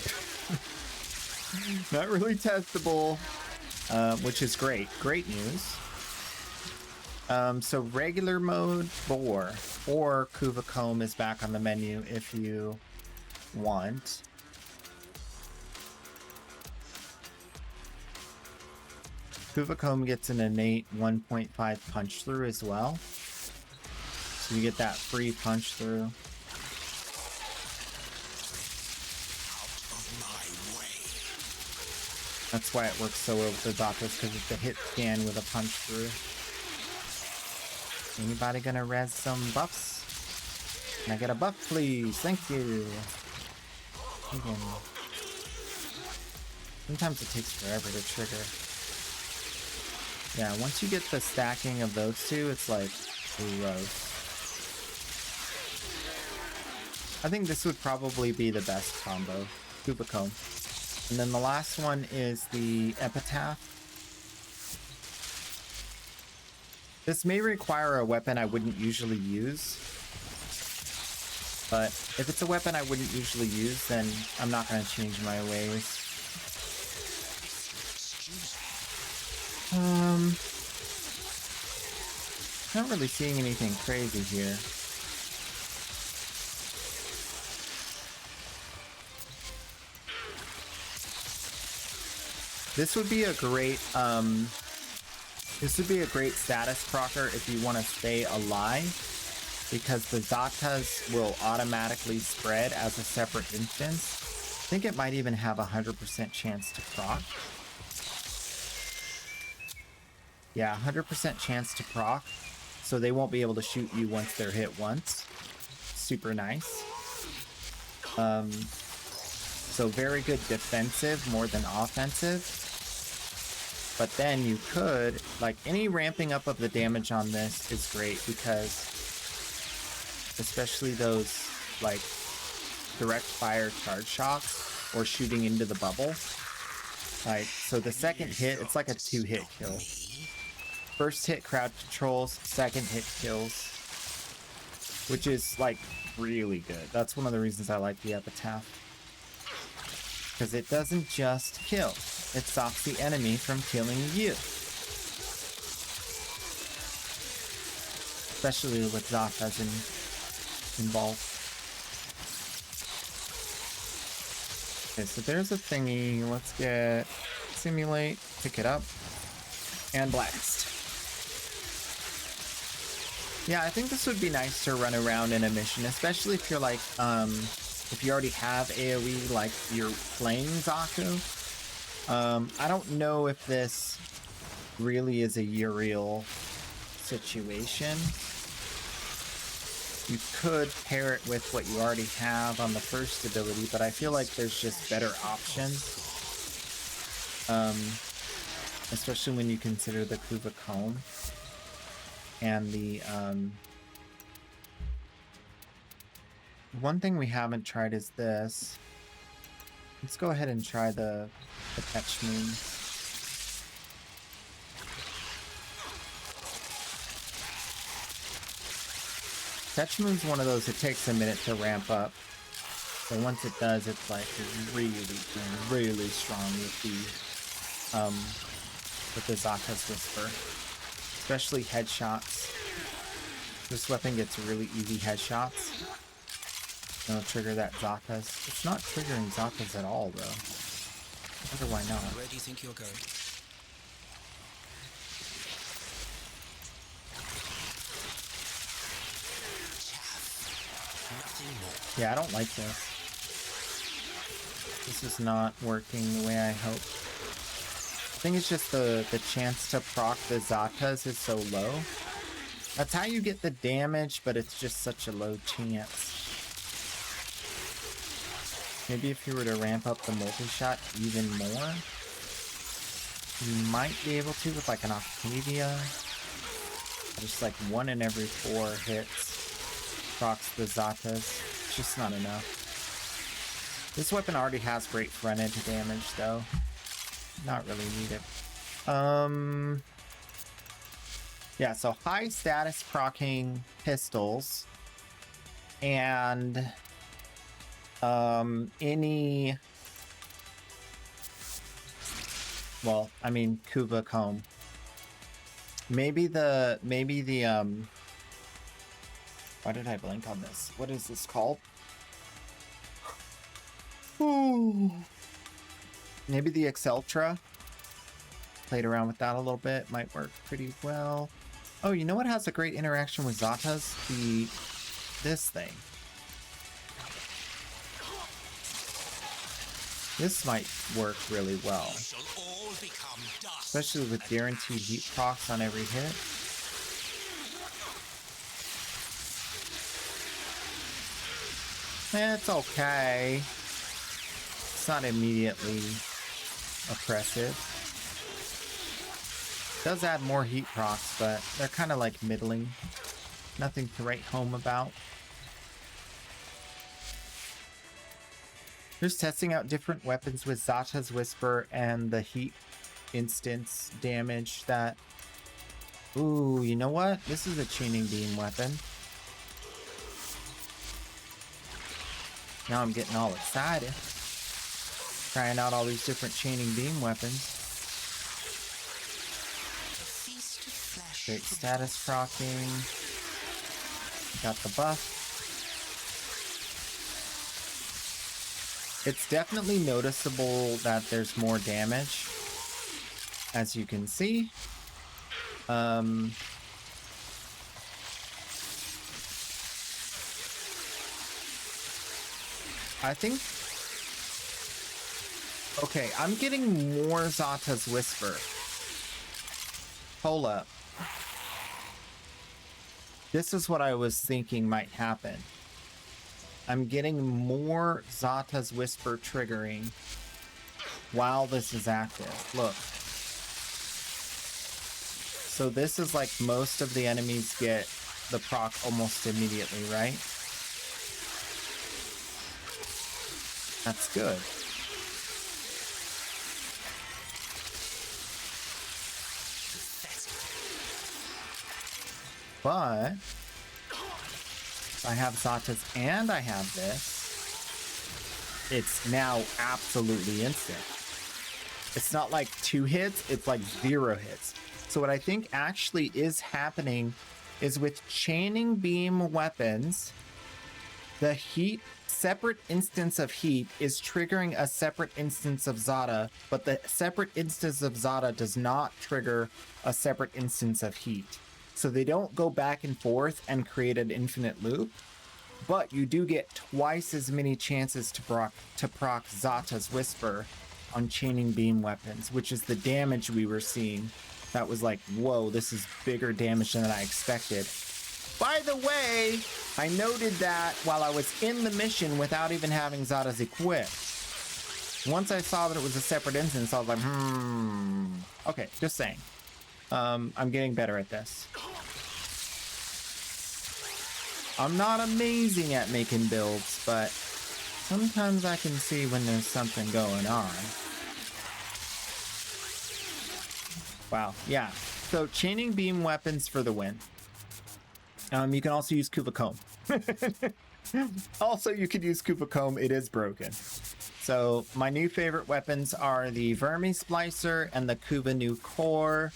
Not really testable, which is great. Great news. So regular mode boar or Kuva Comb is back on the menu if you want. Kuva Comb gets an innate 1.5 punch through as well. So you get that free punch through. That's why it works so well with the Zathras, because it's a hit scan with a punch through. Anybody gonna res some buffs? Can I get a buff, please? Thank you. Again. Sometimes it takes forever to trigger. Yeah, once you get the stacking of those two, it's like gross. I think this would probably be the best combo. Kuva Comb. And then the last one is the Epitaph. This may require a weapon I wouldn't usually use. But if it's a weapon I wouldn't usually use, then I'm not going to change my ways. Not really seeing anything crazy here. This would be a great status procer if you want to stay alive, because the Zatas will automatically spread as a separate instance. I think it might even have 100% chance to proc. Yeah, 100% chance to proc, so they won't be able to shoot you once they're hit once. Super nice. So very good defensive more than offensive. But then you could, like, any ramping up of the damage on this is great, because especially those, like, direct fire charge shots or shooting into the bubble. Like, so the second hit, it's like a 2-hit kill. First hit crowd controls, second hit kills, which is, like, really good. That's one of the reasons I like the Epitaph. Because it doesn't just kill. It stops the enemy from killing you. Especially with Zathras involved. Okay, so there's a thingy. Let's get simulate, pick it up, and blast. Yeah, I think this would be nice to run around in a mission, especially if you're like, if you already have AoE, like you're playing Zaku. I don't know if this really is a Uriel situation. You could pair it with what you already have on the first ability, but I feel like there's just better options. Especially when you consider the Kuva Comb and the one thing we haven't tried is this. Let's go ahead and try the Catch Moon. Catch Moon's one of those, it takes a minute to ramp up. But once it does, it's like really strong with the Zaka's Whisper. Especially headshots. This weapon gets really easy headshots. It'll trigger that Zakas. It's not triggering Zakas at all, though. I wonder why not. Where do you think you're going? Yeah, I don't like this. This is not working the way I hoped. I think it's just the chance to proc the Zakas is so low. That's how you get the damage, but it's just such a low chance. Maybe if you were to ramp up the multi-shot even more, you might be able to with like an Octavia. Just like 1 in every 4 hits procs the Zatas. It's just not enough. This weapon already has great front edge damage, though. Not really needed. Yeah, so high status proccing pistols and any, well, I mean Kuva comb. Maybe the why did I blank on this? What is this called? Ooh. Maybe the Exceltra. Played around with that a little bit. Might work pretty well. Oh, you know what has a great interaction with Zata's? This thing. This might work really well. Especially with guaranteed heat procs on every hit. It's okay. It's not immediately oppressive. Does add more heat procs, but they're kind of like middling. Nothing to write home about. Just testing out different weapons with Zata's Whisper and the heat instance damage that... Ooh, you know what? This is a chaining beam weapon. Now I'm getting all excited. Trying out all these different chaining beam weapons. Great status proccing. Got the buff. It's definitely noticeable that there's more damage, as you can see. I think... Okay, I'm getting more Zata's Whisper. Hold up. This is what I was thinking might happen. I'm getting more Zata's Whisper triggering while this is active. Look. So this is like most of the enemies get the proc almost immediately, right? That's good. But I have Zata's and I have this. It's now absolutely instant. It's not like 2 hits, it's like 0 hits. So what I think actually is happening is with chaining beam weapons, the heat, separate instance of heat is triggering a separate instance of Zata, but the separate instance of Zata does not trigger a separate instance of heat. So they don't go back and forth and create an infinite loop, but you do get twice as many chances to proc Zata's Whisper on chaining beam weapons, which is the damage we were seeing. That was like, whoa, this is bigger damage than I expected. By the way, I noted that while I was in the mission without even having Zata's equipped. Once I saw that it was a separate instance, I was like, okay, just saying. I'm getting better at this. I'm not amazing at making builds, but sometimes I can see when there's something going on. Wow, yeah. So chaining beam weapons for the win. You can also use Kuva Comb. Also, you could use Kuva Comb. It is broken. So my new favorite weapons are the Vermi Splicer and the Kuva New Core.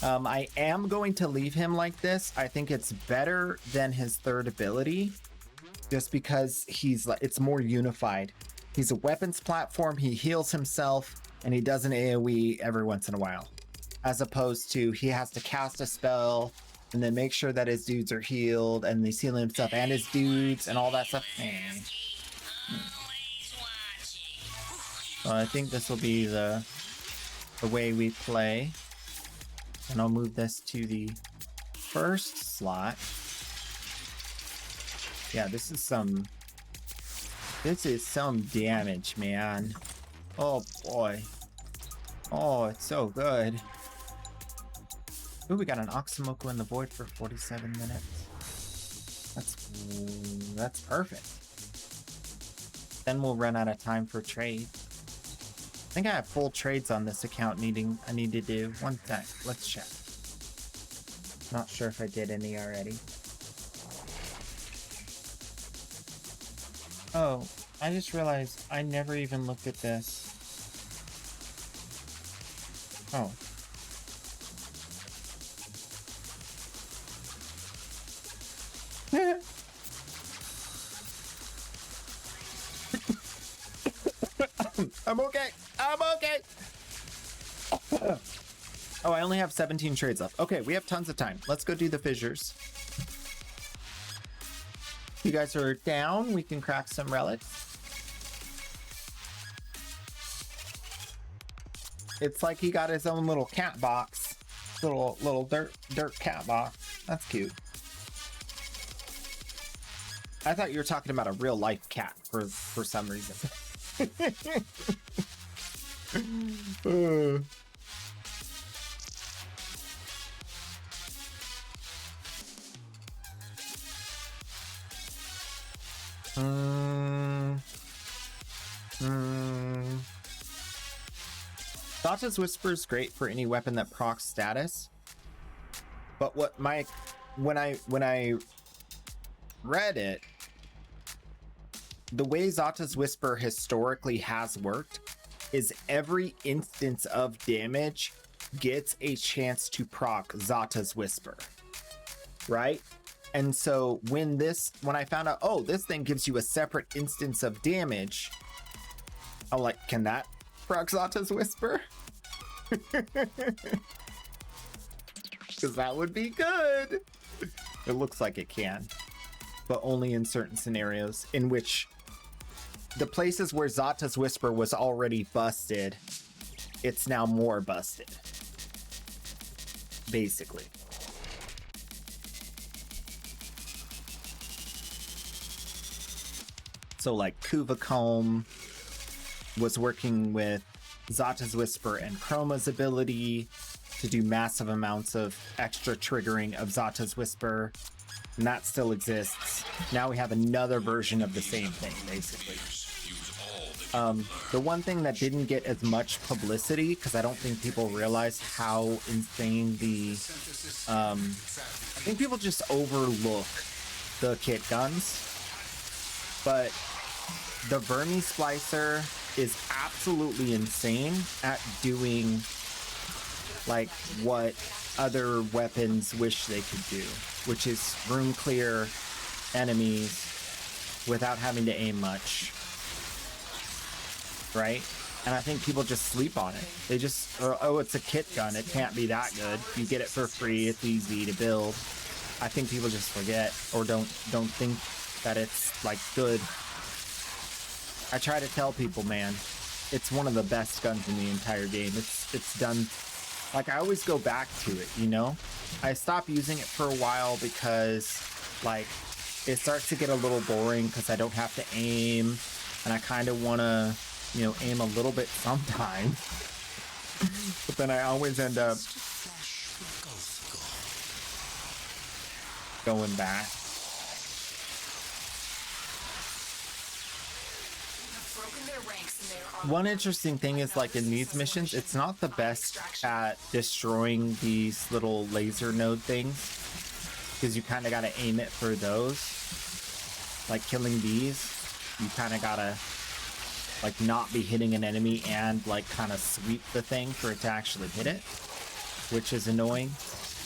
I am going to leave him like this. I think it's better than his third ability, just because it's more unified. He's a weapons platform, he heals himself, and he does an AoE every once in a while. As opposed to he has to cast a spell and then make sure that his dudes are healed, and he's healing himself and his dudes and all that stuff. So I think this will be the way we play. And I'll move this to the first slot. Yeah, this is some damage, man. Oh boy. Oh, it's so good. Ooh, we got an Oxymoku in the Void for 47 minutes. That's perfect. Then we'll run out of time for trade. I think I have full trades on this account I need to do. One sec. Let's check. Not sure if I did any already. Oh, I just realized I never even looked at this. Oh. I'm okay. I'm okay. Oh, I only have 17 trades left. Okay, we have tons of time. Let's go do the fissures. You guys are down. We can crack some relics. It's like he got his own little cat box. Little dirt cat box. That's cute. I thought you were talking about a real life cat for some reason. Zata's Whisper is great for any weapon that procs status. But when I read it, the way Zata's Whisper historically has worked is every instance of damage gets a chance to proc Zata's Whisper, right? And so when I found out, oh, this thing gives you a separate instance of damage, I'm like, can that proc Zata's Whisper? Because that would be good. It looks like it can, but only in certain scenarios in which the places where Zata's Whisper was already busted, it's now more busted, basically. So like Kuvacomb was working with Zata's Whisper and Chroma's ability to do massive amounts of extra triggering of Zata's Whisper, and that still exists. Now we have another version of the same thing, basically. The one thing that didn't get as much publicity, because I don't think people realize how insane I think people just overlook the kit guns, but the Vermi Splicer is absolutely insane at doing like what other weapons wish they could do, which is room clear enemies without having to aim much, right? And I think people just sleep on it. They just, oh, it's a kit gun, it can't be that good, you get it for free, it's easy to build. I think people just forget or don't think that it's like good. I try to tell people, man, it's one of the best guns in the entire game. It's done, like, I always go back to it, you know? I stopped using it for a while because, like, it starts to get a little boring because I don't have to aim, and I kind of want to, you know, aim a little bit sometimes. But then I always end up going back. One interesting thing is, like, in these missions, it's not the best at destroying these little laser node things, because you kind of got to aim it for those. Like killing these, you kind of got to like not be hitting an enemy and like kind of sweep the thing for it to actually hit it, which is annoying.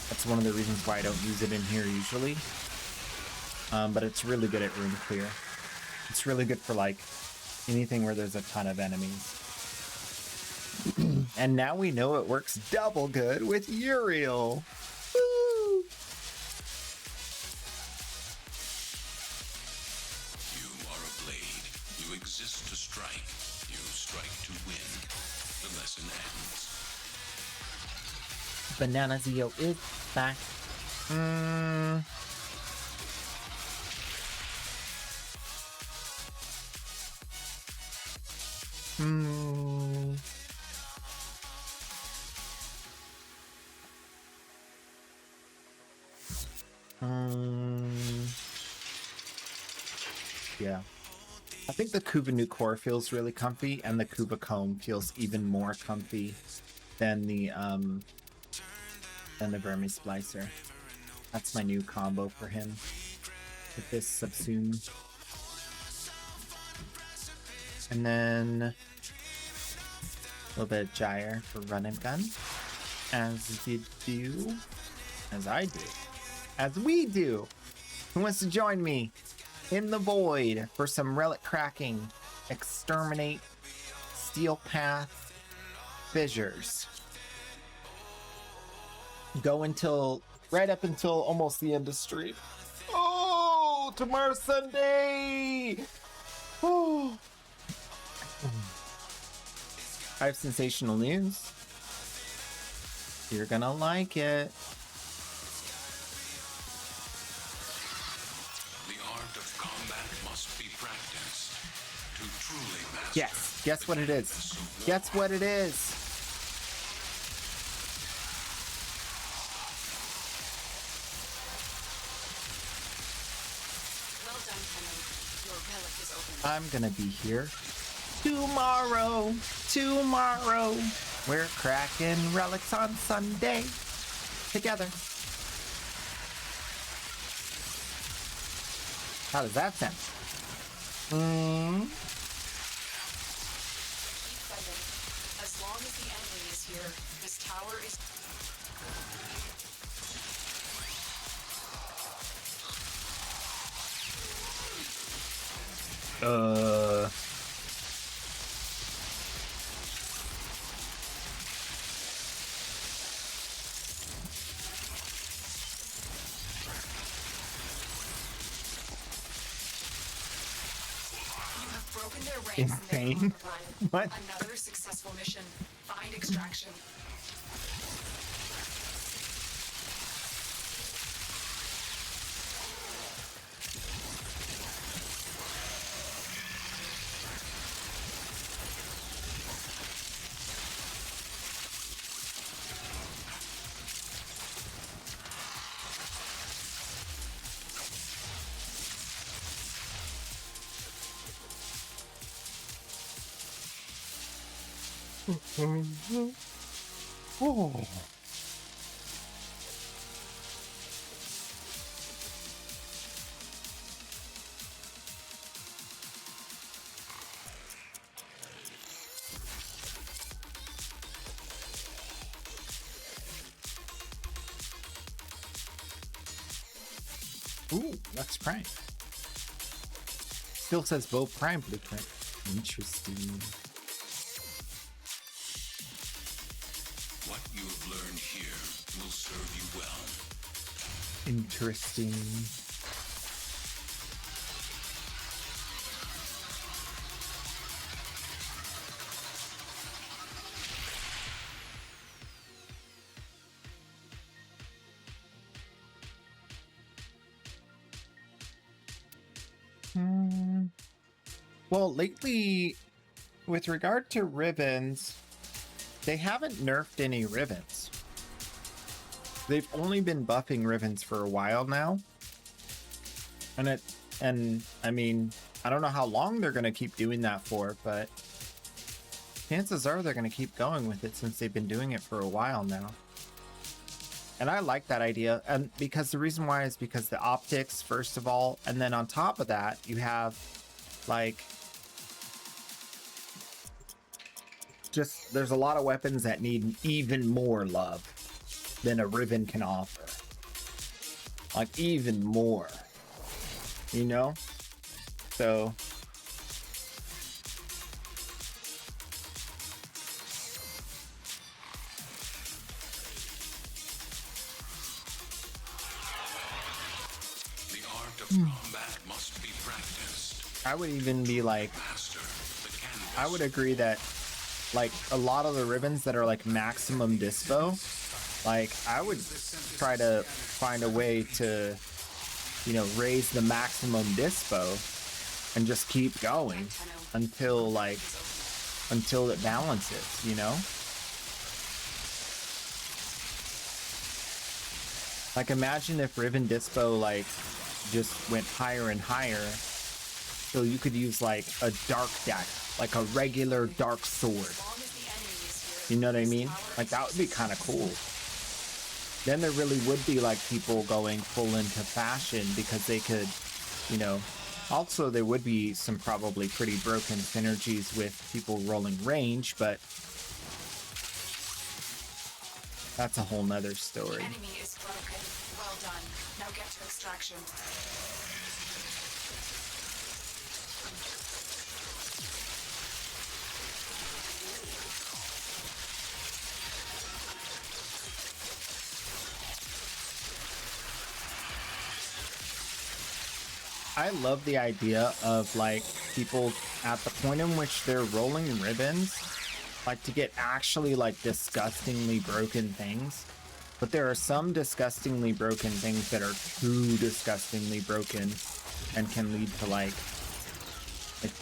That's one of the reasons why I don't use it in here usually. But it's really good at room clear. It's really good for like anything where there's a ton of enemies. And now we know it works double good with Uriel. Woo! You are a blade. You exist to strike. You strike to win. The lesson ends. Banana Zeo is back. Yeah. I think the Kuba new core feels really comfy, and the Kuba comb feels even more comfy than the Vermi Splicer. That's my new combo for him with this subsume. And then a little bit of gyre for run and gun, as you do, as I do, as we do. Who wants to join me in the void for some relic cracking, exterminate, steel path, fissures? Go until right up until almost the end of stream. Oh, tomorrow's Sunday. Oh. I have sensational news. You're gonna like it. The art of combat must be practiced to truly master. Yes, guess what it is. Guess what it is. Well done, Tenno. Your relic is open. I'm gonna be here tomorrow. Tomorrow. We're cracking relics on Sunday together. How does that sound? Keep fighting. As long as the enemy is here, this tower is... You have broken their ranks and they're Insane. on the run. What? Another successful mission. Find extraction. Oh. Ooh, that's Prime. Still says both Prime Blueprint. Interesting. What you have learned here will serve you well. Interesting. Well, lately, with regard to ribbons, they haven't nerfed any ribbons. They've only been buffing ribbons for a while now. And I mean, I don't know how long they're going to keep doing that for, but chances are they're going to keep going with it since they've been doing it for a while now. And I like that idea, and because the reason why is because the optics, first of all, and then on top of that, you have like just there's a lot of weapons that need even more love than a ribbon can offer. Like even more, you know? So The art of combat must be practiced. I would even be like, Master the canvas. I would agree that like a lot of the ribbons that are like maximum dispo, like I would try to find a way to, you know, raise the maximum dispo and just keep going until it balances, you know? Like imagine if ribbon dispo like just went higher and higher So you could use like a dark dagger, like a regular dark sword. As long as the enemy is You here, know what I this mean? power Like that would be exists. kind of cool. Then there really would be like people going full into fashion because they could, you know, also there would be some probably pretty broken synergies with people rolling range, but that's a whole nother story. Enemy is broken. Well done. Now get to extraction. I love the idea of like people at the point in which they're rolling ribbons, like to get actually like disgustingly broken things. But there are some disgustingly broken things that are too disgustingly broken and can lead to like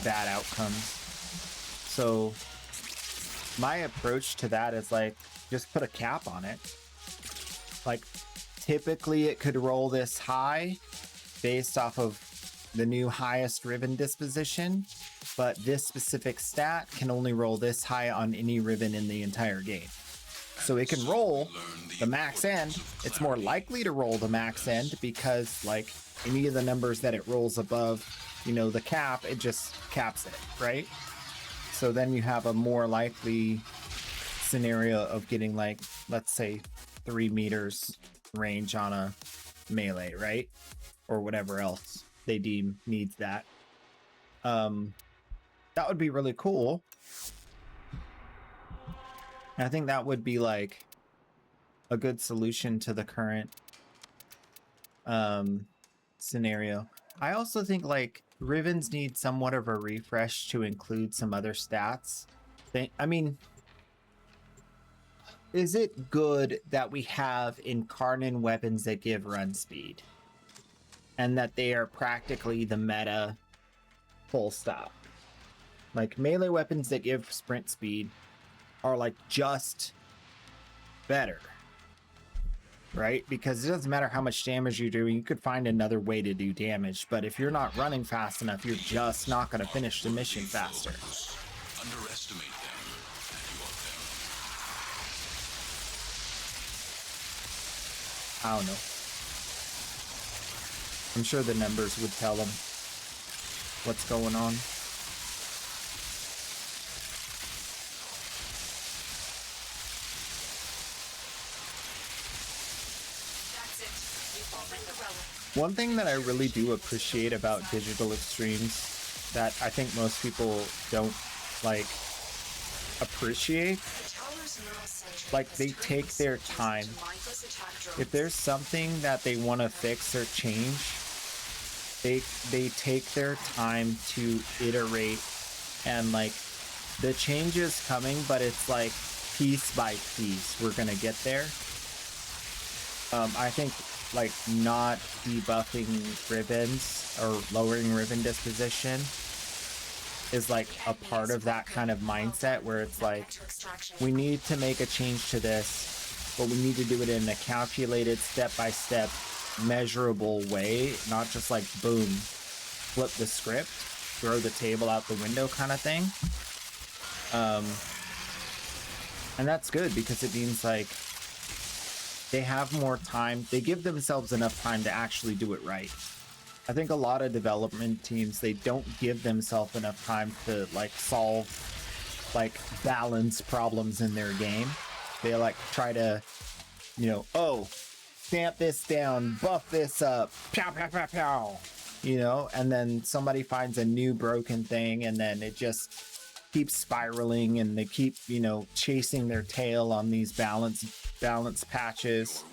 bad outcomes. So my approach to that is like just put a cap on it. Like typically it could roll this high based off of the new highest ribbon disposition, but this specific stat can only roll this high on any ribbon in the entire game. So it can roll the max end. It's more likely to roll the max end because like any of the numbers that it rolls above, you know, the cap, it just caps it, right? So then you have a more likely scenario of getting like, let's say 3 meters range on a melee, right? Or whatever else they deem needs that. That would be really cool. And I think that would be like a good solution to the current scenario. I also think like ribbons need somewhat of a refresh to include some other stats. I mean, is it good that we have incarnate weapons that give run speed? And that they are practically the meta full stop. Like melee weapons that give sprint speed are like just better, right? Because it doesn't matter how much damage you're doing, you could find another way to do damage, but if you're not running fast enough, you're just not going to finish the mission faster. Underestimate them, and you are very I don't know. I'm sure the numbers would tell them what's going on. That's it. You've opened the relic. One thing that I really do appreciate about digital extremes that I think most people don't like appreciate, The tower's neural centric like has they turned take their researchers time. into mindless attack drones. If there's something that they want to fix or change, they take their time to iterate, and like the change is coming, but it's like piece by piece we're gonna get there. I think like not debuffing ribbons or lowering ribbon disposition is like a part of that kind of mindset where it's like we need to make a change to this, but we need to do it in a calculated step-by-step measurable way, not just like boom, flip the script, throw the table out the window kind of thing. And that's good because it means like they have more time, they give themselves enough time to actually do it right. I think a lot of development teams, they don't give themselves enough time to like solve like balance problems in their game. They like try to, you know, oh, stamp this down, buff this up, pow, pow, pow, pow, you know, and then somebody finds a new broken thing and then it just keeps spiraling and they keep, you know, chasing their tail on these balance patches.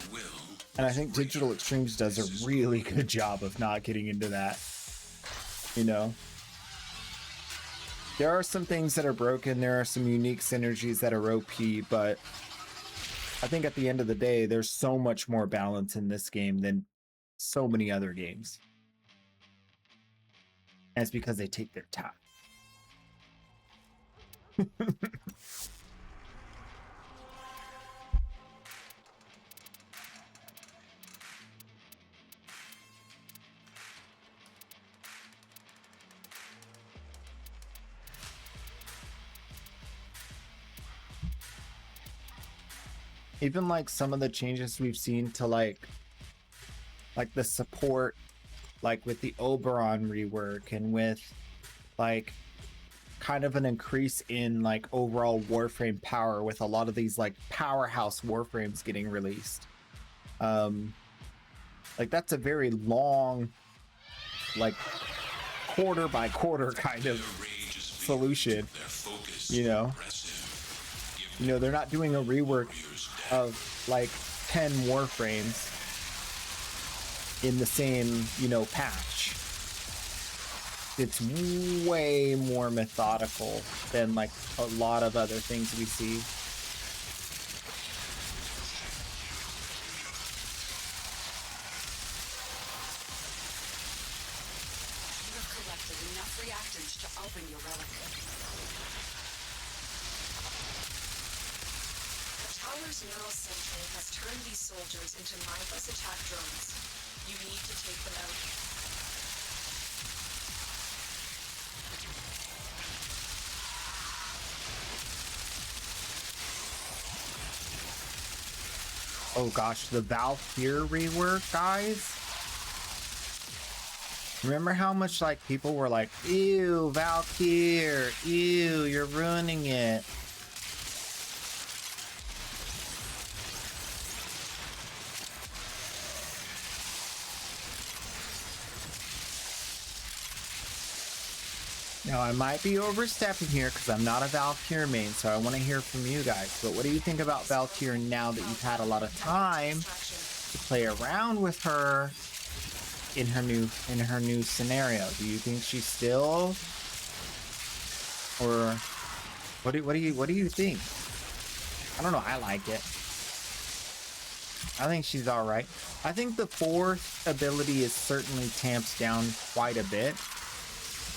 And I think Digital Extremes does a really good job of not getting into that, you know. There are some things that are broken, there are some unique synergies that are OP, but I think at the end of the day, there's so much more balance in this game than so many other games. And it's because they take their time. even like some of the changes we've seen to like the support, like with the Oberon rework and with like kind of an increase in like overall warframe power with a lot of these like powerhouse warframes getting released. Like that's a very long, like quarter by quarter kind of solution, you know. They're not doing a rework of like 10 warframes in the same, patch. It's way more methodical than like a lot of other things we see. You have collected enough reactants to open your relic. The tower's neural sentry has turned these soldiers into mindless attack drones. You need to take them out. Oh gosh, the Valkyr rework, guys. Remember how much like people were like, ew, Valkyr, ew, you're ruining it. Now, I might be overstepping here because I'm not a Valkyr main, so I want to hear from you guys. But what do you think about Valkyr now that you've had a lot of time to play around with her in her new scenario? Do you think she's still, or what do you think? I don't know. I like it. I think she's all right. I think the fourth ability is certainly tamped down quite a bit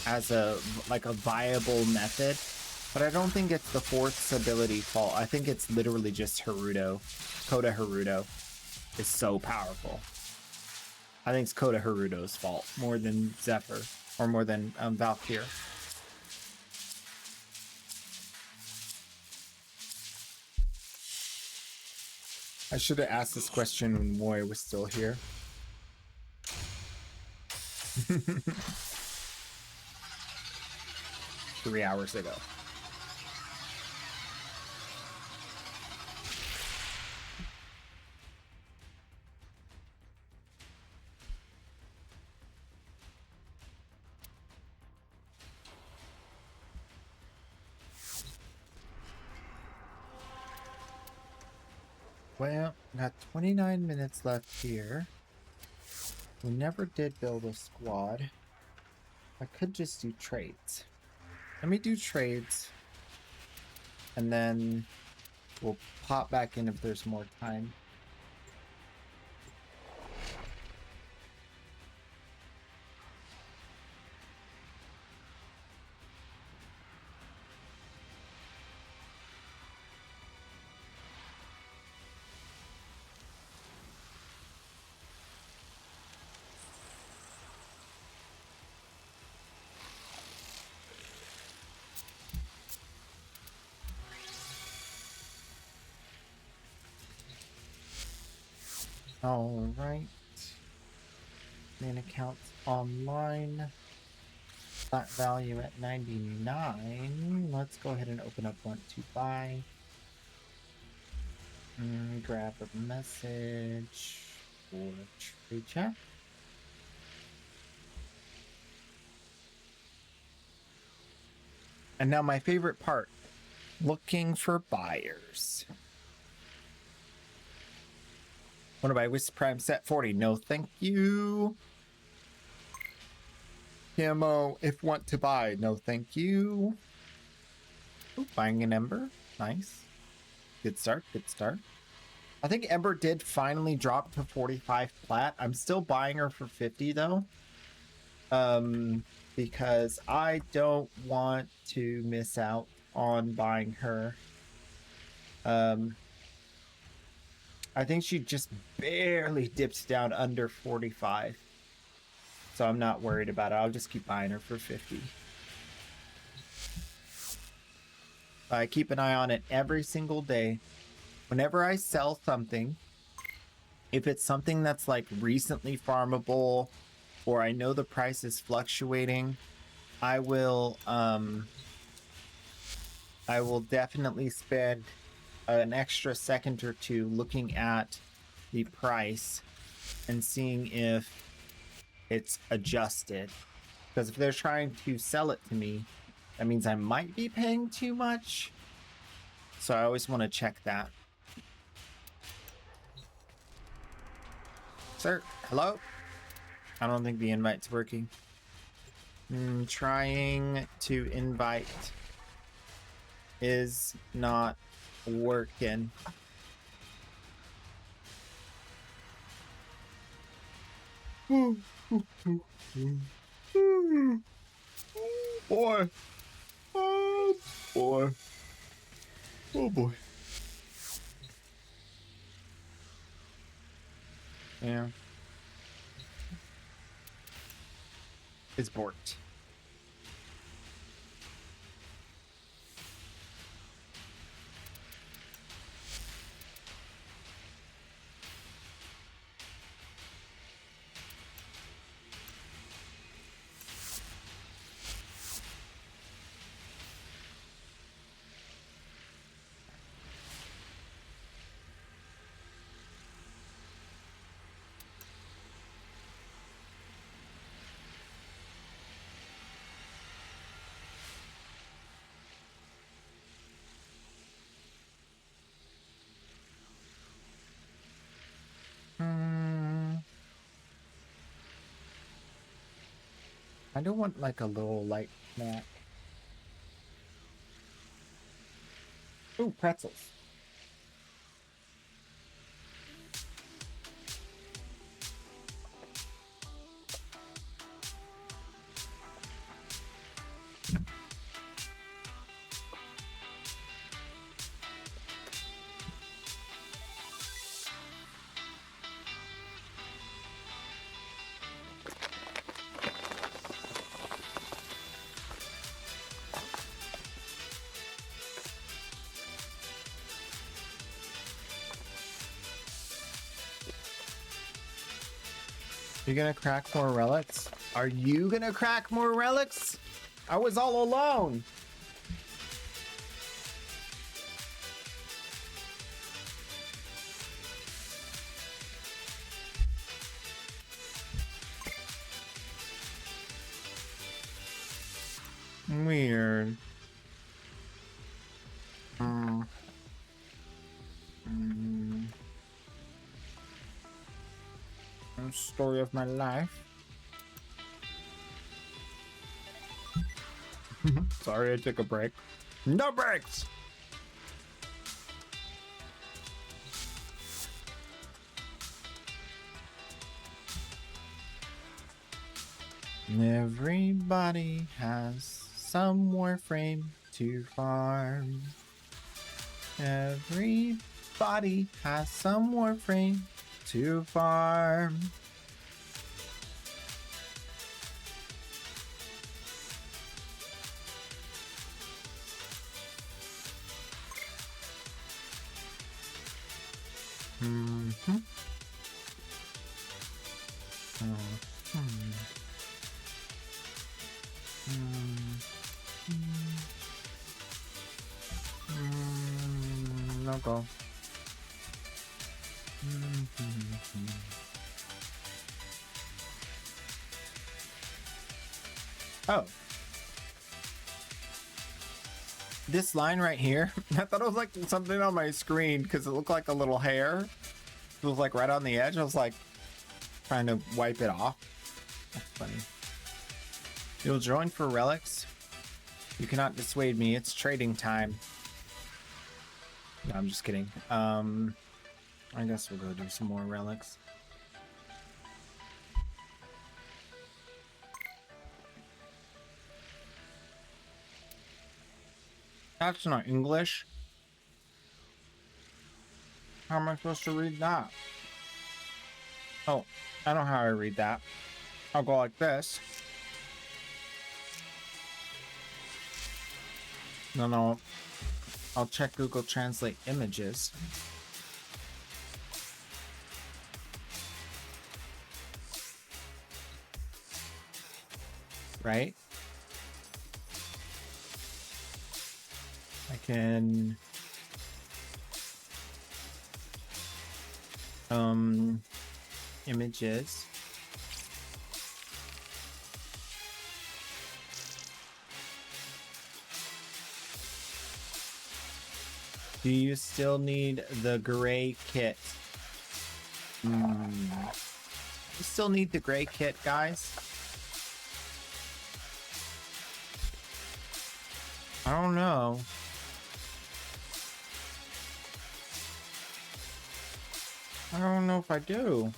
as a viable method, but I don't think it's the fourth's ability fault. I think it's literally just Haruto. Kota Haruto is so powerful. I think it's Kota Haruto's fault more than Zephyr or more than Valkyr. I should have asked this question when Moy was still here. 3 hours ago. Well, got 29 minutes left here. We never did build a squad. I could just do trades. Let me do trades, and then we'll pop back in if there's more time. All right. Main account online. That value at 99. Let's go ahead and open up want to buy. Grab a message for trade chat. And now my favorite part, looking for buyers. Want to buy Wisp Prime set 40? No, thank you. Camo, if want to buy? No, thank you. Ooh, buying an Ember. Nice. Good start, good start. I think Ember did finally drop to 45 plat. I'm still buying her for 50 though. Because I don't want to miss out on buying her. I think she just barely dipped down under 45. So I'm not worried about it. I'll just keep buying her for 50. I keep an eye on it every single day. Whenever I sell something, if it's something that's like recently farmable or I know the price is fluctuating, I will definitely spend an extra second or two looking at the price and seeing if it's adjusted. Because if they're trying to sell it to me, that means I might be paying too much. So I always want to check that. Sir, hello? I don't think the invite's working. Trying to invite is not working. Oh boy. Oh boy. Oh boy. Yeah. It's borked. I don't want like a little light snack. Ooh, pretzels. You gonna crack more relics? Are you gonna crack more relics? I was all alone. Weird. Story of my life. Sorry, I took a break. No breaks! Everybody has some warframe to farm. Everybody has some warframe to farm. No go. Oh. This line right here, I thought it was like something on my screen because it looked like a little hair. It was like right on the edge. I was like trying to wipe it off. That's funny. You'll join for relics? You cannot dissuade me. It's trading time. No, I'm just kidding. I guess we'll go do some more relics. That's not English. How am I supposed to read that? Oh, I know how I read that. I'll go like this. No, I'll check Google Translate images. right? I can images. Do you still need the gray kit? You still need the gray kit, guys? I don't know. I don't know if I do.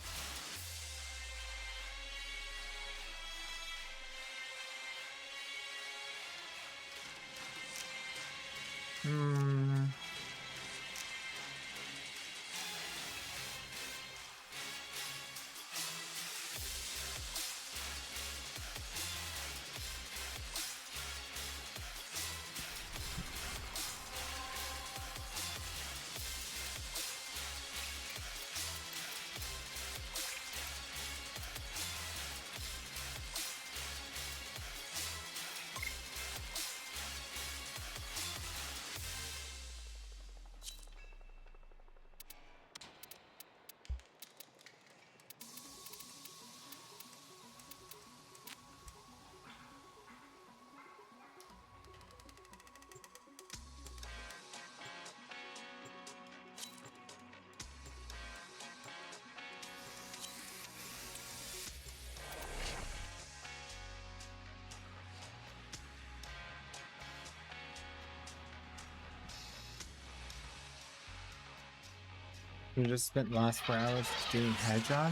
We just spent the last 4 hours doing hedgehog.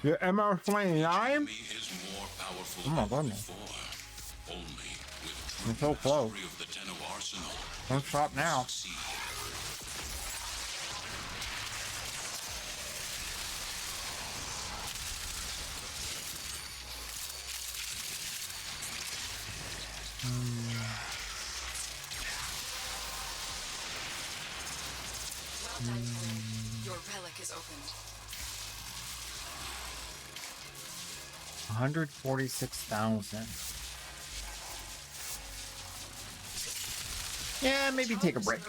Your MR29? Enemy is more powerful Oh my than goodness. before. Only with I'm true so close. mastery of the Tenno arsenal Don't stop now. succeed. Well done, Flynn. Your relic is opened. 146,000. Yeah, maybe take a break.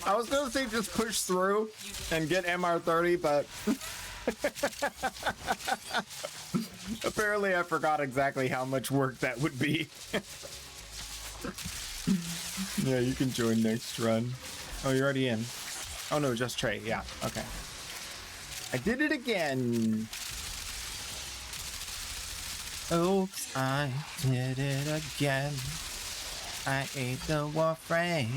I was gonna say just push through and get MR30, but apparently I forgot exactly how much work that would be. Yeah, you can join next run. Oh, you're already in. Oh no, just Trey. Yeah, okay. I did it again. Oops, I did it again. I ate the warframe.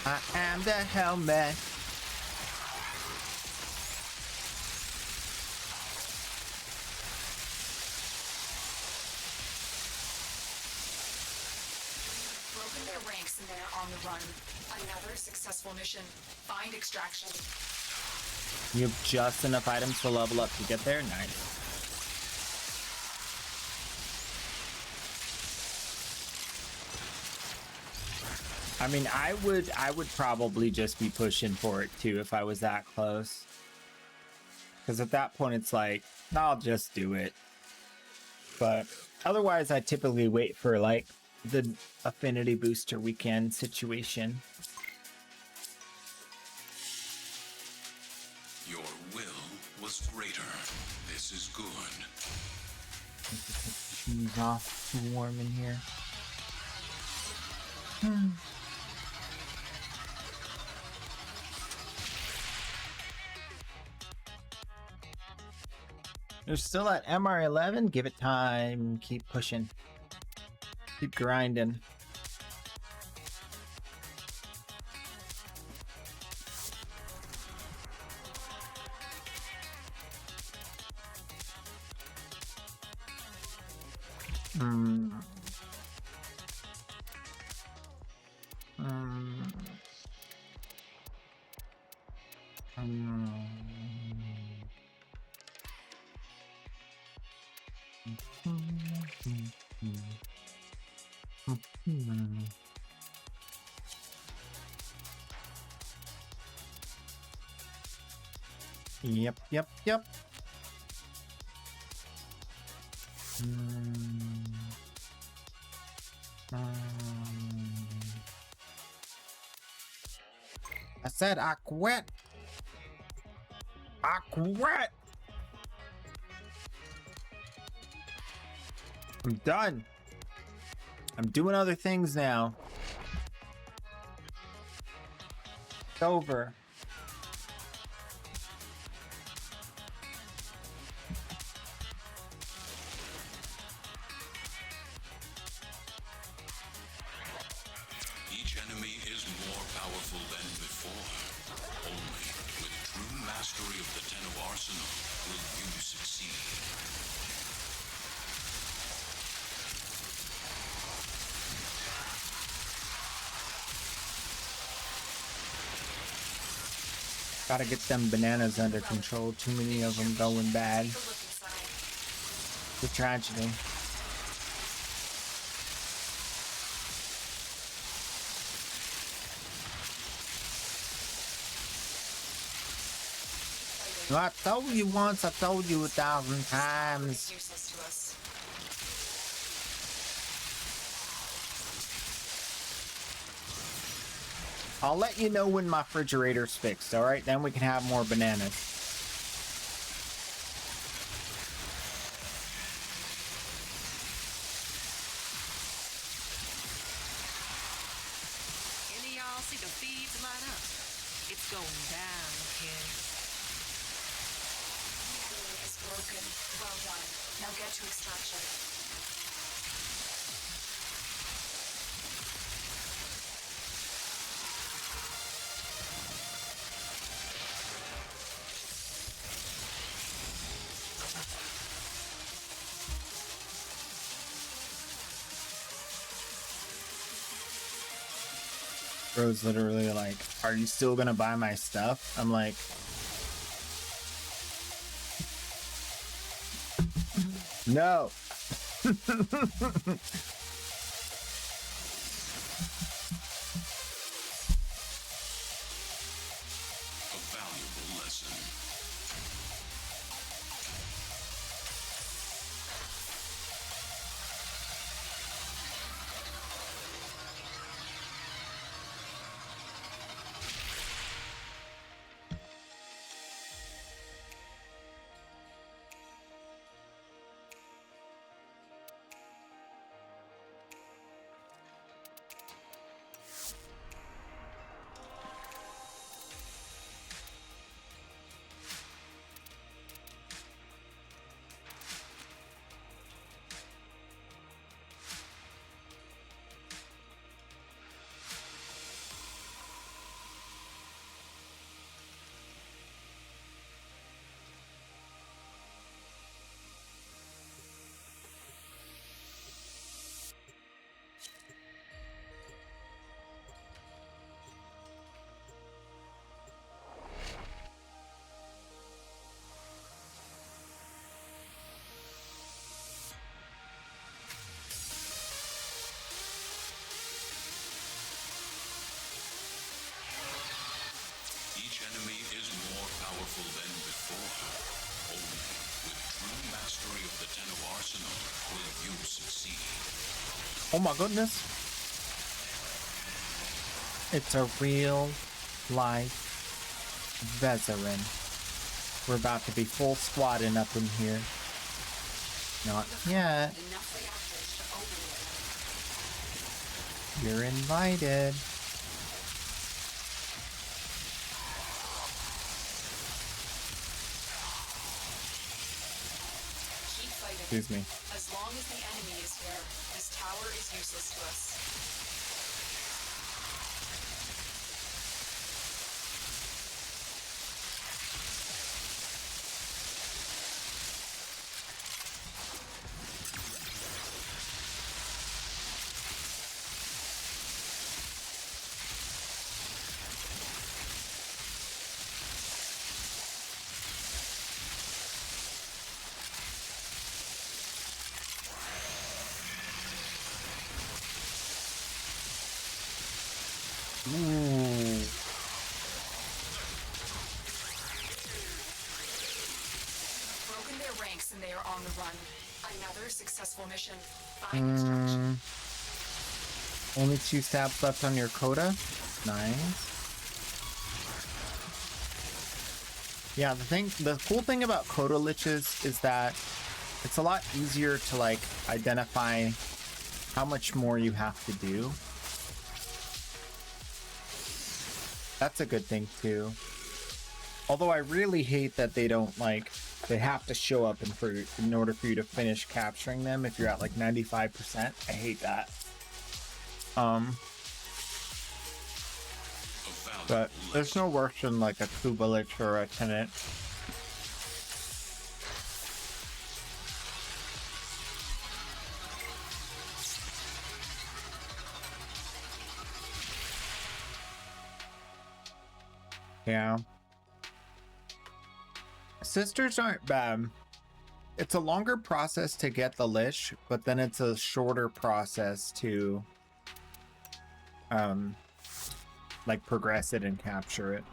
I am the helmet. Broken their ranks and they're on the run. Another successful mission. Find extraction. You have just enough items to level up to get there? Nice. I mean, I would probably just be pushing for it too if I was that close. Because at that point it's like, I'll just do it. But otherwise I typically wait for like the affinity booster weekend situation. Your will was greater. This is good. Shoes off, too warm in here. You're still at MR11? Give it time. Keep pushing. Keep grinding. Yep. I said I quit. I quit. I'm done. I'm doing other things now. It's over. Each enemy is more powerful than before. Only with true mastery of the Tenno arsenal will you succeed. Gotta get them bananas under control. Too many of them going bad. It's a tragedy. I told you once, I told you 1,000 times. Useless to us. I'll let you know when my refrigerator's fixed, alright? Then we can have more bananas. Any of y'all see the feeds line up? It's going down, kids. Is broken. Well done. Now get to extraction. Bro's literally like, are you still gonna buy my stuff? I'm like, no. A valuable lesson. Each enemy is more powerful than before. Only with true mastery of the Tenno arsenal will you succeed. Oh my goodness. It's a real life veteran. We're about to be full squatting up in here. Not yet. Enough reactors to open it. You're invited. Keep fighting. Excuse me. As long as the enemy is here, this tower is useless to us. Ooh. Broken their ranks and they are on the run. Another successful mission. Find extraction. Only 2 stabs left on your quota. Nice. Yeah, the cool thing about quota liches is that it's a lot easier to like identify how much more you have to do. That's a good thing too. Although I really hate that they don't like, they have to show up in order for you to finish capturing them if you're at like 95%. I hate that. But there's no worse than like a Kuba lich or a tenant. Yeah. Sisters aren't bad. It's a longer process to get the lich, but then it's a shorter process to like progress it and capture it.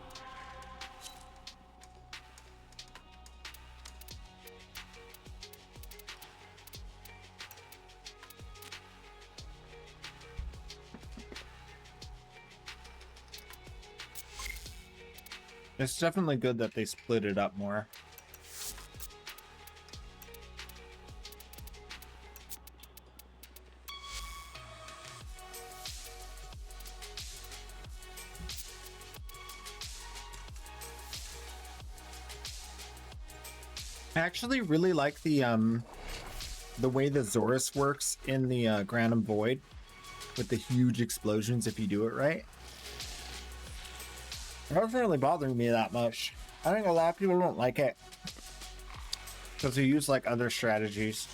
It's definitely good that they split it up more. I actually really like the way the Zorus works in the Granum Void with the huge explosions if you do it right. It doesn't really bother me that much. I think a lot of people don't like it because they use like other strategies.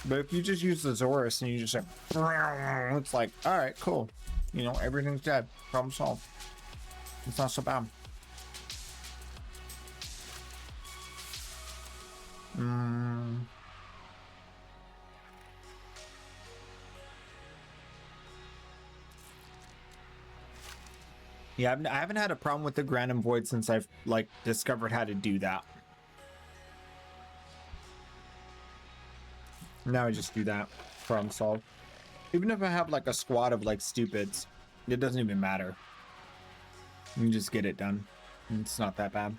But if you just use the Zorus and you just like, it's like, all right, cool. You know, everything's dead. Problem solved. It's not so bad. Yeah, I haven't had a problem with the Granum Void since I've like discovered how to do that. Now I just do that. Problem solved. Even if I have like a squad of like stupids, it doesn't even matter. You can just get it done. It's not that bad.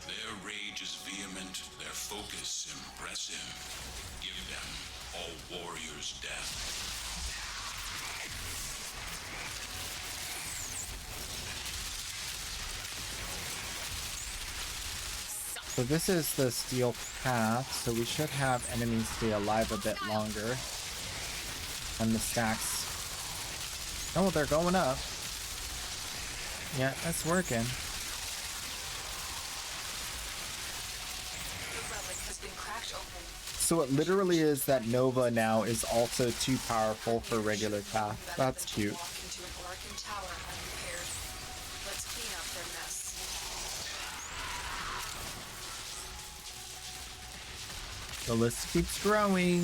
Their rage is vehement, their focus impressive. Give them all warriors' death. So this is the steel path, so we should have enemies stay alive a bit longer. And the stacks. Oh, they're going up. Yeah, that's working. So it literally is that Nova now is also too powerful for regular path. That's cute. The list keeps growing.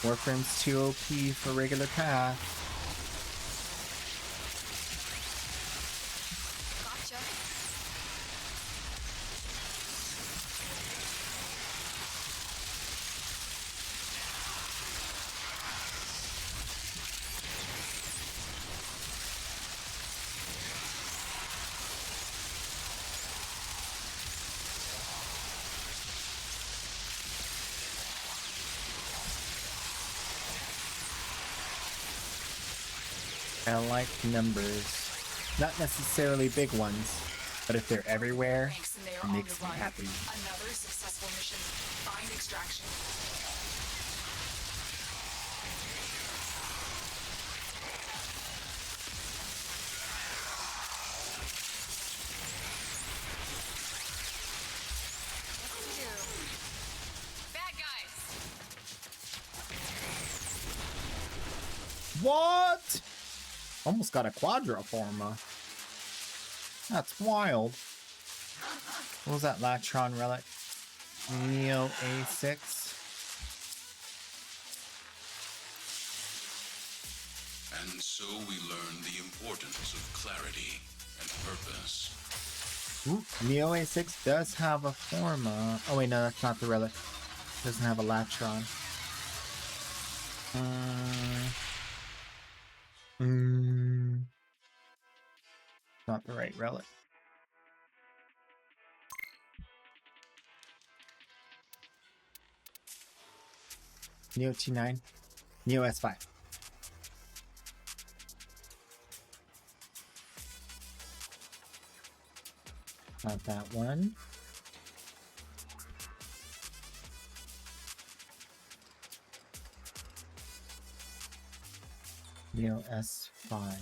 Warframe's too OP for regular path. Gotcha. I like numbers. Not necessarily big ones, but if they're everywhere, it makes me happy. Another successful mission. Find extraction. Bad guys. What? Almost got a quadriforma. That's wild. What was that Latron relic? Neo A6. And so we learn the importance of clarity and purpose. Ooh, Neo A6 does have a forma. Oh wait, no, that's not the relic. Doesn't have a Latron. Not the right relic. Neo T9. Neo S5. Not that one. Neo S5.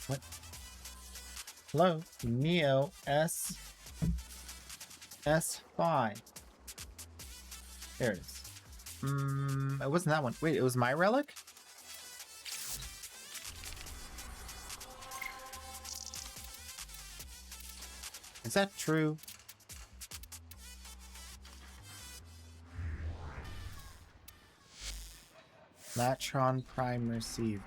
What? Hello? Neo S5. There it is. It wasn't that one. Wait, it was my relic? Is that true? Latron Prime Receiver.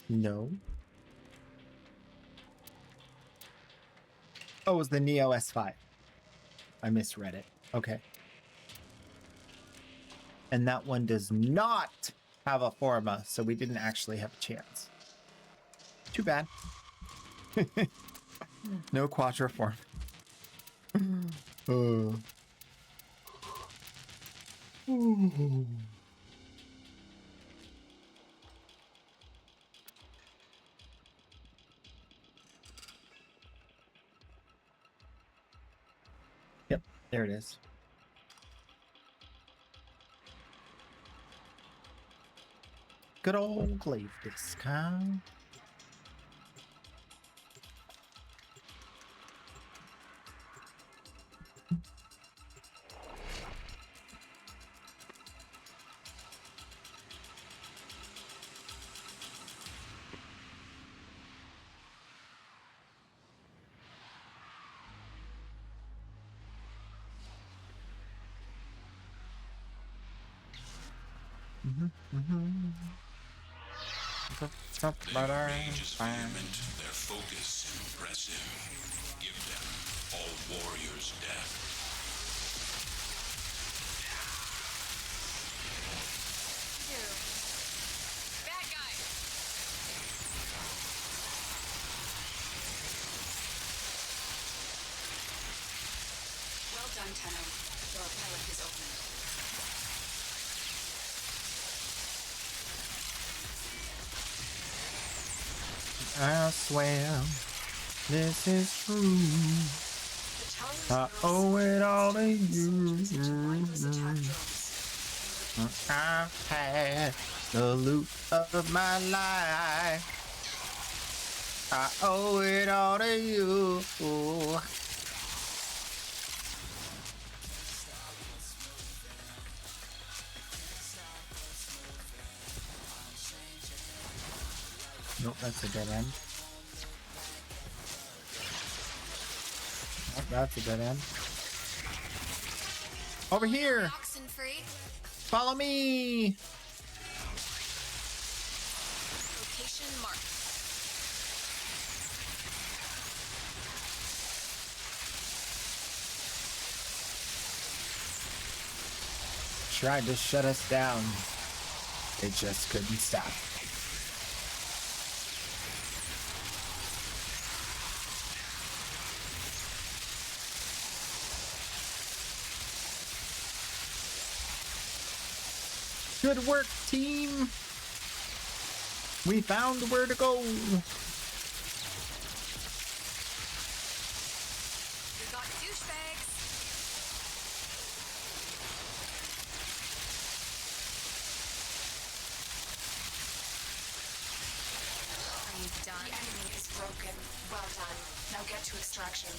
No. Oh, it was the Neo S5. I misread it. Okay. And that one does not have a forma, so we didn't actually have a chance. Too bad. No Quattro form. Oh. Ooh. Yep, there it is. Good old glaive disc, huh? Their rage is vehement, their focus impressive. Give them all warriors death. Bad guy. Well done, Tenno. Your relic is open. I swear this is true. The I tower owe it all to you. mindless attack drones. I've had the loot of my life. I owe it all to you. Nope, that's a dead end. Nope, that's a dead end. Over here! Oxen free. Follow me! Location marked. Tried to shut us down. It just couldn't stop. Good work, team! We found where to go! We got douchebags. Are you done? The enemy is broken. Well done. Now get to extraction.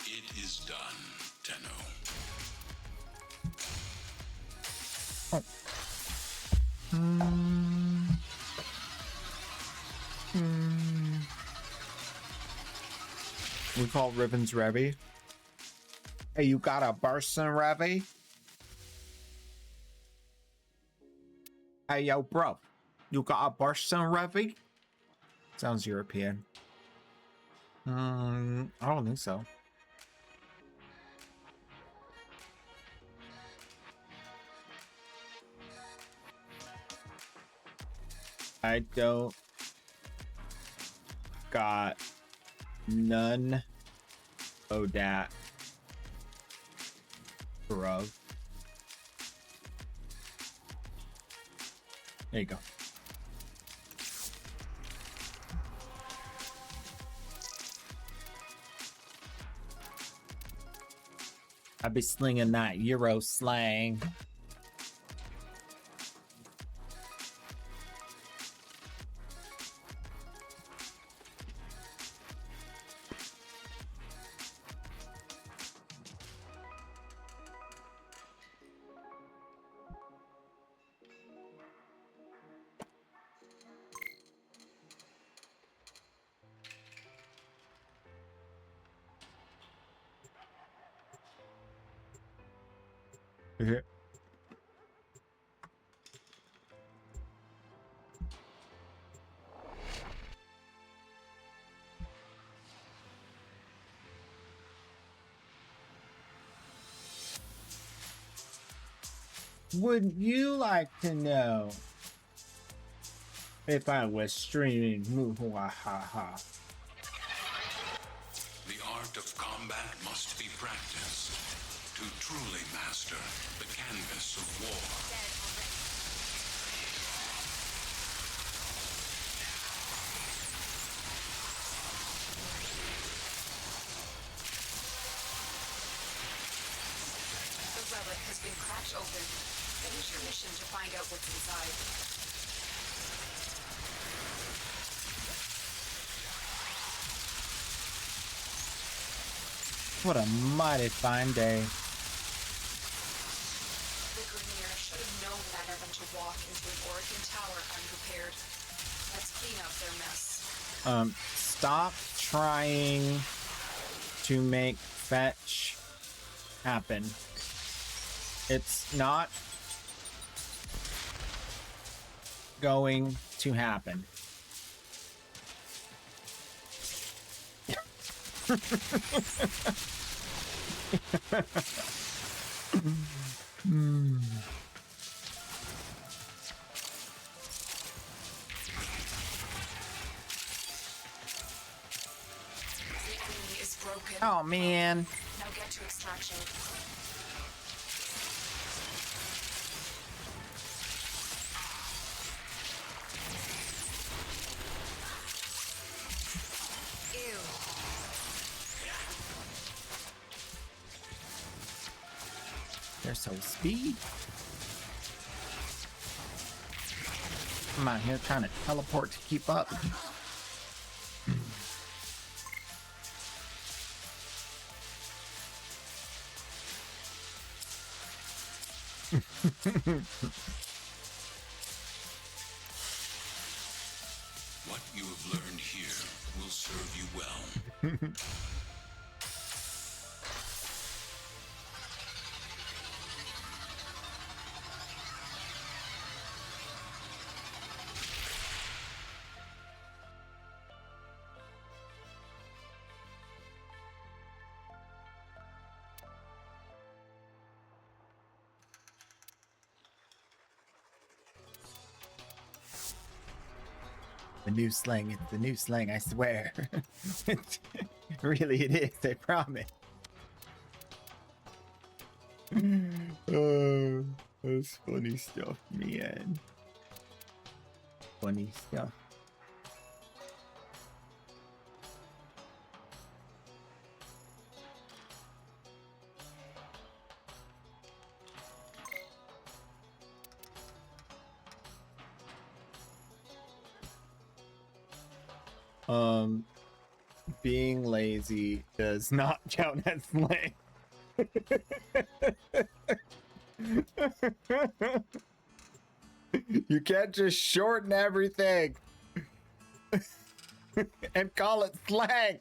It is done, Tenno. We call Ribbons Revy. Hey, you got a Burson Revy? Hey, yo, bro. You got a Burson Revy? Sounds European. I don't think so. I don't got none of that, bro. There you go. I be slinging that Euro slang. Would you like to know if I was streaming? The art of combat must be practiced to truly master the canvas of war. The relic has been cracked open. Finish your mission to find out what's inside. What a mighty fine day. The Grenier should have known better than to walk into an Oregon tower unprepared. Let's clean up their mess. Stop trying to make fetch happen. It's not going to happen. The enemy is broken. Oh man. Now get to extraction. Ew. They're so speed. I'm out here trying to teleport to keep up. What you have learned here will serve you well. The new slang, it's the new slang, I swear. Really, it is, I promise. Oh, that's funny stuff, man. Funny stuff. Being lazy does not count as slang. You can't just shorten everything and call it slang.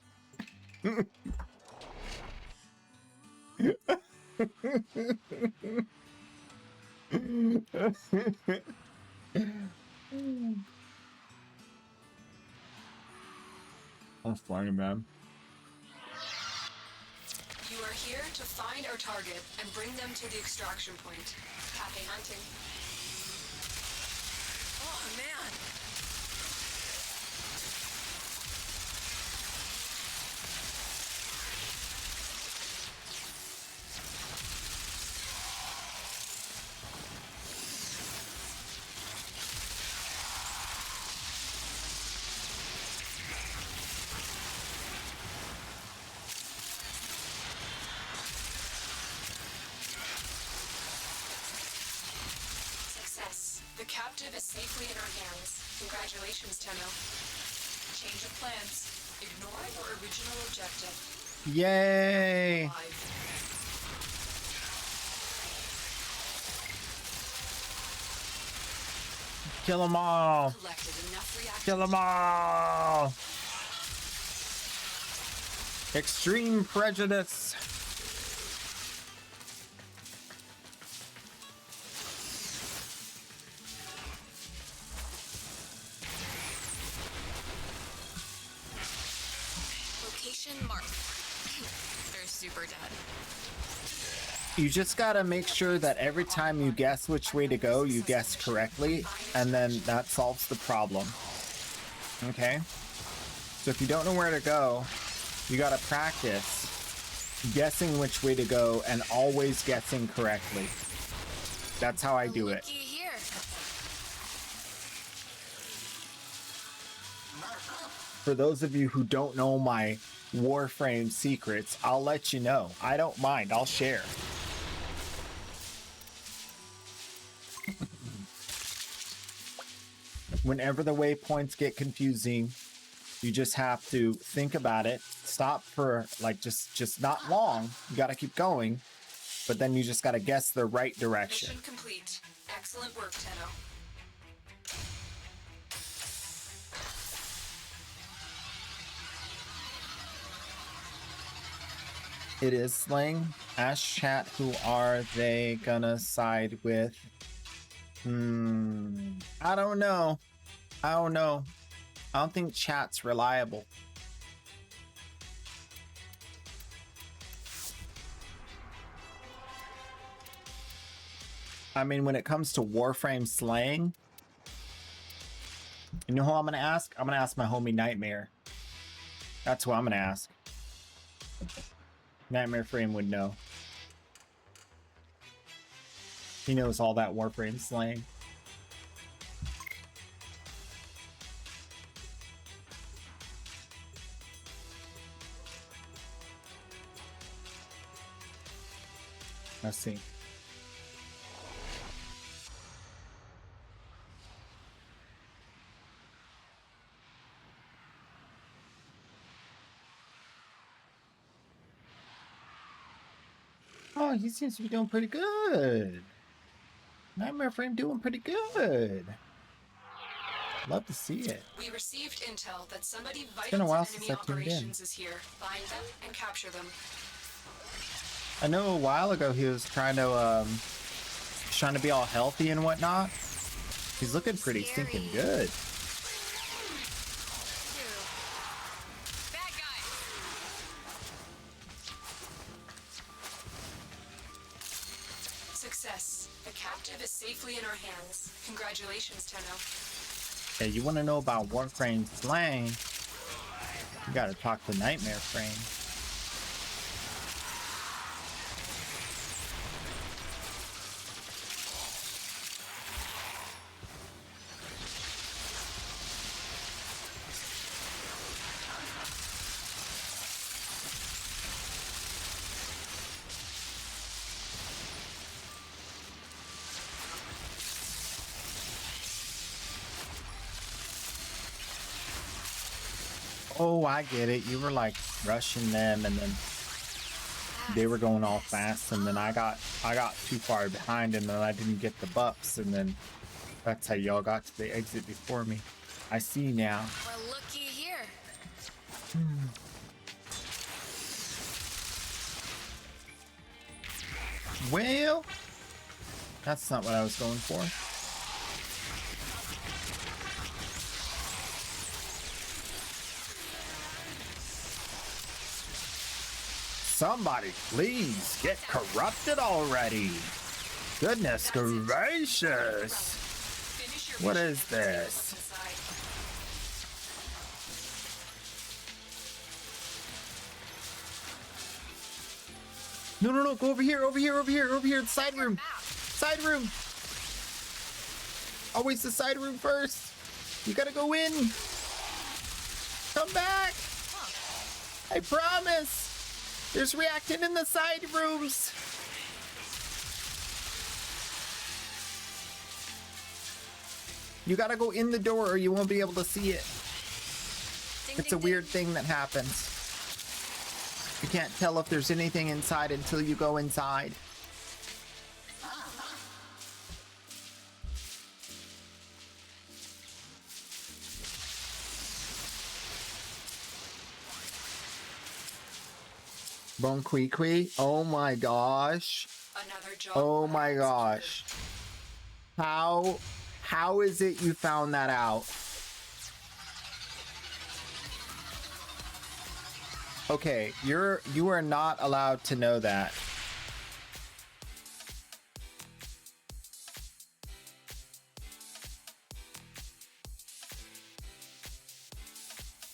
That's funny, man. You are here to find our target and bring them to the extraction point. Happy hunting. Oh, man. Success. The captive is safely in our hands. Congratulations, Tenno. Change of plans. Ignore your original objective. Yay! Kill them all! Collected enough reactions. Kill them all! Extreme prejudice. Location marked. They're super dead. You just gotta make sure that every time you guess which way to go, you guess correctly, and then that solves the problem. Okay? So if you don't know where to go, you gotta practice guessing which way to go and always guessing correctly. That's how I do it. Looky here. For those of you who don't know my warframe secrets, I'll let you know. I don't mind, I'll share. Whenever the waypoints get confusing, you just have to think about it, stop for like just not long. You got to keep going, but then you just got to guess the right direction. Mission complete. Excellent work, Tenno. It is slang. Ask chat, who are they gonna side with? I don't know. I don't think chat's reliable. I mean, when it comes to Warframe slang, you know who I'm gonna ask? I'm gonna ask my homie Nightmare. That's who I'm gonna ask. Nightmare Frame would know. He knows all that Warframe slang. Let's see. Oh, he seems to be doing pretty good. Nightmare Frame doing pretty good. Love to see it. We received intel that somebody been a vital while to since enemy I tuned in. operations is here. Find them and capture them. I know a while ago he was trying to be all healthy and whatnot. He's looking pretty stinking good. Bad guy. Success. The captive is safely in our hands. Congratulations, Tenno. Yeah, you want to know about Warframe's slang? You gotta talk to Nightmare Frame. Oh, I get it. You were like rushing them, and then they were going all fast, and then I got too far behind, and then I didn't get the buffs, and then that's how y'all got to the exit before me. I see now. Well, looky here. Well, that's not what I was going for. Somebody, please get corrupted already. Goodness gracious. What is this? No, no, no, go over here, over here, over here, over here, the side room. Side room. Always the side room first. You gotta go in. Come back. I promise. There's reacting in the side rooms. You gotta go in the door or you won't be able to see it. It's a weird thing that happens. You can't tell if there's anything inside until you go inside. Bon Kui Kui. Oh my gosh. Another job. Oh my gosh. How is it you found that out? Okay, you are not allowed to know that.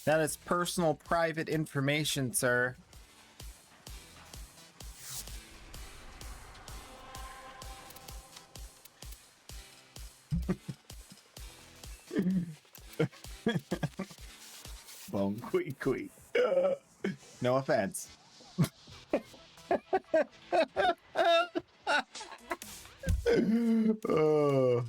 That is personal private information, sir. Bon Kui Kui. No offense. Oh.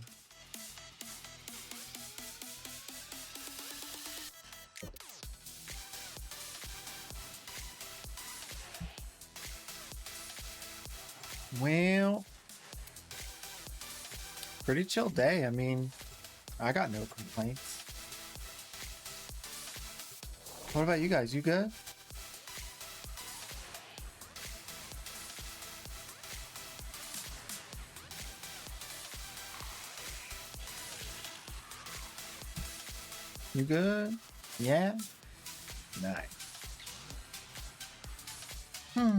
Well, pretty chill day. I mean, I got no complaints. What about you guys? You good? You good? Yeah? Nice. You are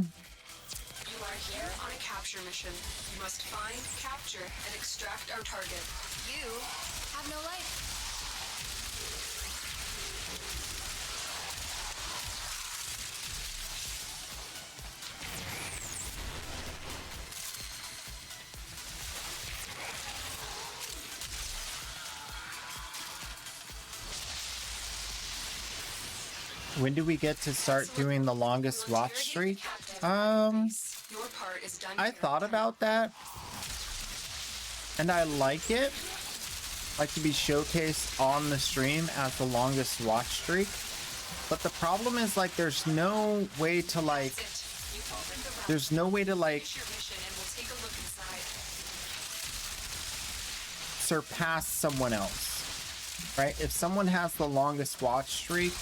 here on a capture mission. You must find, capture, and extract our target. You have no life. When do we get to start doing the longest watch streak? Your part is done. I here. thought about that, and I like it. Like to be showcased on the stream as the longest watch streak. But the problem is, like, there's no way to like. There's no way to like surpass someone else, right? If someone has the longest watch streak,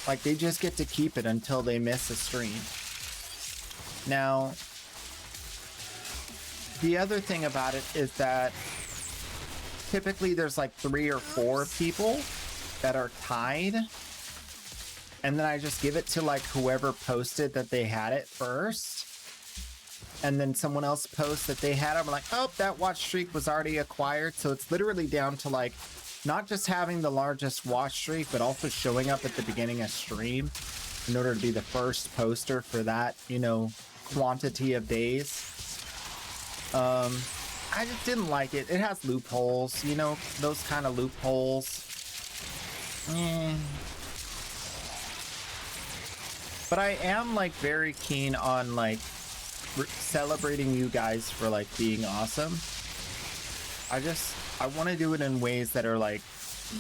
like, they just get to keep it until they miss a stream. Now, the other thing about it is that typically there's like 3 or 4 people that are tied. And then I just give it to like whoever posted that they had it first. And then someone else posts that they had it. I'm like, oh, that watch streak was already acquired. So it's literally down to like not just having the largest watch streak, but also showing up at the beginning of stream in order to be the first poster for that, you know, quantity of days. I just didn't like it. It has loopholes, you know, those kind of loopholes. But I am like very keen on like celebrating you guys for like being awesome. I want to do it in ways that are like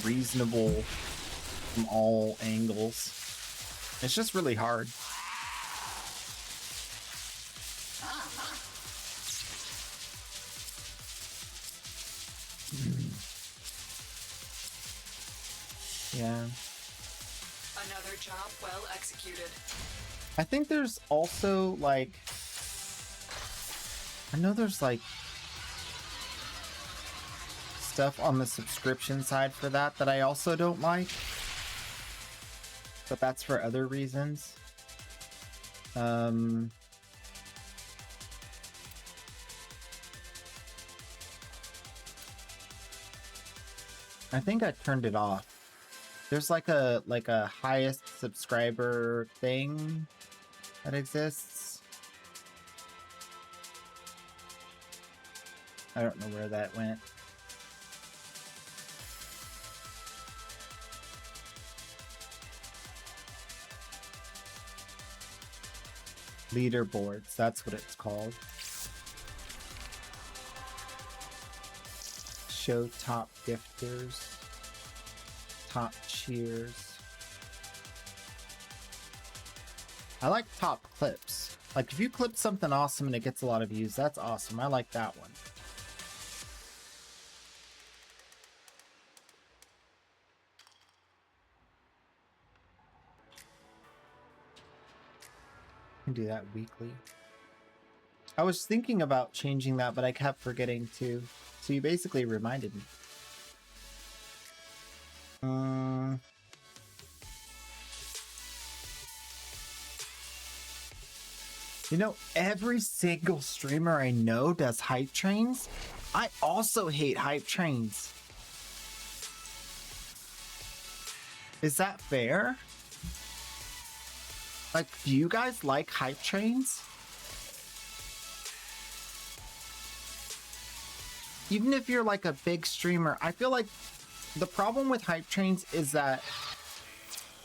reasonable from all angles. It's just really hard. Yeah. Another job well executed. I think there's also like, I know there's like stuff on the subscription side for that I also don't like, but that's for other reasons. I think I turned it off. There's like a highest subscriber thing that exists. I don't know where that went. Leaderboards, that's what it's called. Show top gifters. Top cheers. I like top clips. Like if you clip something awesome and it gets a lot of views, that's awesome. I like that one. I can do that weekly. I was thinking about changing that, but I kept forgetting to. So you basically reminded me. You know, every single streamer I know does hype trains. I also hate hype trains. Is that fair? Like, do you guys like hype trains? Even if you're like a big streamer, I feel like the problem with hype trains is that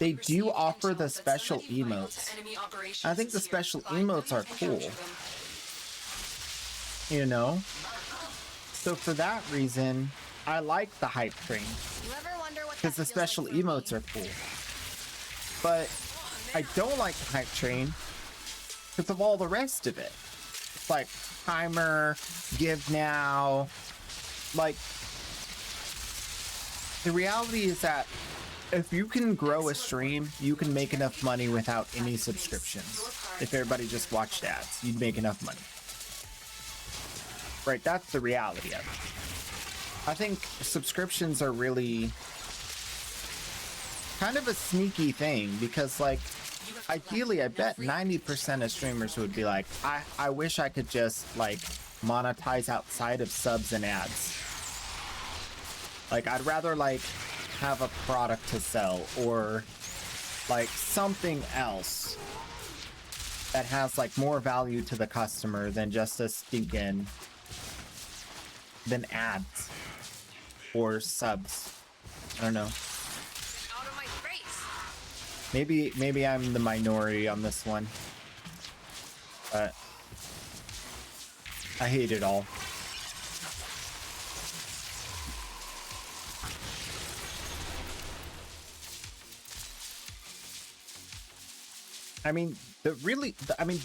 they do offer the special emotes. I think the special emotes are cool. You know? So for that reason, I like the hype train. Because the special emotes are cool. But I don't like the hype train because of all the rest of it. It's like timer, give now. Like, the reality is that if you can grow a stream, you can make enough money without any subscriptions. If everybody just watched ads, you'd make enough money. Right, that's the reality of it. I think subscriptions are really kind of a sneaky thing because, like, ideally, I bet 90% of streamers would be like, I wish I could just, like, monetize outside of subs and ads. Like, I'd rather, like, have a product to sell or, like, something else that has, like, more value to the customer than just a stinking, than ads or subs. I don't know. Maybe I'm the minority on this one, but I hate it all. I mean, the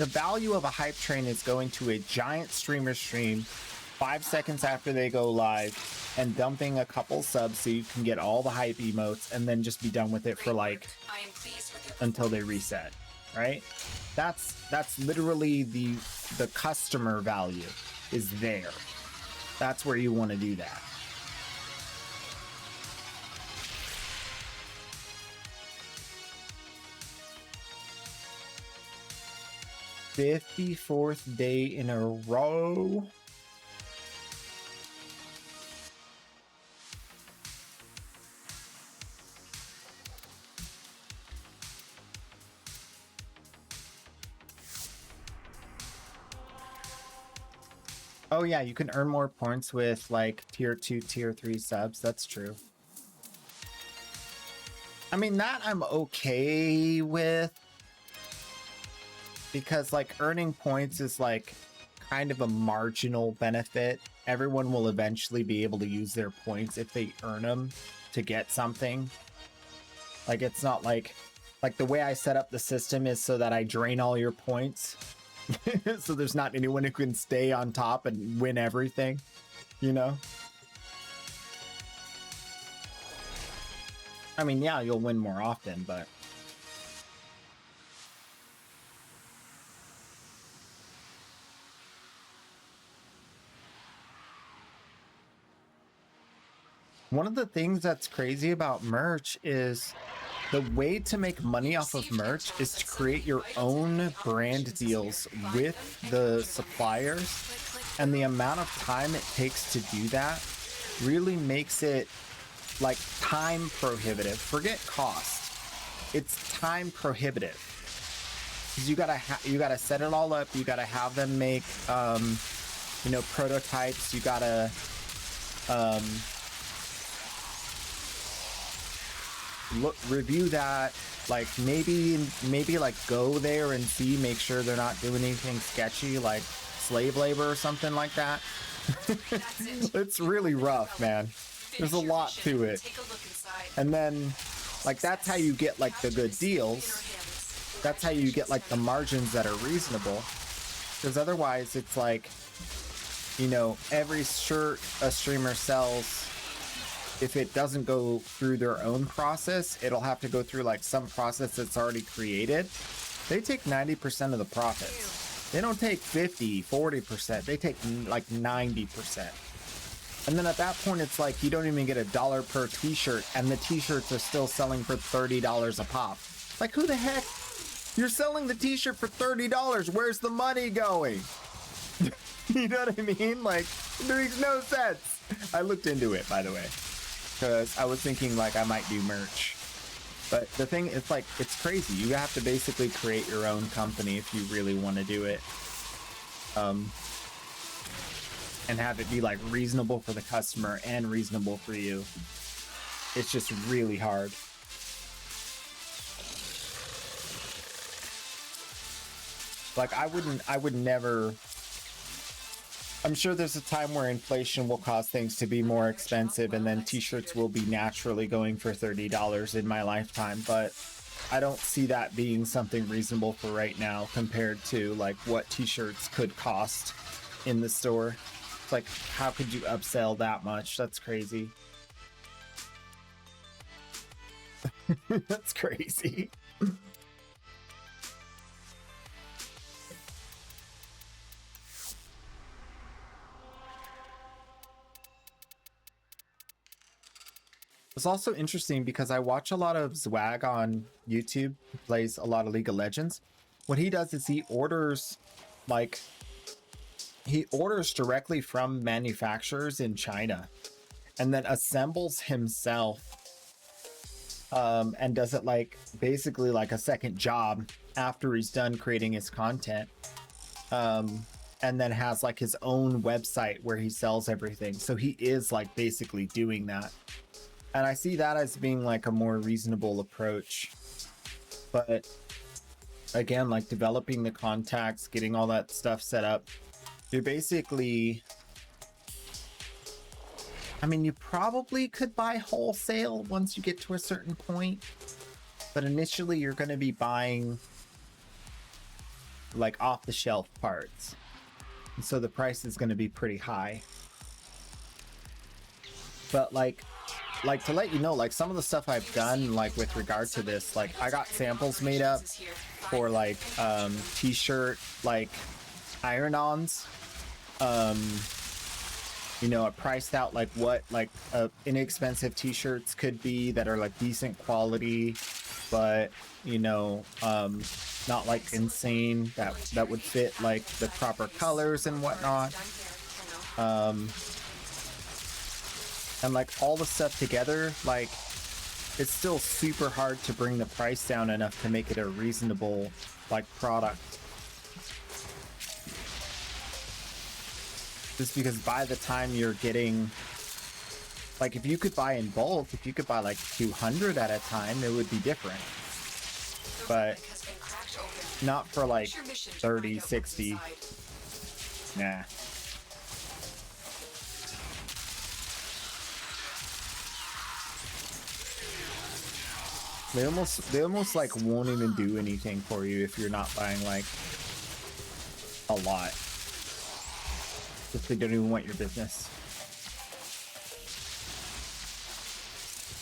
value of a hype train is going to a giant streamer stream 5 seconds after they go live and dumping a couple subs so you can get all the hype emotes and then just be done with it for like until they reset, right? That's literally the customer value is there. That's where you want to do that. "54th day in a row." Oh yeah, you can earn more points with like tier 2, tier 3 subs. That's true. I mean, that I'm okay with, because like earning points is like kind of a marginal benefit. Everyone will eventually be able to use their points if they earn them to get something. Like, it's not like the way I set up the system is so that I drain all your points. So there's not anyone who can stay on top and win everything, you know? I mean, yeah, you'll win more often, but... One of the things that's crazy about merch is the way to make money off of merch is to create your own brand deals with the suppliers, and the amount of time it takes to do that really makes it like time prohibitive. Forget cost, it's time prohibitive, because you gotta set it all up, you gotta have them make you know, prototypes, you gotta review that, like maybe like go there and see, make sure they're not doing anything sketchy like slave labor or something like that. It's really rough, man. There's a lot to it. And then like that's how you get like the good deals. That's how you get like the margins that are reasonable, because otherwise it's like, you know, every shirt a streamer sells, if it doesn't go through their own process, it'll have to go through like some process that's already created. They take 90% of the profits. They don't take 50, 40%. They take like 90%. And then at that point, it's like you don't even get $1 per t-shirt, and the t-shirts are still selling for $30 a pop. Like, who the heck? You're selling the t-shirt for $30. Where's the money going? You know what I mean? Like, it makes no sense. I looked into it, by the way, because I was thinking like I might do merch. But the thing is, like, it's crazy. You have to basically create your own company if you really want to do it. And have it be like reasonable for the customer and reasonable for you. It's just really hard. Like, I would never... I'm sure there's a time where inflation will cause things to be more expensive, and then t-shirts will be naturally going for $30 in my lifetime, but I don't see that being something reasonable for right now compared to like what t-shirts could cost in the store. It's like, how could you upsell that much? That's crazy. That's crazy. It's also interesting because I watch a lot of Zwag on YouTube, who plays a lot of League of Legends. What he does is he orders directly from manufacturers in China and then assembles himself, and does it like basically like a second job after he's done creating his content, and then has like his own website where he sells everything. So he is like basically doing that. And I see that as being like a more reasonable approach. But again, like developing the contacts, getting all that stuff set up, you're basically... I mean, you probably could buy wholesale once you get to a certain point. But initially you're going to be buying like off-the-shelf parts. And so the price is going to be pretty high. But like to let you know, like some of the stuff I've done like with regard to this, like I got samples made up for like t-shirt like iron-ons. You know, I priced out like what like inexpensive t-shirts could be that are like decent quality, but you know, not like insane, that would fit like the proper colors and whatnot. And like all the stuff together, like it's still super hard to bring the price down enough to make it a reasonable like product. Just because by the time you're getting, like, if you could buy in bulk, if you could buy like 200 at a time, it would be different. But not for like 30, 60. Nah. They almost like won't even do anything for you if you're not buying like a lot. If they don't even want your business.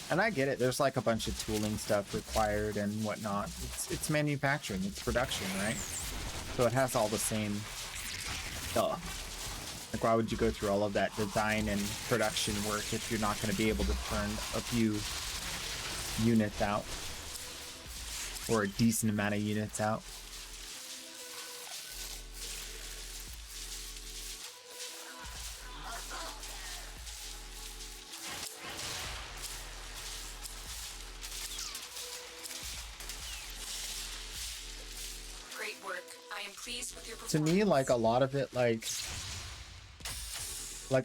And I get it, there's like a bunch of tooling stuff required and whatnot. It's manufacturing, it's production, right? So it has all the same stuff. Like, why would you go through all of that design and production work if you're not going to be able to turn a few units out? Or a decent amount of units out? Great work. I am pleased with your performance. To me, like, a lot of it, like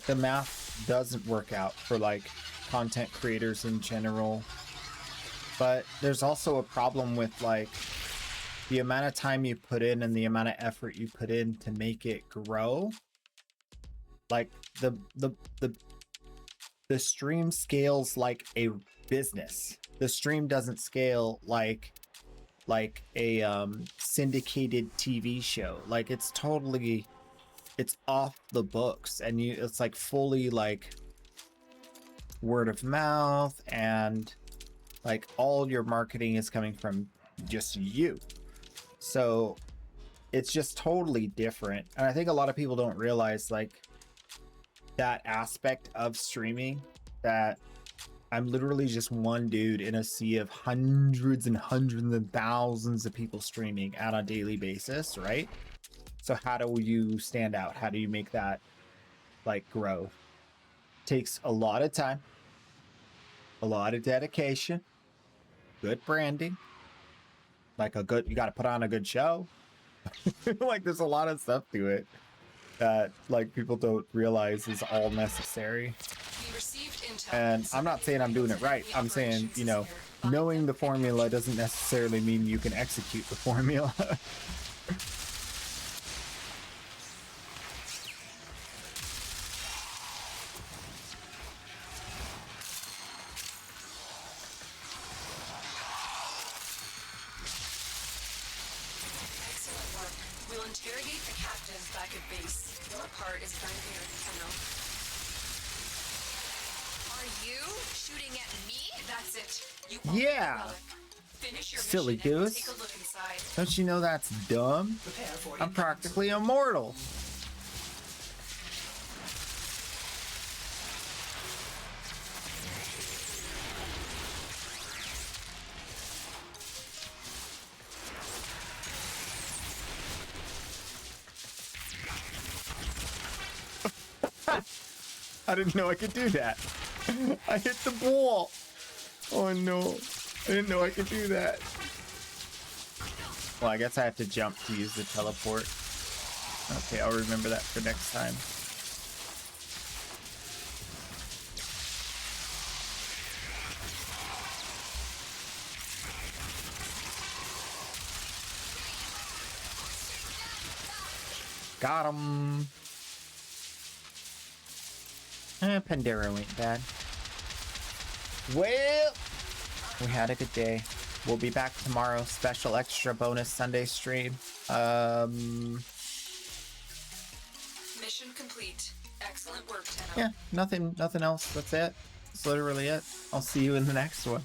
the math doesn't work out for like content creators in general. But there's also a problem with like the amount of time you put in and the amount of effort you put in to make it grow. Like the stream scales like a business. The stream doesn't scale like a syndicated TV show. Like, it's off the books, and it's like fully like word of mouth, and like all your marketing is coming from just you. So it's just totally different. And I think a lot of people don't realize like that aspect of streaming, that I'm literally just one dude in a sea of hundreds and hundreds and thousands of people streaming on a daily basis, right? So how do you stand out? How do you make that like grow? Takes a lot of time, a lot of dedication, good branding, like you got to put on a good show. Like, there's a lot of stuff to it that like people don't realize is all necessary. And I'm not saying I'm doing it right. I'm saying, you know, knowing the formula doesn't necessarily mean you can execute the formula. We'll interrogate the captains back at base. Your part is done here, Tenno. Are you shooting at me? That's it. You Yeah. finish your Silly mission and goose. take a look inside. Don't you know that's dumb? Prepare for I'm practically immortal. I didn't know I could do that. I hit the ball. Oh no. I didn't know I could do that. Well, I guess I have to jump to use the teleport. Okay, I'll remember that for next time. Got him. Pandero ain't bad. Well, we had a good day. We'll be back tomorrow. Special extra bonus Sunday stream. Mission complete. Excellent work, Tenno. Yeah, nothing else. That's it. That's literally it. I'll see you in the next one.